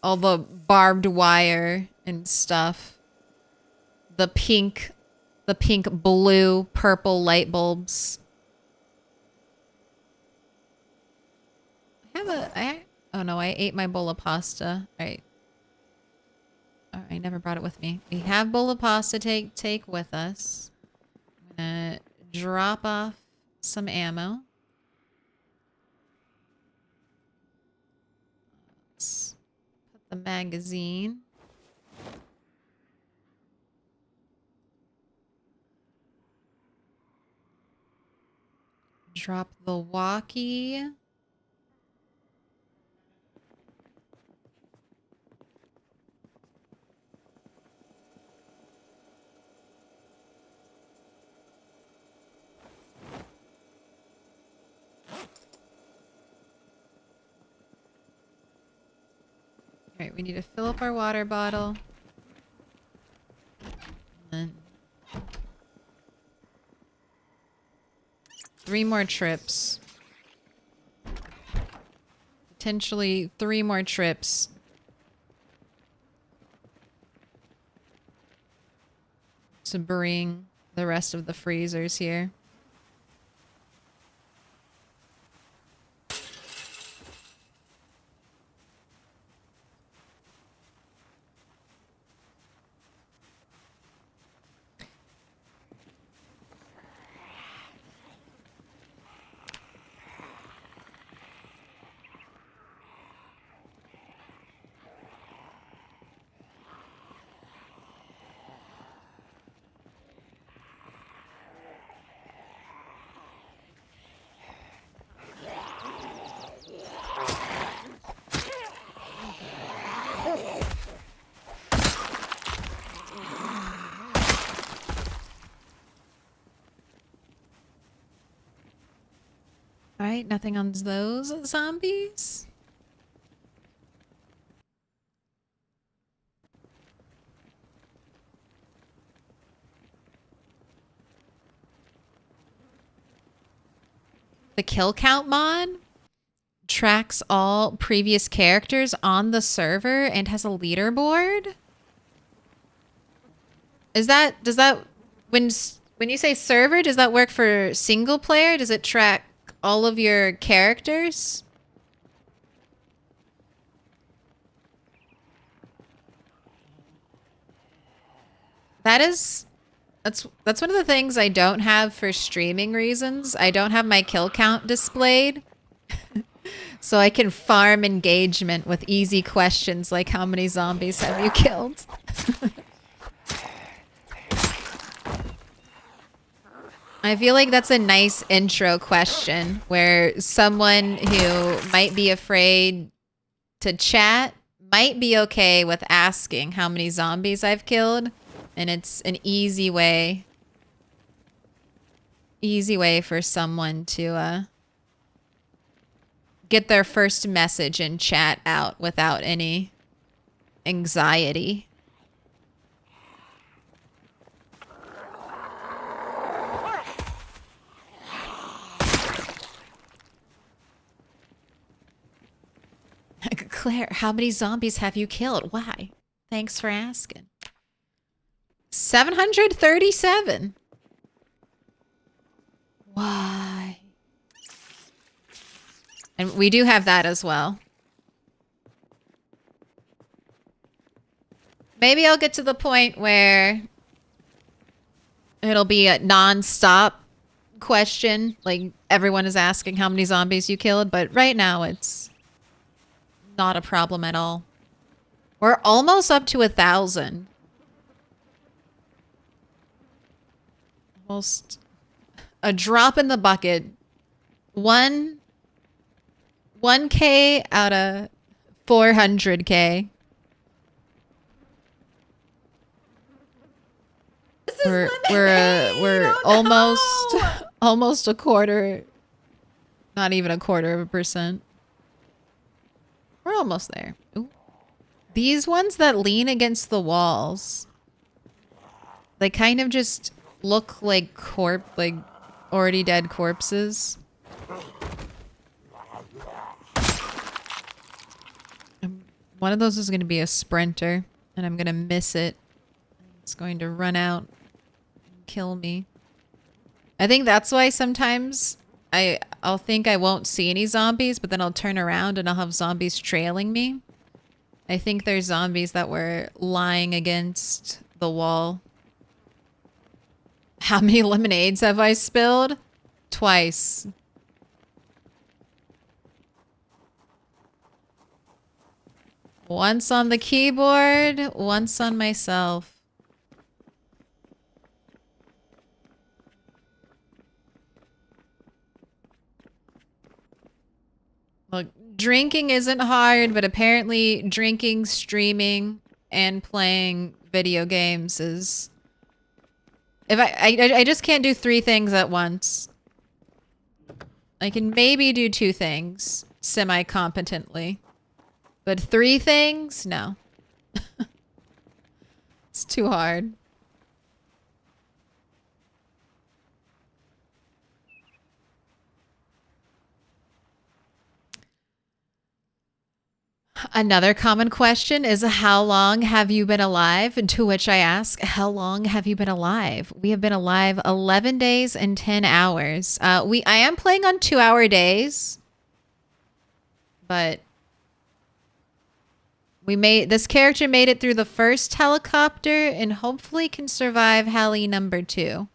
All the barbed wire and stuff. The pink, blue, purple light bulbs. Oh no, I ate my bowl of pasta. All right. Oh, I never brought it with me. We have bowl of pasta take with us. I'm gonna drop off some ammo. Let's put the magazine. Drop the walkie. All right, we need to fill up our water bottle. And then 3 more trips. Potentially 3 more trips. To bring the rest of the freezers here. All right, nothing on those zombies. The kill count mod tracks all previous characters on the server and has a leaderboard. Does that when you say server, does that work for single player? Does it track all of your characters? That's one of the things I don't have for streaming reasons. I don't have my kill count displayed. So I can farm engagement with easy questions like how many zombies have you killed? I feel like that's a nice intro question where someone who might be afraid to chat might be okay with asking how many zombies I've killed. And it's an easy way for someone to get their first message in chat out without any anxiety. Claire, how many zombies have you killed? Why? Thanks for asking. 737. Why? And we do have that as well. Maybe I'll get to the point where it'll be a non-stop question. Like everyone is asking how many zombies you killed. But right now it's not a problem at all. We're almost up to 1,000. Almost a drop in the bucket. 1K out of 400K. We're almost a quarter, not even a quarter of a percent. We're almost there. Ooh. These ones that lean against the walls, they kind of just look like already dead corpses. One of those is going to be a sprinter, and I'm going to miss it. It's going to run out and kill me. I think that's why sometimes I'll think I won't see any zombies, but then I'll turn around and I'll have zombies trailing me. I think there's zombies that were lying against the wall. How many lemonades have I spilled? Twice. Once on the keyboard, once on myself. Look, drinking isn't hard, but apparently drinking, streaming, and playing video games is... I just can't do 3 things at once. I can maybe do 2 things semi-competently. But 3 things? No. It's too hard. Another common question is, how long have you been alive? And to which I ask, how long have you been alive? We have been alive 11 days and 10 hours. I am playing on 2-hour days, but this character made it through the first helicopter and hopefully can survive heli number 2.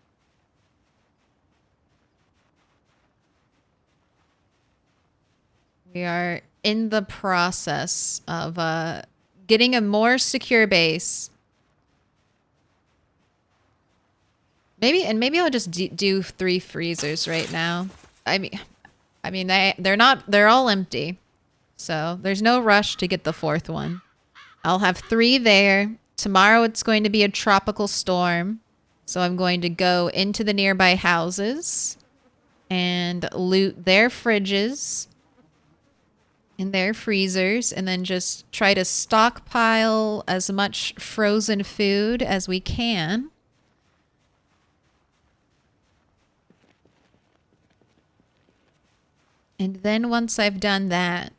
We are in the process of getting a more secure base. Maybe I'll just do 3 freezers right now. I mean they're all empty. So there's no rush to get the 4th one. I'll have 3 there. Tomorrow it's going to be a tropical storm. So I'm going to go into the nearby houses and loot their fridges and their freezers, and then just try to stockpile as much frozen food as we can. And then once I've done that,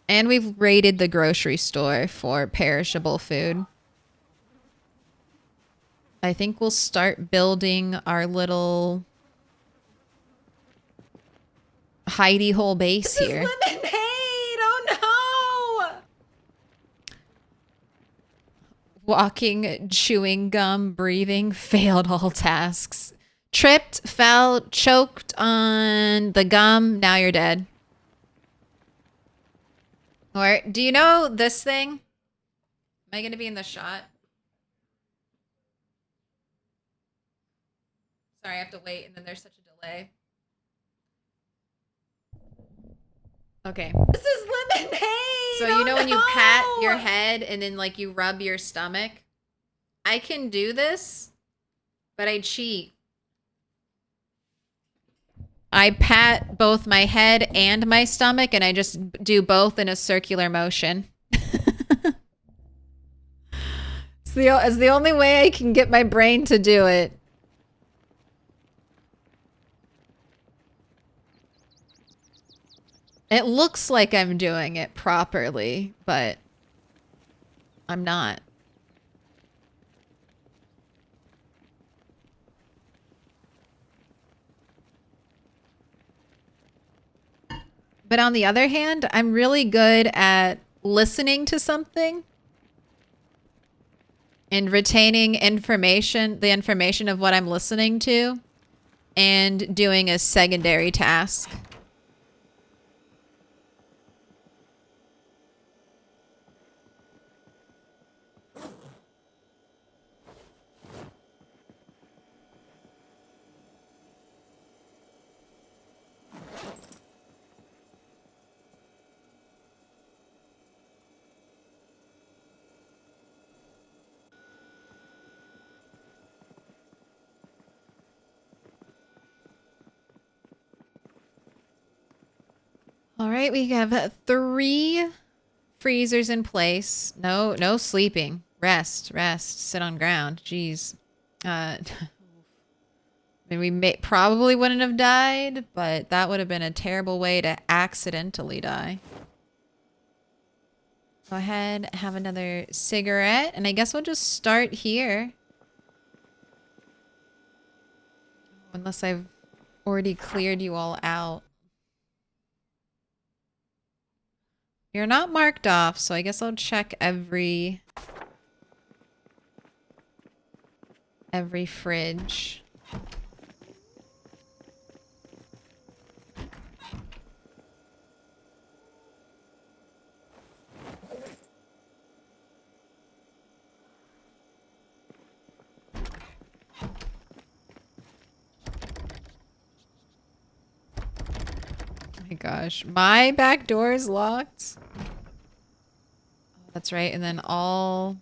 and we've raided the grocery store for perishable food, I think we'll start building our little hidey hole base This here. is lemonade! Oh no! Walking, chewing gum, breathing, failed all tasks. Tripped, fell, choked on the gum, now you're dead. Or, do you know this thing? Am I going to be in the shot? Sorry, I have to wait, and then there's such a delay. Okay. This is lemonade! So you know when you pat your head and then like you rub your stomach? I can do this, but I cheat. I pat both my head and my stomach, and I just do both in a circular motion. It's the only way I can get my brain to do it. It looks like I'm doing it properly, but I'm not. But on the other hand, I'm really good at listening to something and retaining information, the information of what I'm listening to, and doing a secondary task. All right, we have 3 freezers in place. No sleeping. Rest. Sit on ground. Jeez. I mean, we probably wouldn't have died, but that would have been a terrible way to accidentally die. Go ahead, have another cigarette, and I guess we'll just start here. Unless I've already cleared you all out. You're not marked off, so I guess I'll check every fridge. Oh my gosh, my back door is locked. That's right, and then all...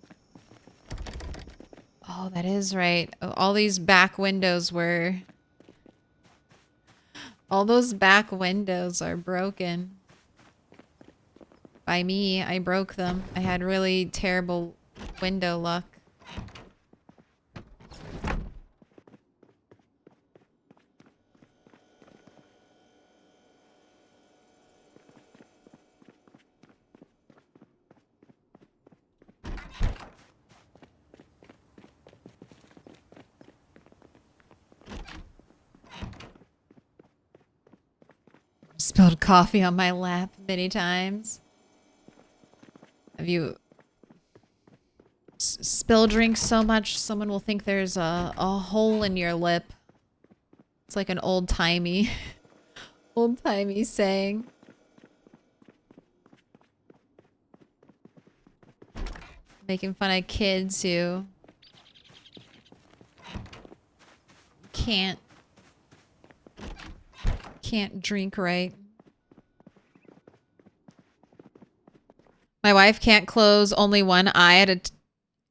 Oh, that is right. All these back windows were... All those back windows are broken. By me, I broke them. I had really terrible window luck. Spilled coffee on my lap many times. Have you spill drink so much someone will think there's a hole in your lip? It's like an old-timey saying. Making fun of kids who can't drink right. My wife can't close only one eye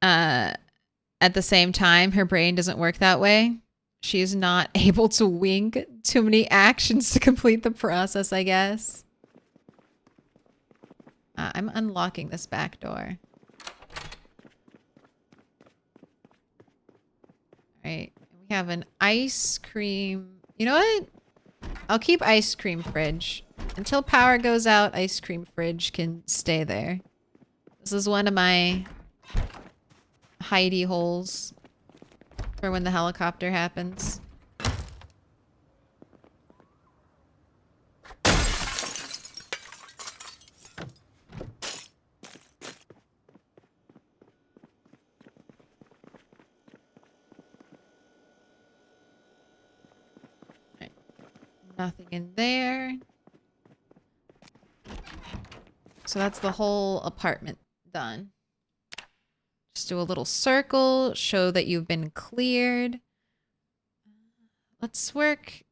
at the same time. Her brain doesn't work that way. She is not able to wink. Too many actions to complete the process, I guess. I'm unlocking this back door. Alright. We have an ice cream. You know what? I'll keep ice cream fridge. Until power goes out, ice cream fridge can stay there. This is one of my hidey holes for when the helicopter happens. Right. Nothing in there. So that's the whole apartment done. Just do a little circle, show that you've been cleared. Let's work.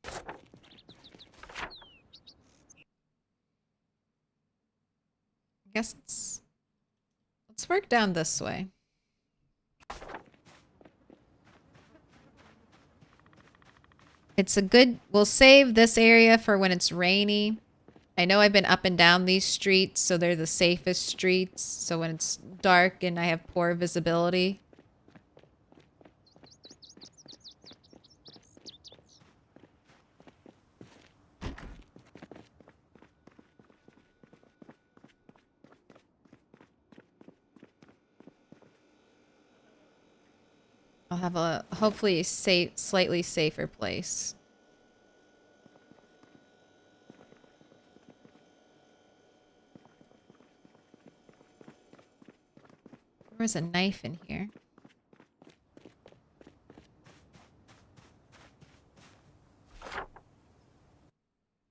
I guess let's work down this way. It's a good, we'll save this area for when it's rainy. I know I've been up and down these streets, so they're the safest streets. So when it's dark and I have poor visibility. I'll have a, hopefully, safe, slightly safer place. There was a knife in here.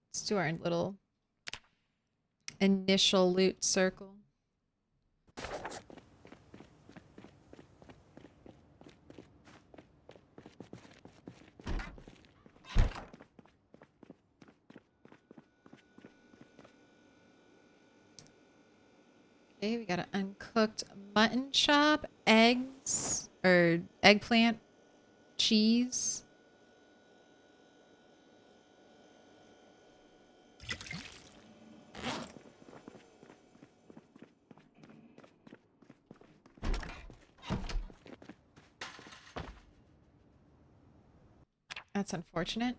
Let's do our little initial loot circle. Okay, we got an uncooked mutton chop, eggs, or eggplant, cheese. That's unfortunate.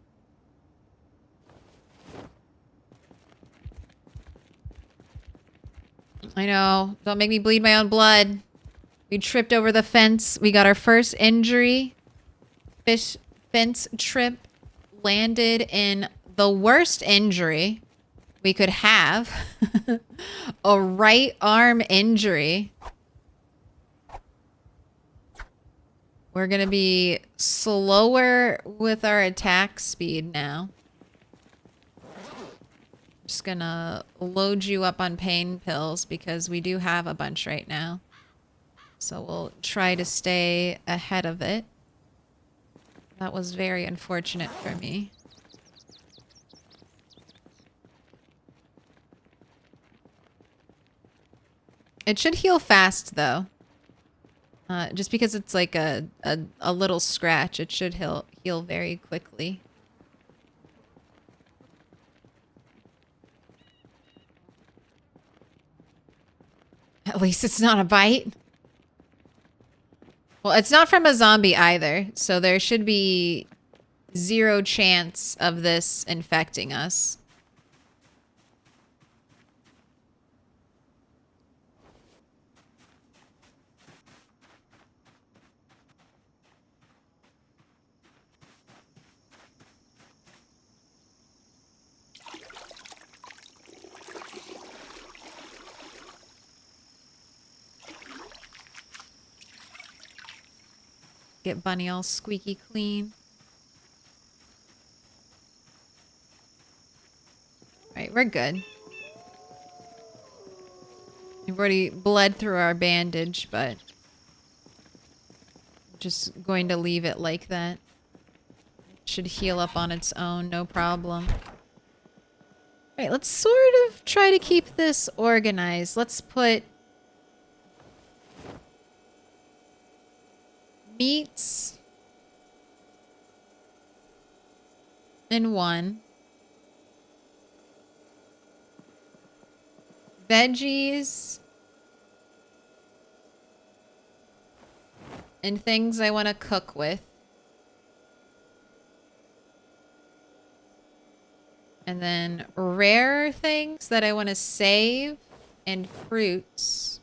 I know. Don't make me bleed my own blood. We tripped over the fence. We got our first injury. Fence trip. Landed in the worst injury we could have. A right arm injury. We're going to be slower with our attack speed now. Just gonna load you up on pain pills because we do have a bunch right now. So we'll try to stay ahead of it. That was very unfortunate for me. It should heal fast though. Just because it's like a little scratch, it should heal very quickly. At least it's not a bite. Well, it's not from a zombie either, so there should be 0 chance of this infecting us. Get Bunny all squeaky clean. Alright, we're good. We've already bled through our bandage, but just going to leave it like that. It should heal up on its own, no problem. All right, let's sort of try to keep this organized. Let's put meats in one. Veggies and things I want to cook with. And then rare things that I want to save and fruits.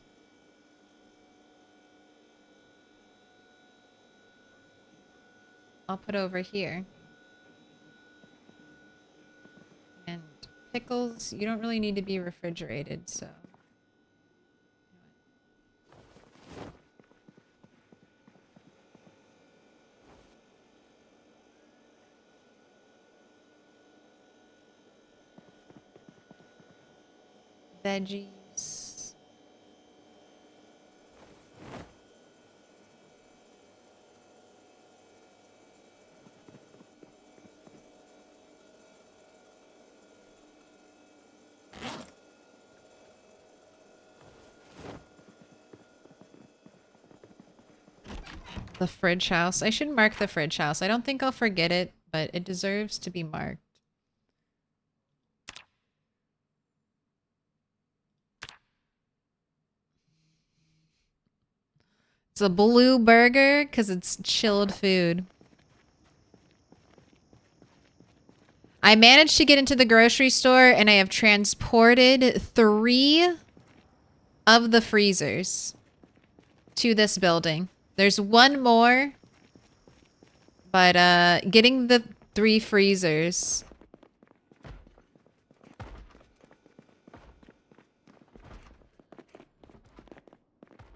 I'll put over here. And pickles, you don't really need to be refrigerated, so. Veggies. The fridge house. I should mark the fridge house. I don't think I'll forget it, but it deserves to be marked. It's a blue burger because it's chilled food. I managed to get into the grocery store and I have transported 3 of the freezers to this building. There's one more, but getting the 3 freezers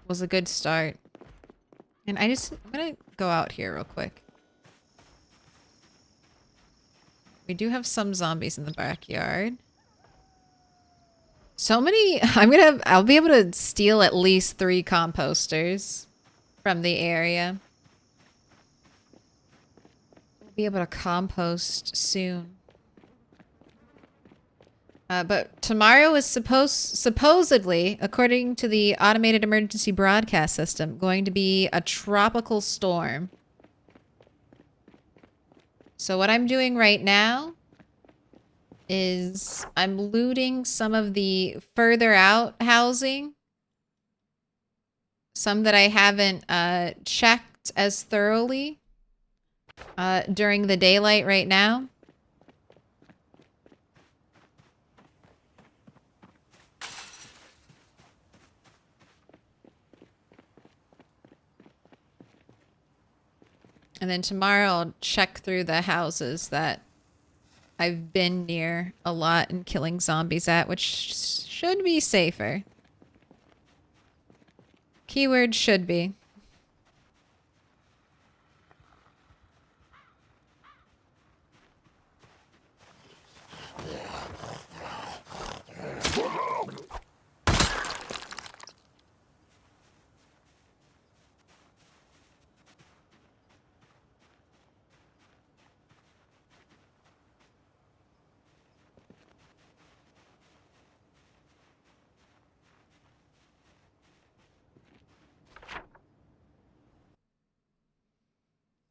was a good start. And I'm gonna go out here real quick. We do have some zombies in the backyard. So many, I'll be able to steal at least 3 composters from the area. We'll be able to compost soon. But tomorrow is supposedly, according to the automated emergency broadcast system, going to be a tropical storm. So what I'm doing right now is I'm looting some of the further out housing. Some that I haven't checked as thoroughly during the daylight right now. And then tomorrow I'll check through the houses that I've been near a lot and killing zombies at, which should be safer. Keyword should be.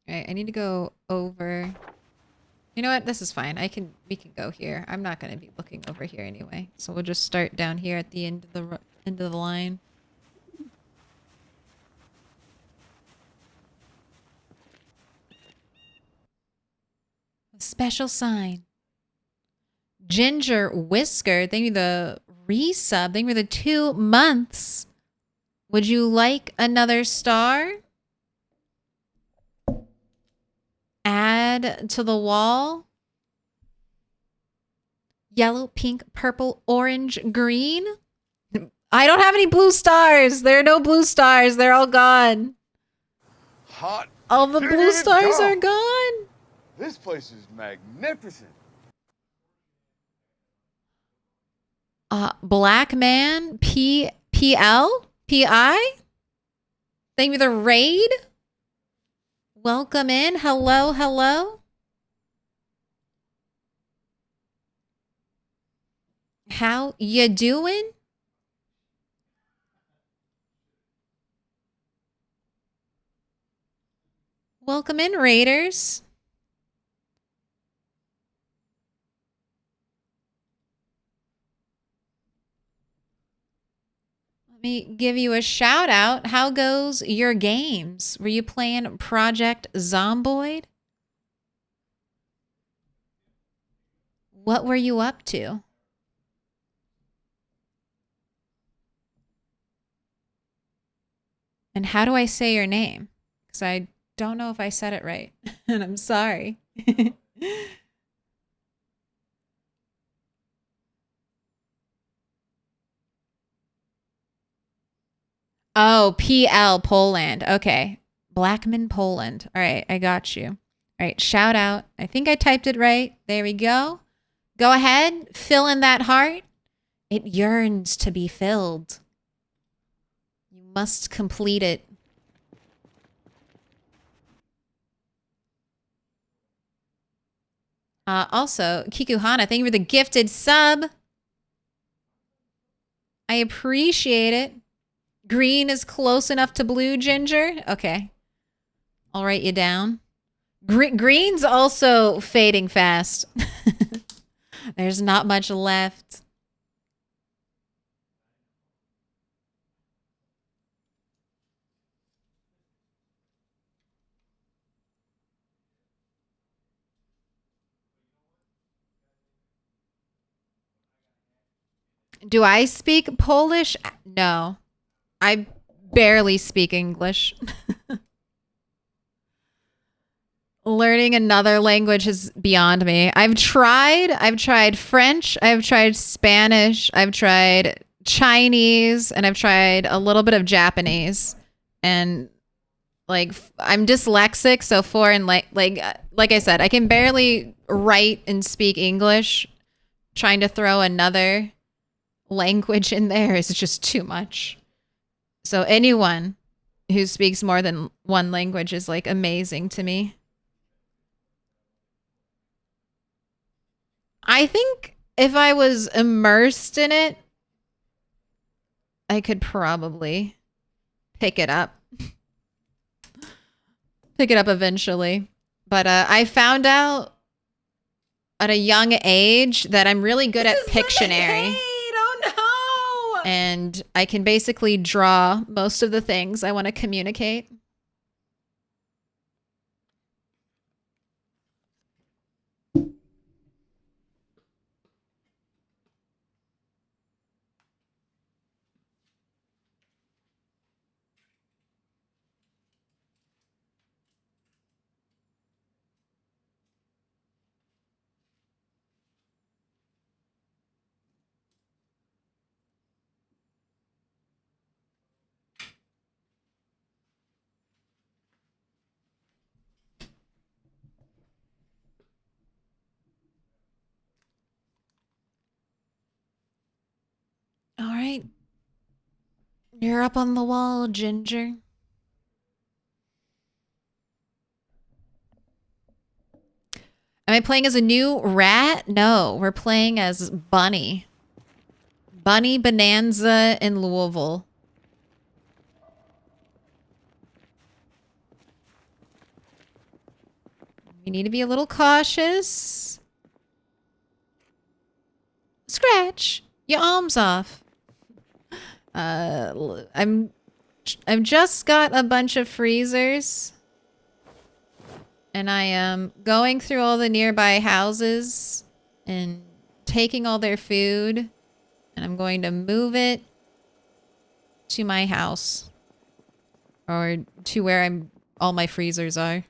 Alright, I need to go over. You know what? This is fine. We can go here. I'm not going to be looking over here anyway. So we'll just start down here at the end of the line. A special sign. Ginger Whisker, thank you the resub. Thank you for the 2 months. Would you like another star? Add to the wall. Yellow, pink, purple, orange, green. I don't have any blue stars. There are no blue stars. They're all gone. Hot. All the blue stars are gone. This place is magnificent. Black man, PL, PI. Thank you for the raid. Welcome in. Hello, hello. How you doing? Welcome in, Raiders. Let me give you a shout out. How goes your games? Were you playing Project Zomboid? What were you up to? And how do I say your name? Because I don't know if I said it right. And I'm sorry. Oh, PL Poland. Okay. Blackman, Poland. All right, I got you. All right, shout out. I think I typed it right. There we go. Go ahead, fill in that heart. It yearns to be filled. You must complete it. Also, Kikuhana, thank you for the gifted sub. I appreciate it. Green is close enough to blue, Ginger. Okay. I'll write you down. Green's also fading fast. There's not much left. Do I speak Polish? No. I barely speak English. Learning another language is beyond me. I've tried French, I've tried Spanish, I've tried Chinese, and I've tried a little bit of Japanese. And like I'm dyslexic, so foreign like I said, I can barely write and speak English. Trying to throw another language in there is just too much. So anyone who speaks more than one language is like amazing to me. I think if I was immersed in it, I could probably pick it up. Pick it up eventually. But I found out at a young age that I'm really good at Pictionary. Oh no! And I can basically draw most of the things I want to communicate. All right. You're up on the wall, Ginger. Am I playing as a new rat? No, we're playing as Bunny. Bunny Bonanza in Louisville. We need to be a little cautious. Scratch your arms off. I've just got a bunch of freezers. And I am going through all the nearby houses and taking all their food. And I'm going to move it to my house. Or to where all my freezers are.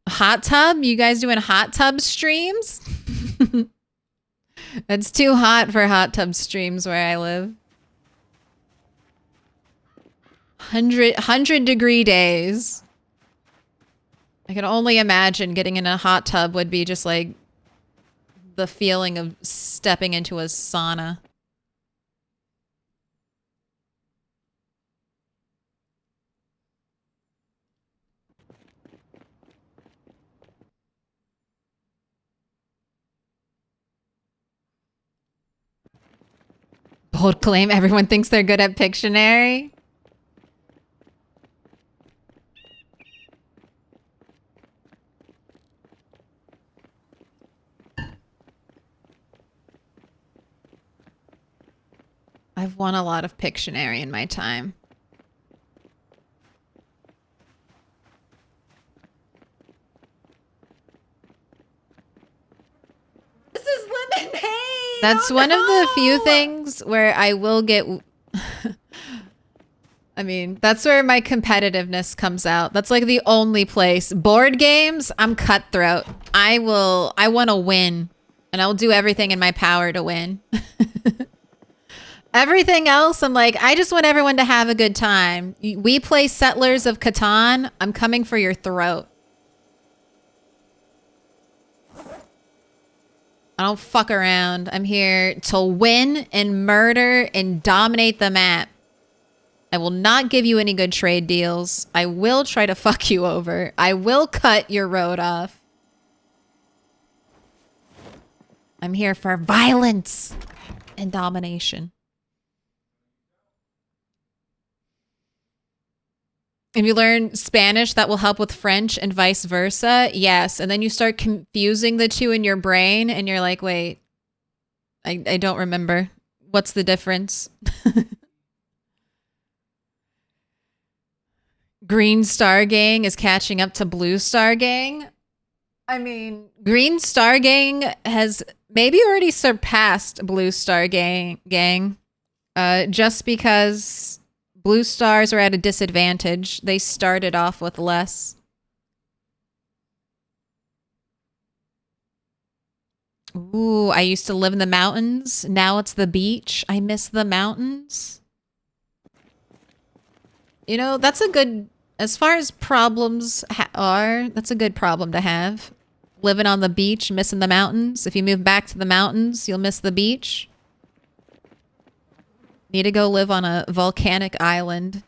Hot tub? You guys doing hot tub streams? It's too hot for hot tub streams where I live. 100 degree days. I can only imagine getting in a hot tub would be just like the feeling of stepping into a sauna. Bold claim. Everyone thinks they're good at Pictionary. I've won a lot of Pictionary in my time. This is lemonade. That's one of the few things where I will get... I mean, that's where my competitiveness comes out. That's like the only place. Board games, I'm cutthroat. I want to win. And I'll do everything in my power to win. Everything else, I'm like, I just want everyone to have a good time. We play Settlers of Catan. I'm coming for your throat. I don't fuck around. I'm here to win and murder and dominate the map. I will not give you any good trade deals. I will try to fuck you over. I will cut your road off. I'm here for violence and domination. If you learn Spanish, that will help with French and vice versa. Yes. And then you start confusing the two in your brain and you're like, wait, I don't remember. What's the difference? Green Star Gang is catching up to Blue Star Gang. I mean, Green Star Gang has maybe already surpassed Blue Star Gang just because Blue Stars are at a disadvantage. They started off with less. Ooh, I used to live in the mountains. Now it's the beach. I miss the mountains. You know, that's a good, as far as problems are, that's a good problem to have. Living on the beach, missing the mountains. If you move back to the mountains, you'll miss the beach. Need to go live on a volcanic island,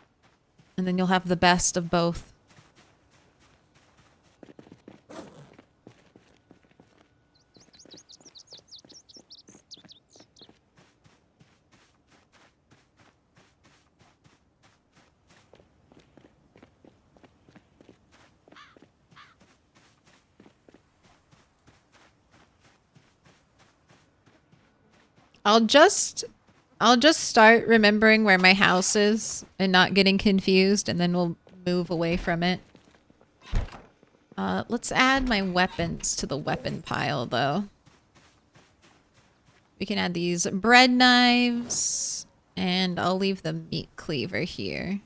and then you'll have the best of both. I'll just start remembering where my house is and not getting confused, and then we'll move away from it. Let's add my weapons to the weapon pile, though. We can add these bread knives, and I'll leave the meat cleaver here.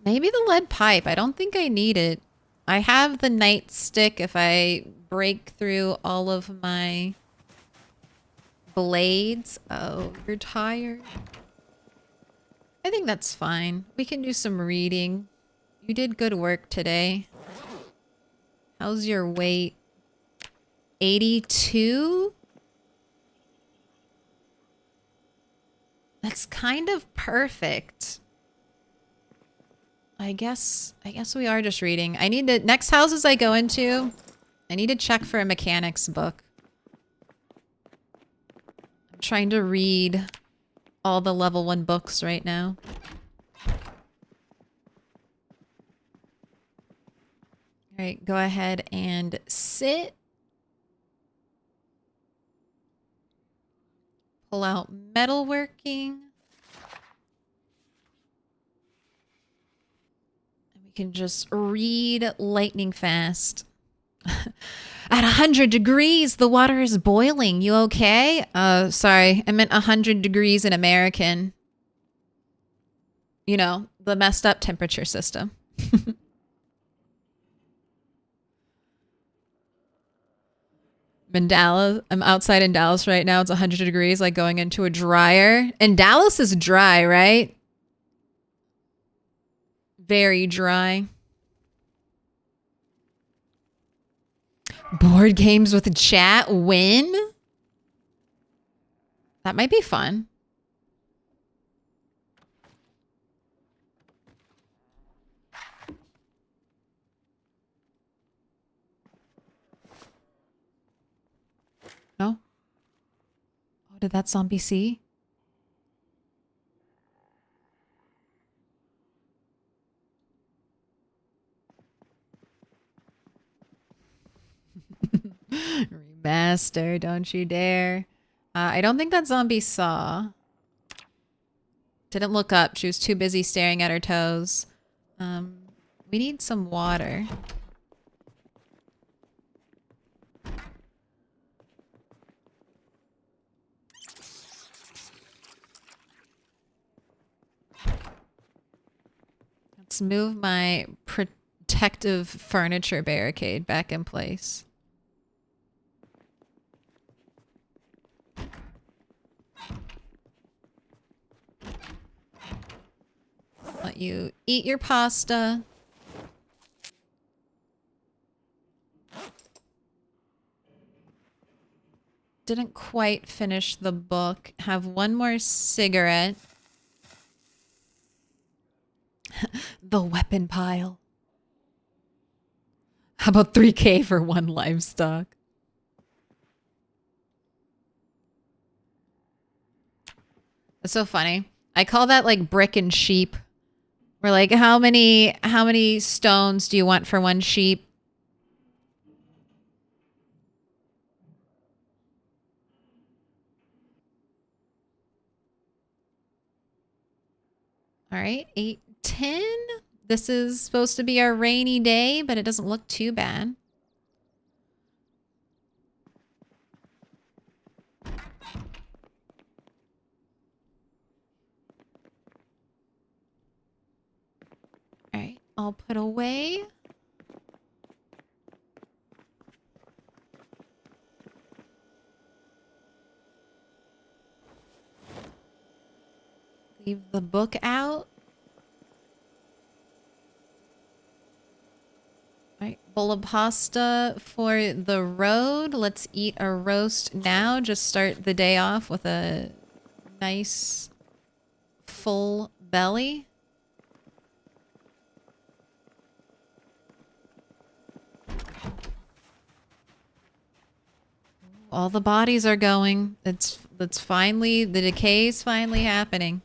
Maybe the lead pipe. I don't think I need it. I have the nightstick if I break through all of my blades. Oh, you're tired? I think that's fine. We can do some reading. You did good work today. How's your weight? 82? That's kind of perfect. I guess we are just reading. I need to, next houses I go into, I need to check for a mechanics book. I'm trying to read all the level 1 books right now. All right, go ahead and sit. Pull out metalworking. We can just read lightning fast. At 100 degrees, the water is boiling. You okay? Sorry. I meant 100 degrees in American. You know, the messed up temperature system. I'm in Dallas. I'm outside in Dallas right now. It's 100 degrees, like going into a dryer. And Dallas is dry, right? Very dry. Board games with chat win? That might be fun. What did that zombie see? Remaster, don't you dare. I don't think that zombie saw. Didn't look up. She was too busy staring at her toes. We need some water. Let's move my protective furniture barricade back in place. Let you eat your pasta. Didn't quite finish the book. Have one more cigarette. The weapon pile. How about 3K for one livestock? That's so funny. I call that like brick and sheep. We're like, how many stones do you want for one sheep? All right, 8:10. This is supposed to be our rainy day, but it doesn't look too bad. All right, I'll put away. Leave the book out. All right, bowl of pasta for the road. Let's eat a roast now. Just start the day off with a nice full belly. All the bodies are going. It's finally, the decay is finally happening.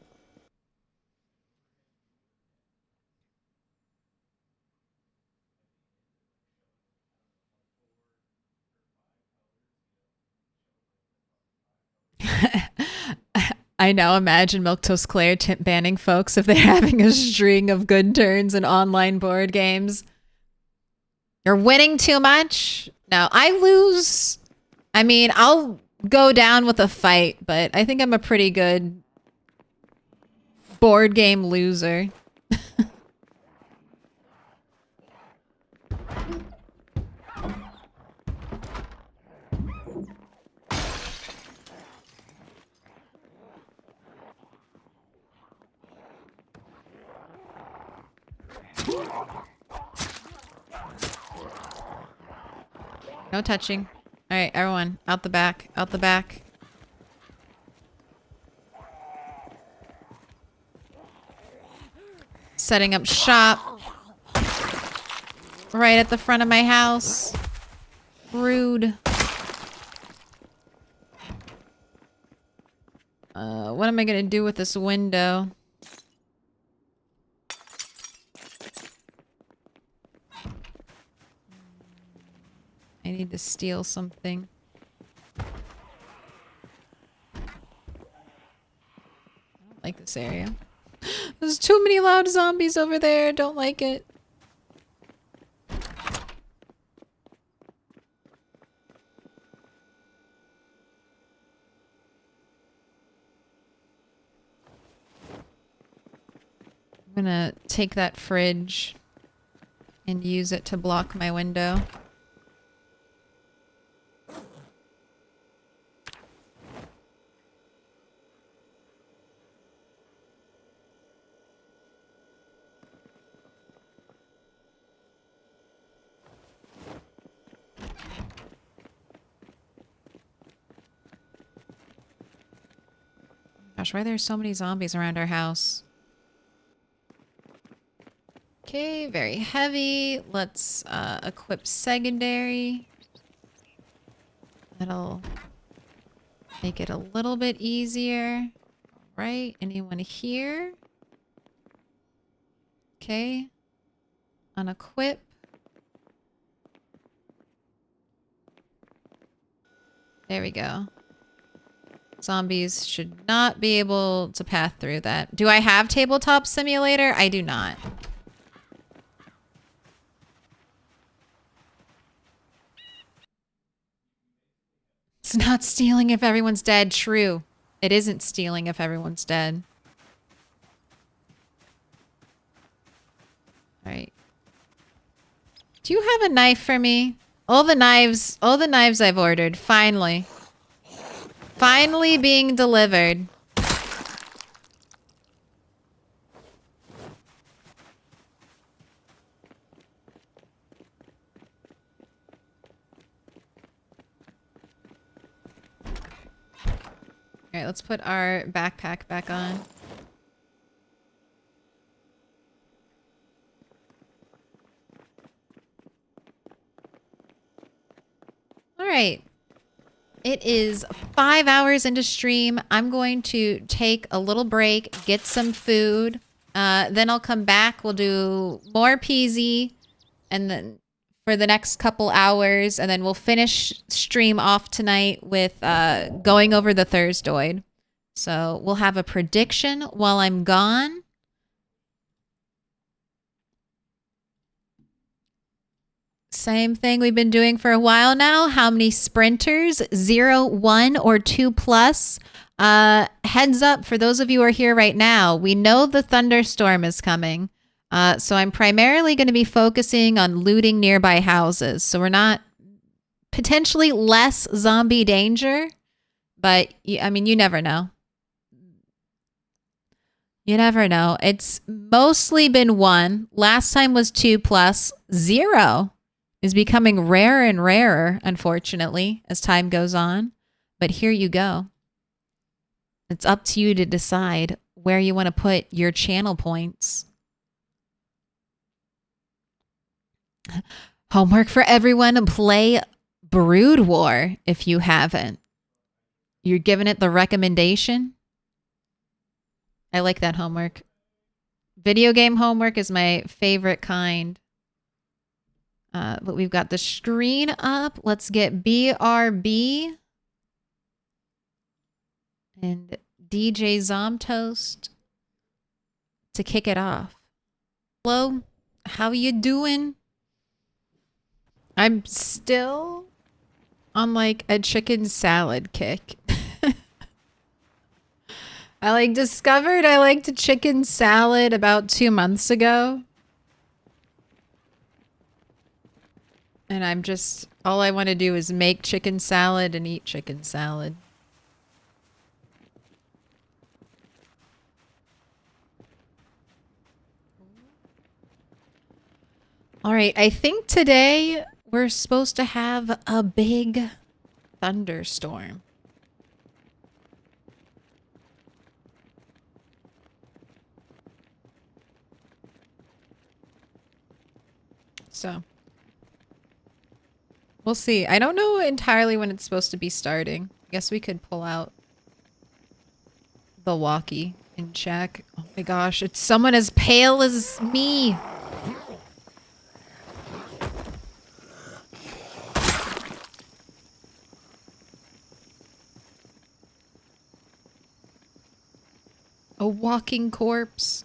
I now imagine Milquetoast Claire banning folks if they're having a string of good turns in online board games. You're winning too much. No, I lose. I mean, I'll go down with a fight, but I think I'm a pretty good board game loser. No touching. All right, everyone, out the back, out the back. Setting up shop right at the front of my house. Rude. What am I gonna do with this window? I need to steal something. I don't like this area. There's too many loud zombies over there. Don't like it. I'm gonna take that fridge and use it to block my window. Gosh, why are there so many zombies around our house? Okay, very heavy. Let's equip secondary. That'll Make it a little bit easier. All right, anyone here? Okay. Unequip. There we go. Zombies should not be able to pass through that. Do I have Tabletop Simulator? I do not. It's not stealing if everyone's dead. True. It isn't stealing if everyone's dead. All right. Do you have a knife for me? All the knives I've ordered. Finally. Finally being delivered. All right, let's put our backpack back on. All right. It is 5 hours into stream. I'm going to take a little break, get some food. Then I'll come back. We'll do more PZ and then for the next couple hours. And then we'll finish stream off tonight with going over the Thursdoid. So we'll have a prediction while I'm gone. Same thing we've been doing for a while now. How many sprinters? 0, 1, or 2 plus? Heads up for those of you who are here right now. We know the thunderstorm is coming. So I'm primarily going to be focusing on looting nearby houses. So we're not potentially less zombie danger. But, I mean, you never know. You never know. It's mostly been 1. Last time was 2 plus. 0 is becoming rarer and rarer, unfortunately, as time goes on. But here you go. It's up to you to decide where you want to put your channel points. Homework for everyone, play Brood War if you haven't. You're giving it the recommendation. I like that homework. Video game homework is my favorite kind. But we've got the screen up. Let's get BRB and DJ Zomtoast to kick it off. Hello, how you doing? I'm still on like a chicken salad kick. I discovered I liked a chicken salad about 2 months ago. And I'm just, all I want to do is make chicken salad and eat chicken salad. All right, I think today we're supposed to have a big thunderstorm. So we'll see. I don't know entirely when it's supposed to be starting. I guess we could pull out the walkie and check. Oh my gosh, it's someone as pale as me. A walking corpse.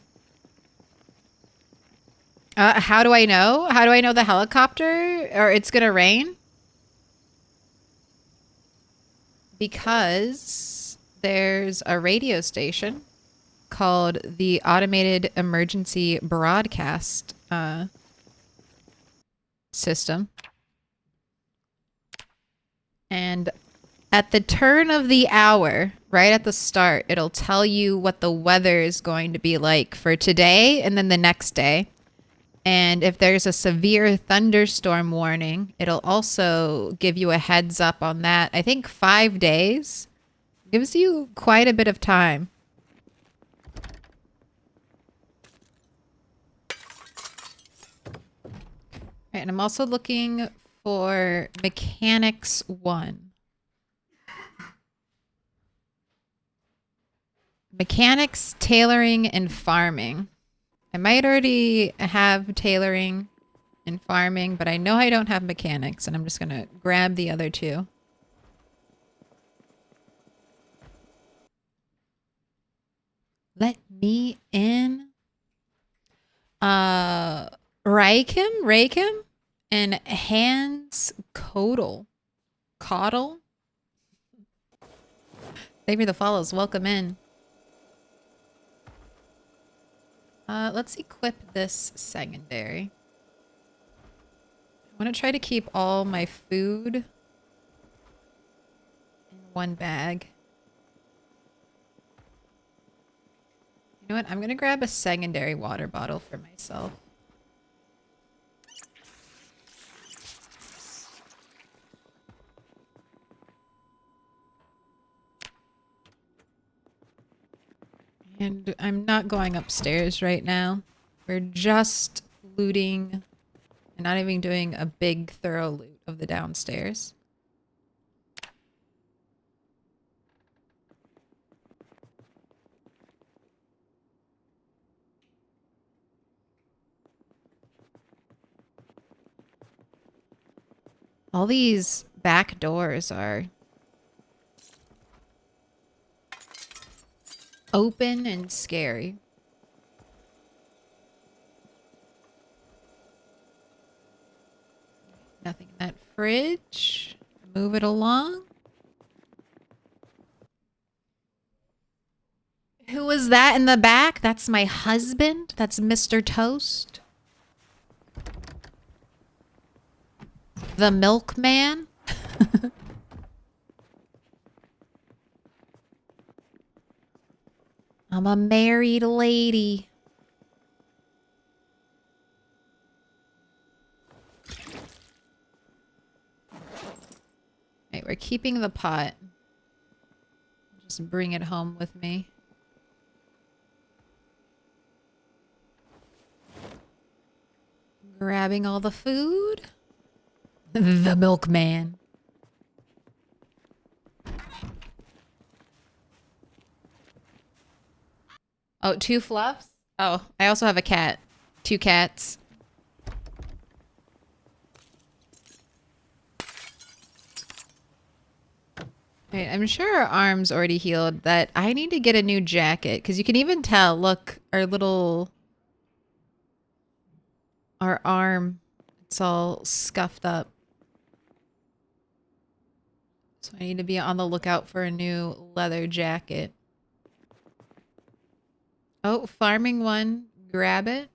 How do I know? How do I know the helicopter or it's gonna rain? Because there's a radio station called the Automated Emergency Broadcast System. And at the turn of the hour, right at the start, it'll tell you what the weather is going to be like for today and then the next day. And if there's a severe thunderstorm warning, it'll also give you a heads up on that. I think 5 days gives you quite a bit of time. Right, and I'm also looking for Mechanics 1. Mechanics, tailoring, and farming. I might already have tailoring and farming, but I know I don't have mechanics, and I'm just gonna grab the other two. Let me in. Rakim, and Hans Codal. Coddle? Thank you for the follows. Welcome in. Let's equip this secondary. I want to try to keep all my food in one bag. You know what? I'm going to grab a secondary water bottle for myself. And I'm not going upstairs right now. We're just looting and not even doing a big thorough loot of the downstairs. All these back doors are open and scary. Nothing in that fridge. Move it along. Who was that in the back? That's my husband. That's Mr. Toast. The milkman. I'm a married lady. Right, we're keeping the pot. Just bring it home with me. Grabbing all the food. The milkman. Oh, 2 fluffs? Oh, I also have a cat. 2 cats. Right, I'm sure our arm's already healed. That I need to get a new jacket because you can even tell. Look, our arm, it's all scuffed up. So I need to be on the lookout for a new leather jacket. Oh, farming one. Grab it.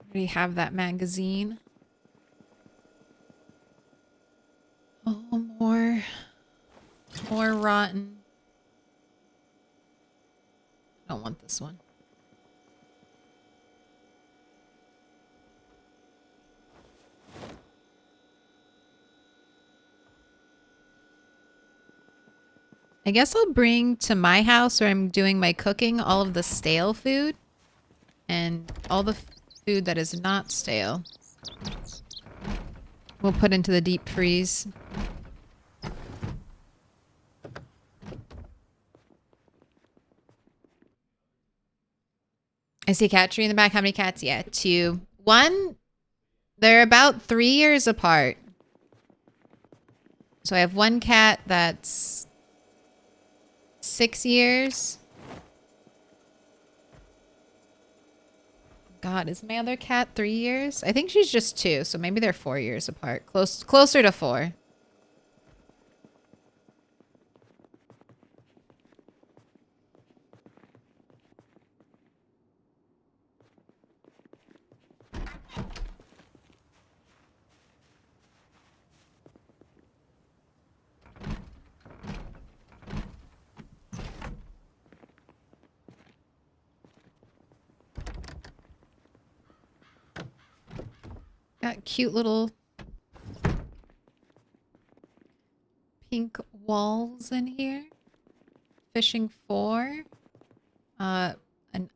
Already have that magazine. Oh, more rotten. I don't want this one. I guess I'll bring to my house where I'm doing my cooking all of the stale food and all the food that is not stale. We'll put into the deep freeze. I see a cat tree in the back. How many cats? Yeah, 2. 1, they're about 3 years apart. So I have 1 cat that's 6 years. God, is my other cat 3 years? I think she's just 2, so maybe they're 4 years apart. Closer to 4. Got cute little pink walls in here. Fishing 4. An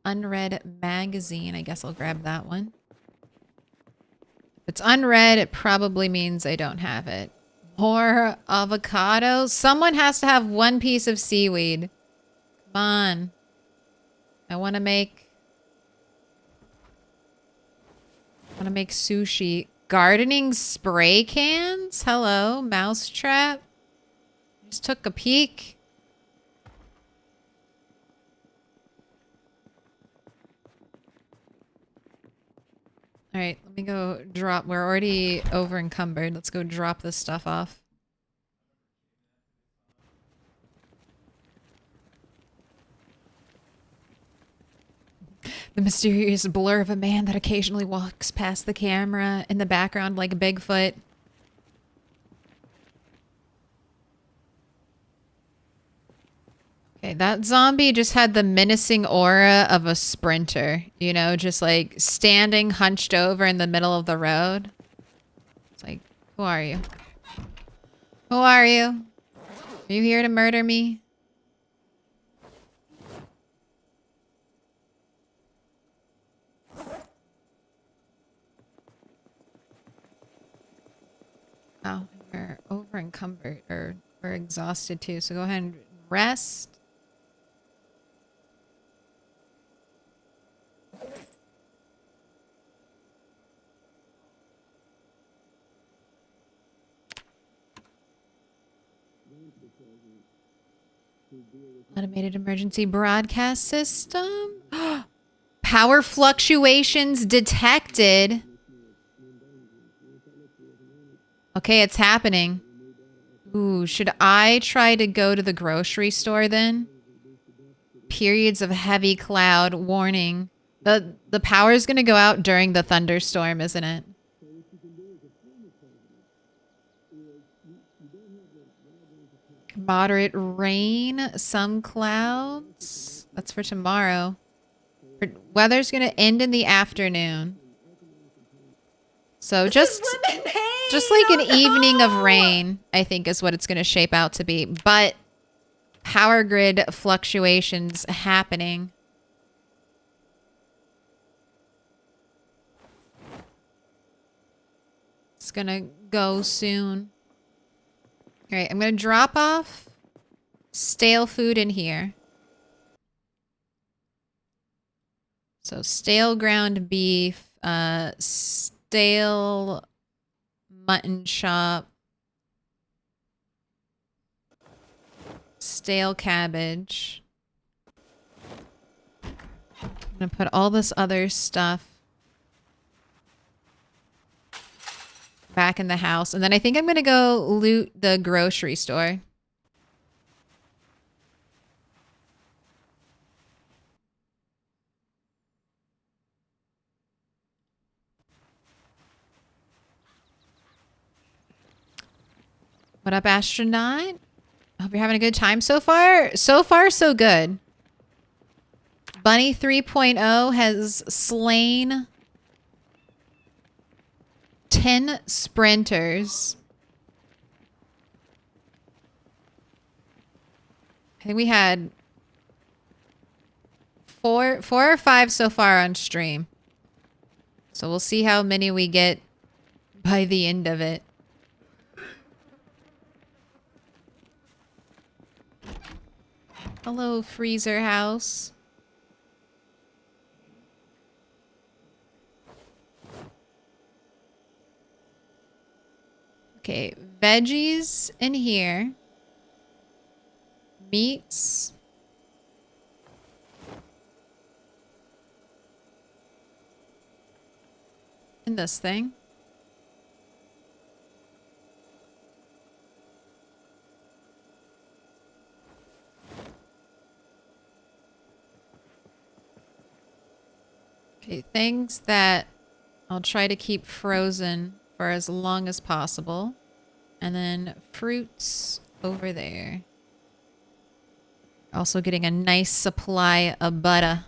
unread magazine. I guess I'll grab that one. If it's unread, it probably means I don't have it. More avocado. Someone has to have one piece of seaweed. Come on. I want to make sushi. Gardening spray cans? Hello, mousetrap. Just took a peek. All right, let me go drop. We're already over encumbered. Let's go drop this stuff off. The mysterious blur of a man that occasionally walks past the camera in the background like Bigfoot. Okay, that zombie just had the menacing aura of a sprinter. You know, just like standing hunched over in the middle of the road. It's like, who are you? Who are you? Are you here to murder me? Oh, we're over encumbered, or we're exhausted too. So go ahead and rest. Automated emergency broadcast system. Power fluctuations detected. Okay, it's happening. Ooh, should I try to go to the grocery store then? Periods of heavy cloud warning. The power is going to go out during the thunderstorm, isn't it? Moderate rain, some clouds. That's for tomorrow. Weather's going to end in the afternoon. So just like an evening of rain, I think is what it's going to shape out to be. But power grid fluctuations happening. It's going to go soon. All right, I'm going to drop off stale food in here. So stale ground beef, stale mutton chop, stale cabbage. I'm going to put all this other stuff back in the house. And then I think I'm going to go loot the grocery store. What up, astronaut? I hope you're having a good time so far. So far, so good. Bunny 3.0 has slain 10 sprinters. I think we had four or five so far on stream. So we'll see how many we get by the end of it. Hello, freezer house. Okay, veggies in here. Meats. In this thing. Okay, things that I'll try to keep frozen for as long as possible. And then fruits over there. Also getting a nice supply of butter.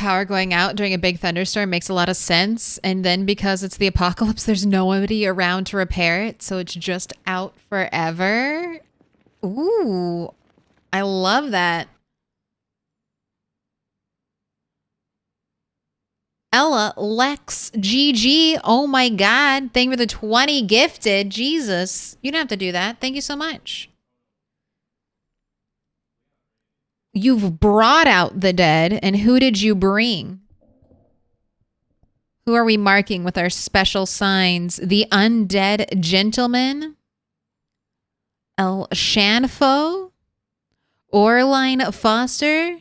power going out during a big thunderstorm makes a lot of sense. And then because it's the apocalypse, there's nobody around to repair it. So it's just out forever. Ooh, I love that. Ella, Lex, GG. Oh my God. Thank you for the 20 gifted. Jesus. You don't have to do that. Thank you so much. You've brought out the dead. And who did you bring? Who are we marking with our special signs? The undead gentleman. El Shanfo. Orline Foster.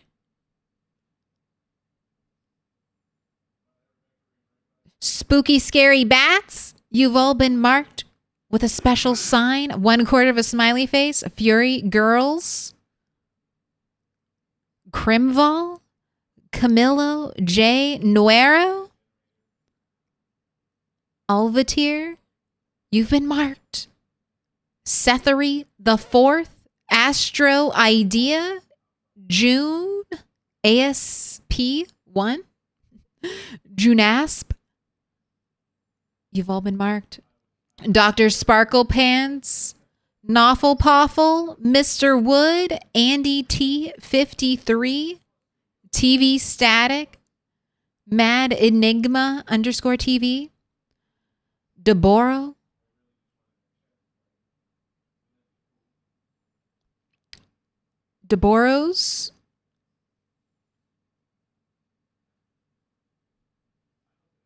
Spooky, scary bats. You've all been marked with a special sign. 1/4 of a smiley face. Fury girls. Crimval. Camilo J. Nuero. Alvatir. You've been marked. Sethery the Fourth. Astro Idea. June. ASP1. Junasp. You've all been marked. Dr. Sparkle Pants, Noffle Poffle, Mr. Wood, Andy T53, TV Static, Mad Enigma _TV, Deborah, Deborah's,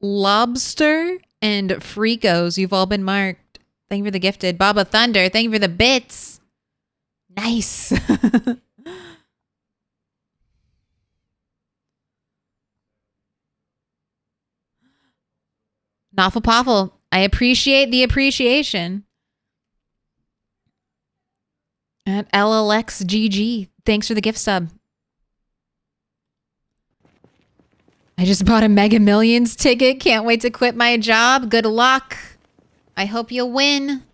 Lobster, and Freakos. You've all been marked. Thank you for the gifted. Baba Thunder, thank you for the bits. Nice. Noffle Poffle, I appreciate the appreciation. And LLXGG, thanks for the gift sub. I just bought a Mega Millions ticket. Can't wait to quit my job. Good luck. I hope you'll win.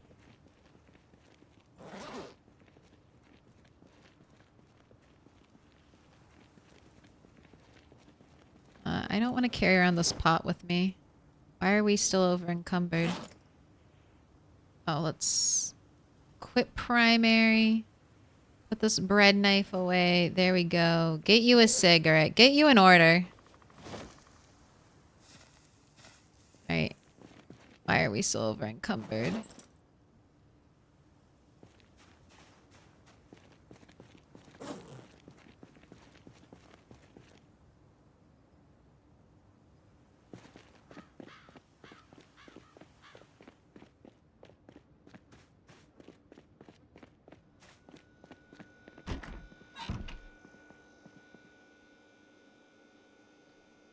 I don't want to carry around this pot with me. Why are we still over encumbered? Oh, let's quit primary. Put this bread knife away. There we go. Get you a cigarette. Get you an order. Right. Why are we still over encumbered?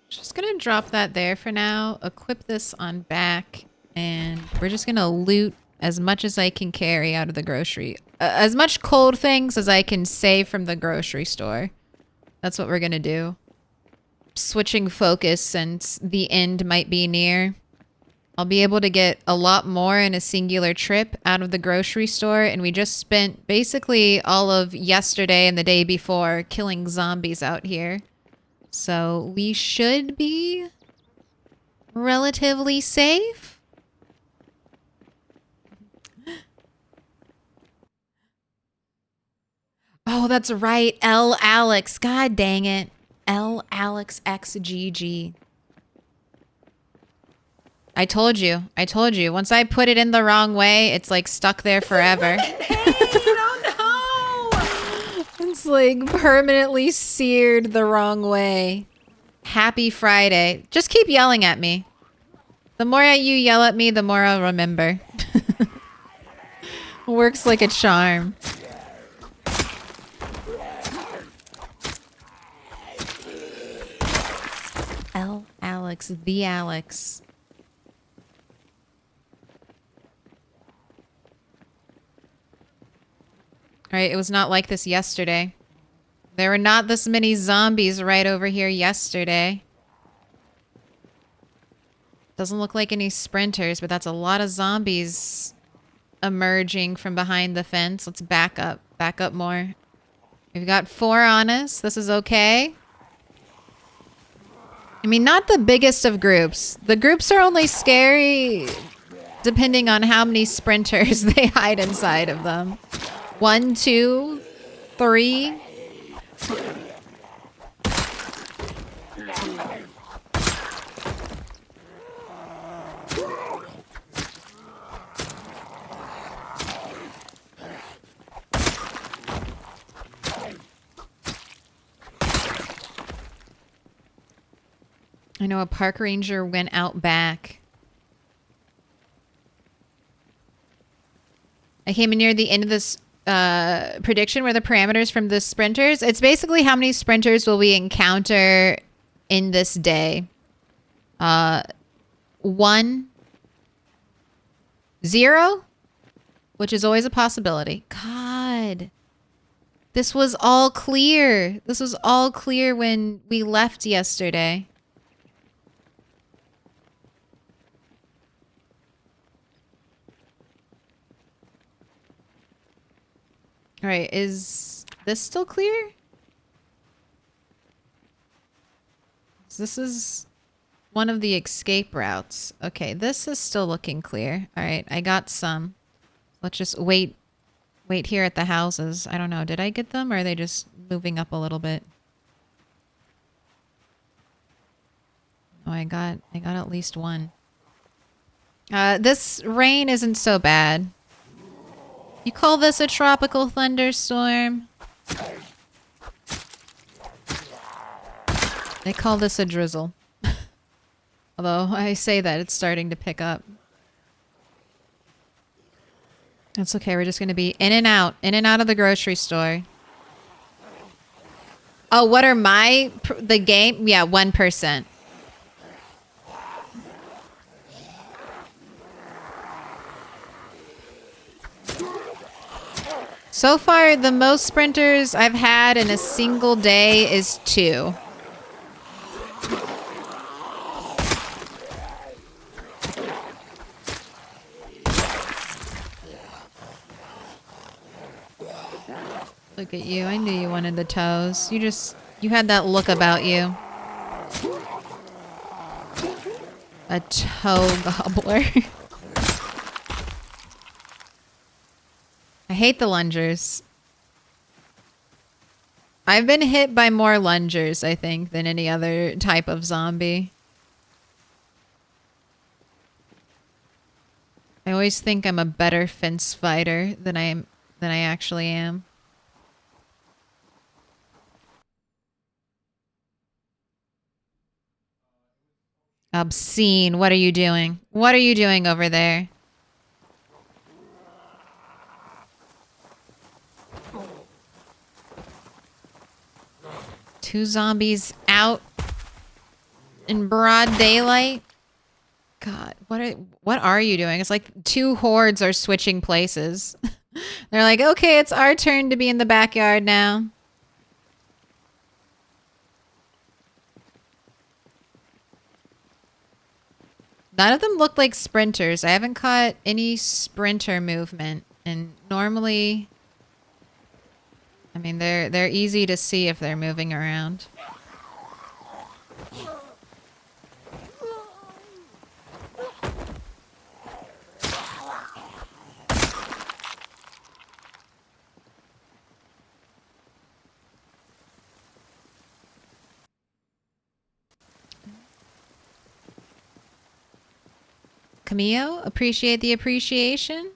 Just gonna drop that there for now, equip this on back, and we're just gonna loot as much as I can carry out of the grocery. As much cold things as I can save from the grocery store. That's what we're gonna do. Switching focus since the end might be near. I'll be able to get a lot more in a singular trip out of the grocery store, and we just spent basically all of yesterday and the day before killing zombies out here. So we should be relatively safe. Oh, that's right. L Alex. God dang it. L Alex XGG. I told you. I told you. Once I put it in the wrong way, it's like stuck there forever. It's like permanently seared the wrong way. Happy Friday. Just keep yelling at me. The more you yell at me, the more I'll remember. Works like a charm. L. Alex, the Alex. Alright, it was not like this yesterday. There were not this many zombies right over here yesterday. Doesn't look like any sprinters, but that's a lot of zombies emerging from behind the fence. Let's back up. Back up more. We've got 4 on us. This is okay. I mean, not the biggest of groups. The groups are only scary depending on how many sprinters they hide inside of them. 1, 2, 3. I know a park ranger went out back. I came in near the end of this prediction where the parameters from the sprinters. It's basically how many sprinters will we encounter in this day. 1, 0, which is always a possibility. God. This was all clear. This was all clear when we left yesterday. All right, is this still clear? This is one of the escape routes. Okay, this is still looking clear. All right, I got some. Let's just wait here at the houses. I don't know. Did I get them or are they just moving up a little bit? Oh, I got at least one. This rain isn't so bad. You call this a tropical thunderstorm? They call this a drizzle. Although I say that, it's starting to pick up. That's okay, we're just gonna be in and out of the grocery store. Oh, what are the game? Yeah, 1%. So far, the most sprinters I've had in a single day is 2. Look at you. I knew you wanted the toes. You had that look about you. A toe gobbler. I hate the lungers. I've been hit by more lungers, I think, than any other type of zombie. I always think I'm a better fence fighter than I actually am. Obscene. What are you doing? What are you doing over there? Two zombies out in broad daylight. God, what are you doing? It's like 2 hordes are switching places. They're like, okay, it's our turn to be in the backyard now. None of them look like sprinters. I haven't caught any sprinter movement. And normally, I mean, they're easy to see if they're moving around. Camille, appreciate the appreciation.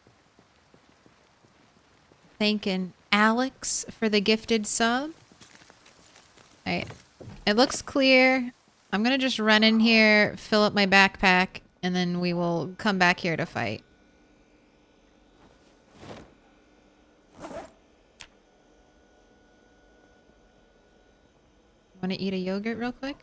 Thanking Alex for the gifted sub. Alright. It looks clear. I'm gonna just run in here, fill up my backpack, and then we will come back here to fight. Want to eat a yogurt real quick?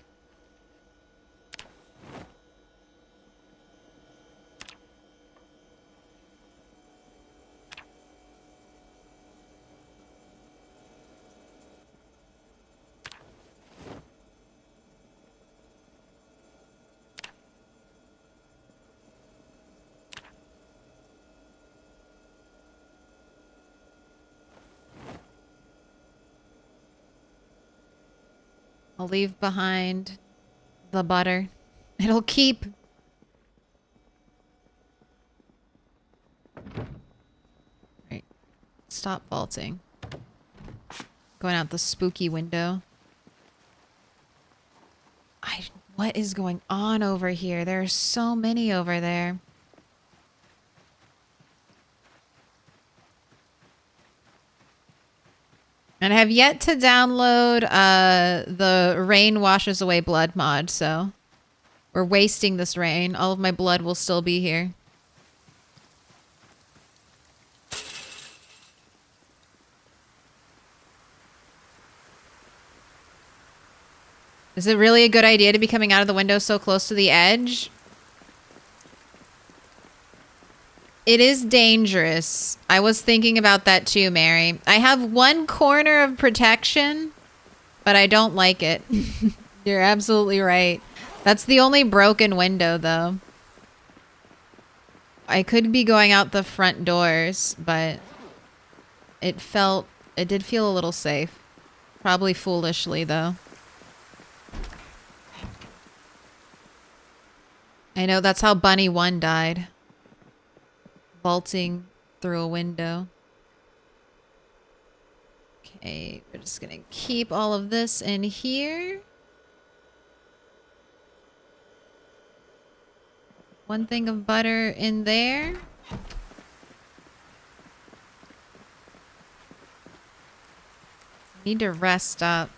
I'll leave behind the butter. It'll keep. Right. Stop vaulting. Going out the spooky window. What is going on over here? There are so many over there. And I have yet to download the Rain Washes Away Blood mod, so we're wasting this rain. All of my blood will still be here. Is it really a good idea to be coming out of the window so close to the edge? It is dangerous. I was thinking about that too, Mary. I have one corner of protection, but I don't like it. You're absolutely right. That's the only broken window, though. I could be going out the front doors, but it did feel a little safe. Probably foolishly, though. I know that's how Bunny 1 died. Vaulting through a window. Okay, we're just gonna keep all of this in here. One thing of butter in there. Need to rest up.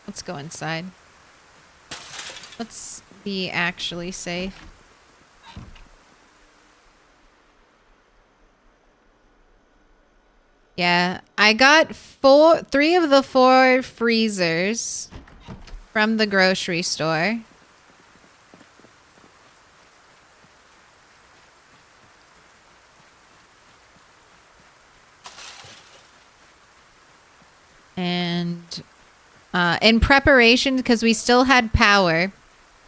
Let's go inside. Let's be actually safe. Yeah, I got 3 of the 4 freezers from the grocery store. And in preparation, because we still had power.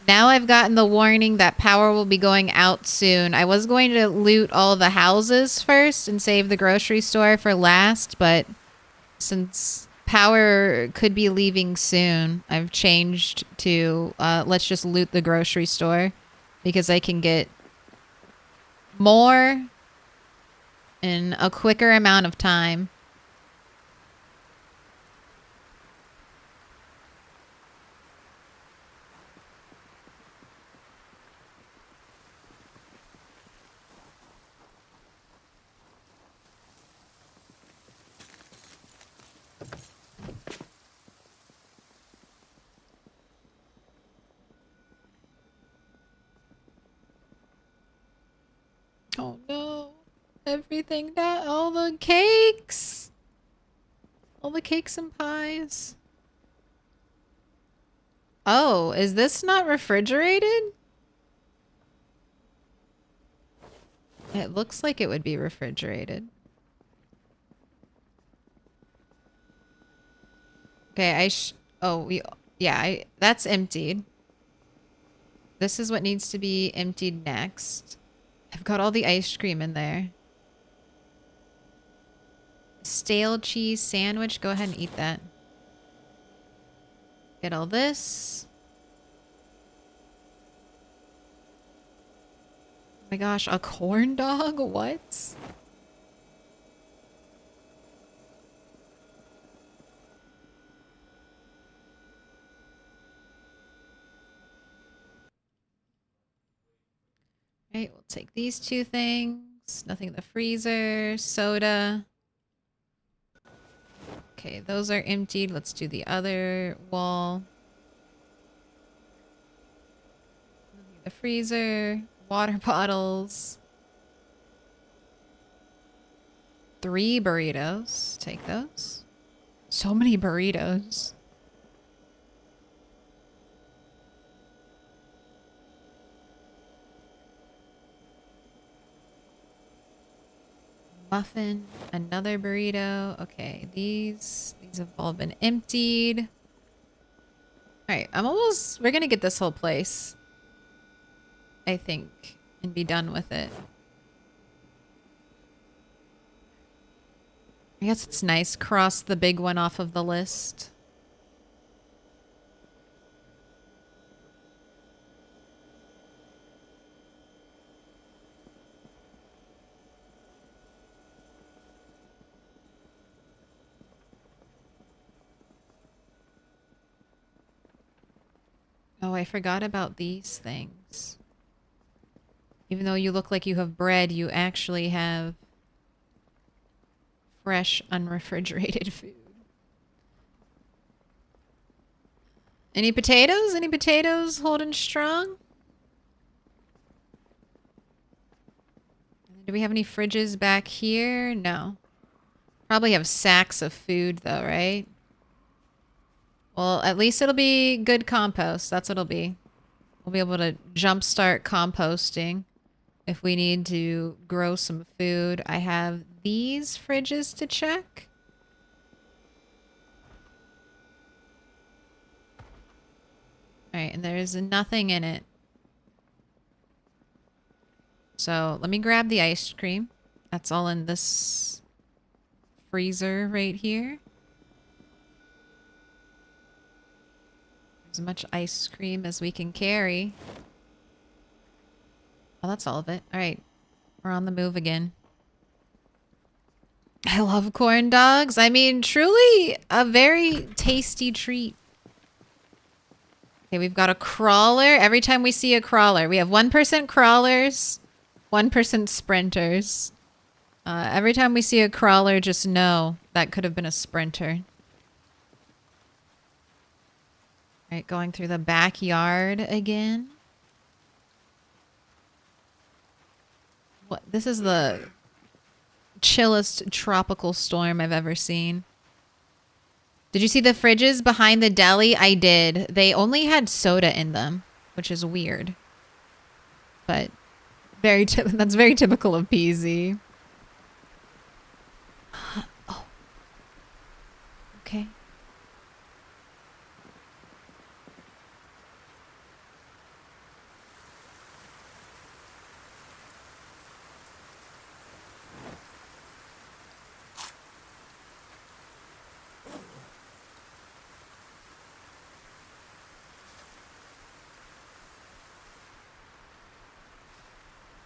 Now I've gotten the warning that power will be going out soon. I was going to loot all the houses first and save the grocery store for last, but since power could be leaving soon, I've changed to let's just loot the grocery store because I can get more in a quicker amount of time. Oh no. Everything down. All the cakes. All the cakes and pies. Oh, is this not refrigerated? It looks like it would be refrigerated. Okay, that's emptied. This is what needs to be emptied next. I've got all the ice cream in there. Stale cheese sandwich. Go ahead and eat that. Get all this. Oh my gosh, a corn dog? What? Right, we'll take these 2 things. Nothing in the freezer. Soda. Okay, those are emptied. Let's do the other wall. The freezer. Water bottles. 3 burritos. Take those. So many burritos. Muffin, another burrito. Okay, these have all been emptied. All right, we're gonna get this whole place, I think, and be done with it. I guess it's nice. Cross the big one off of the list. Oh, I forgot about these things. Even though you look like you have bread, you actually have fresh, unrefrigerated food. Any potatoes? Any potatoes holding strong? Do we have any fridges back here? No. Probably have sacks of food though, right? Well, at least it'll be good compost. That's what it'll be. We'll be able to jumpstart composting if we need to grow some food. I have these fridges to check. Alright, and there's nothing in it. So let me grab the ice cream. That's all in this freezer right here. As much ice cream as we can carry. Oh, that's all of it. Alright. We're on the move again. I love corn dogs. I mean, truly a very tasty treat. Okay, we've got a crawler. Every time we see a crawler, we have 1% crawlers, 1% sprinters. Every time we see a crawler, just know that could have been a sprinter. All right, going through the backyard again. What? This is the chillest tropical storm I've ever seen. Did you see the fridges behind the deli? I did. They only had soda in them, which is weird. But that's very typical of PZ. Oh. Okay.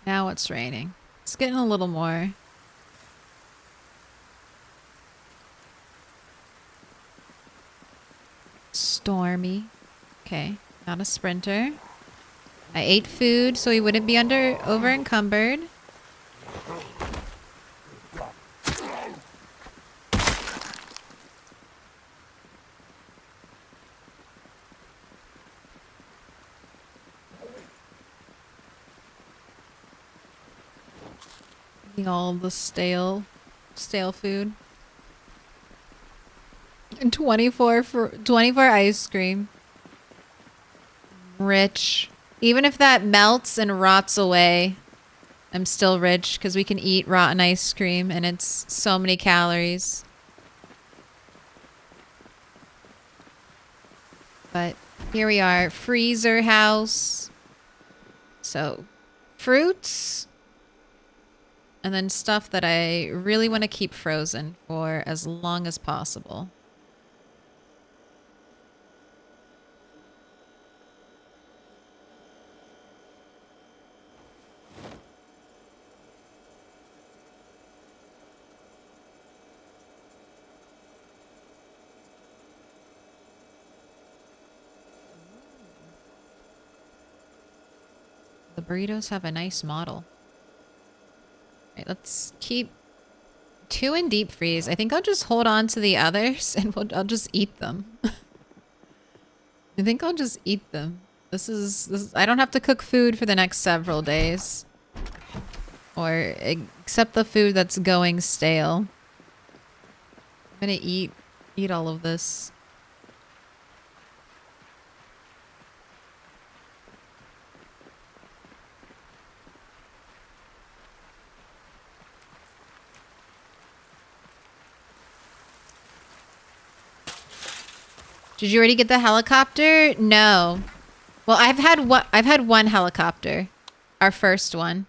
Now it's raining. It's getting a little more. Stormy. Okay, not a sprinter. I ate food so he wouldn't be over encumbered. Eating all the stale food. And 24 ice cream. Rich. Even if that melts and rots away, I'm still rich because we can eat rotten ice cream and it's so many calories. But here we are, freezer house. So, fruits. And then stuff that I really want to keep frozen for as long as possible. The burritos have a nice model. Right, let's keep 2 in deep freeze. I think I'll just hold on to the others and I'll just eat them. I think I'll just eat them. This is I don't have to cook food for the next several days. Or except the food that's going stale. I'm gonna eat all of this. Did you already get the helicopter? No. Well, I've had one helicopter. Our first one.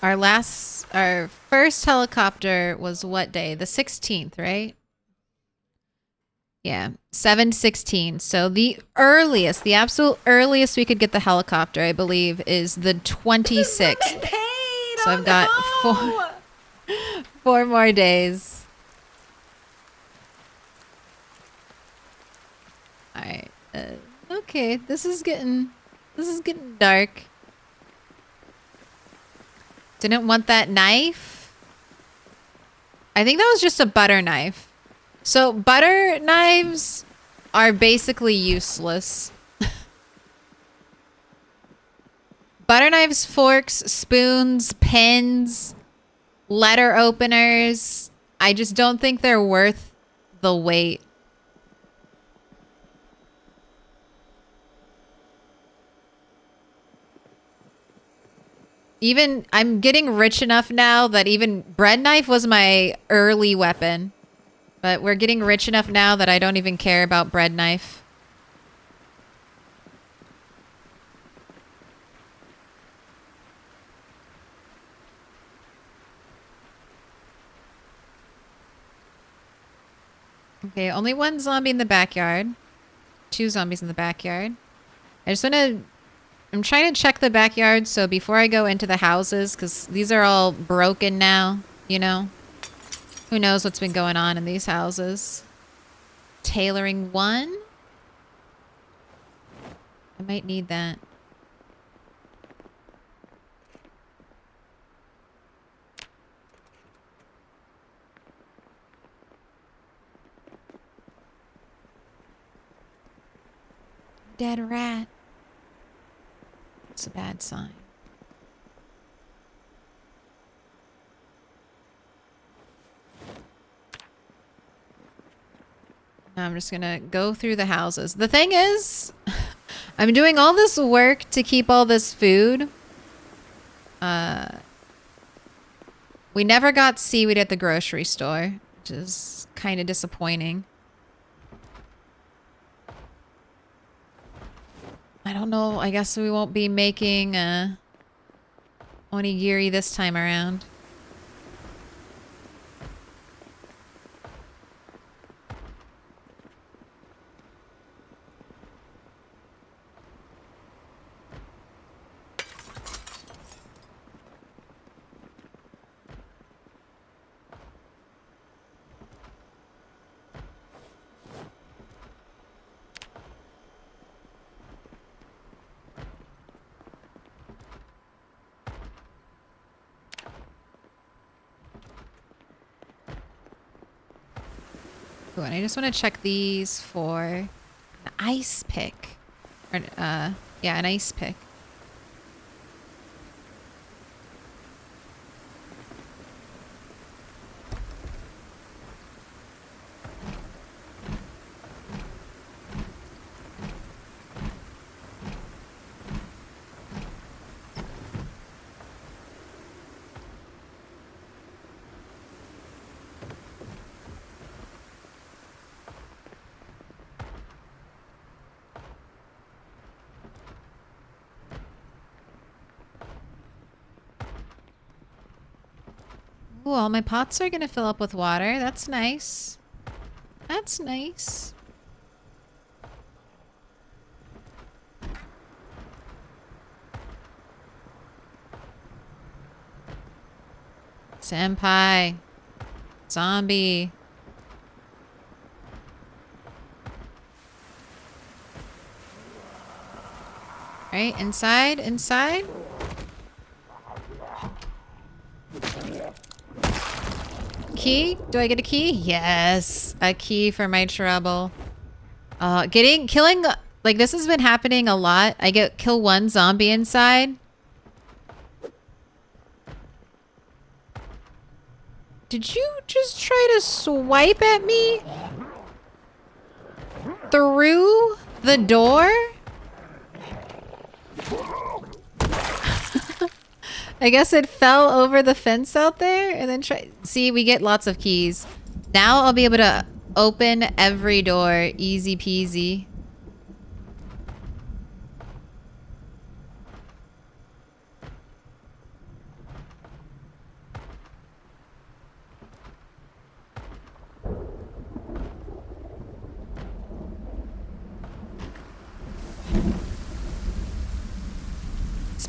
Our first helicopter was what day? The 16th, right? Yeah, 7/16. So the earliest, the absolute earliest we could get the helicopter, I believe, is the 26th. So I've got four more days. All right. Okay, this is getting dark. Didn't want that knife. I think that was just a butter knife. So butter knives are basically useless. Butter knives, forks, spoons, pins, letter openers. I just don't think they're worth the wait. Even, I'm getting rich enough now that even bread knife was my early weapon. But we're getting rich enough now that I don't even care about bread knife. Okay, only one zombie in the backyard. 2 zombies in the backyard. I just want to... I'm trying to check the backyard, so before I go into the houses, because these are all broken now, you know? Who knows what's been going on in these houses. Tailoring 1? I might need that. Dead rat. It's a bad sign. Now I'm just gonna go through the houses. The thing is, I'm doing all this work to keep all this food. We never got seaweed at the grocery store, which is kind of disappointing. I don't know. I guess we won't be making onigiri this time around. Ooh, and I just want to check these for an ice pick. Or, yeah, an ice pick. Ooh, all my pots are gonna fill up with water. That's nice. That's nice. Senpai. Zombie. Right, inside, inside. Key? Do I get a key? Yes. A key for my trouble. Killing, like this has been happening a lot. I kill one zombie inside. Did you just try to swipe at me? Through the door? I guess it fell over the fence out there and then see, we get lots of keys. Now I'll be able to open every door. Easy peasy.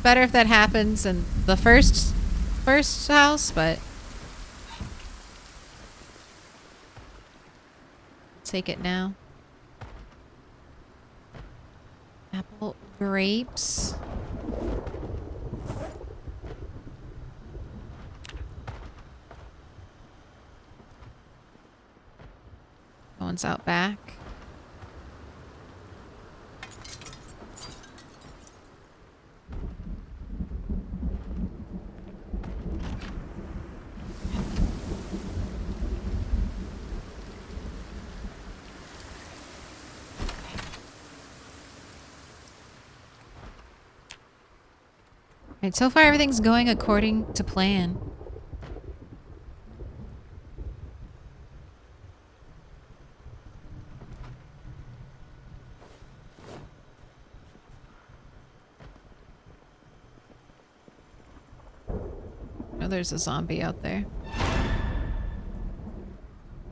better if that happens in the first house, but take it now. Apple, grapes. One's out back. Right, so far everything's going according to plan. Oh, there's a zombie out there.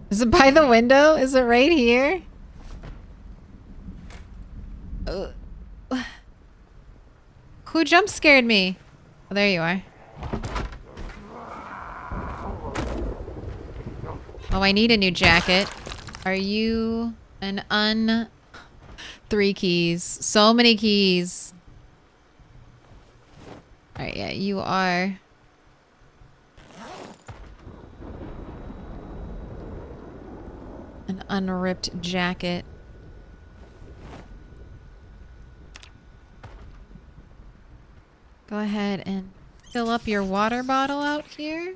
Is it by the window? Is it right here? Who jump scared me? Oh, there you are. Oh, I need a new jacket. Are you an 3 keys. So many keys. Alright, yeah, you are. An unripped jacket. Go ahead and fill up your water bottle out here.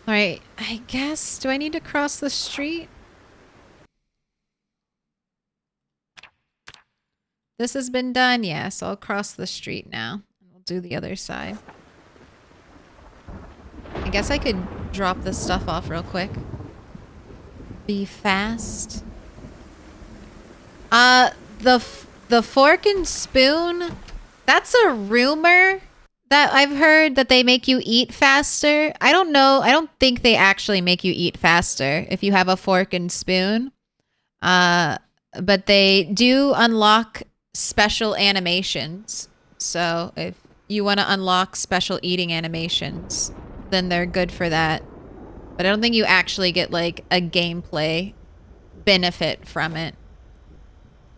Alright, I guess, do I need to cross the street? This has been done, yes. I'll cross the street now. We'll do the other side. I guess I could drop this stuff off real quick. Be fast. The fork and spoon, that's a rumor that I've heard that they make you eat faster. I don't know. I don't think they actually make you eat faster if you have a fork and spoon. But they do unlock special animations. So if you want to unlock special eating animations, then they're good for that. But I don't think you actually get like a gameplay benefit from it.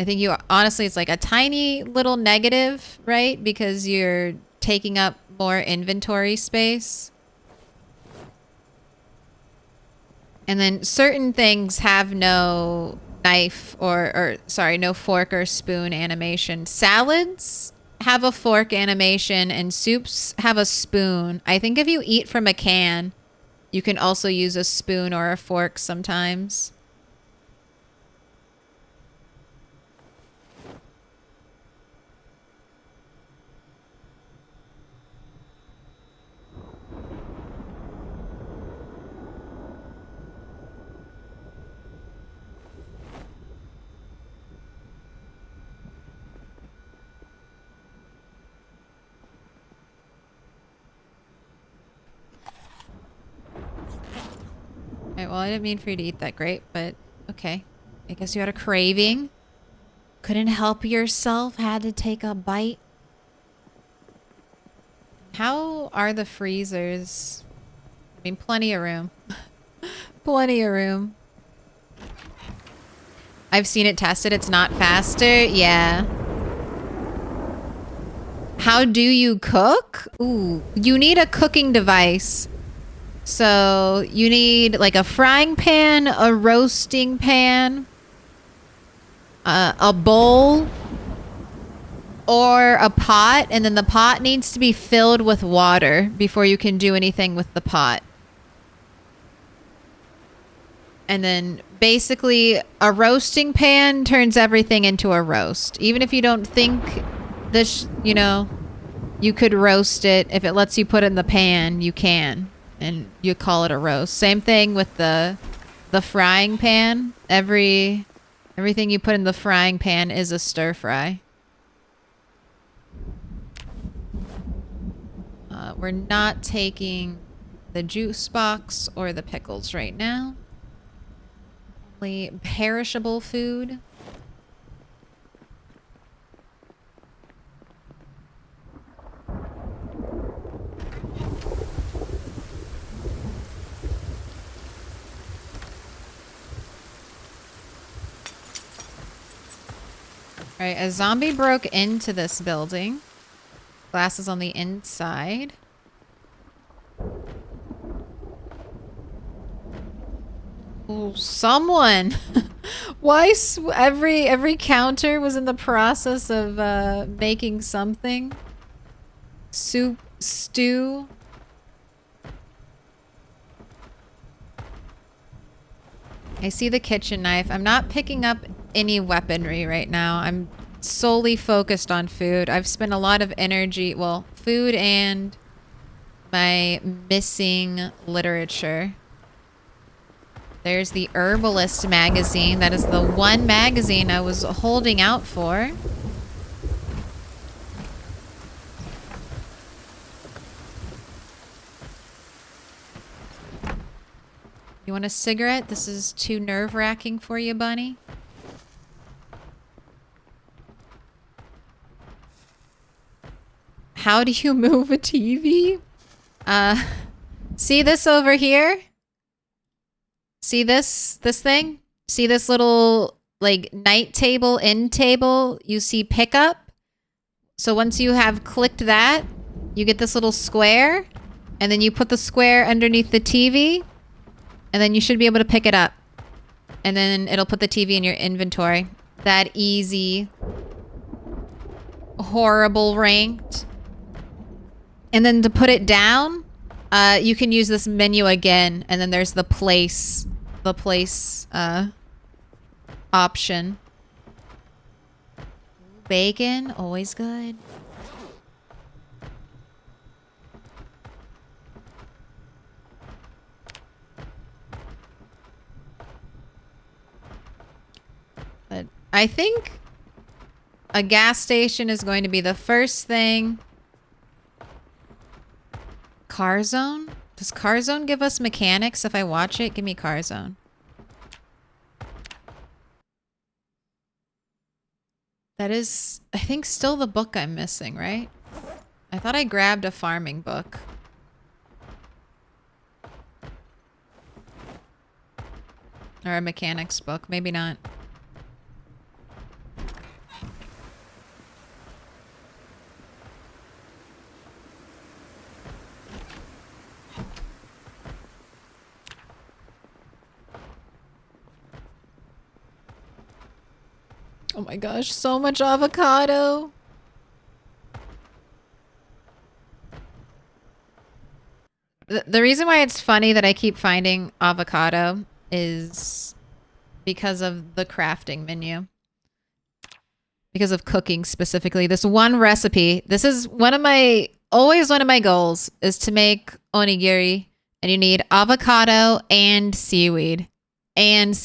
I think you honestly, it's like a tiny little negative, right? Because you're taking up more inventory space. And then certain things have no knife or sorry, no fork or spoon animation. Salads have a fork animation and soups have a spoon. I think if you eat from a can, you can also use a spoon or a fork sometimes. Alright, well, I didn't mean for you to eat that grape, but okay. I guess you had a craving. Couldn't help yourself, had to take a bite. How are the freezers? I mean, plenty of room. Plenty of room. I've seen it tested. It's not faster. Yeah. How do you cook? Ooh, you need a cooking device. So you need like a frying pan, a roasting pan, a bowl, or a pot. And then the pot needs to be filled with water before you can do anything with the pot. And then basically a roasting pan turns everything into a roast. Even if you don't think this, you know, you could roast it. If it lets you put it in the pan, you can. And you call it a roast. Same thing with the frying pan. Everything you put in the frying pan is a stir fry. We're not taking the juice box or the pickles right now. Only perishable food. Alright, a zombie broke into this building. Glass is on the inside. Oh, someone! Why every counter was in the process of making something? Soup, stew. I see the kitchen knife. I'm not picking up any weaponry right now. I'm solely focused on food. I've spent a lot of energy, well, food and my missing literature. There's the Herbalist magazine. That is the one magazine I was holding out for. You want a cigarette? This is too nerve-wracking for you, bunny? How do you move a TV? See this over here? See this thing? See this little, like, night table, end table? You see pickup? So once you have clicked that, you get this little square, and then you put the square underneath the TV, and then you should be able to pick it up. And then it'll put the TV in your inventory. That easy. Horrible ranked. And then to put it down, you can use this menu again, and then there's the place option. Bacon, always good. But I think a gas station is going to be the first thing. Carzone? Does Carzone give us mechanics if I watch it? Give me Carzone. That is, I think, still the book I'm missing, right? I thought I grabbed a farming book. Or a mechanics book. Maybe not. Oh my gosh, so much avocado. The reason why it's funny that I keep finding avocado is because of the crafting menu. Because of cooking specifically. This one recipe, this is always one of my goals is to make onigiri, and you need avocado and seaweed. And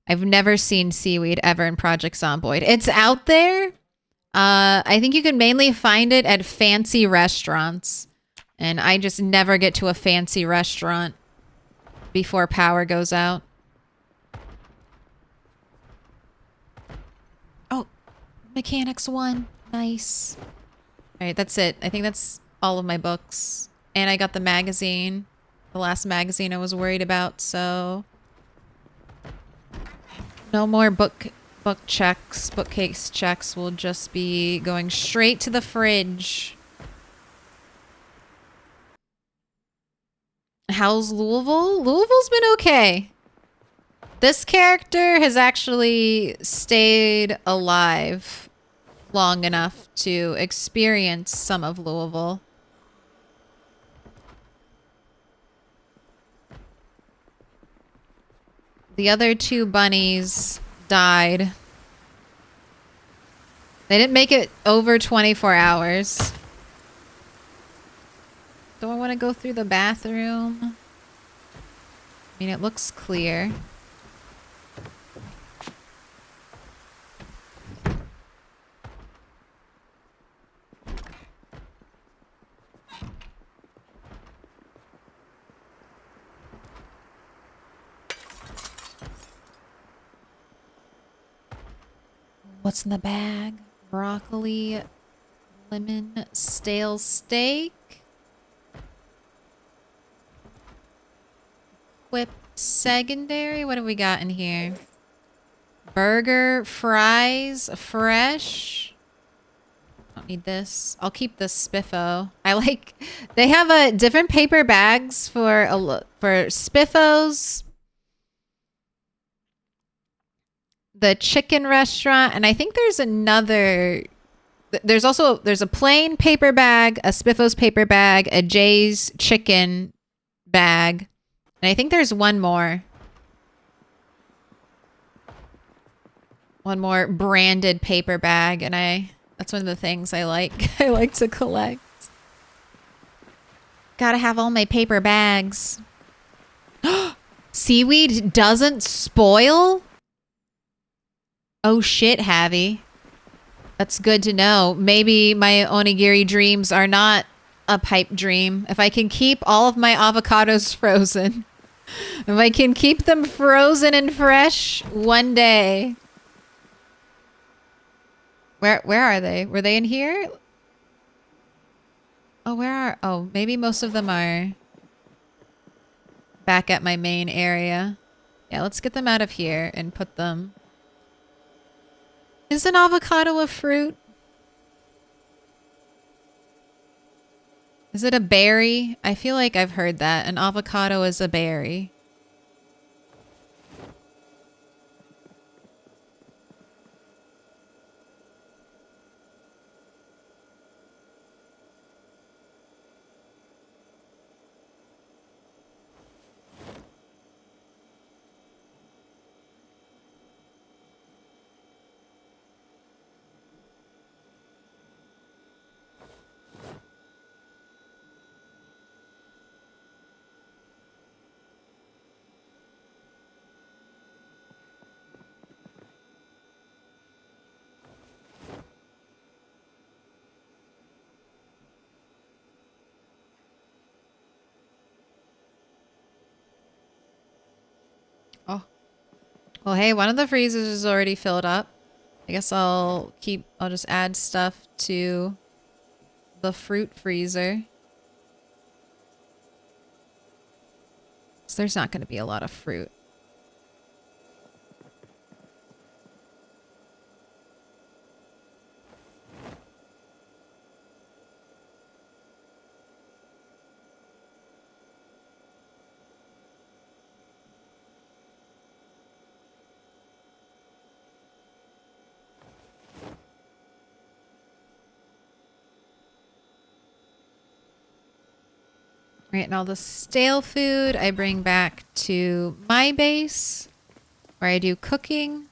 I've never seen seaweed ever in Project Zomboid. It's out there. I think you can mainly find it at fancy restaurants. And I just never get to a fancy restaurant before power goes out. Oh, Mechanics 1. Nice. All right, that's it. I think that's all of my books. And I got the magazine. The last magazine I was worried about, so... No more bookcase checks. We'll just be going straight to the fridge. How's Louisville? Louisville's been okay. This character has actually stayed alive long enough to experience some of Louisville. The other two bunnies died. They didn't make it over 24 hours. Do I want to go through the bathroom? I mean, it looks clear. What's in the bag? Broccoli, lemon, stale steak. Whip secondary. What do we got in here? Burger, fries, fresh. Don't need this. I'll keep this spiffo. I like. They have different paper bags for spiffos, the chicken restaurant, and I think there's another. There's a plain paper bag, a spiffos paper bag, a Jay's chicken bag, and I think there's one more. One more branded paper bag, and that's one of the things I like. I like to collect. Gotta have all my paper bags. Seaweed doesn't spoil? Oh shit, Javi. That's good to know. Maybe my onigiri dreams are not a pipe dream. If I can keep all of my avocados frozen. If I can keep them frozen and fresh one day. Where are they? Were they in here? Oh, maybe most of them are back at my main area. Yeah, let's get them out of here and put them. Is an avocado a fruit? Is it a berry? I feel like I've heard that. An avocado is a berry. Oh. Well, hey, one of the freezers is already filled up. I guess I'll just add stuff to the fruit freezer. So there's not going to be a lot of fruit. Right, and all the stale food I bring back to my base where I do cooking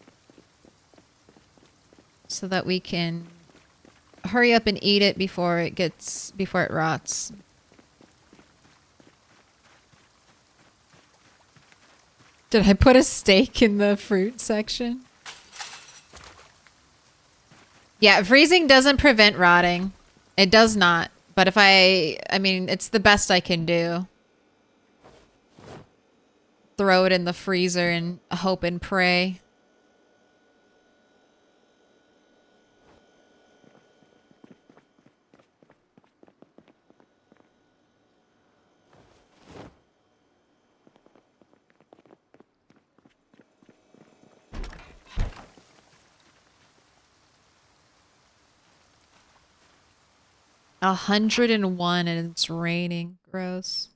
so that we can hurry up and eat it before it rots. Did I put a steak in the fruit section? Yeah, freezing doesn't prevent rotting. It does not. But if I mean, it's the best I can do. Throw it in the freezer and hope and pray. A 101 and it's raining. Gross.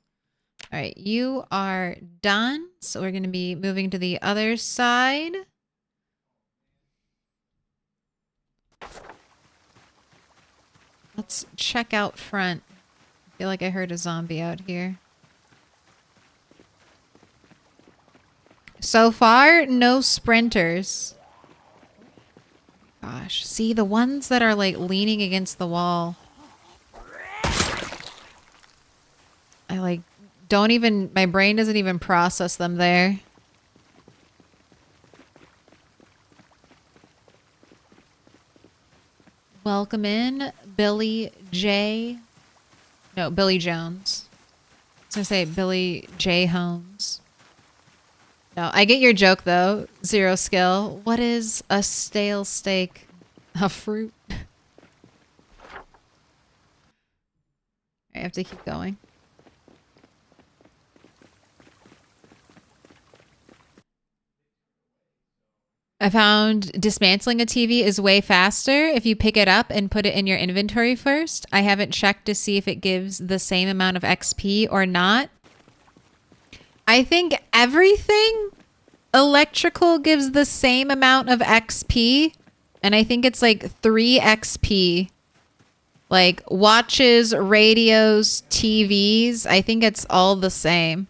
All right, you are done. So we're going to be moving to the other side. Let's check out front. I feel like I heard a zombie out here. So far, no sprinters. Gosh, see the ones that are like leaning against the wall. I like don't even, my brain doesn't even process them there. Welcome in, Billy J. No, Billy Jones. I was gonna say Billy J. Holmes. No, I get your joke though. Zero skill. What is a stale steak? A fruit. I have to keep going. I found dismantling a TV is way faster if you pick it up and put it in your inventory first. I haven't checked to see if it gives the same amount of XP or not. I think everything electrical gives the same amount of XP. And I think it's like 3 XP. Like watches, radios, TVs. I think it's all the same.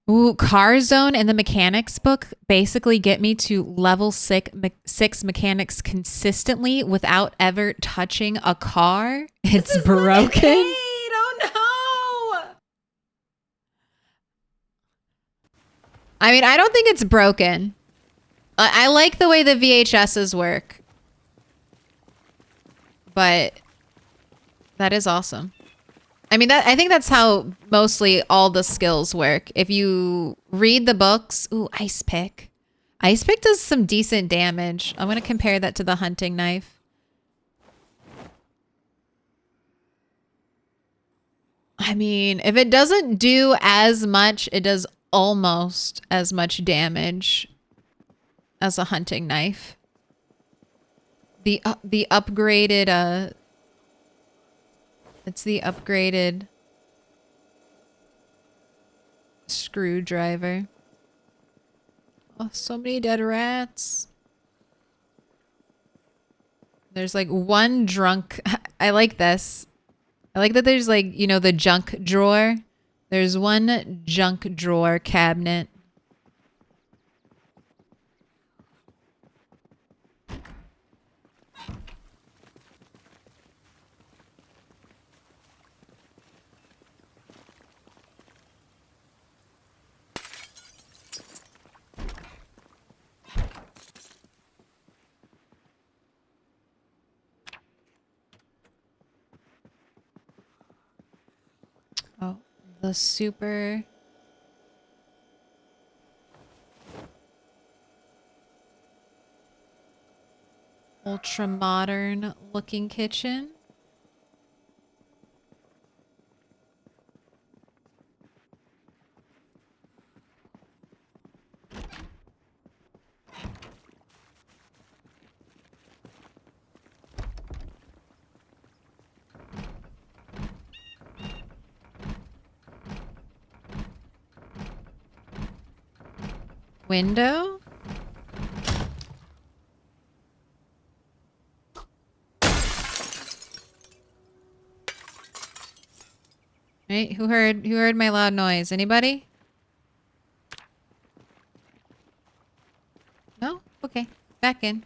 Ooh, Car Zone and the mechanics book basically get me to level 6 mechanics consistently without ever touching a car. It's broken. Oh no! I mean, I don't think it's broken. I like the way the VHSs work. But that is awesome. I mean, I think that's how mostly all the skills work. If you read the books, ooh, ice pick. Ice pick does some decent damage. I'm going to compare that to the hunting knife. I mean, if it doesn't do as much, it does almost as much damage as a hunting knife. The upgraded, it's the upgraded screwdriver. Oh, so many dead rats. There's like one drunk. I like this. I like that there's like, you know, the junk drawer. There's one junk drawer cabinet. Oh, the super ultra modern looking kitchen. Window? Right? Who heard my loud noise? Anybody? No? Okay. Back in.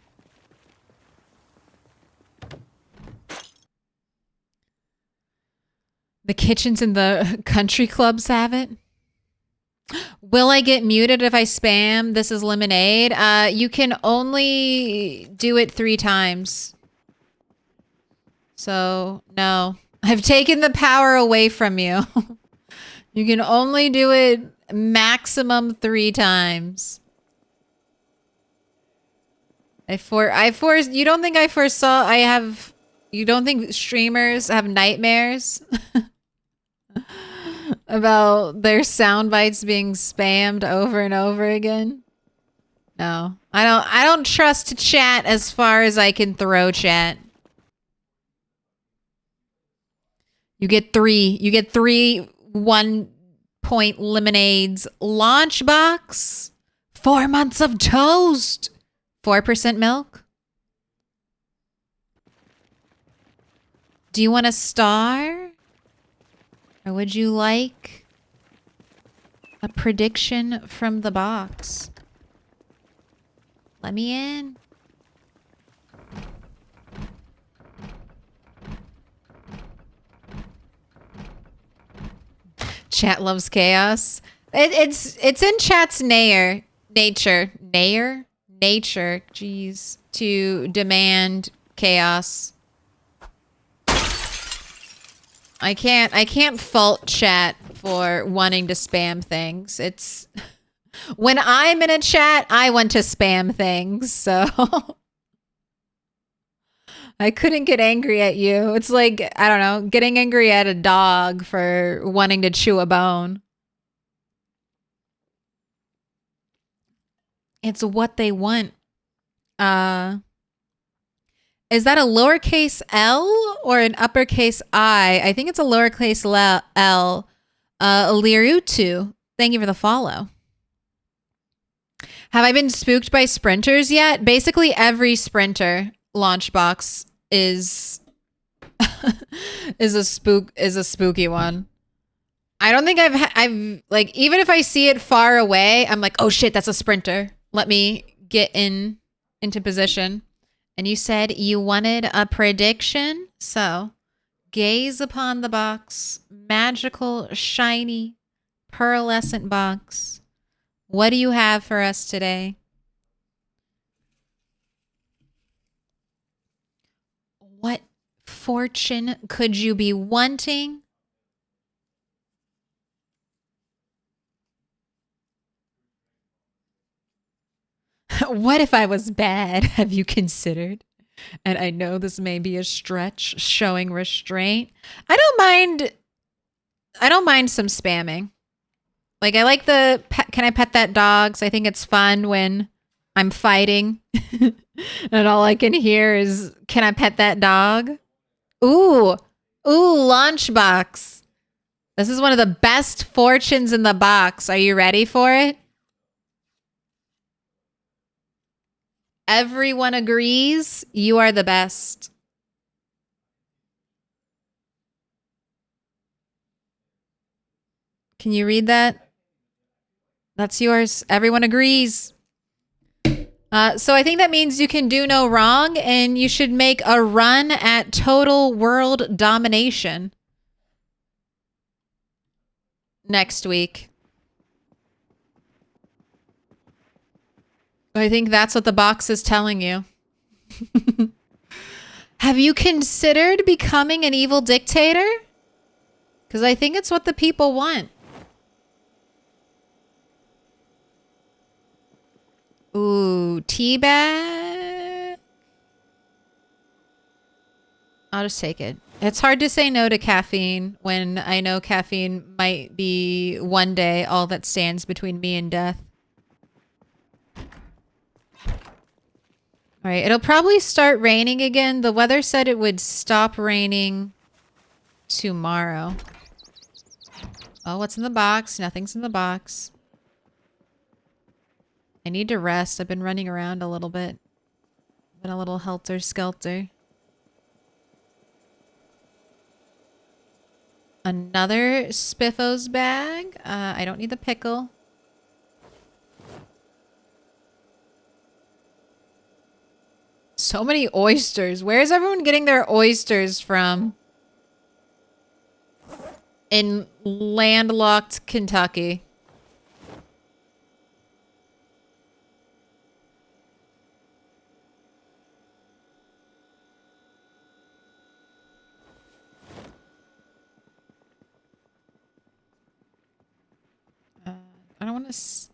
The kitchens in the country clubs have it. Will I get muted if I spam This Is Lemonade? You can only do it 3 times. So, no. I've taken the power away from you. You can only do it maximum 3 times. You don't think I foresaw you don't think streamers have nightmares about their sound bites being spammed over and over again? No. I don't trust chat as far as I can throw chat. You get 3 1-point lemonades. Launch box. 4 months of toast. 4% milk. Do you want a star? Or would you like a prediction from the box? Let me in. Chat loves chaos. It's in chat's nature. Jeez, to demand chaos. I can't fault chat for wanting to spam things. It's when I'm in a chat, I want to spam things, so I couldn't get angry at you. It's like, I don't know, getting angry at a dog for wanting to chew a bone. It's what they want. Is that a lowercase L or an uppercase I? I think it's a lowercase L. Lirutu, thank you for the follow. Have I been spooked by sprinters yet? Basically, every sprinter launch box is is a spooky one. I don't think I've like, even if I see it far away, I'm like, oh shit, that's a sprinter. Let me get into position. And you said you wanted a prediction, so gaze upon the box, magical, shiny, pearlescent box. What do you have for us today? What fortune could you be wanting? What if I was bad? Have you considered? And I know this may be a stretch, showing restraint. I don't mind some spamming. Like, I like the can I pet that dog? So I think it's fun when I'm fighting and all I can hear is, can I pet that dog? Ooh, launch box. This is one of the best fortunes in the box. Are you ready for it? Everyone agrees you are the best. Can you read that? That's yours. Everyone agrees. So I think that means you can do no wrong and you should make a run at total world domination next week. I think that's what the box is telling you. Have you considered becoming an evil dictator? Because I think it's what the people want. Ooh, teabag. I'll just take it. It's hard to say no to caffeine when I know caffeine might be one day all that stands between me and death. All right, it'll probably start raining again. The weather said it would stop raining tomorrow. Oh, what's in the box? Nothing's in the box. I need to rest. I've been running around a little bit. Been a little helter-skelter. Another Spiffos bag. I don't need the pickle. So many oysters. Where is everyone getting their oysters from? In landlocked Kentucky. I don't want to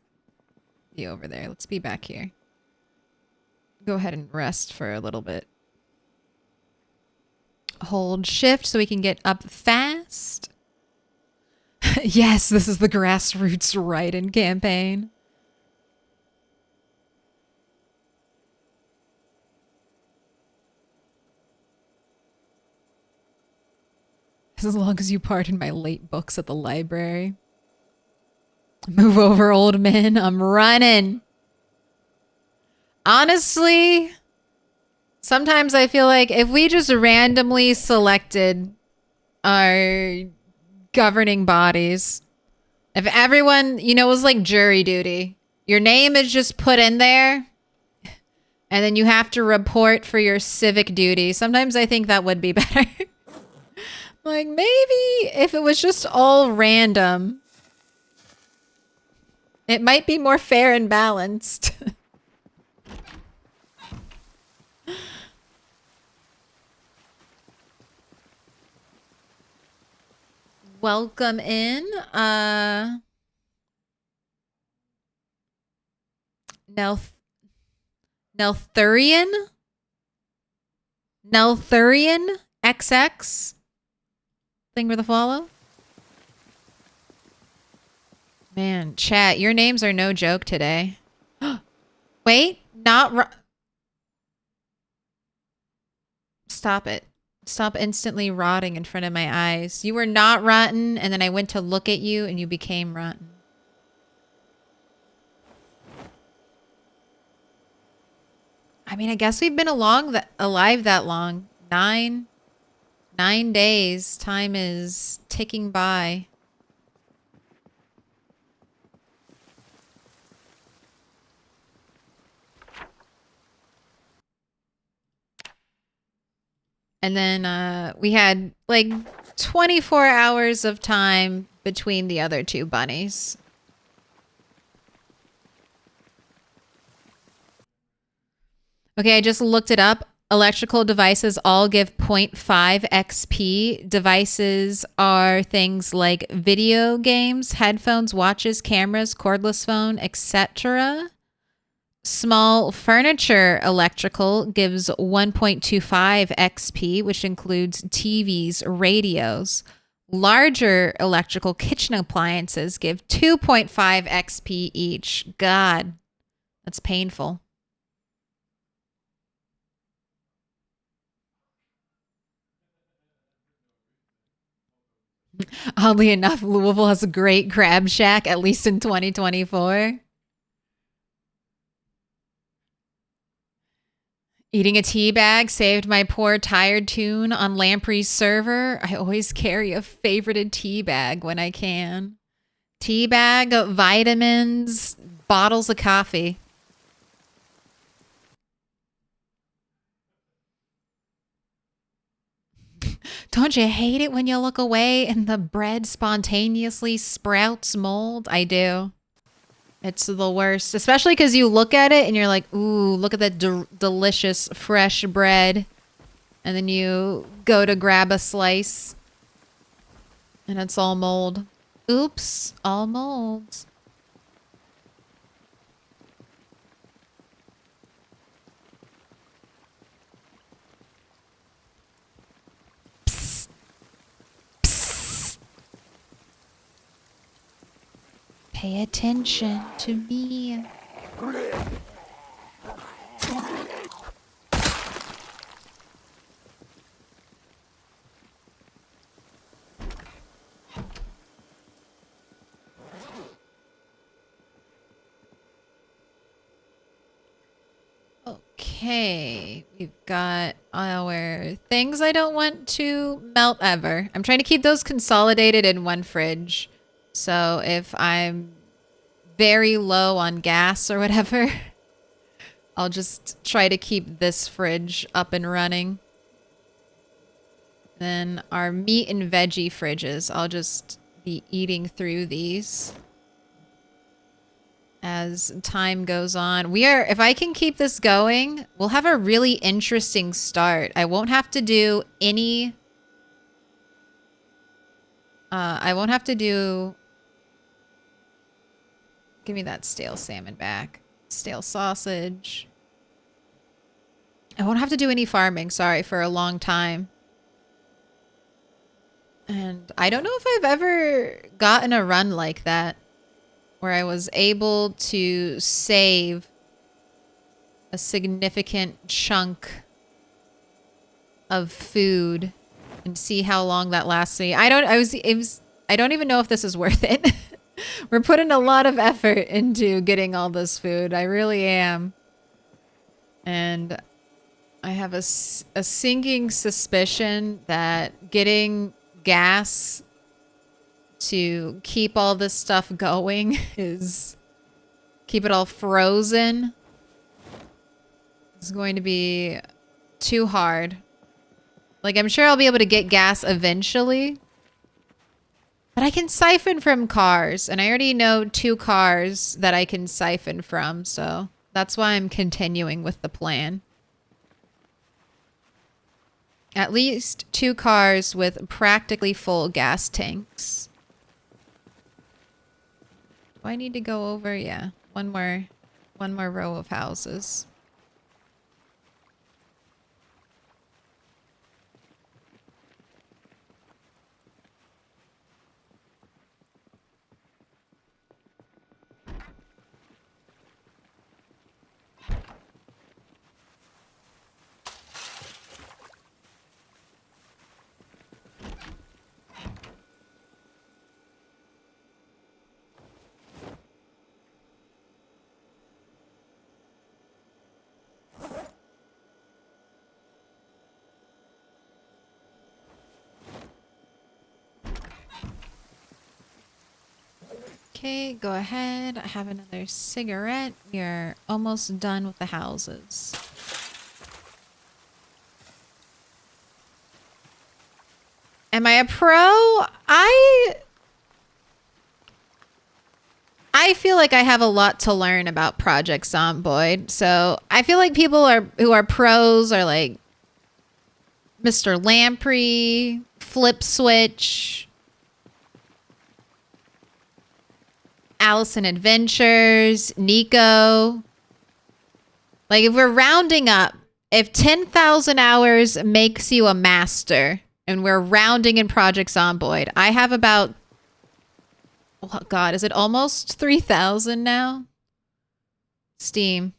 be over there. Let's be back here. Go ahead and rest for a little bit. Hold shift so we can get up fast. Yes, this is the grassroots write-in campaign. As long as you pardon my late books at the library. Move over, old man. I'm running. Honestly, sometimes I feel like if we just randomly selected our governing bodies, if everyone, you know, it was like jury duty. Your name is just put in there, and then you have to report for your civic duty. Sometimes I think that would be better. Like, maybe if it was just all random, it might be more fair and balanced. Welcome in. Nelthurian? Nelthurian XX? Thing with a follow? Man, chat, your names are no joke today. Wait, not Stop it. Stop instantly rotting in front of my eyes. You were not rotten, and then I went to look at you, and you became rotten. I mean, I guess we've been alive that long. 9 days. Time is ticking by. And then we had like 24 hours of time between the other two bunnies. Okay, I just looked it up. Electrical devices all give 0.5 XP. Devices are things like video games, headphones, watches, cameras, cordless phone, etc. Small furniture electrical gives 1.25 XP, which includes TVs, radios. Larger electrical kitchen appliances give 2.5 XP each. God, that's painful. Oddly enough, Louisville has a great crab shack, at least in 2024. Eating a tea bag saved my poor tired tune on Lamprey's server. I always carry a favorited tea bag when I can. Tea bag, vitamins, bottles of coffee. Don't you hate it when you look away and the bread spontaneously sprouts mold? I do. It's the worst, especially because you look at it and you're like, ooh, look at that delicious fresh bread. And then you go to grab a slice and it's all mold. Oops, all mold. Psst. Psst. Pay attention to me. Okay, we've got our things I don't want to melt ever. I'm trying to keep those consolidated in one fridge. So if I'm very low on gas or whatever, I'll just try to keep this fridge up and running. Then our meat and veggie fridges, I'll just be eating through these as time goes on. If I can keep this going, we'll have a really interesting start. I won't have to do any, give me that stale salmon back. Stale sausage. I won't have to do any farming, sorry, for a long time. And I don't know if I've ever gotten a run like that, where I was able to save a significant chunk of food and see how long that lasts me. I don't even know if this is worth it. We're putting a lot of effort into getting all this food. I really am. And I have a sinking suspicion that getting gas to keep all this stuff going keep it all frozen is going to be too hard. Like, I'm sure I'll be able to get gas eventually. But I can siphon from cars, and I already know 2 cars that I can siphon from, so that's why I'm continuing with the plan. At least 2 cars with practically full gas tanks. Do I need to go over? Yeah, one more row of houses. Okay, go ahead. I have another cigarette. You're almost done with the houses. Am I a pro? I feel like I have a lot to learn about Project Zomboid. So I feel like people who are pros are like Mr. Lamprey, Flip Switch, Allison Adventures, Nico. Like, if we're rounding up, if 10,000 hours makes you a master, and we're rounding in Project Zomboid, I have about, oh God, is it almost 3,000 now? Steam.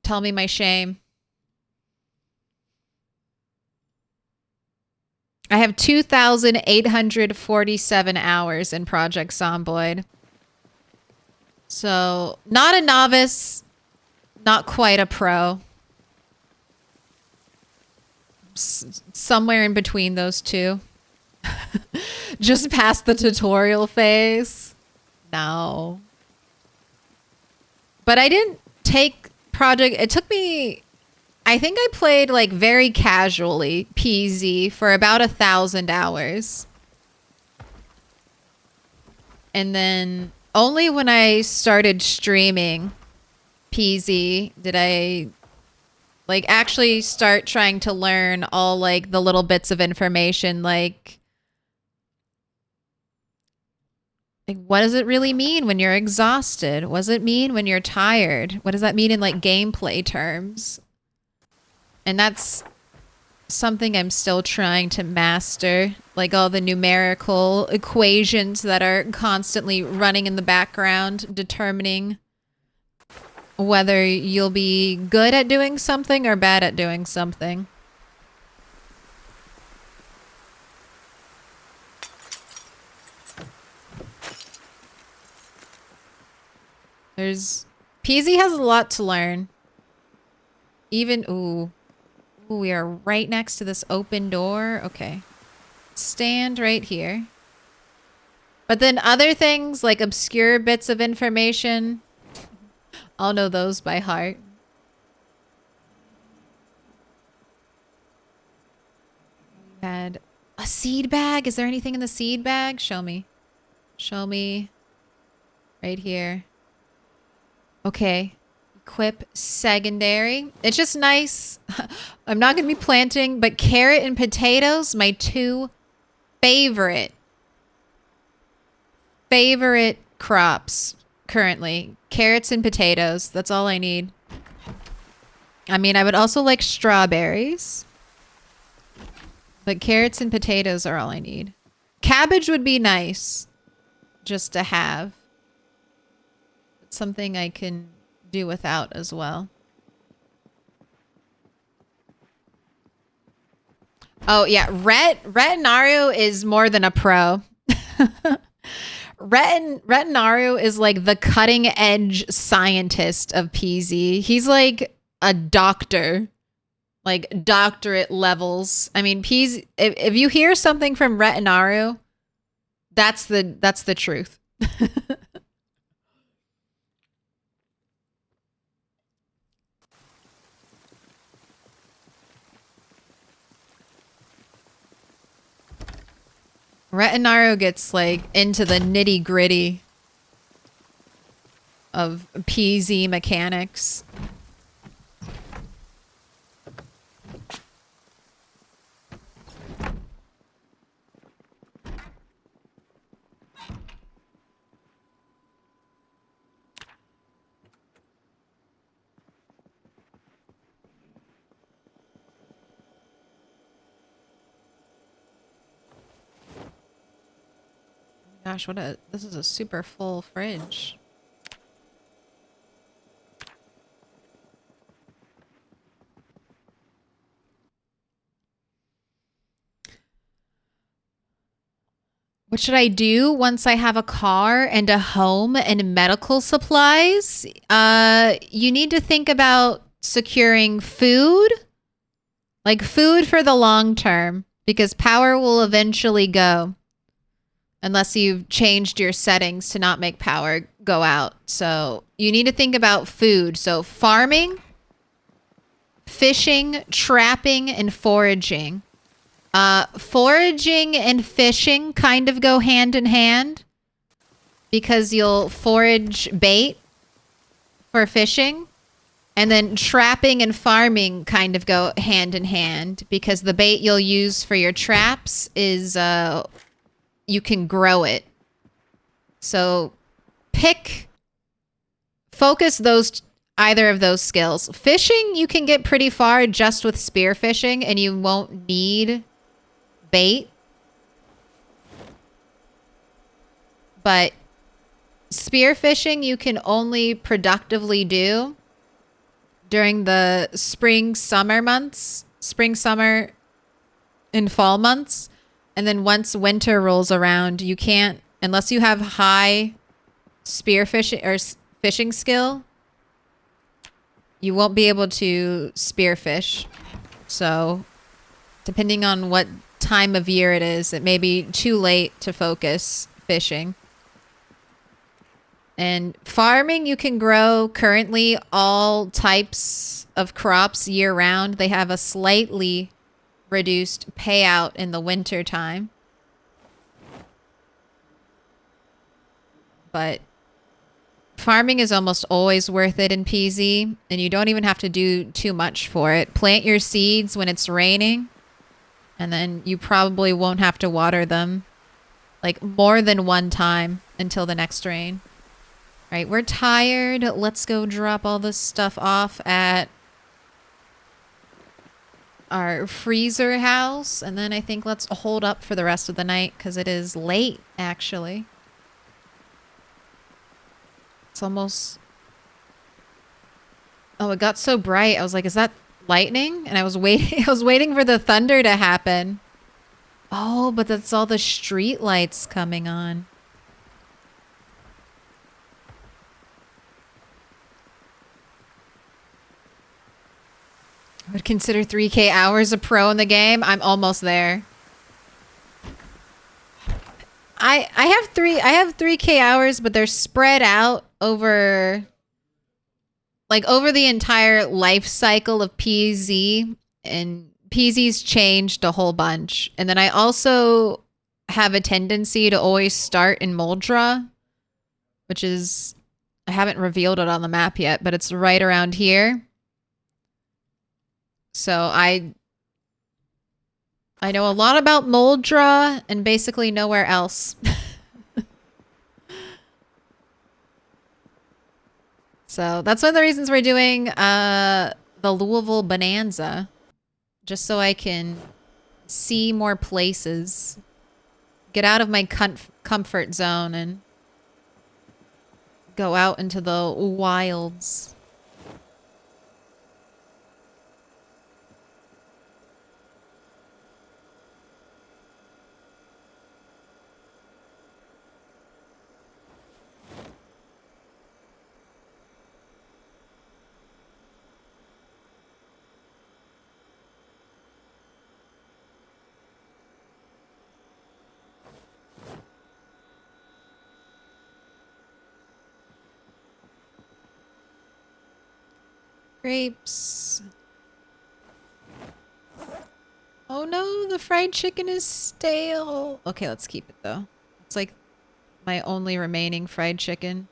Tell me my shame. I have 2,847 hours in Project Zomboid. So, not a novice, not quite a pro. Somewhere in between those two. Just past the tutorial phase. No. But I didn't take Project... It took me... I think I played, like, very casually PZ for about 1,000 hours. And then only when I started streaming PZ did I, like, actually start trying to learn all, like, the little bits of information, like, what does it really mean when you're exhausted? What does it mean when you're tired? What does that mean in, like, gameplay terms? And that's something I'm still trying to master, like all the numerical equations that are constantly running in the background, determining whether you'll be good at doing something or bad at doing something. PZ has a lot to learn. Even, ooh, we are right next to this open door. Okay. Stand right here. But then other things, like obscure bits of information, I'll know those by heart. We had a seed bag. Is there anything in the seed bag? Show me. Show me. Right here. Okay. Equip secondary. It's just nice. I'm not going to be planting, but carrot and potatoes, my 2 favorite crops currently. Carrots and potatoes. That's all I need. I mean, I would also like strawberries, but carrots and potatoes are all I need. Cabbage would be nice just to have. It's something I can do without as well. Oh yeah, Retinario is more than a pro. Retinario is like the cutting edge scientist of PZ. He's like a doctor, like doctorate levels. I mean, PZ. If you hear something from Retinario, that's the truth. Retinaro gets like into the nitty gritty of PZ mechanics. Gosh, this is a super full fridge. What should I do once I have a car and a home and medical supplies? You need to think about securing food, like food for the long term, because power will eventually go. Unless you've changed your settings to not make power go out. So you need to think about food. So farming, fishing, trapping, and foraging. Foraging and fishing kind of go hand in hand because you'll forage bait for fishing. And then trapping and farming kind of go hand in hand because the bait you'll use for your traps is... you can grow it. So focus either of those skills. Fishing, you can get pretty far just with spear fishing and you won't need bait. But spear fishing you can only productively do during the spring, summer and fall months. And then once winter rolls around, you can't, unless you have high spear fishing or fishing skill, you won't be able to spearfish. So depending on what time of year it is, it may be too late to focus fishing. And farming, you can grow currently all types of crops year round. They have a slightly reduced payout in the winter time. But farming is almost always worth it in PZ, and you don't even have to do too much for it. Plant your seeds when it's raining, and then you probably won't have to water them like more than one time until the next rain. All right, we're tired. Let's go drop all this stuff off at our freezer house, and then I think let's hold up for the rest of the night because it is late, actually. It's almost... Oh, it got so bright. I was like, is that lightning? And I was waiting. I was waiting for the thunder to happen. Oh, but that's all the street lights coming on. I would consider 3K hours a pro in the game. I'm almost there. I have 3K hours, but they're spread out over the entire life cycle of PZ, and PZ's changed a whole bunch. And then I also have a tendency to always start in Moldra, which is, I haven't revealed it on the map yet, but it's right around here. So I know a lot about Moldra and basically nowhere else. So that's one of the reasons we're doing the Louisville Bonanza. Just so I can see more places. Get out of my comfort zone and go out into the wilds. Grapes. Oh, Oh no, the fried chicken is stale. Okay, let's keep it though. It's like my only remaining fried chicken.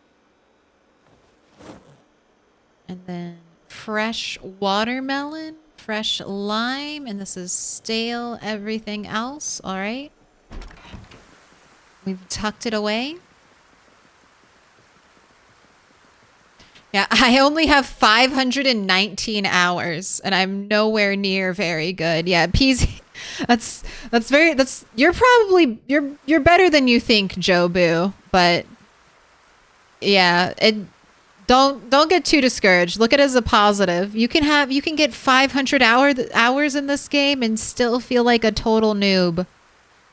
And then fresh watermelon, fresh lime, and this is stale everything else. All right. We've tucked it away. Yeah, I only have 519 hours and I'm nowhere near very good. Yeah, PZ, you're better than you think, Jobu, but yeah, don't get too discouraged. Look at it as a positive. You can get 500 hours in this game and still feel like a total noob.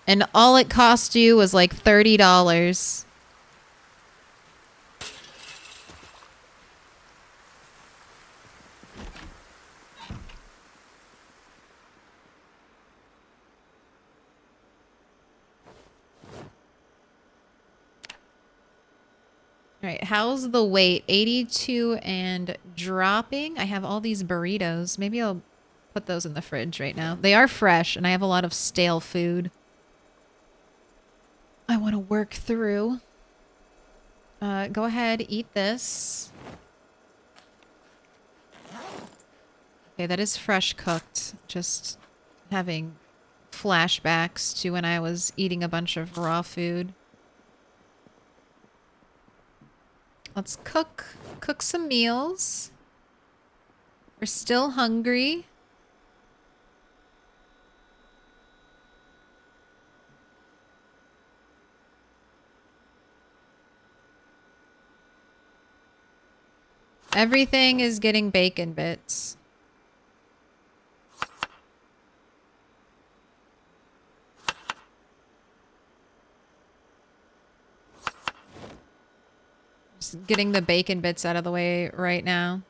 And all it cost you was like $30. All right, how's the weight? 82 and dropping. I have all these burritos. Maybe I'll put those in the fridge right now. They are fresh, and I have a lot of stale food I want to work through. Go ahead, eat this. Okay, that is fresh cooked. Just having flashbacks to when I was eating a bunch of raw food. Let's cook some meals. We're still hungry. Everything is getting bacon bits. Just getting the bacon bits out of the way right now.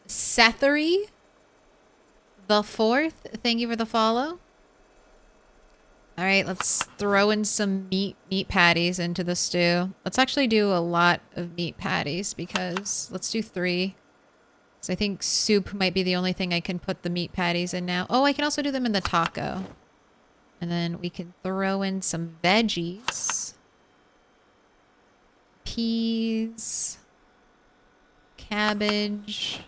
Sethery the 4th, thank you for the follow. All right, let's throw in some meat patties into the stew. Let's actually do a lot of meat patties because let's do 3. So I think soup might be the only thing I can put the meat patties in now. Oh, I can also do them in the taco. And then we can throw in some veggies. Peas. Cabbage.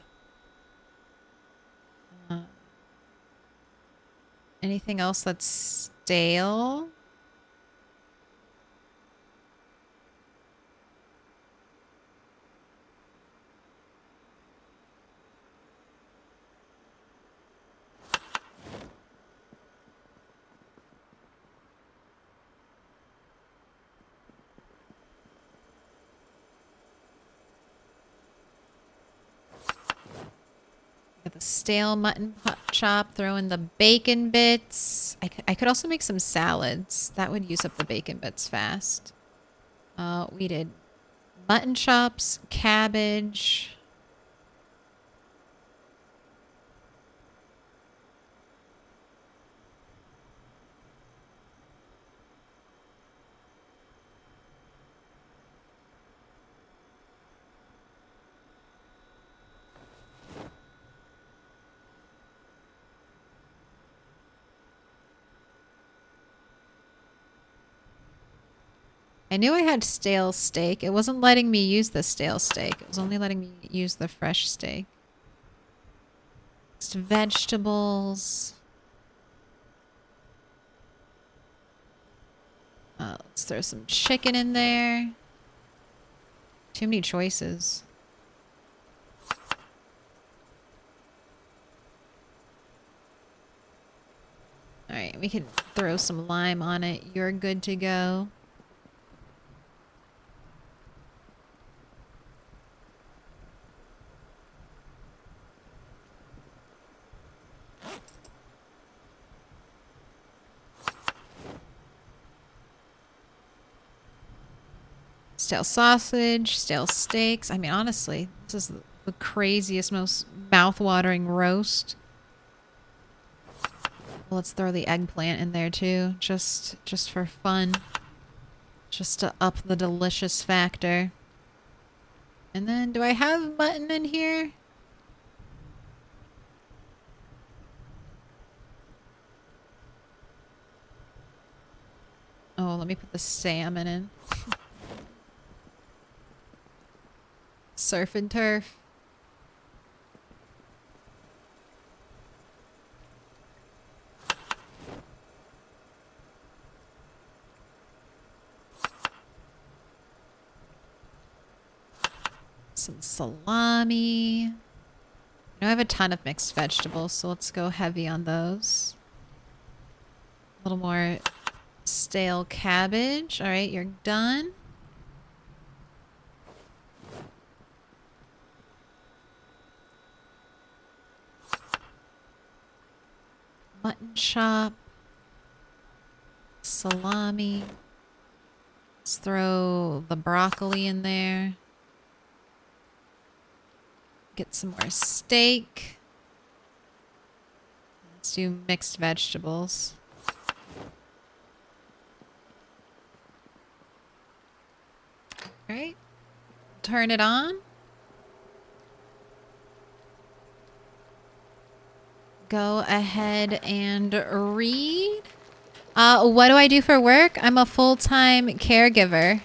Anything else that's stale? The stale mutton chop, throw in the bacon bits. I could also make some salads. That would use up the bacon bits fast. We did mutton chops, cabbage. I knew I had stale steak. It wasn't letting me use the stale steak. It was only letting me use the fresh steak. Just vegetables. Let's throw some chicken in there. Too many choices. Alright, we can throw some lime on it. You're good to go. Stale sausage, stale steaks. I mean, honestly, this is the craziest, most mouth-watering roast. Let's throw the eggplant in there too, just for fun. Just to up the delicious factor. And then do I have mutton in here? Oh, let me put the salmon in. Surf and turf. Some salami. I know I have a ton of mixed vegetables, so let's go heavy on those. A little more stale cabbage. All right, you're done. Mutton chop. Salami. Let's throw the broccoli in there. Get some more steak. Let's do mixed vegetables. All right. Turn it on. Go ahead and read. What do I do for work? I'm a full-time caregiver.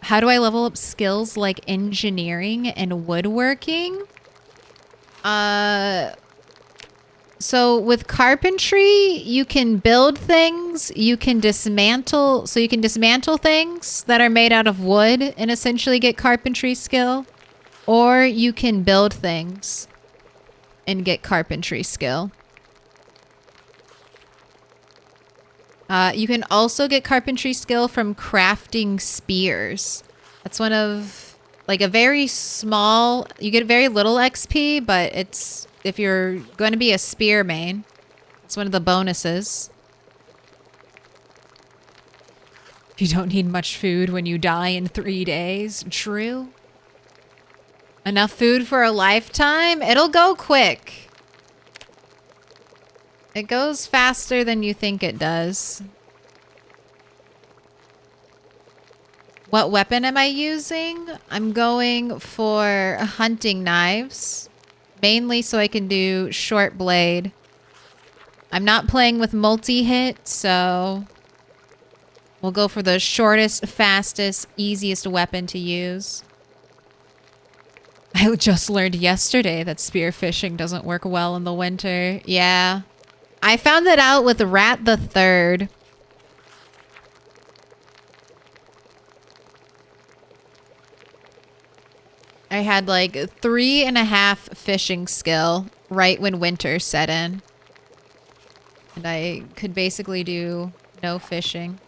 How do I level up skills like engineering and woodworking? So with carpentry, you can build things, you can dismantle, so you can dismantle things that are made out of wood and essentially get carpentry skill, or you can build things and get carpentry skill. You can also get carpentry skill from crafting spears. That's one of, like, a very small, you get very little XP, but it's, if you're going to be a spear main, it's one of the bonuses. You don't need much food when you die in 3 days. True. Enough food for a lifetime? It'll go quick. It goes faster than you think it does. What weapon am I using? I'm going for hunting knives. Mainly so I can do short blade. I'm not playing with multi-hit, so we'll go for the shortest, fastest, easiest weapon to use. I just learned yesterday that spearfishing doesn't work well in the winter. Yeah. I found it out with Rat the Third. I had like 3.5 fishing skill right when winter set in. And I could basically do no fishing.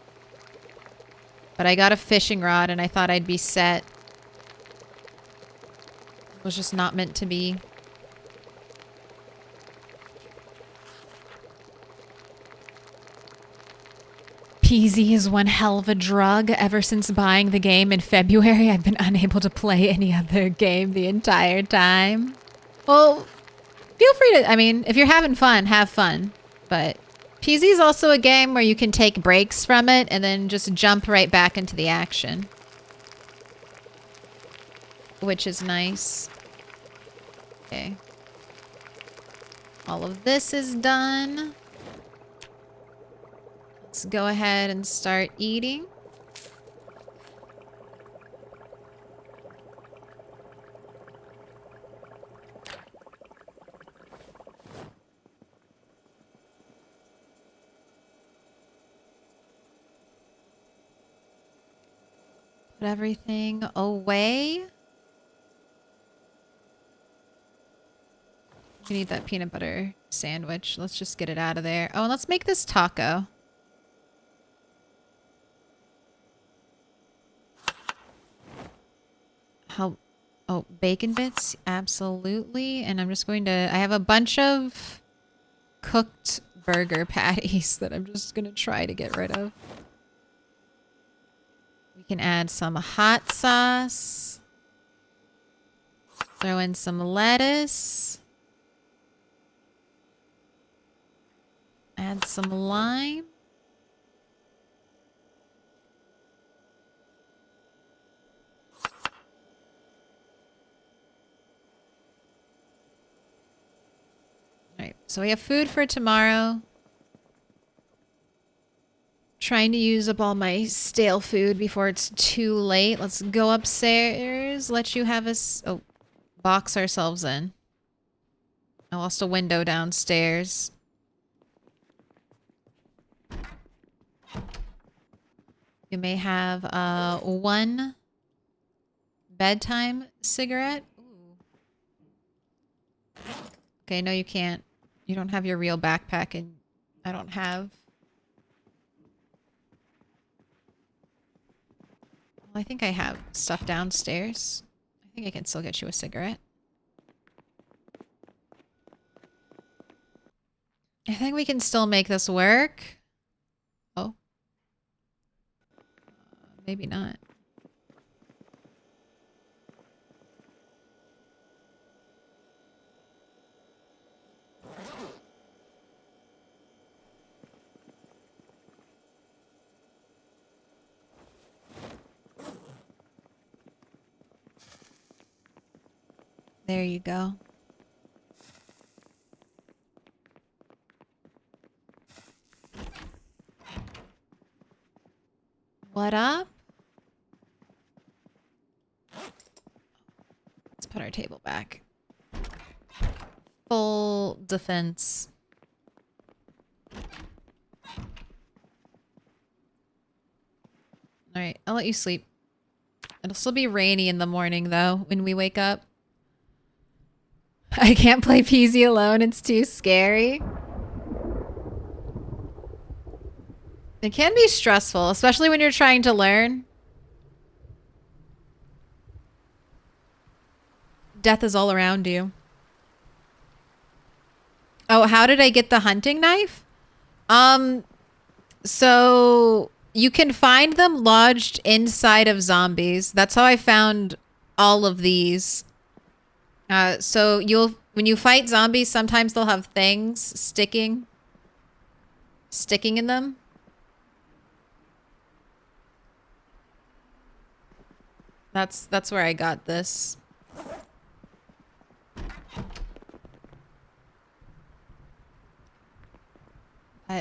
But I got a fishing rod and I thought I'd be set. It was just not meant to be. PZ is one hell of a drug. Ever since buying the game in February, I've been unable to play any other game the entire time. Well, feel free to, I mean, if you're having fun, have fun. But PZ is also a game where you can take breaks from it and then just jump right back into the action. Which is nice. Okay. All of this is done. Let's go ahead and start eating. Put everything away. We need that peanut butter sandwich. Let's just get it out of there. Oh, and let's make this taco. How? Oh, bacon bits? Absolutely. And I'm just going to... I have a bunch of cooked burger patties that I'm just going to try to get rid of. We can add some hot sauce. Throw in some lettuce. Add some lime. Alright, so we have food for tomorrow. Trying to use up all my stale food before it's too late. Let's go upstairs. Let you have us... Oh, box ourselves in. I lost a window downstairs. You may have one bedtime cigarette. Ooh. Okay, no you can't. You don't have your real backpack and I don't have... Well, I think I have stuff downstairs. I think I can still get you a cigarette. I think we can still make this work. Oh. Maybe not. There you go. What up? Let's put our table back. Full defense. Alright, I'll let you sleep. It'll still be rainy in the morning though, when we wake up. I can't play PZ alone, it's too scary. It can be stressful, especially when you're trying to learn. Death is all around you. Oh, how did I get the hunting knife? So you can find them lodged inside of zombies. That's how I found all of these. So when you fight zombies, sometimes they'll have things sticking in them. That's where I got this.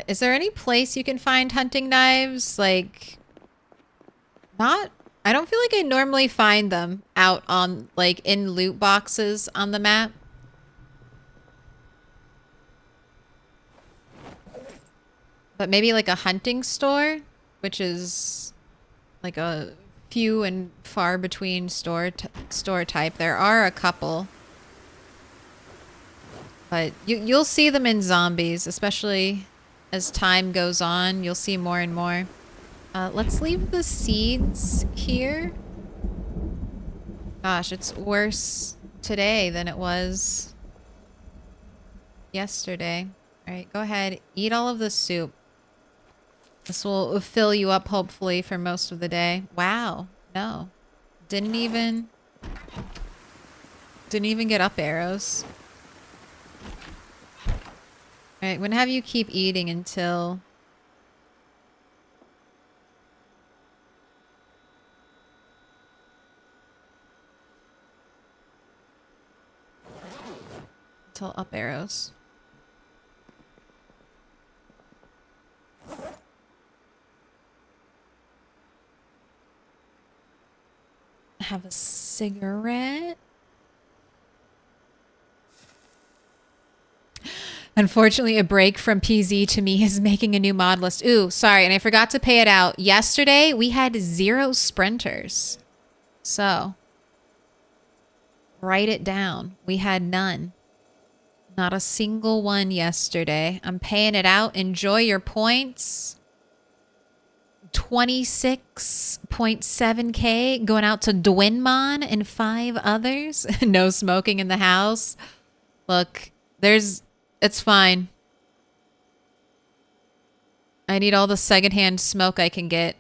Is there any place you can find hunting knives? Like, I don't feel like I normally find them out on, like, in loot boxes on the map. But maybe like a hunting store, which is like a few and far between store type. There are a couple. But you'll see them in zombies, especially as time goes on. You'll see more and more. Let's leave the seeds here. Gosh, it's worse today than it was yesterday. All right, go ahead. Eat all of the soup. This will fill you up, hopefully, for most of the day. Wow. No. Didn't even get up arrows. All right, I'm gonna have you keep eating until... up arrows. Have a cigarette. Unfortunately, a break from PZ to me is making a new mod list. Ooh, sorry, and I forgot to pay it out. Yesterday, we had 0 sprinters. So, write it down. We had none. Not a single one yesterday. I'm paying it out. Enjoy your points. 26.7k going out to Dwinmon and 5 others. No smoking in the house. Look, it's fine. I need all the secondhand smoke I can get.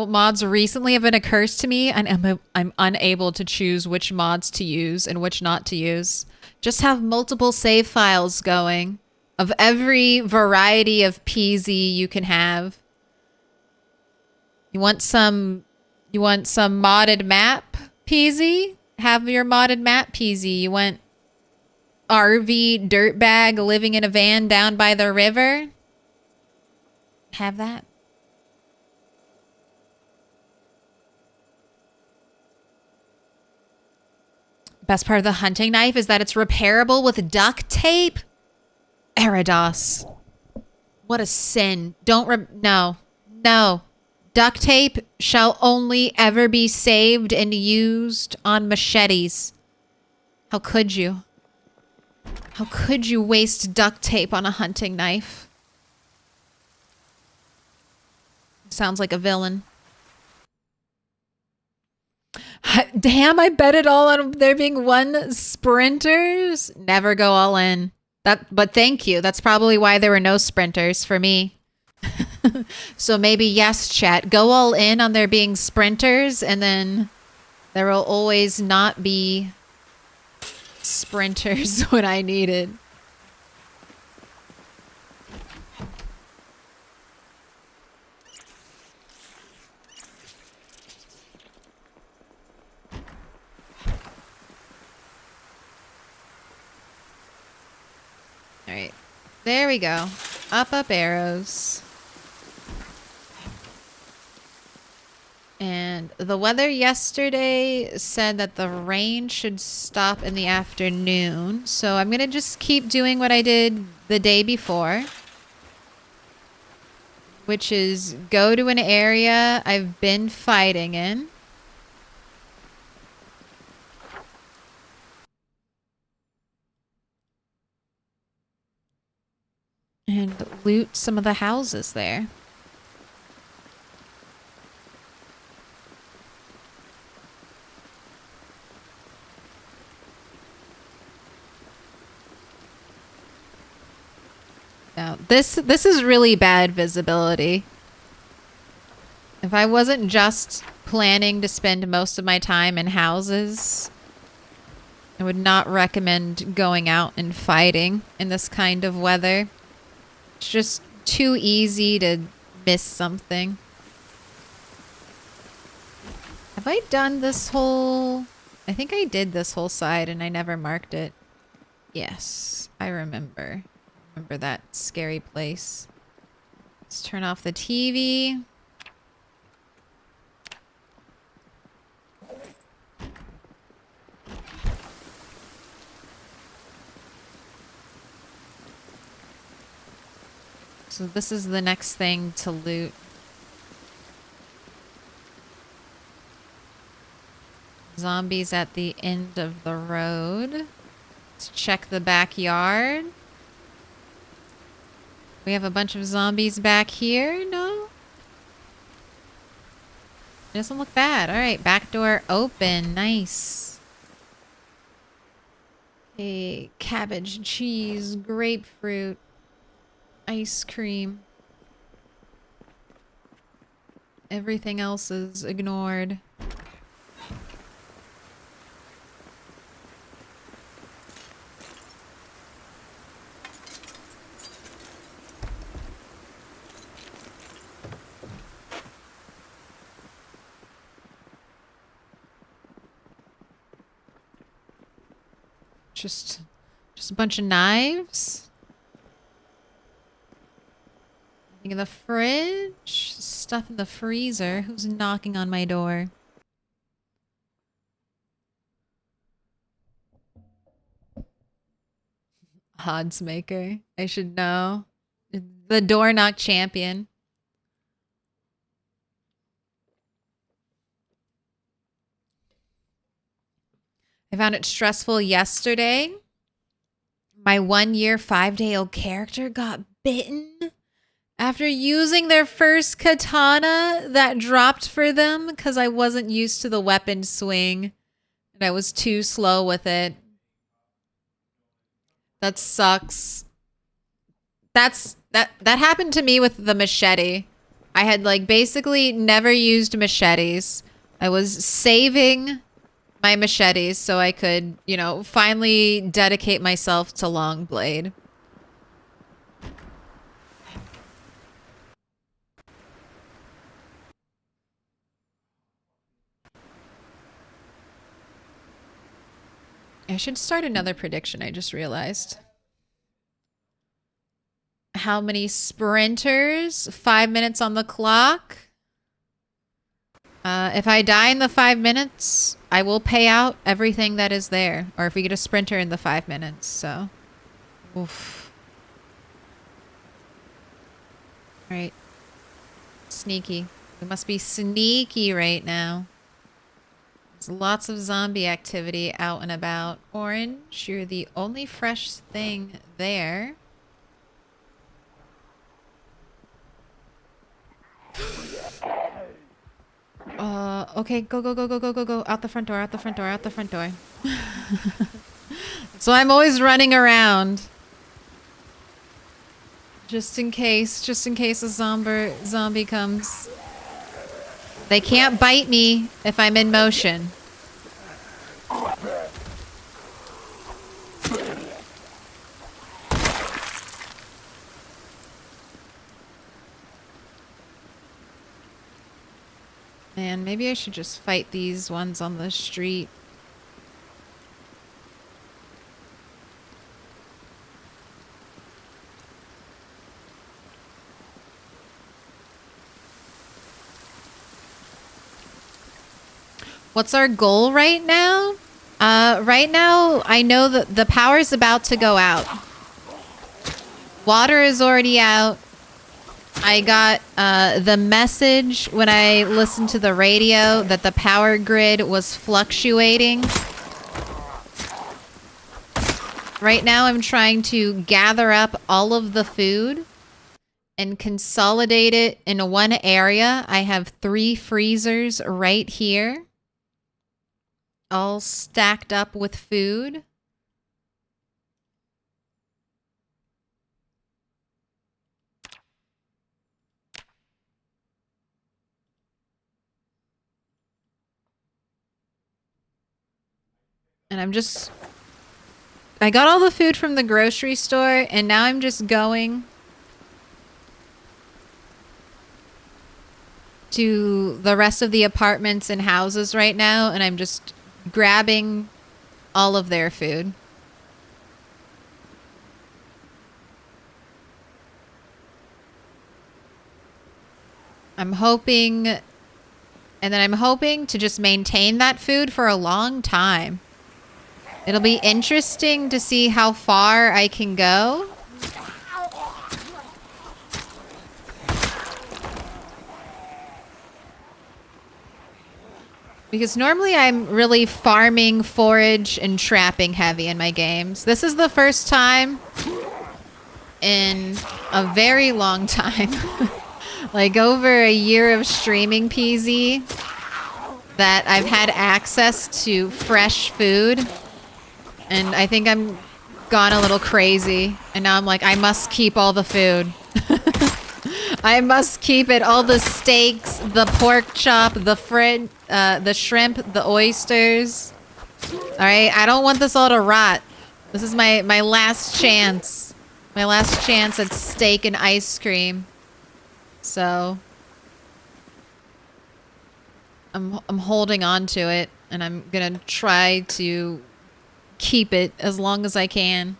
Oh, mods recently have been a curse to me, and I'm unable to choose which mods to use and which not to use. Just have multiple save files going of every variety of PZ you can have. You want some modded map PZ? Have your modded map PZ. You want RV dirtbag living in a van down by the river? Have that. Best part of the hunting knife is that it's repairable with duct tape. Eridos. What a sin. No. Duct tape shall only ever be saved and used on machetes. How could you? How could you waste duct tape on a hunting knife? Sounds like a villain. Damn, I bet it all on there being one sprinters. Never go all in. But thank you. That's probably why there were no sprinters for me. So maybe yes, chat. Go all in on there being sprinters, and then there will always not be sprinters when I need it. All right, there we go. Up arrows. And the weather yesterday said that the rain should stop in the afternoon. So I'm going to just keep doing what I did the day before, which is go to an area I've been fighting in. And loot some of the houses there. Now, this is really bad visibility. If I wasn't just planning to spend most of my time in houses, I would not recommend going out and fighting in this kind of weather. It's just too easy to miss something. Have I done this whole... I think I did this whole side and I never marked it. Yes, I remember. Remember that scary place. Let's turn off the TV. So this is the next thing to loot. Zombies at the end of the road. Let's check the backyard. We have a bunch of zombies back here. No? It doesn't look bad. Alright, back door open. Nice. Okay, cabbage, cheese, grapefruit, ice cream. Everything else is ignored. Just a bunch of knives. Anything in the fridge? Stuff in the freezer. Who's knocking on my door? Odds maker. I should know. The door knock champion. I found it stressful yesterday. My 1 year, 5-day-old character got bitten after using their first katana that dropped for them because I wasn't used to the weapon swing and I was too slow with it. That sucks. That happened to me with the machete. I had like basically never used machetes. I was saving my machetes so I could, you know, finally dedicate myself to long blade. I should start another prediction, I just realized. How many sprinters? 5 minutes on the clock. If I die in the 5 minutes, I will pay out everything that is there. Or if we get a sprinter in the 5 minutes, so. Oof. Alright. Sneaky. We must be sneaky right now. There's lots of zombie activity out and about. Orange, you're the only fresh thing there. Okay, go, go, go, go, go, go, go. Out the front door, out the front door, out the front door. So I'm always running around. Just in case a zombie comes. They can't bite me if I'm in motion. Man, maybe I should just fight these ones on the street. What's our goal right now? Right now, I know that the power's about to go out. Water is already out. I got the message when I listened to the radio that the power grid was fluctuating. Right now I'm trying to gather up all of the food and consolidate it in one area. I have 3 freezers right here, all stacked up with food. And I got all the food from the grocery store, and now I'm just going to the rest of the apartments and houses right now, and I'm just grabbing all of their food. I'm hoping to just maintain that food for a long time. It'll be interesting to see how far I can go. Because normally I'm really farming, forage, and trapping heavy in my games. This is the first time in a very long time, like over a year of streaming PZ, that I've had access to fresh food. And I think I'm gone a little crazy. And now I'm like, I must keep all the food. I must keep it. All the steaks, the pork chop, the shrimp, the oysters. All right, I don't want this all to rot. This is my last chance. My last chance at steak and ice cream. So I'm holding on to it, and I'm gonna try to keep it as long as I can.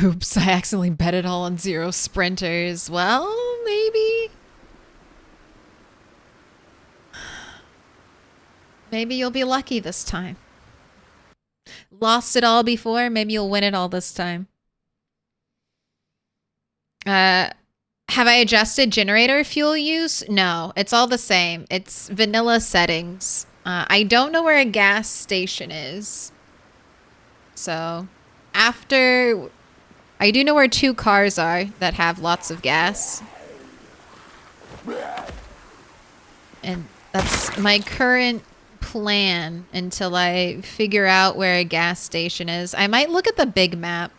Oops, I accidentally bet it all on 0 sprinters. Well, maybe. Maybe you'll be lucky this time. Lost it all before, maybe you'll win it all this time. Have I adjusted generator fuel use? No, it's all the same. It's vanilla settings. I don't know where a gas station is. So, after... I do know where 2 cars are that have lots of gas. And that's my current plan until I figure out where a gas station is. I might look at the big map.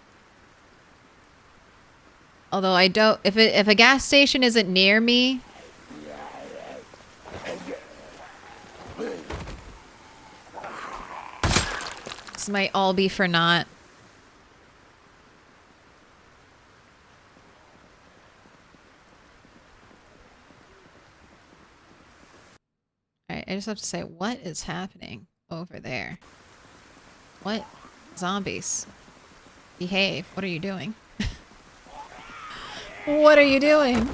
Although I don't, if a gas station isn't near me, this might all be for naught. Alright, I just have to say, what is happening over there? What? Zombies. Behave. What are you doing? What are you doing?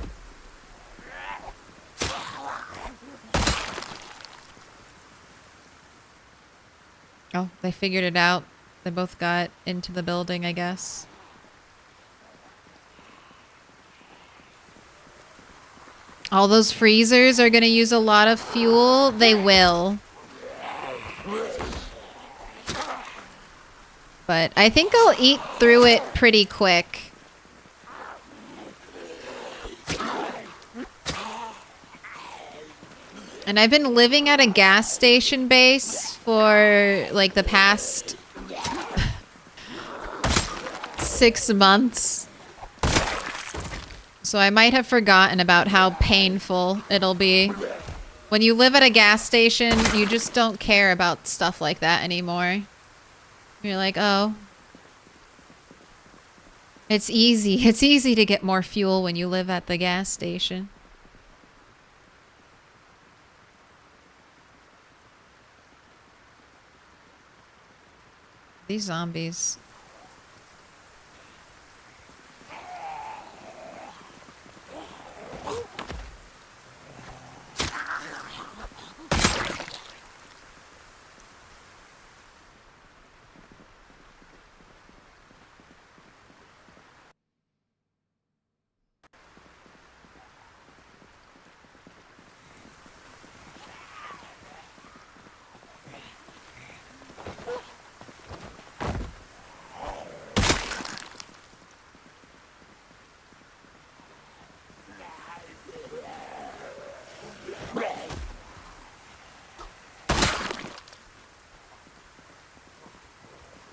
Oh, they figured it out. They both got into the building, I guess. All those freezers are gonna use a lot of fuel. They will. But I think I'll eat through it pretty quick. And I've been living at a gas station base for like the past 6 months. So I might have forgotten about how painful it'll be. When you live at a gas station, you just don't care about stuff like that anymore. You're like, oh. It's easy. It's easy to get more fuel when you live at the gas station. These zombies.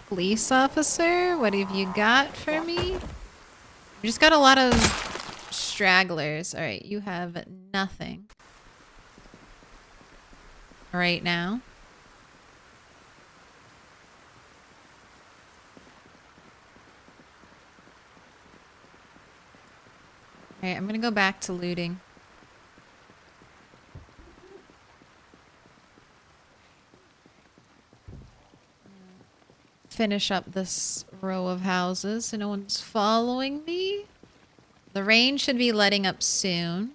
Police officer, what have you got for me? We just got a lot of stragglers. All right, you have nothing right now. All right, I'm gonna go back to looting. Finish up this row of houses so no one's following me. The rain should be letting up soon.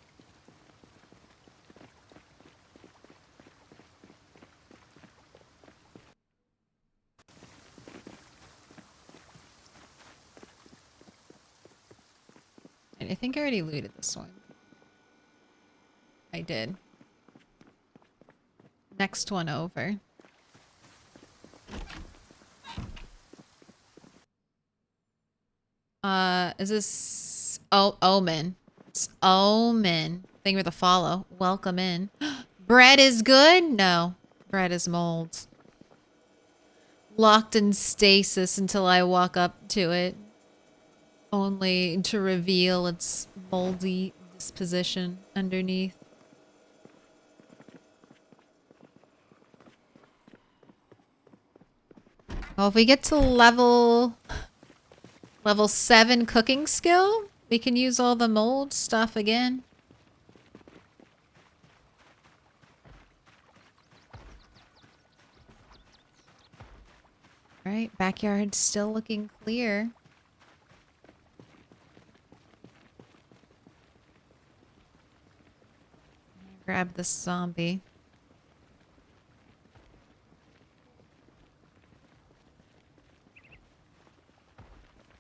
I think I already looted this one. I did. Next one over. Is this... Oh, Omen. It's Omen. Thank you for the follow. Welcome in. Bread is good? No. Bread is mold. Locked in stasis until I walk up to it. Only to reveal its moldy disposition underneath. Well, if we get to level 7 cooking skill, we can use all the mold stuff again. All right, backyard's still looking clear. Grab this zombie.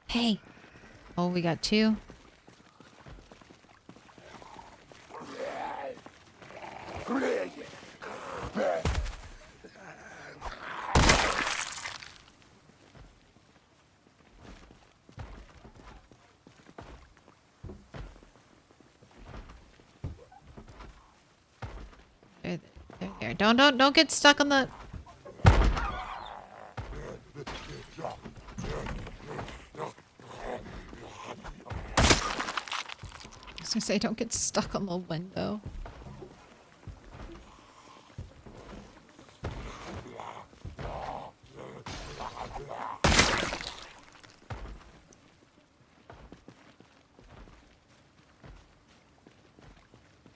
Hey. Oh, we got 2. There we go. there. Don't get stuck on the... I was gonna say, don't get stuck on the window.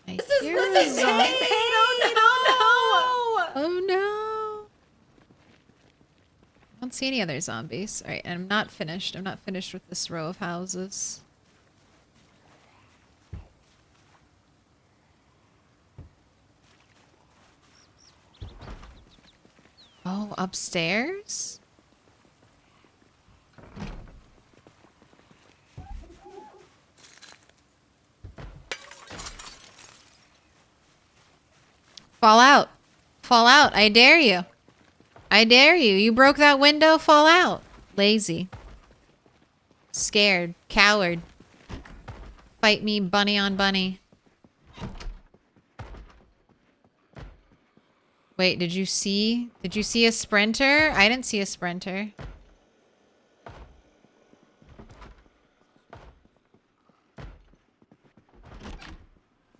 This is insane! Oh no! I don't see any other zombies. Alright, and I'm not finished. I'm not finished with this row of houses. Oh, upstairs? Fall out. Fall out. I dare you. I dare you. You broke that window. Fall out. Lazy. Scared. Coward. Fight me bunny on bunny. Wait, did you see a sprinter? I didn't see a sprinter.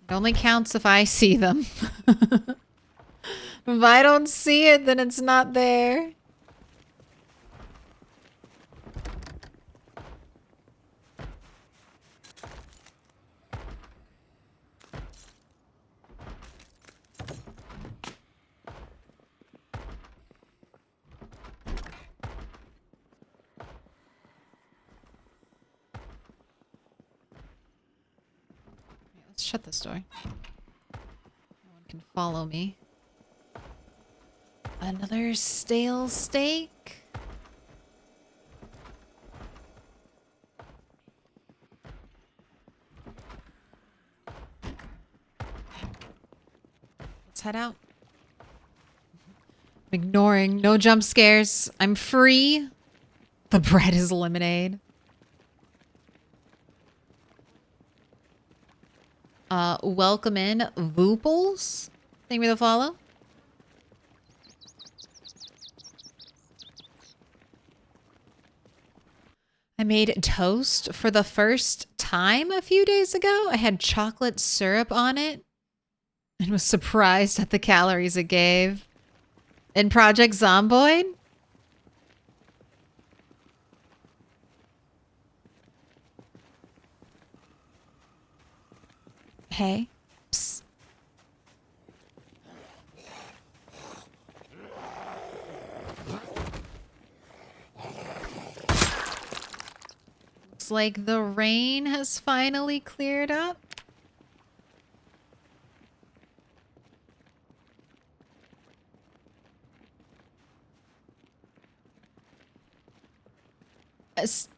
It only counts if I see them. If I don't see it, then it's not there. Let's shut this door. No one can follow me. Another stale steak? Let's head out. I'm ignoring. No jump scares. I'm free. The bread is lemonade. Welcome in, Vooples. Thank you for the follow. I made toast for the first time a few days ago. I had chocolate syrup on it and was surprised at the calories it gave. In Project Zomboid? Hey. Psst. Looks like the rain has finally cleared up. This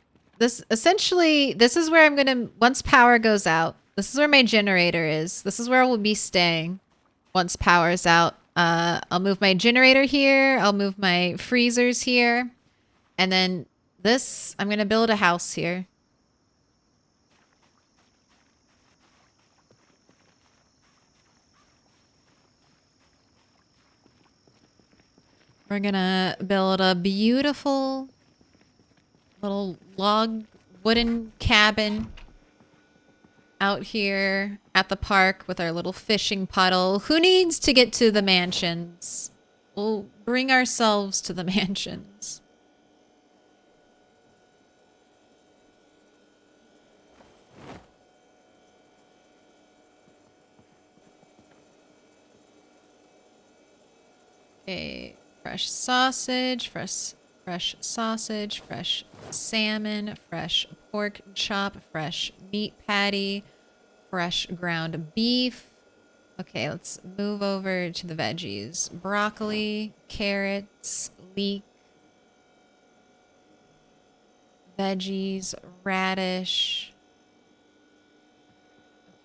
is where I'm gonna, once power goes out, this is where my generator is. This is where I will be staying once power's out. I'll move my generator here. I'll move my freezers here. And then this, I'm gonna build a house here. We're gonna build a beautiful little log wooden cabin out here at the park with our little fishing puddle. Who needs to get to the mansions? We'll bring ourselves to the mansions. Okay, fresh sausage, fresh sausage, fresh salmon, fresh pork chop, fresh meat patty, fresh ground beef. Okay, let's move over to the veggies. Broccoli, carrots, leek, veggies, radish.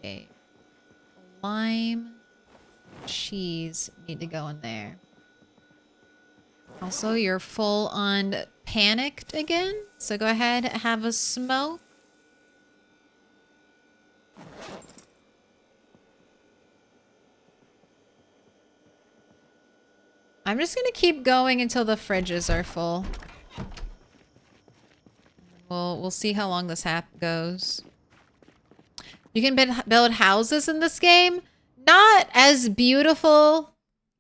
Okay, lime, cheese need to go in there. Also, you're full on panicked again, so go ahead, have a smoke. I'm just gonna keep going until the fridges are full. We'll see how long this goes. You can build houses in this game. Not as beautiful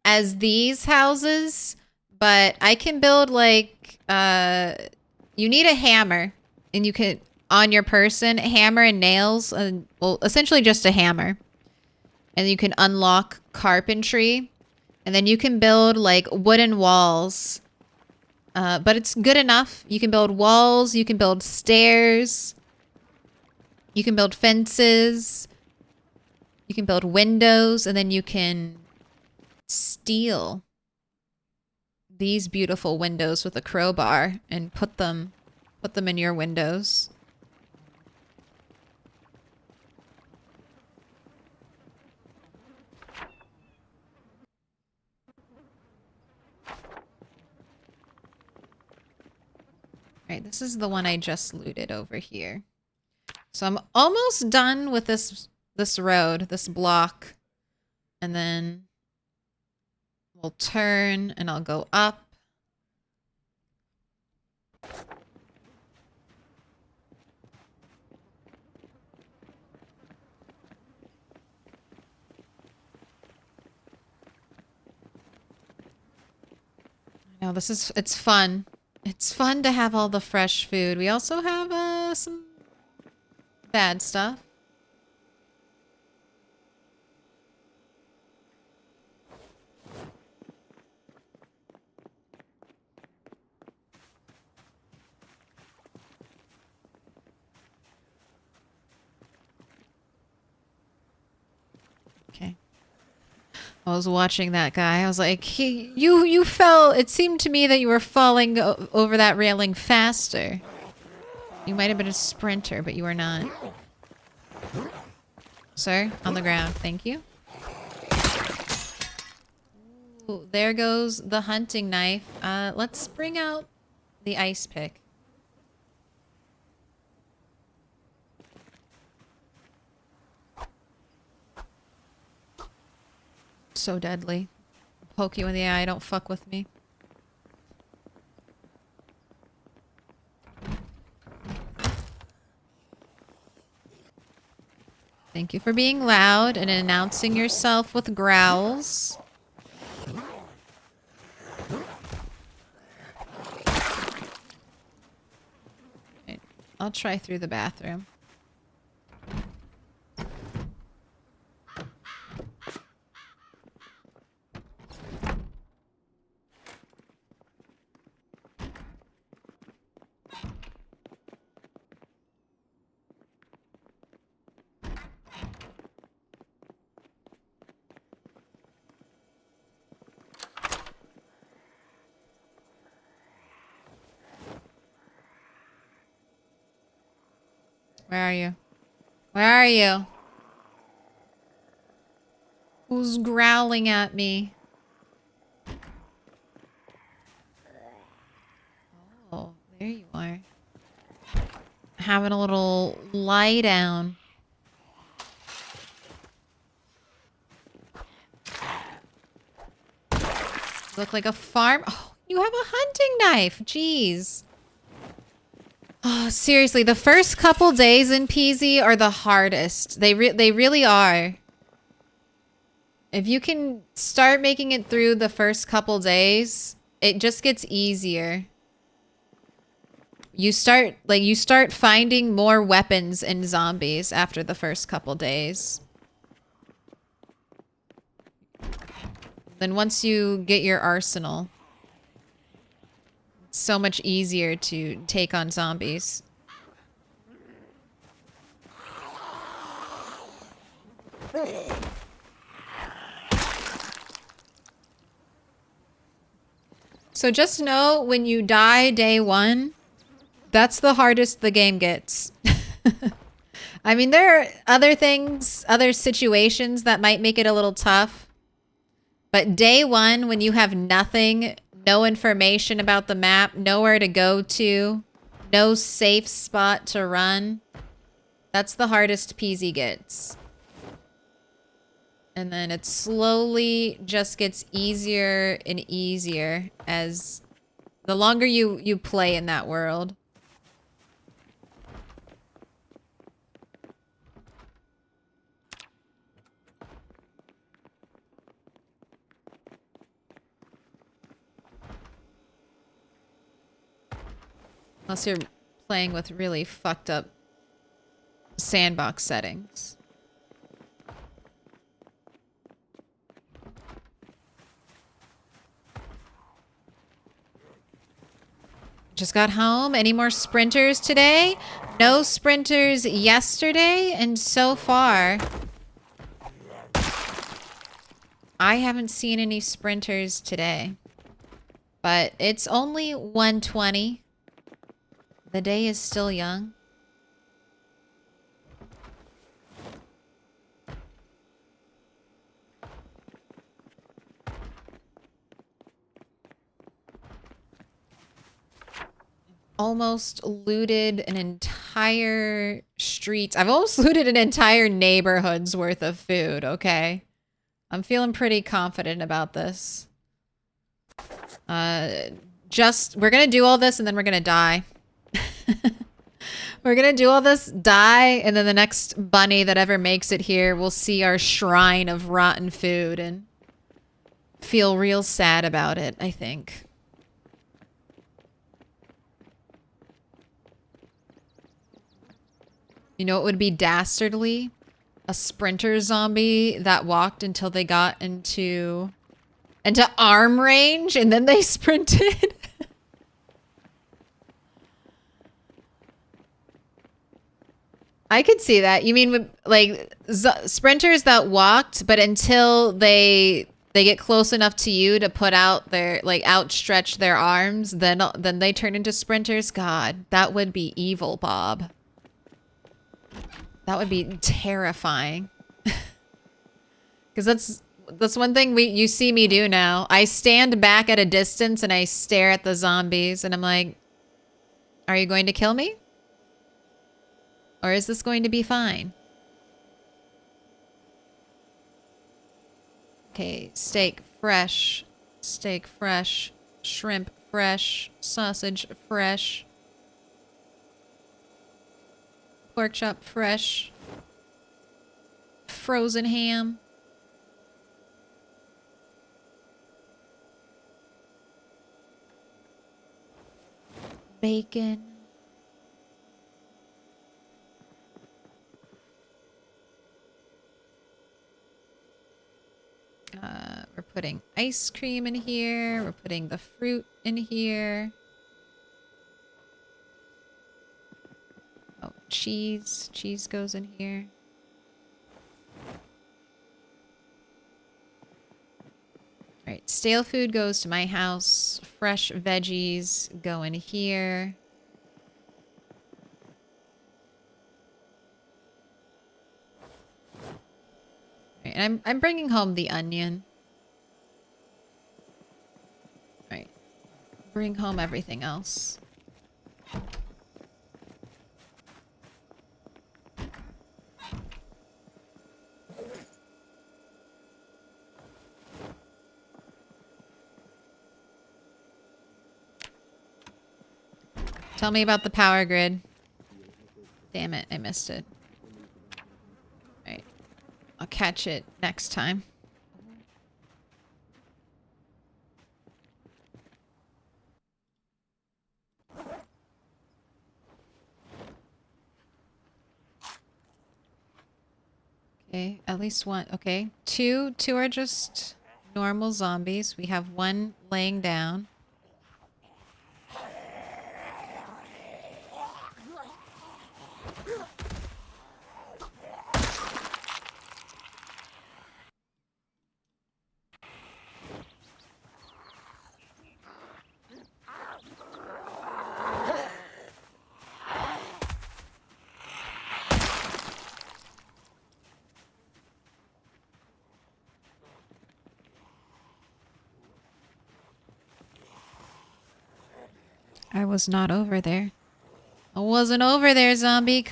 as these houses, but I can build like, you need a hammer and you can, on your person, hammer and nails, and well, essentially just a hammer. And you can unlock carpentry, and then you can build like wooden walls. But it's good enough. You can build walls, you can build stairs, you can build fences, you can build windows, and then you can steal these beautiful windows with a crowbar and put them in your windows. Alright, this is the one I just looted over here. So I'm almost done with this road, this block. And then we'll turn and I'll go up. No, it's fun. It's fun to have all the fresh food. We also have some bad stuff. Okay. I was watching that guy. I was like, you fell. It seemed to me that you were falling over that railing faster. You might have been a sprinter, but you were not. Sir, on the ground. Thank you. Ooh, there goes the hunting knife. Let's bring out the ice pick. So deadly. Poke you in the eye, don't fuck with me. Thank you for being loud and announcing yourself with growls. Right. I'll try through the bathroom. Where are you? Where are you? Who's growling at me? Oh, there you are. Having a little lie down. Look like a farm. Oh, you have a hunting knife. Jeez. Oh, seriously, the first couple days in PZ are the hardest. They really are. If you can start making it through the first couple days, it just gets easier. You start finding more weapons and zombies after the first couple days. Then once you get your arsenal, it's so much easier to take on zombies. So just know when you die day one, that's the hardest the game gets. I mean, there are other things, other situations that might make it a little tough. But day one, when you have nothing, no information about the map, nowhere to go to, no safe spot to run, that's the hardest PZ gets. And then it slowly just gets easier and easier as the longer you play in that world. Unless you're playing with really fucked up sandbox settings. Just got home. Any more sprinters today? No sprinters yesterday, and so far I haven't seen any sprinters today. But it's only 1:20. The day is still young. Almost looted an entire street. I've almost looted an entire neighborhood's worth of food, okay? I'm feeling pretty confident about this. We're gonna do all this and then we're gonna die. We're gonna do all this, die, and then the next bunny that ever makes it here will see our shrine of rotten food and feel real sad about it, I think. You know what would be dastardly? A sprinter zombie that walked until they got into arm range and then they sprinted. I could see that. You mean with, like, sprinters that walked, but until they get close enough to you to put out their, like, outstretch their arms, then they turn into sprinters? God, that would be evil, Bob. That would be terrifying. Because that's one thing you see me do now. I stand back at a distance and I stare at the zombies and I'm like, are you going to kill me? Or is this going to be fine? Okay, steak fresh, shrimp fresh, sausage fresh, pork chop fresh, frozen ham. Bacon. We're putting ice cream in here. We're putting the fruit in here. Oh, cheese. Cheese goes in here. All right, stale food goes to my house. Fresh veggies go in here. All right, and I'm bringing home the onion. All right, bring home everything else. Tell me about the power grid. Damn it, I missed it. Alright. I'll catch it next time. Okay, at least one. Okay, two are just normal zombies. We have one laying down. I was not over there. I wasn't over there, zombie.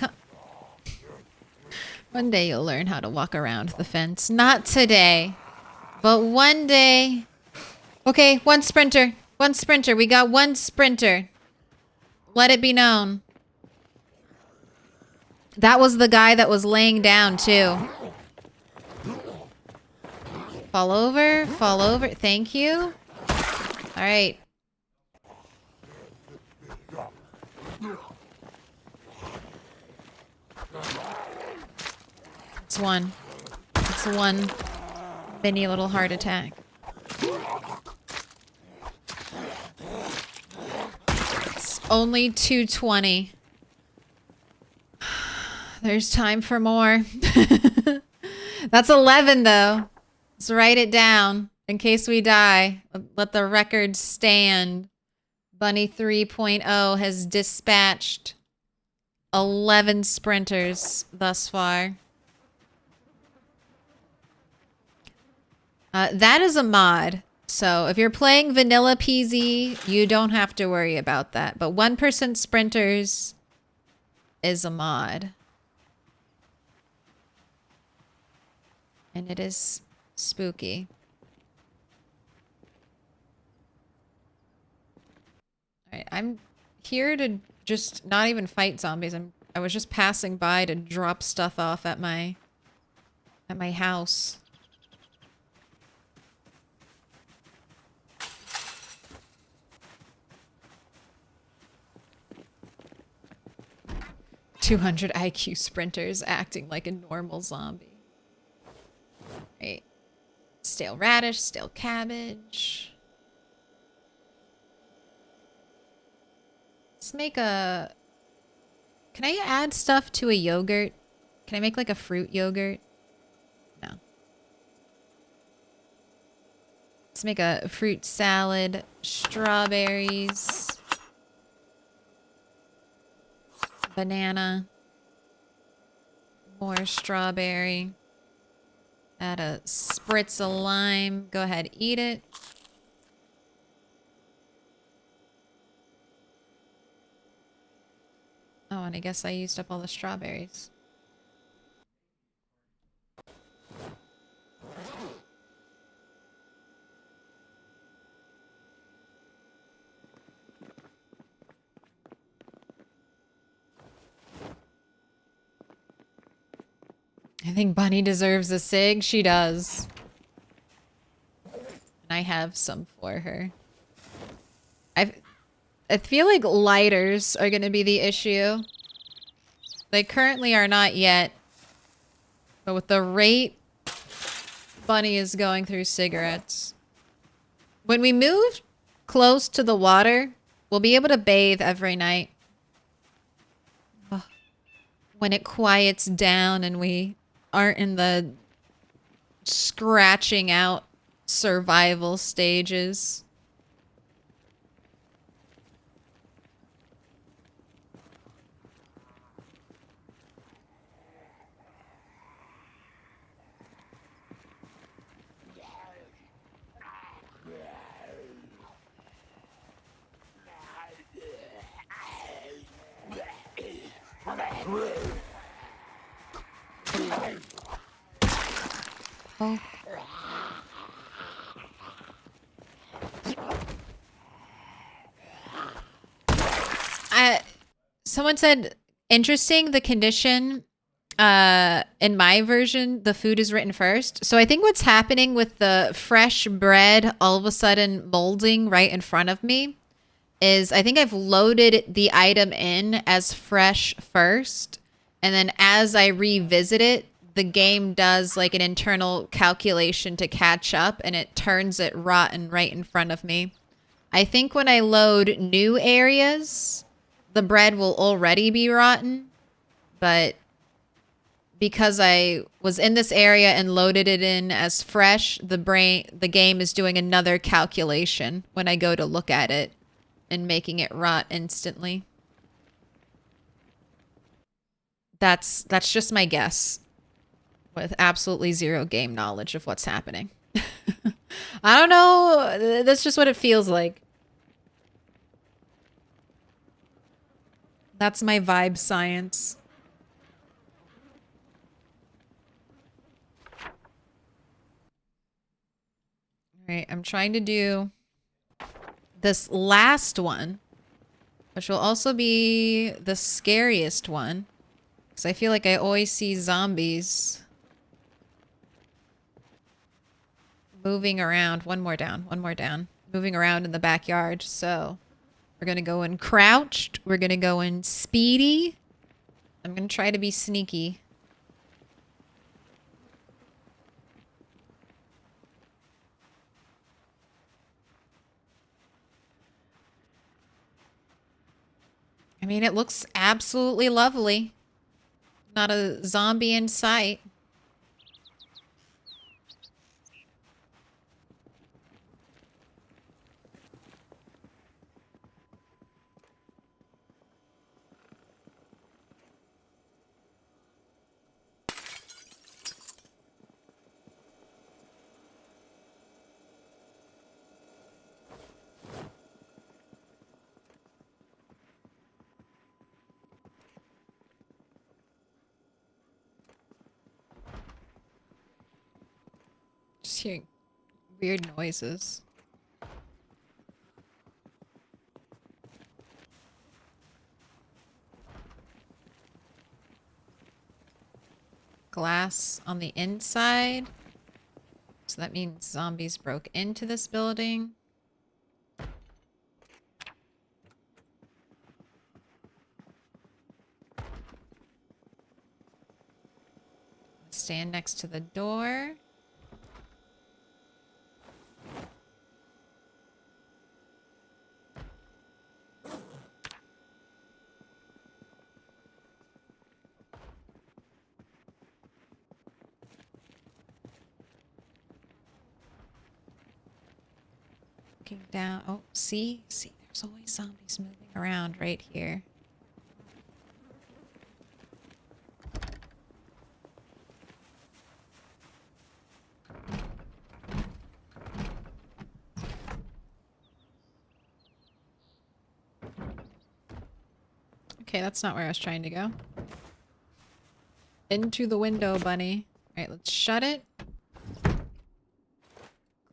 One day you'll learn how to walk around the fence. Not today, but one day. Okay, one sprinter. One sprinter. We got one sprinter. Let it be known. That was the guy that was laying down, too. Fall over. Fall over. Thank you. All right. It's one. It's one mini little heart attack. It's only 2:20. There's time for more. That's 11, though. Let's write it down in case we die. Let the record stand. Bunny 3.0 has dispatched 11 sprinters thus far. That is a mod. So if you're playing vanilla PZ, you don't have to worry about that. But 1% sprinters is a mod. And it is spooky. All right, I'm here to just not even fight zombies. I was just passing by to drop stuff off at my house. $200 IQ sprinters acting like a normal zombie. Right. Stale radish, stale cabbage. Let's make a... Can I add stuff to a yogurt? Can I make like a fruit yogurt? No. Let's make a fruit salad. Strawberries. Banana. More strawberry. Add a spritz of lime. Go ahead, eat it. Oh, and I guess I used up all the strawberries. I think Bunny deserves a cig. She does. And I have some for her. I feel like lighters are going to be the issue. They currently are not yet. But with the rate Bunny is going through cigarettes. When we move close to the water, we'll be able to bathe every night. Ugh. When it quiets down and we aren't in the scratching out survival stages. Oh. Someone said, interesting, the condition, in my version, the food is written first. So I think what's happening with the fresh bread all of a sudden molding right in front of me is I think I've loaded the item in as fresh first. And then as I revisit it, the game does like an internal calculation to catch up and it turns it rotten right in front of me. I think when I load new areas, the bread will already be rotten, but because I was in this area and loaded it in as fresh, the game is doing another calculation when I go to look at it and making it rot instantly. That's just my guess with absolutely zero game knowledge of what's happening. I don't know. That's just what it feels like. That's my vibe science. Alright, I'm trying to do this last one, which will also be the scariest one. Because I feel like I always see zombies moving around. One more down, one more down. Moving around in the backyard. So we're going to go in crouched. We're going to go in speedy. I'm going to try to be sneaky. I mean, it looks absolutely lovely. Not a zombie in sight. Just hearing weird noises. Glass on the inside. So that means zombies broke into this building. Stand next to the door. Looking down. Oh, see? See, there's always zombies moving around right here. Okay, that's not where I was trying to go. Into the window, bunny. Alright, let's shut it.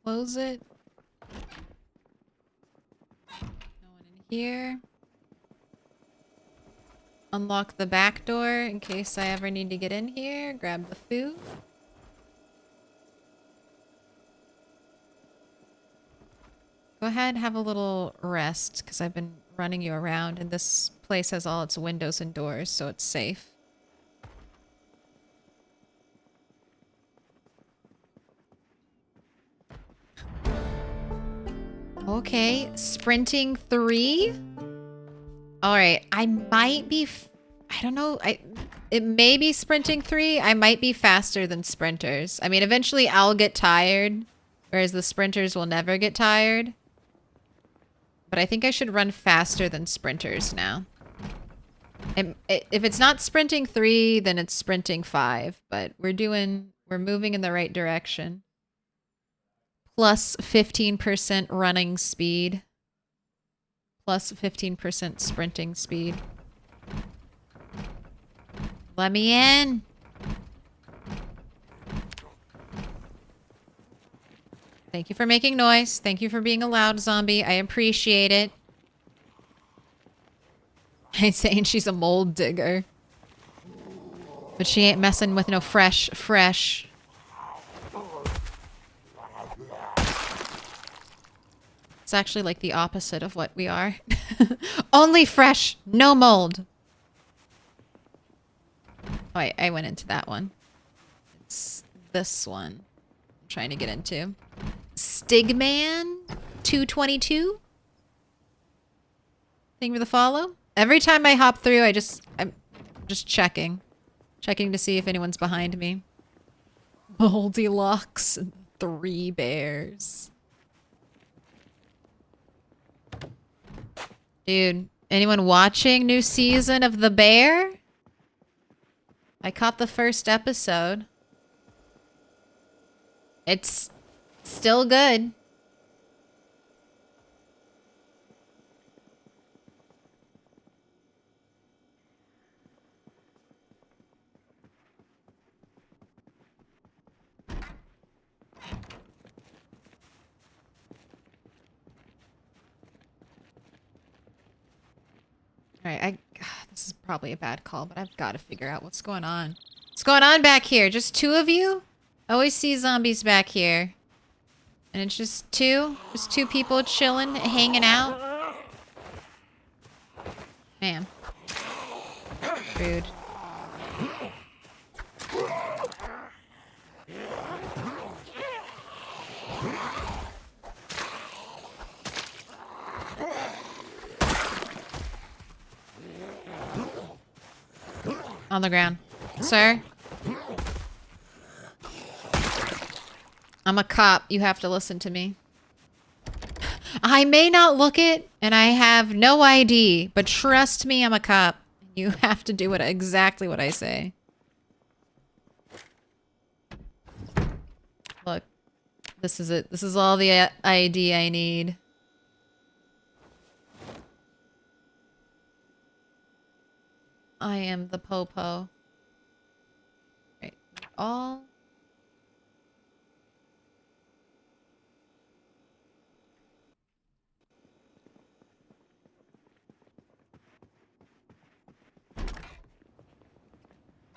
Close it. No one in here. Unlock the back door in case I ever need to get in here. Grab the food. Go ahead, have a little rest, because I've been running you around, and this place has all its windows and doors, so it's safe. Okay, sprinting 3. Alright, I might be... I don't know. It may be sprinting 3. I might be faster than sprinters. I mean, eventually I'll get tired, whereas the sprinters will never get tired. But I think I should run faster than sprinters now. And if it's not sprinting 3, then it's sprinting 5. But we're moving in the right direction. Plus 15% running speed. Plus 15% sprinting speed. Let me in. Thank you for making noise. Thank you for being a loud zombie. I appreciate it. I'm saying she's a mold digger. But she ain't messing with no fresh. It's actually like the opposite of what we are. Only fresh, no mold. Oh, I went into that one. It's this one I'm trying to get into. Stigman 222. Thank you for the follow. Every time I hop through, I'm just checking. Checking to see if anyone's behind me. Goldilocks and 3 bears. Dude, anyone watching new season of The Bear? I caught the first episode. It's still good. Alright, this is probably a bad call, but I've got to figure out what's going on. What's going on back here? Just two of you? I always see zombies back here. And it's just two? Just two people chilling, hanging out? Man. Rude. On the ground. Sir? I'm a cop. You have to listen to me. I may not look it, and I have no ID, but trust me, I'm a cop. You have to do exactly what I say. Look. This is it. This is all the ID I need. I am the popo. Right. All...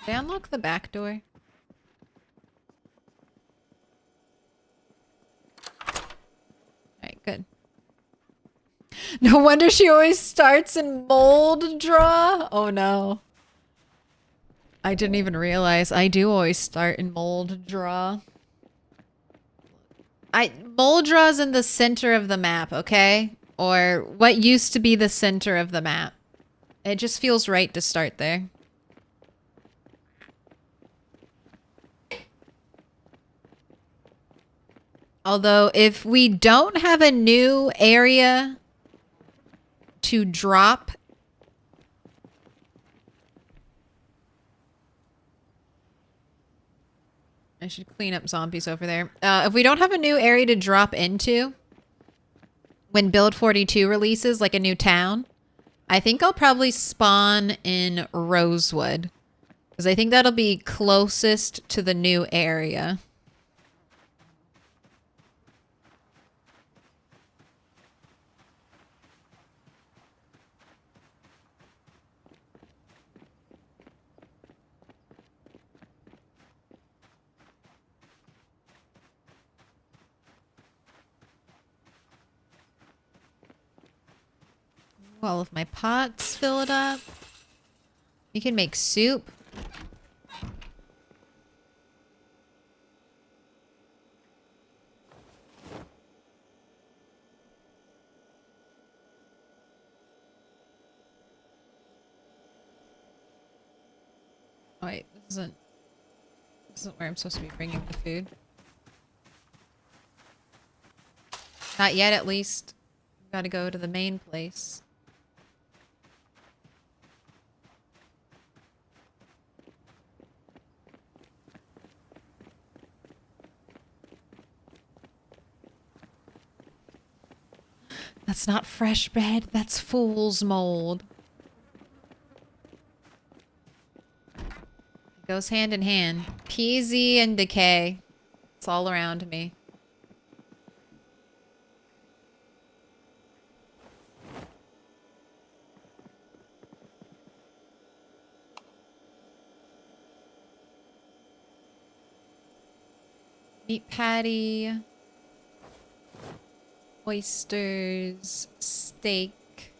Did I unlock the back door? Alright, good. No wonder she always starts in mold draw. Oh no. I didn't even realize I do always start in mold draw. Mold draw's in the center of the map, okay? Or what used to be the center of the map. It just feels right to start there. Although, if we don't have a new area to drop... I should clean up zombies over there. If we don't have a new area to drop into when Build 42 releases, like a new town, I think I'll probably spawn in Rosewood. Because I think that'll be closest to the new area. All of my pots filled up. You can make soup. Oh wait, this isn't where I'm supposed to be bringing the food. Not yet, at least. Gotta go to the main place. That's not fresh bread, that's fool's mold. It goes hand in hand. PZ and decay. It's all around me. Meat patty. Oysters, steak,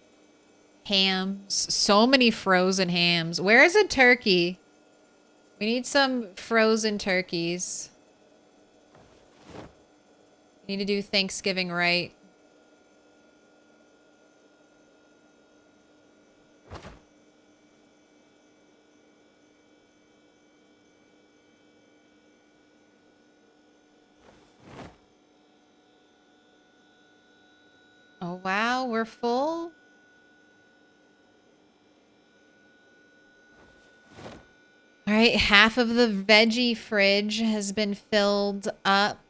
hams. So many frozen hams. Where is a turkey? We need some frozen turkeys. We need to do Thanksgiving right. Oh wow, we're full? Alright, half of the veggie fridge has been filled up.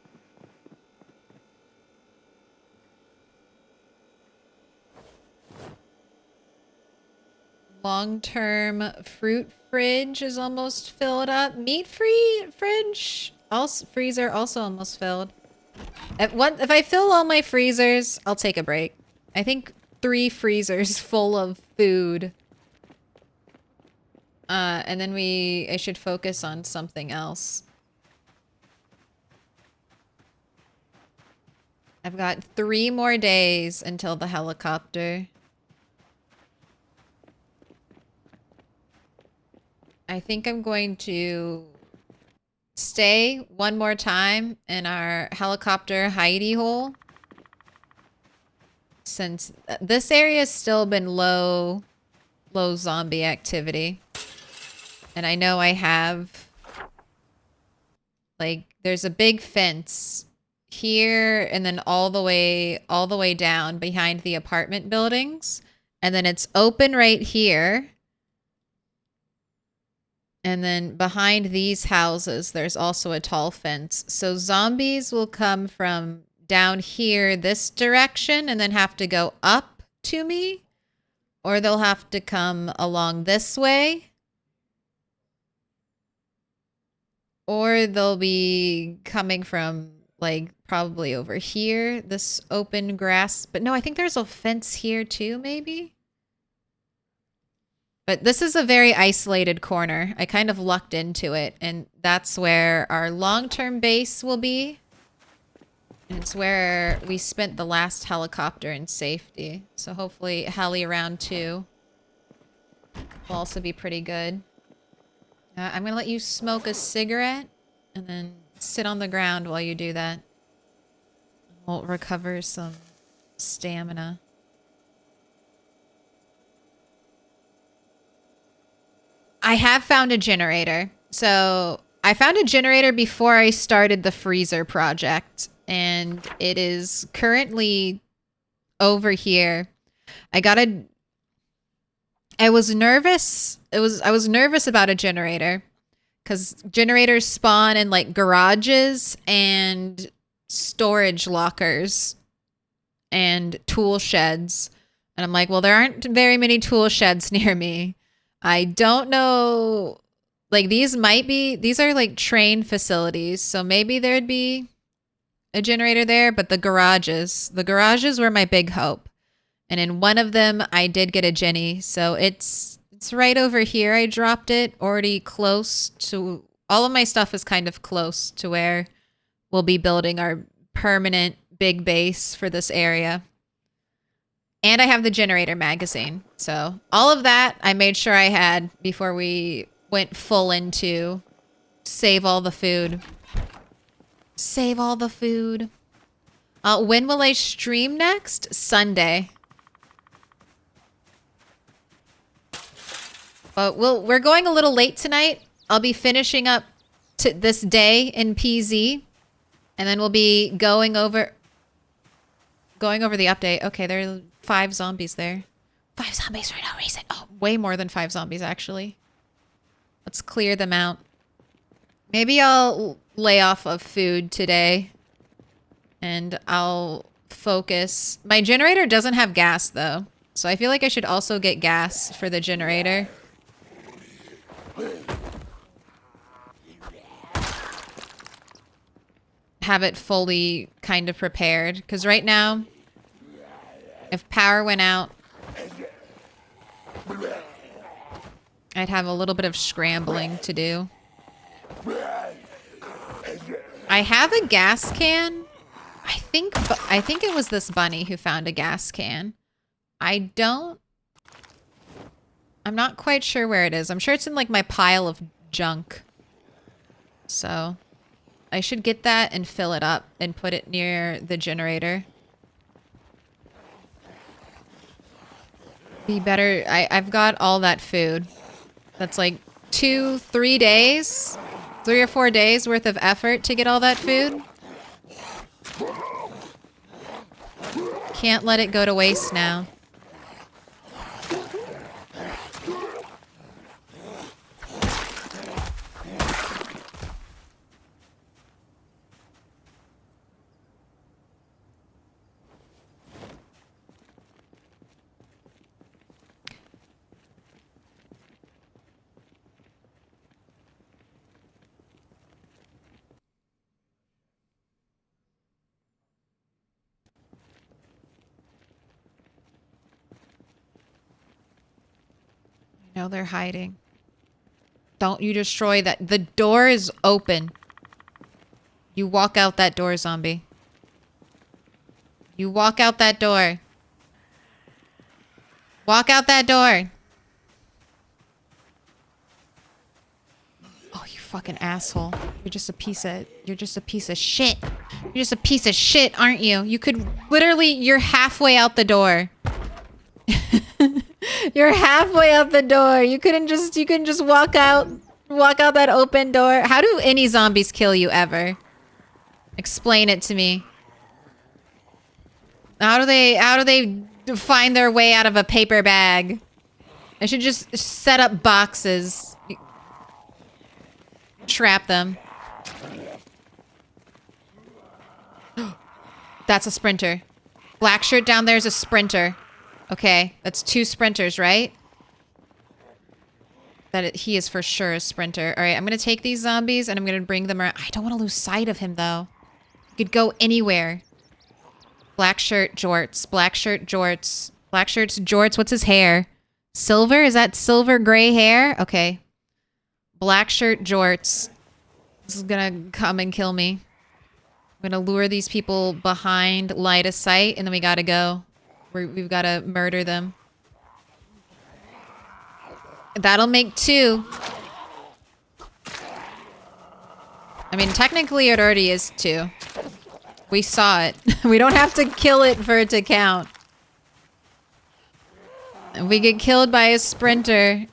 Long-term fruit fridge is almost filled up. Meat-free fridge, also freezer also almost filled. If I fill all my freezers, I'll take a break. I think 3 freezers full of food And then I should focus on something else. I've got 3 more days until the helicopter. I think I'm going to stay one more time in our helicopter hidey hole. Since this area has still been low zombie activity. And I know I have, like, there's a big fence here and then all the way down behind the apartment buildings. And then it's open right here. And then behind these houses, there's also a tall fence. So zombies will come from down here this direction and then have to go up to me. Or they'll have to come along this way. Or they'll be coming from, like, probably over here, this open grass. But no, I think there's a fence here too, maybe? But this is a very isolated corner. I kind of lucked into it, and that's where our long-term base will be. And it's where we spent the last helicopter in safety. So hopefully heli round 2 will also be pretty good. I'm going to let you smoke a cigarette and then sit on the ground while you do that. We'll recover some stamina. I have found a generator. So I found a generator before I started the freezer project, and it is currently over here. I was nervous. I was nervous about a generator because generators spawn in like garages and storage lockers and tool sheds. And I'm like, well, there aren't very many tool sheds near me. I don't know. Like these are like train facilities. So maybe there'd be a generator there, but the garages were my big hope. And in one of them, I did get a Jenny. So it's right over here. I dropped it already close to, all of my stuff is kind of close to where we'll be building our permanent big base for this area. And I have the generator magazine. So all of that I made sure I had before we went full into save all the food. Save all the food. When will I stream next? Sunday. But we're going a little late tonight. I'll be finishing up to this day in PZ. And then we'll be going over the update. Okay, there are 5 zombies there. 5 zombies for no reason. Oh, way more than 5 zombies, actually. Let's clear them out. Maybe I'll lay off of food today. And I'll focus. My generator doesn't have gas, though. So I feel like I should also get gas for the generator. Have it fully kind of prepared. Because right now, if power went out, I'd have a little bit of scrambling to do. I have a gas can. I think it was this bunny who found a gas can. I'm not quite sure where it is. I'm sure it's in like my pile of junk. So I should get that and fill it up and put it near the generator. Be better. I've got all that food. That's like 3 days, 3 or 4 days worth of effort to get all that food. Can't let it go to waste now. No, they're hiding. Don't you destroy that. The door is open. You walk out that door, zombie. You walk out that door. Walk out that door. Oh, you fucking asshole. You're just a piece of shit. You're just a piece of shit, aren't you? You could literally, you're halfway out the door. You're halfway out the door. You couldn't just walk out that open door. How do any zombies kill you ever? Explain it to me. How do they find their way out of a paper bag? I should just set up boxes. Trap them. That's a sprinter. Black shirt down there is a sprinter. Okay, that's 2 sprinters, right? He is for sure a sprinter. All right, I'm gonna take these zombies and I'm gonna bring them around. I don't want to lose sight of him though. He could go anywhere. Black shirt, jorts. Black shirt, jorts. Black shirt's jorts. What's his hair? Silver? Is that silver gray hair? Okay. Black shirt, jorts. This is gonna come and kill me. I'm gonna lure these people behind line of sight, and then we gotta go. We've gotta murder them. That'll make 2. I mean, technically it already is 2. We saw it. We don't have to kill it for it to count. If we get killed by a sprinter,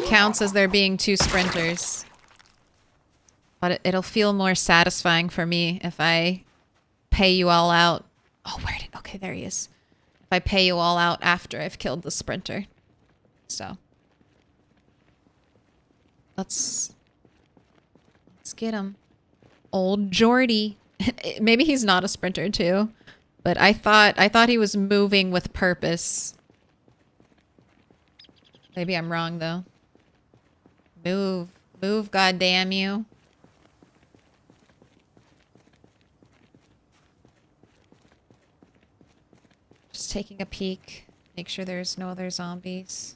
counts as there being 2 sprinters. But it'll feel more satisfying for me if I pay you all out. Oh, okay, there he is. If I pay you all out after I've killed the sprinter. So. Let's get him. Old Jordy. Maybe he's not a sprinter too. But I thought he was moving with purpose. Maybe I'm wrong though. Move. Move, goddamn you. Just taking a peek. Make sure there's no other zombies.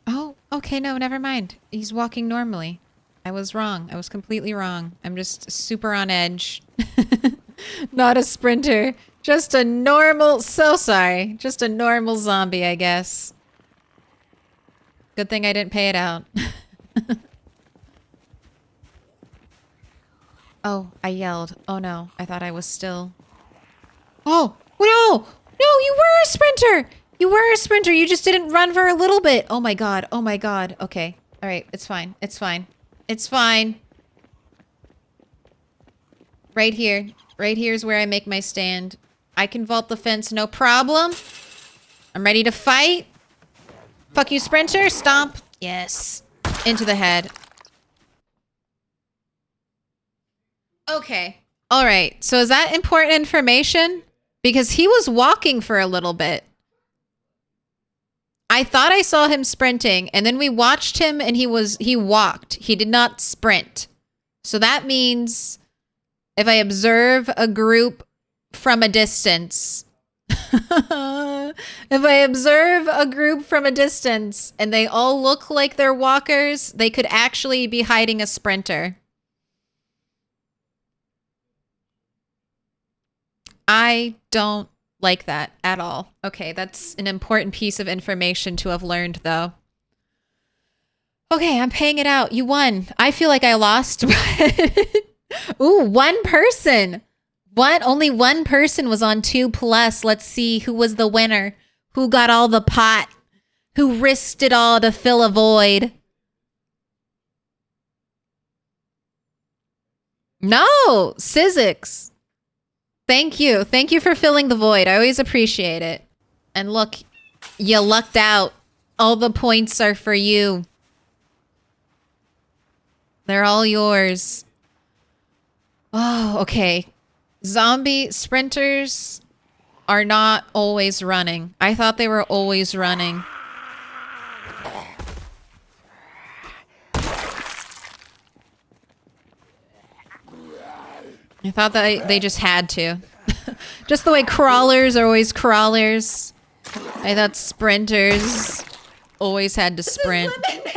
Oh, okay, no, never mind. He's walking normally. I was wrong. I was completely wrong. I'm just super on edge. Not a sprinter. Just a normal... So sorry. Just a normal zombie, I guess. Good thing I didn't pay it out. Oh, I yelled. Oh no, I thought I was still... Oh, no! No, you were a sprinter! You were a sprinter, you just didn't run for a little bit. Oh my god, oh my god. Okay, alright, it's fine, it's fine. It's fine. Right here. Right here is where I make my stand. I can vault the fence, no problem. I'm ready to fight. Fuck you, sprinter. Stomp. Yes. Into the head. Okay. All right. So is that important information? Because he was walking for a little bit. I thought I saw him sprinting, and then we watched him and he walked. He did not sprint. So that means if I observe a group from a distance, if I observe a group from a distance and they all look like they're walkers, they could actually be hiding a sprinter. I don't like that at all. Okay, that's an important piece of information to have learned, though. Okay, I'm paying it out. You won. I feel like I lost. Ooh, 1 person. What? Only 1 person was on 2+. Let's see who was the winner. Who got all the pot? Who risked it all to fill a void? No, Sizzix. Thank you. Thank you for filling the void. I always appreciate it. And look, you lucked out. All the points are for you. They're all yours. Oh, okay. Zombie sprinters are not always running. I thought they were always running. I thought that they just had to. Just the way crawlers are always crawlers. I thought sprinters always had to sprint. This is lemonade!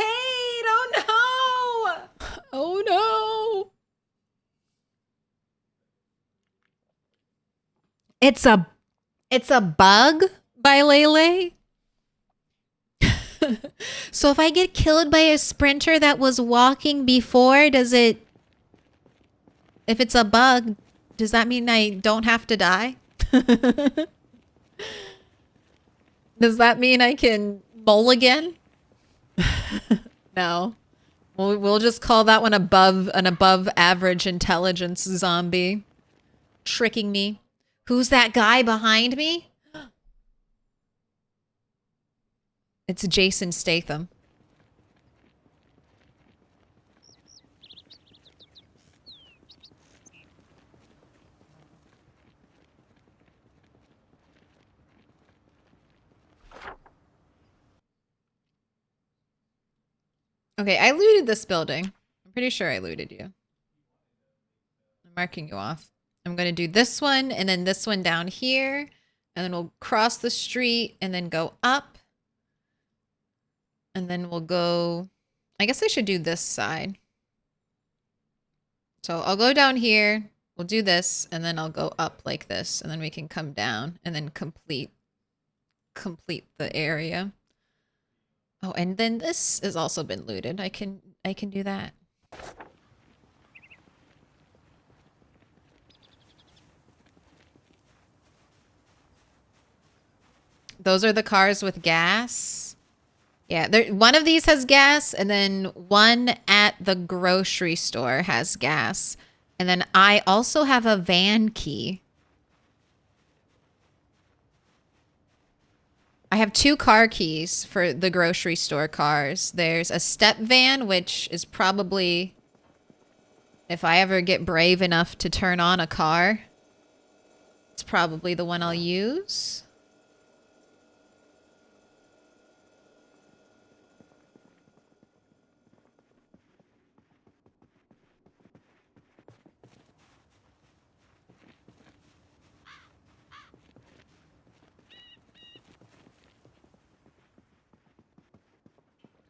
Oh no! Oh no! It's a bug by Lele. So if I get killed by a sprinter that was walking before, does it... If it's a bug, does that mean I don't have to die? Does that mean I can mulligan? No. We'll just call that one an above average intelligence zombie. Tricking me. Who's that guy behind me? It's Jason Statham. Okay, I looted this building. I'm pretty sure I looted you. I'm marking you off. I'm going to do this one and then this one down here. And then we'll cross the street and then go up. And then we'll go... I guess I should do this side. So I'll go down here. We'll do this. And then I'll go up like this. And then we can come down and then complete the area. Oh, and then this has also been looted. I can do that. Those are the cars with gas. Yeah, one of these has gas, and then one at the grocery store has gas. And then I also have a van key. I have 2 car keys for the grocery store cars. There's a step van, which is probably, if I ever get brave enough to turn on a car, it's probably the one I'll use.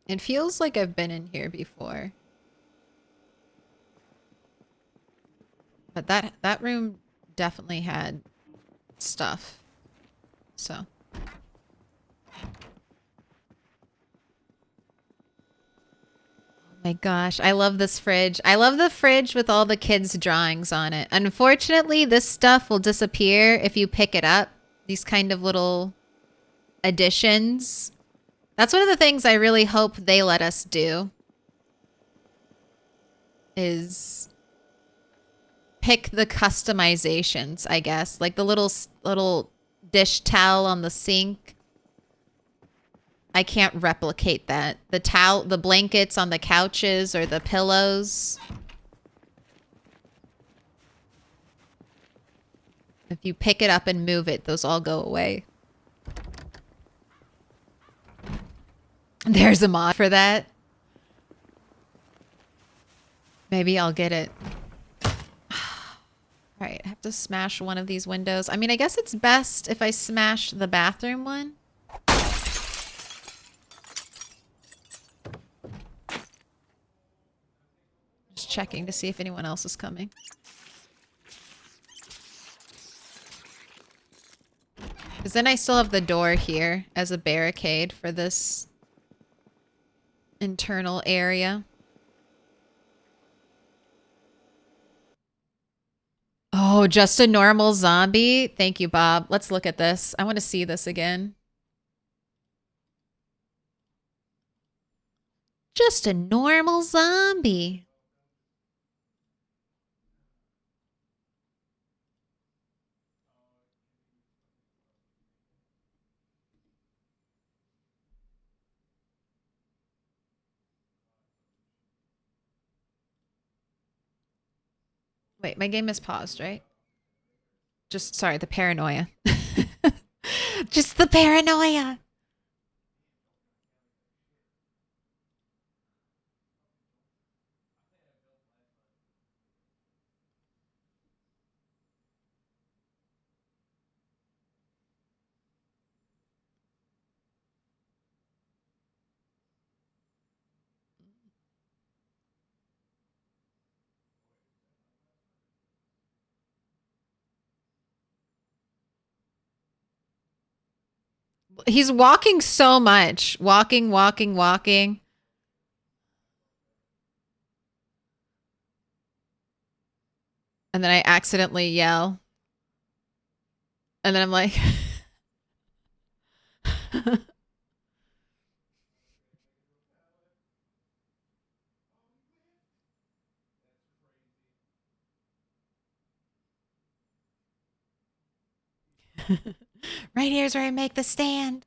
It feels like I've been in here before. But that room definitely had stuff. So. Oh my gosh, I love this fridge. I love the fridge with all the kids' drawings on it. Unfortunately, this stuff will disappear if you pick it up. These kind of little additions. That's one of the things I really hope they let us do. Is pick the customizations, I guess. Like the little dish towel on the sink. I can't replicate that. The blankets on the couches or the pillows. If you pick it up and move it, those all go away. There's a mod for that. Maybe I'll get it. Alright, I have to smash one of these windows. I mean, I guess it's best if I smash the bathroom one. Just checking to see if anyone else is coming. Because then I still have the door here as a barricade for this internal area. Oh, just a normal zombie? Thank you, Bob. Let's look at this. I want to see this again. Just a normal zombie. Wait, my game is paused, right? Just, sorry, the paranoia. Just the paranoia. He's walking so much. Walking, walking, walking. And then I accidentally yell. And then I'm like... Right here's where I make the stand.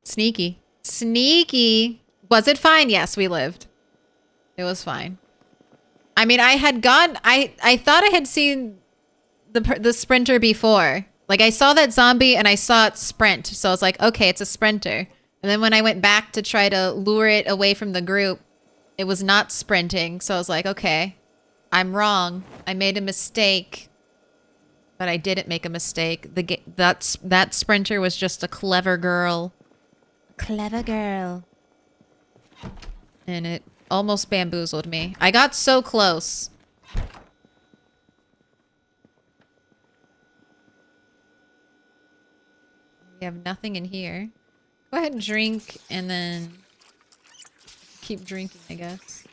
Sneaky. Sneaky. Was it fine? Yes, we lived. It was fine. I mean, I thought I had seen the sprinter before. Like, I saw that zombie and I saw it sprint. So I was like, okay, it's a sprinter. And then when I went back to try to lure it away from the group, it was not sprinting. So I was like, okay, I'm wrong. I made a mistake. But I didn't make a mistake. That sprinter was just a clever girl. Clever girl. And it almost bamboozled me. I got so close. We have nothing in here. Go ahead and drink and then keep drinking, I guess.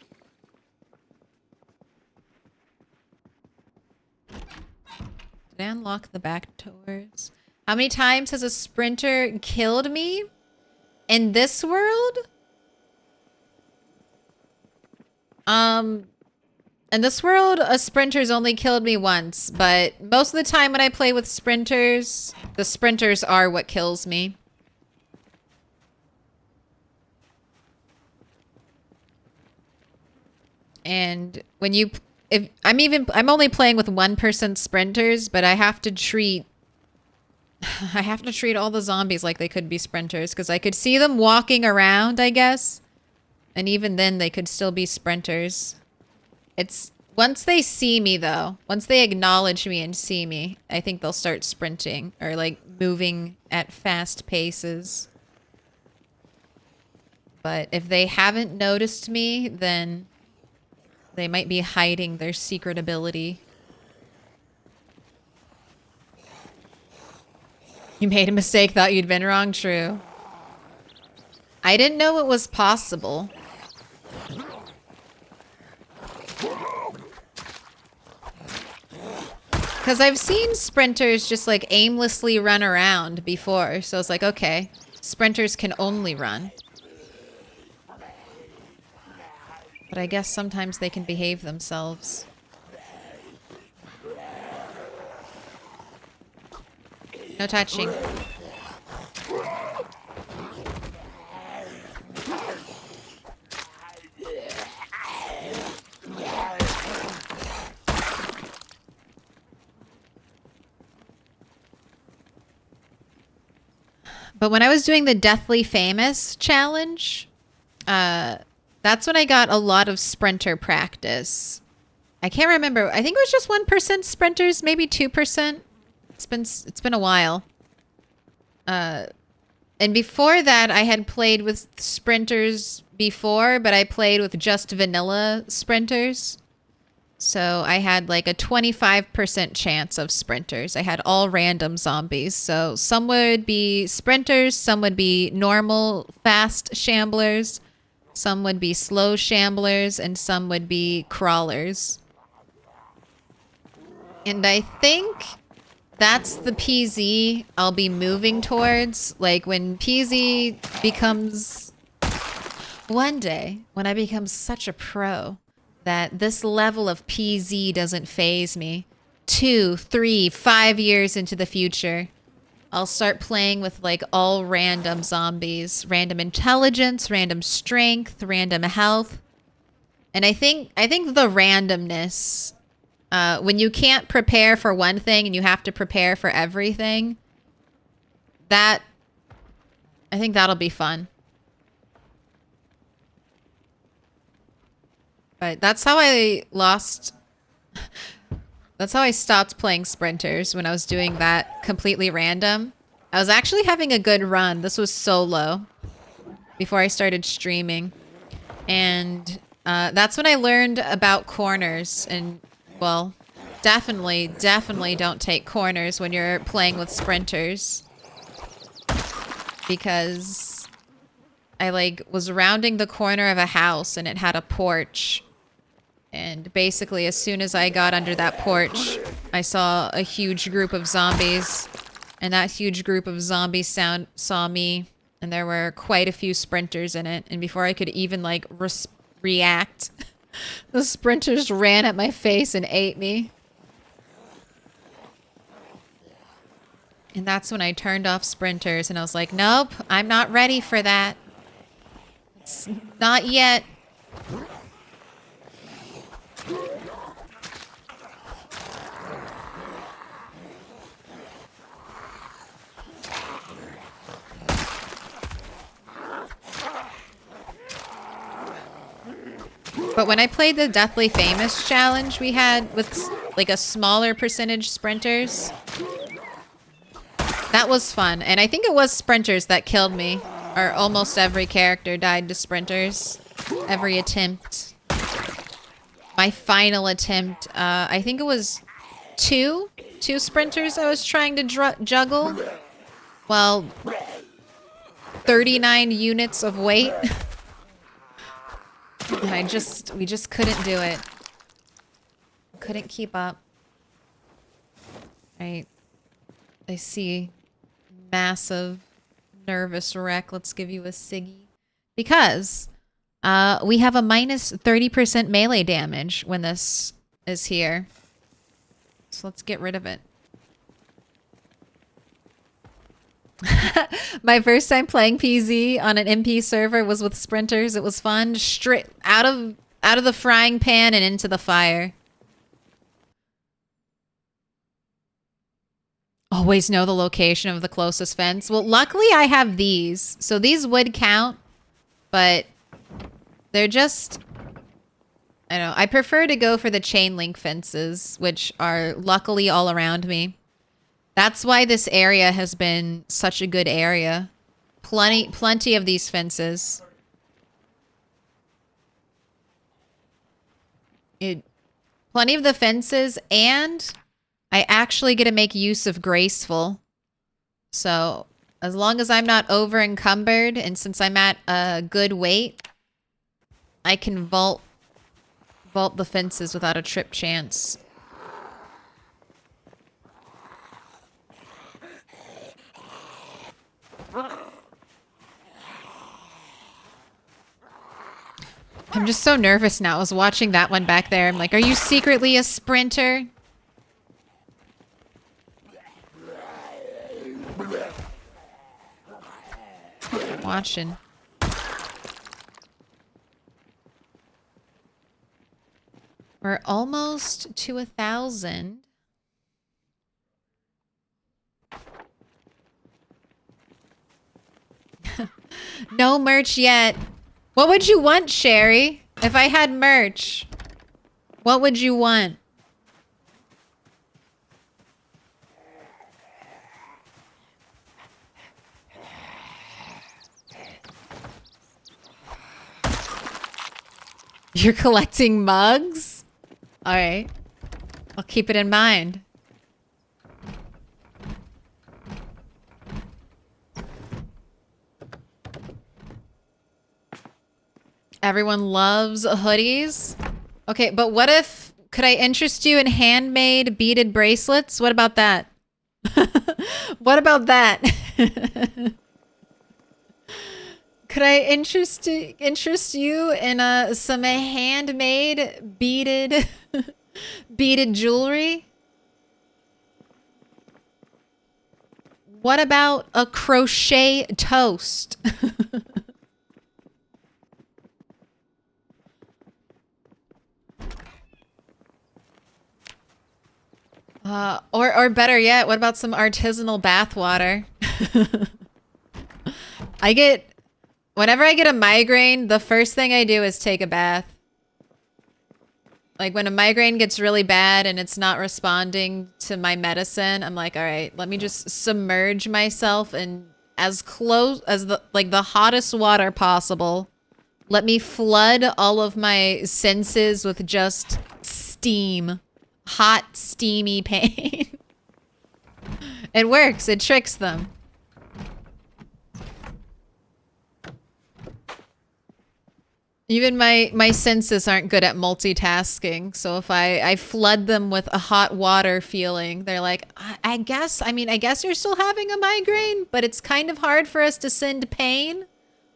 Did I unlock the back doors? How many times has a sprinter killed me in this world? In this world, a sprinter's only killed me once, but most of the time when I play with sprinters, the sprinters are what kills me. And when you, I'm only playing with 1% sprinters, but I have to treat all the zombies like they could be sprinters, because I could see them walking around, I guess. And even then, they could still be sprinters. It's once they see me, though, once they acknowledge me and see me, I think they'll start sprinting or like moving at fast paces. But if they haven't noticed me, then they might be hiding their secret ability. You made a mistake, thought you'd been wrong. True. I didn't know it was possible. Because I've seen sprinters just like aimlessly run around before. So it's like, okay, sprinters can only run. But I guess sometimes they can behave themselves. No touching. But when I was doing the Deathly Famous challenge, that's when I got a lot of sprinter practice. I can't remember. I think it was just 1% sprinters, maybe 2%. It's been a while. And before that, I had played with sprinters before, but I played with just vanilla sprinters. So I had like a 25% chance of sprinters. I had all random zombies. So some would be sprinters, some would be normal, fast shamblers, some would be slow shamblers, and some would be crawlers. And I think that's the PZ I'll be moving towards. Like when PZ becomes... One day, when I become such a pro, that this level of PZ doesn't faze me. 2, 3, 5 years into the future, I'll start playing with like all random zombies. Random intelligence, random strength, random health. And I think the randomness, when you can't prepare for one thing and you have to prepare for everything, I think that'll be fun. But that's how I stopped playing sprinters when I was doing that completely random. I was actually having a good run. This was solo before I started streaming. And that's when I learned about corners. And, well, definitely don't take corners when you're playing with sprinters. Because I like was rounding the corner of a house and it had a porch. And basically as soon as I got under that porch, I saw a huge group of zombies. And that huge group of zombies saw me. And there were quite a few sprinters in it. And before I could even like react, the sprinters ran at my face and ate me. And that's when I turned off sprinters and I was like, nope, I'm not ready for that. It's not yet. But when I played the Deathly Famous challenge we had with like a smaller percentage sprinters, that was fun. And I think it was sprinters that killed me. Or almost every character died to sprinters. Every attempt. My final attempt, I think it was two sprinters I was trying to juggle. Well, 39 units of weight. And we just couldn't do it. Couldn't keep up. I see massive nervous wreck. Let's give you a Siggy. Because we have a minus 30% melee damage when this is here. So let's get rid of it. My first time playing PZ on an MP server was with sprinters. It was fun. Straight out of the frying pan and into the fire. Always know the location of the closest fence. Well, luckily I have these. So these would count, but they're just, I don't know. I prefer to go for the chain link fences, which are luckily all around me. That's why this area has been such a good area. Plenty of these fences. Plenty of the fences, and I actually get to make use of Graceful. So as long as I'm not over encumbered, and since I'm at a good weight, I can vault the fences without a trip chance. I'm just so nervous now. I was watching that one back there. I'm like, are you secretly a sprinter? Watching. We're almost to 1,000. No merch yet. What would you want, Sherry? If I had merch, what would you want? You're collecting mugs? All right. I'll keep it in mind. Everyone loves hoodies. Okay, but what if, could I interest you in handmade beaded bracelets? What about that? What about that? Could I interest you in some handmade beaded beaded jewelry? What about a crochet toast? Or better yet, what about some artisanal bath water? Whenever I get a migraine, the first thing I do is take a bath. Like when a migraine gets really bad and it's not responding to my medicine, I'm like, all right, let me just submerge myself in as close as the hottest water possible. Let me flood all of my senses with just steam hot, steamy pain. It works. It tricks them. Even my senses aren't good at multitasking. So if I flood them with a hot water feeling, they're like, I guess you're still having a migraine, but it's kind of hard for us to send pain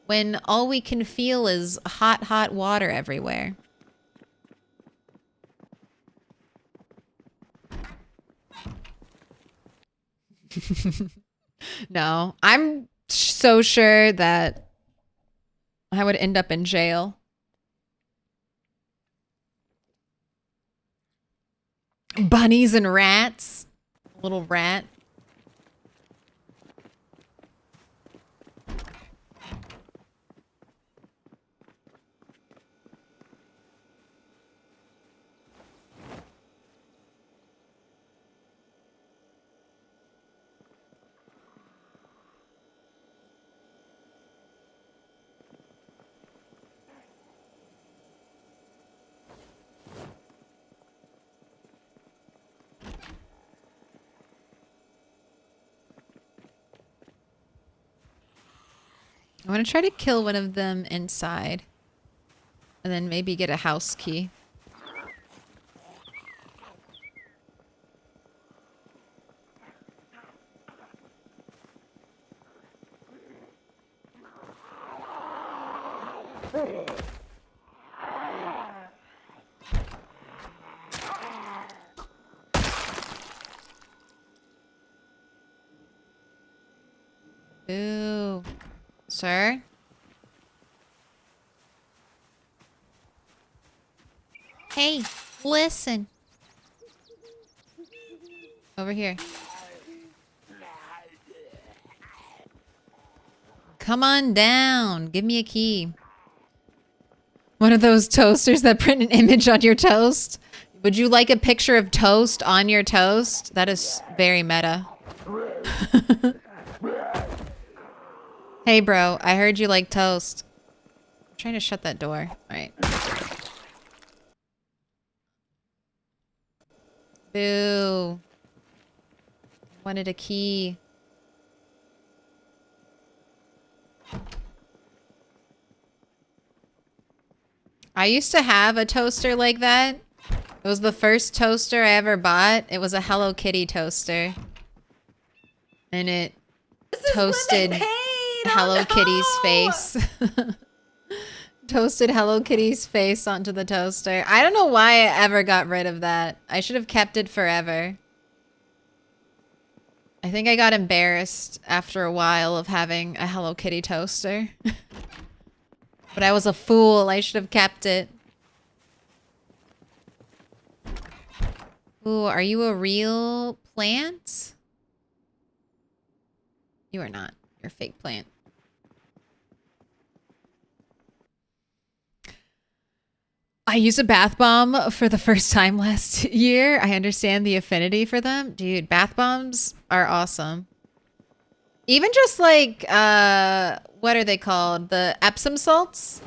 when all we can feel is hot, hot water everywhere. No, I'm so sure that I would end up in jail. Bunnies and rats. Little rat. I want to try to kill one of them inside. And then maybe get a house key. Ooh. Sir? Hey, listen. Over here. Come on down. Give me a key. One of those toasters that print an image on your toast? Would you like a picture of toast on your toast? That is very meta. Hey, bro. I heard you like toast. I'm trying to shut that door. All right. Boo. Wanted a key. I used to have a toaster like that. It was the first toaster I ever bought. It was a Hello Kitty toaster. And it toasted Hello Kitty's face. Toasted Hello Kitty's face onto the toaster. I don't know why I ever got rid of that. I should have kept it forever. I think I got embarrassed after a while of having a Hello Kitty toaster. But I was a fool. I should have kept it. Ooh, are you a real plant? You are not. You're a fake plant. I used a bath bomb for the first time last year. I understand the affinity for them. Dude, bath bombs are awesome. Even just like, what are they called? The Epsom salts?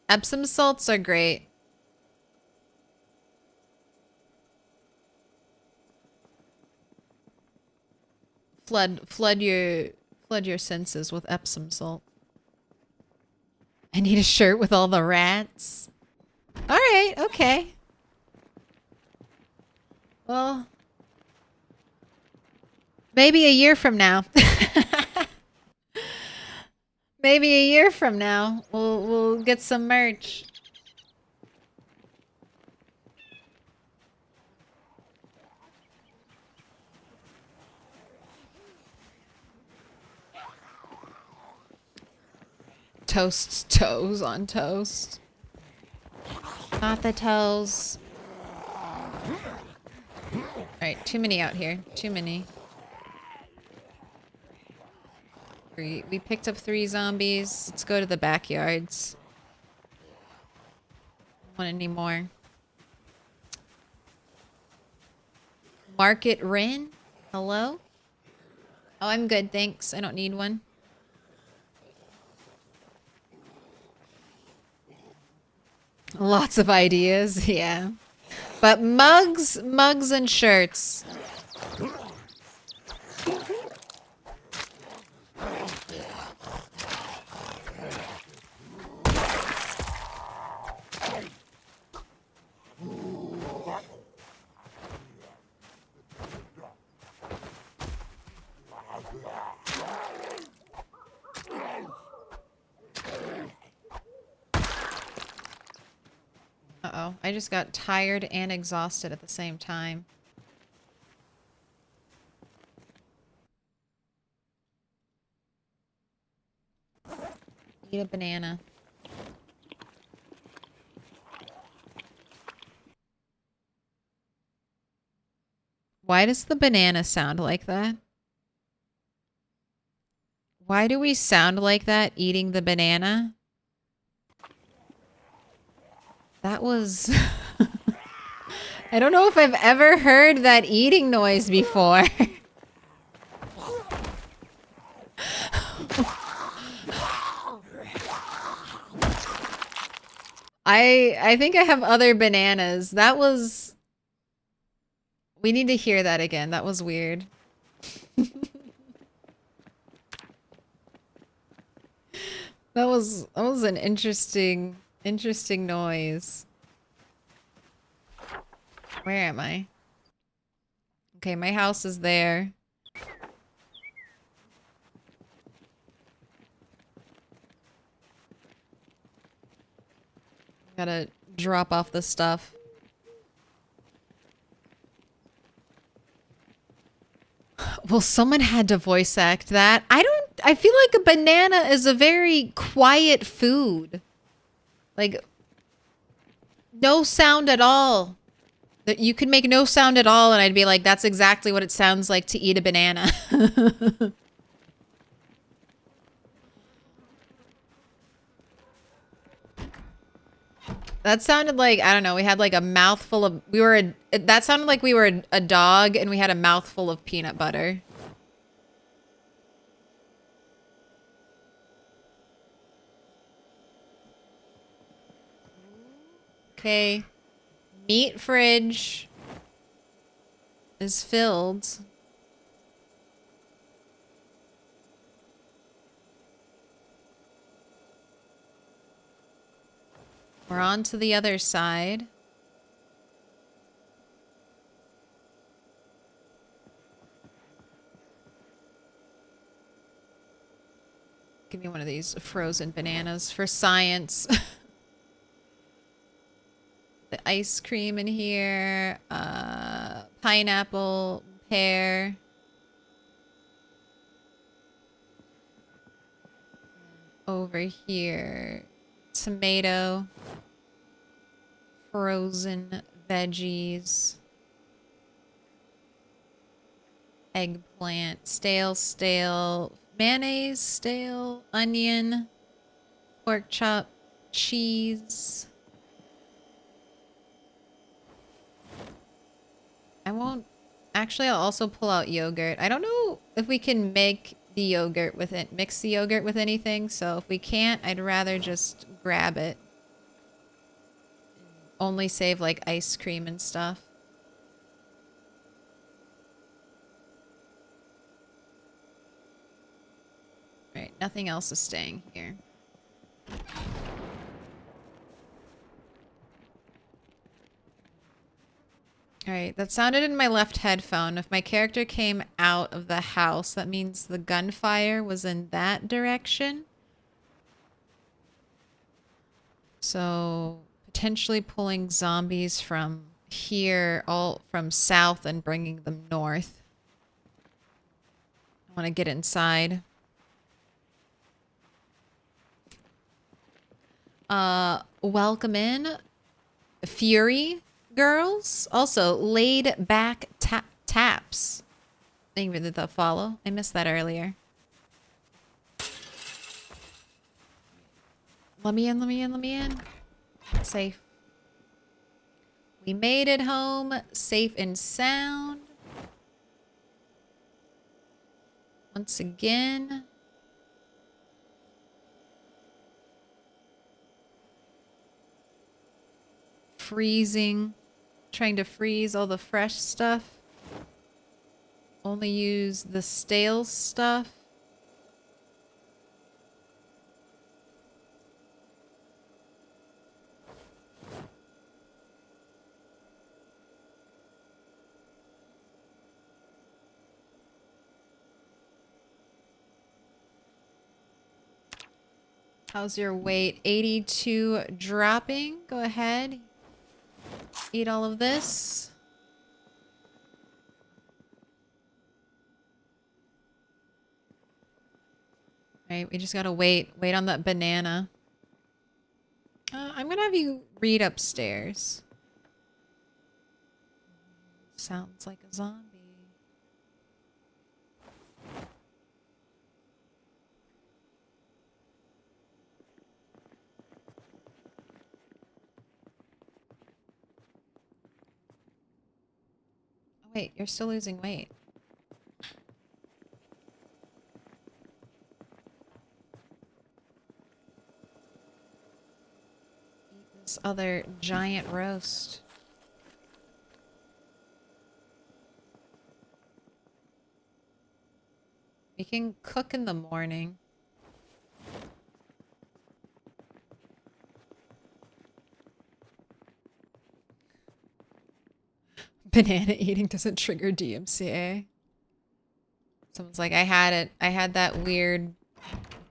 Epsom salts are great. Flood your senses with Epsom salt. I need a shirt with all the rats. All right, okay. Well, maybe a year from now. Maybe a year from now, we'll get some merch. Toast's toes on toast. Not the toes. Alright, too many out here. Too many. We picked up 3 zombies. Let's go to the backyards. Don't want any more. Market Rin? Hello? Oh, I'm good, thanks. I don't need one. Lots of ideas, yeah. But mugs and shirts. Uh-oh, I just got tired and exhausted at the same time. Eat a banana. Why does the banana sound like that? Why do we sound like that eating the banana? That was... I don't know if I've ever heard that eating noise before. I think I have other bananas. That was... We need to hear that again. That was weird. That was an interesting noise. Where am I? Okay, my house is there. Gotta drop off the stuff. Well, someone had to voice act that. I feel like a banana is a very quiet food. Like, no sound at all. That you could make no sound at all and I'd be like, that's exactly what it sounds like to eat a banana. That sounded like, I don't know, we had like a mouthful of, that sounded like we were a dog and we had a mouthful of peanut butter. Okay. Meat fridge is filled. We're on to the other side. Give me one of these frozen bananas for science. The ice cream in here. Pineapple, pear. Over here. Tomato. Frozen veggies. Eggplant. Stale. Mayonnaise, stale. Onion. Pork chop. Cheese. I won't... Actually, I'll also pull out yogurt. I don't know if we can make the yogurt with it, mix the yogurt with anything. So if we can't, I'd rather just grab it. Only save like ice cream and stuff. Right, nothing else is staying here. Alright, that sounded in my left headphone. If my character came out of the house, that means the gunfire was in that direction. So, potentially pulling zombies from here, all from south, and bringing them north. I want to get inside. Welcome in. Fury girls. Also, laid back taps. Thank you for the follow. I missed that earlier. Let me in. Safe. We made it home, safe and sound. Once again. Freezing. Trying to freeze all the fresh stuff. Only use the stale stuff. How's your weight? 82 dropping. Go ahead. Eat all of this. Right, we just gotta wait. Wait on that banana. I'm gonna have you read upstairs. Sounds like a zombie. Oh, wait, you're still losing weight. Eat this other giant roast. We can cook in the morning. Banana eating doesn't trigger DMCA. Someone's like, I had it. I had that weird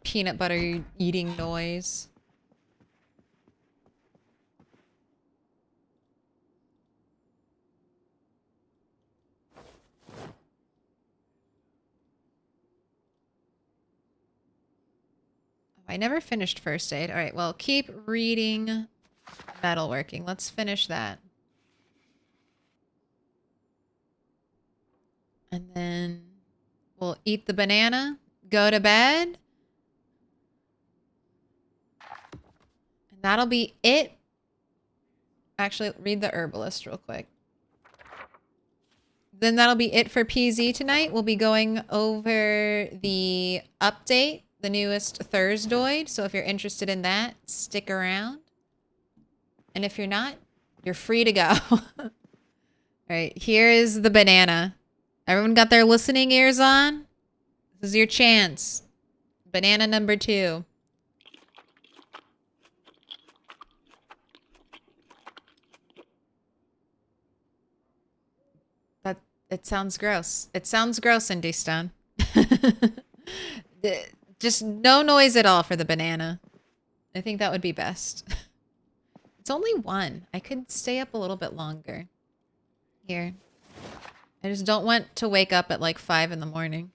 peanut butter eating noise. I never finished first aid. All right, well, keep reading metalworking. Let's finish that. And then we'll eat the banana, go to bed. And that'll be it. Actually, read the herbalist real quick. Then that'll be it for PZ tonight. We'll be going over the update, the newest Thursdoid. So if you're interested in that, stick around. And if you're not, you're free to go. All right, here is the banana. Everyone got their listening ears on? This is your chance. Banana number 2. It sounds gross. It sounds gross, Indy Stone. Just no noise at all for the banana. I think that would be best. It's only 1. I could stay up a little bit longer. Here. I just don't want to wake up at like 5 in the morning.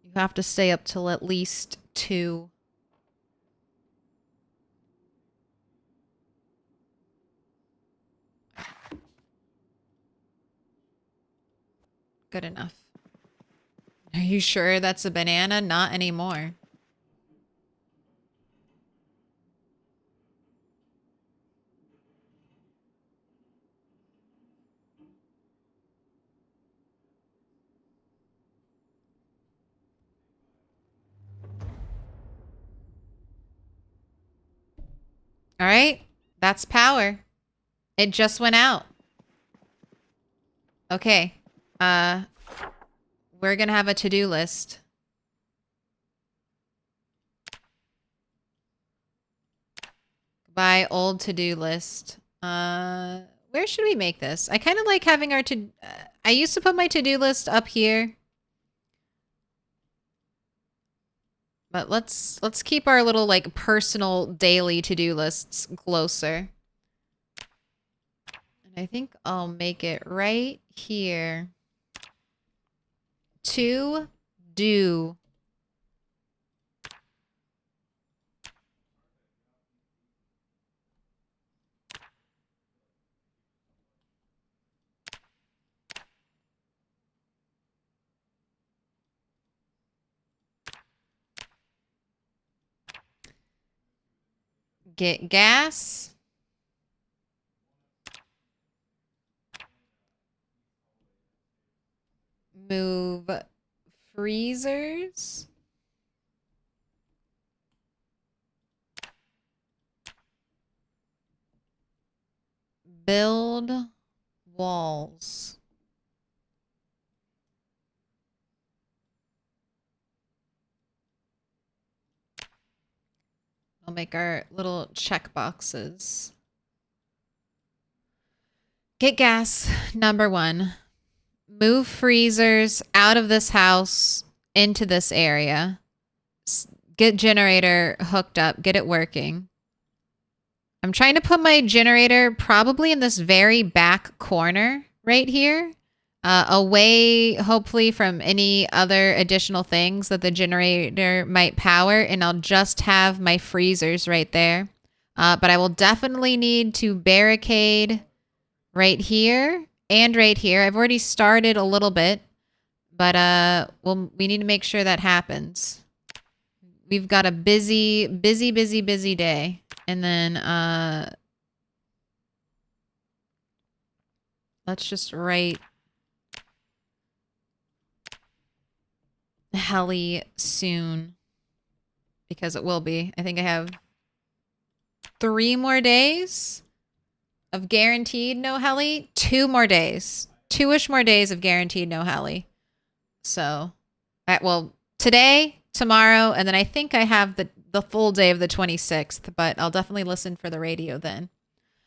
You have to stay up till at least 2. Good enough. Are you sure that's a banana? Not anymore. All right. That's power. It just went out. Okay. We're gonna have a to-do list. Goodbye, old to-do list. Where should we make this? I kind of like having our I used to put my to-do list up here. But let's keep our little like personal daily to-do lists closer. And I think I'll make it right here. To do. Get gas. Move freezers. Build walls. I'll make our little check boxes. Get gas, number 1. Move freezers out of this house into this area. Get generator hooked up. Get it working. I'm trying to put my generator probably in this very back corner right here. Away, hopefully, from any other additional things that the generator might power. And I'll just have my freezers right there. But I will definitely need to barricade right here and right here. I've already started a little bit. But we need to make sure that happens. We've got a busy day. And then let's just write heli soon, because it will be. I think I have 3 more days of guaranteed no heli. 2 more days. 2-ish more days of guaranteed no heli. So, well, today, tomorrow, and then I think I have the full day of the 26th, but I'll definitely listen for the radio then.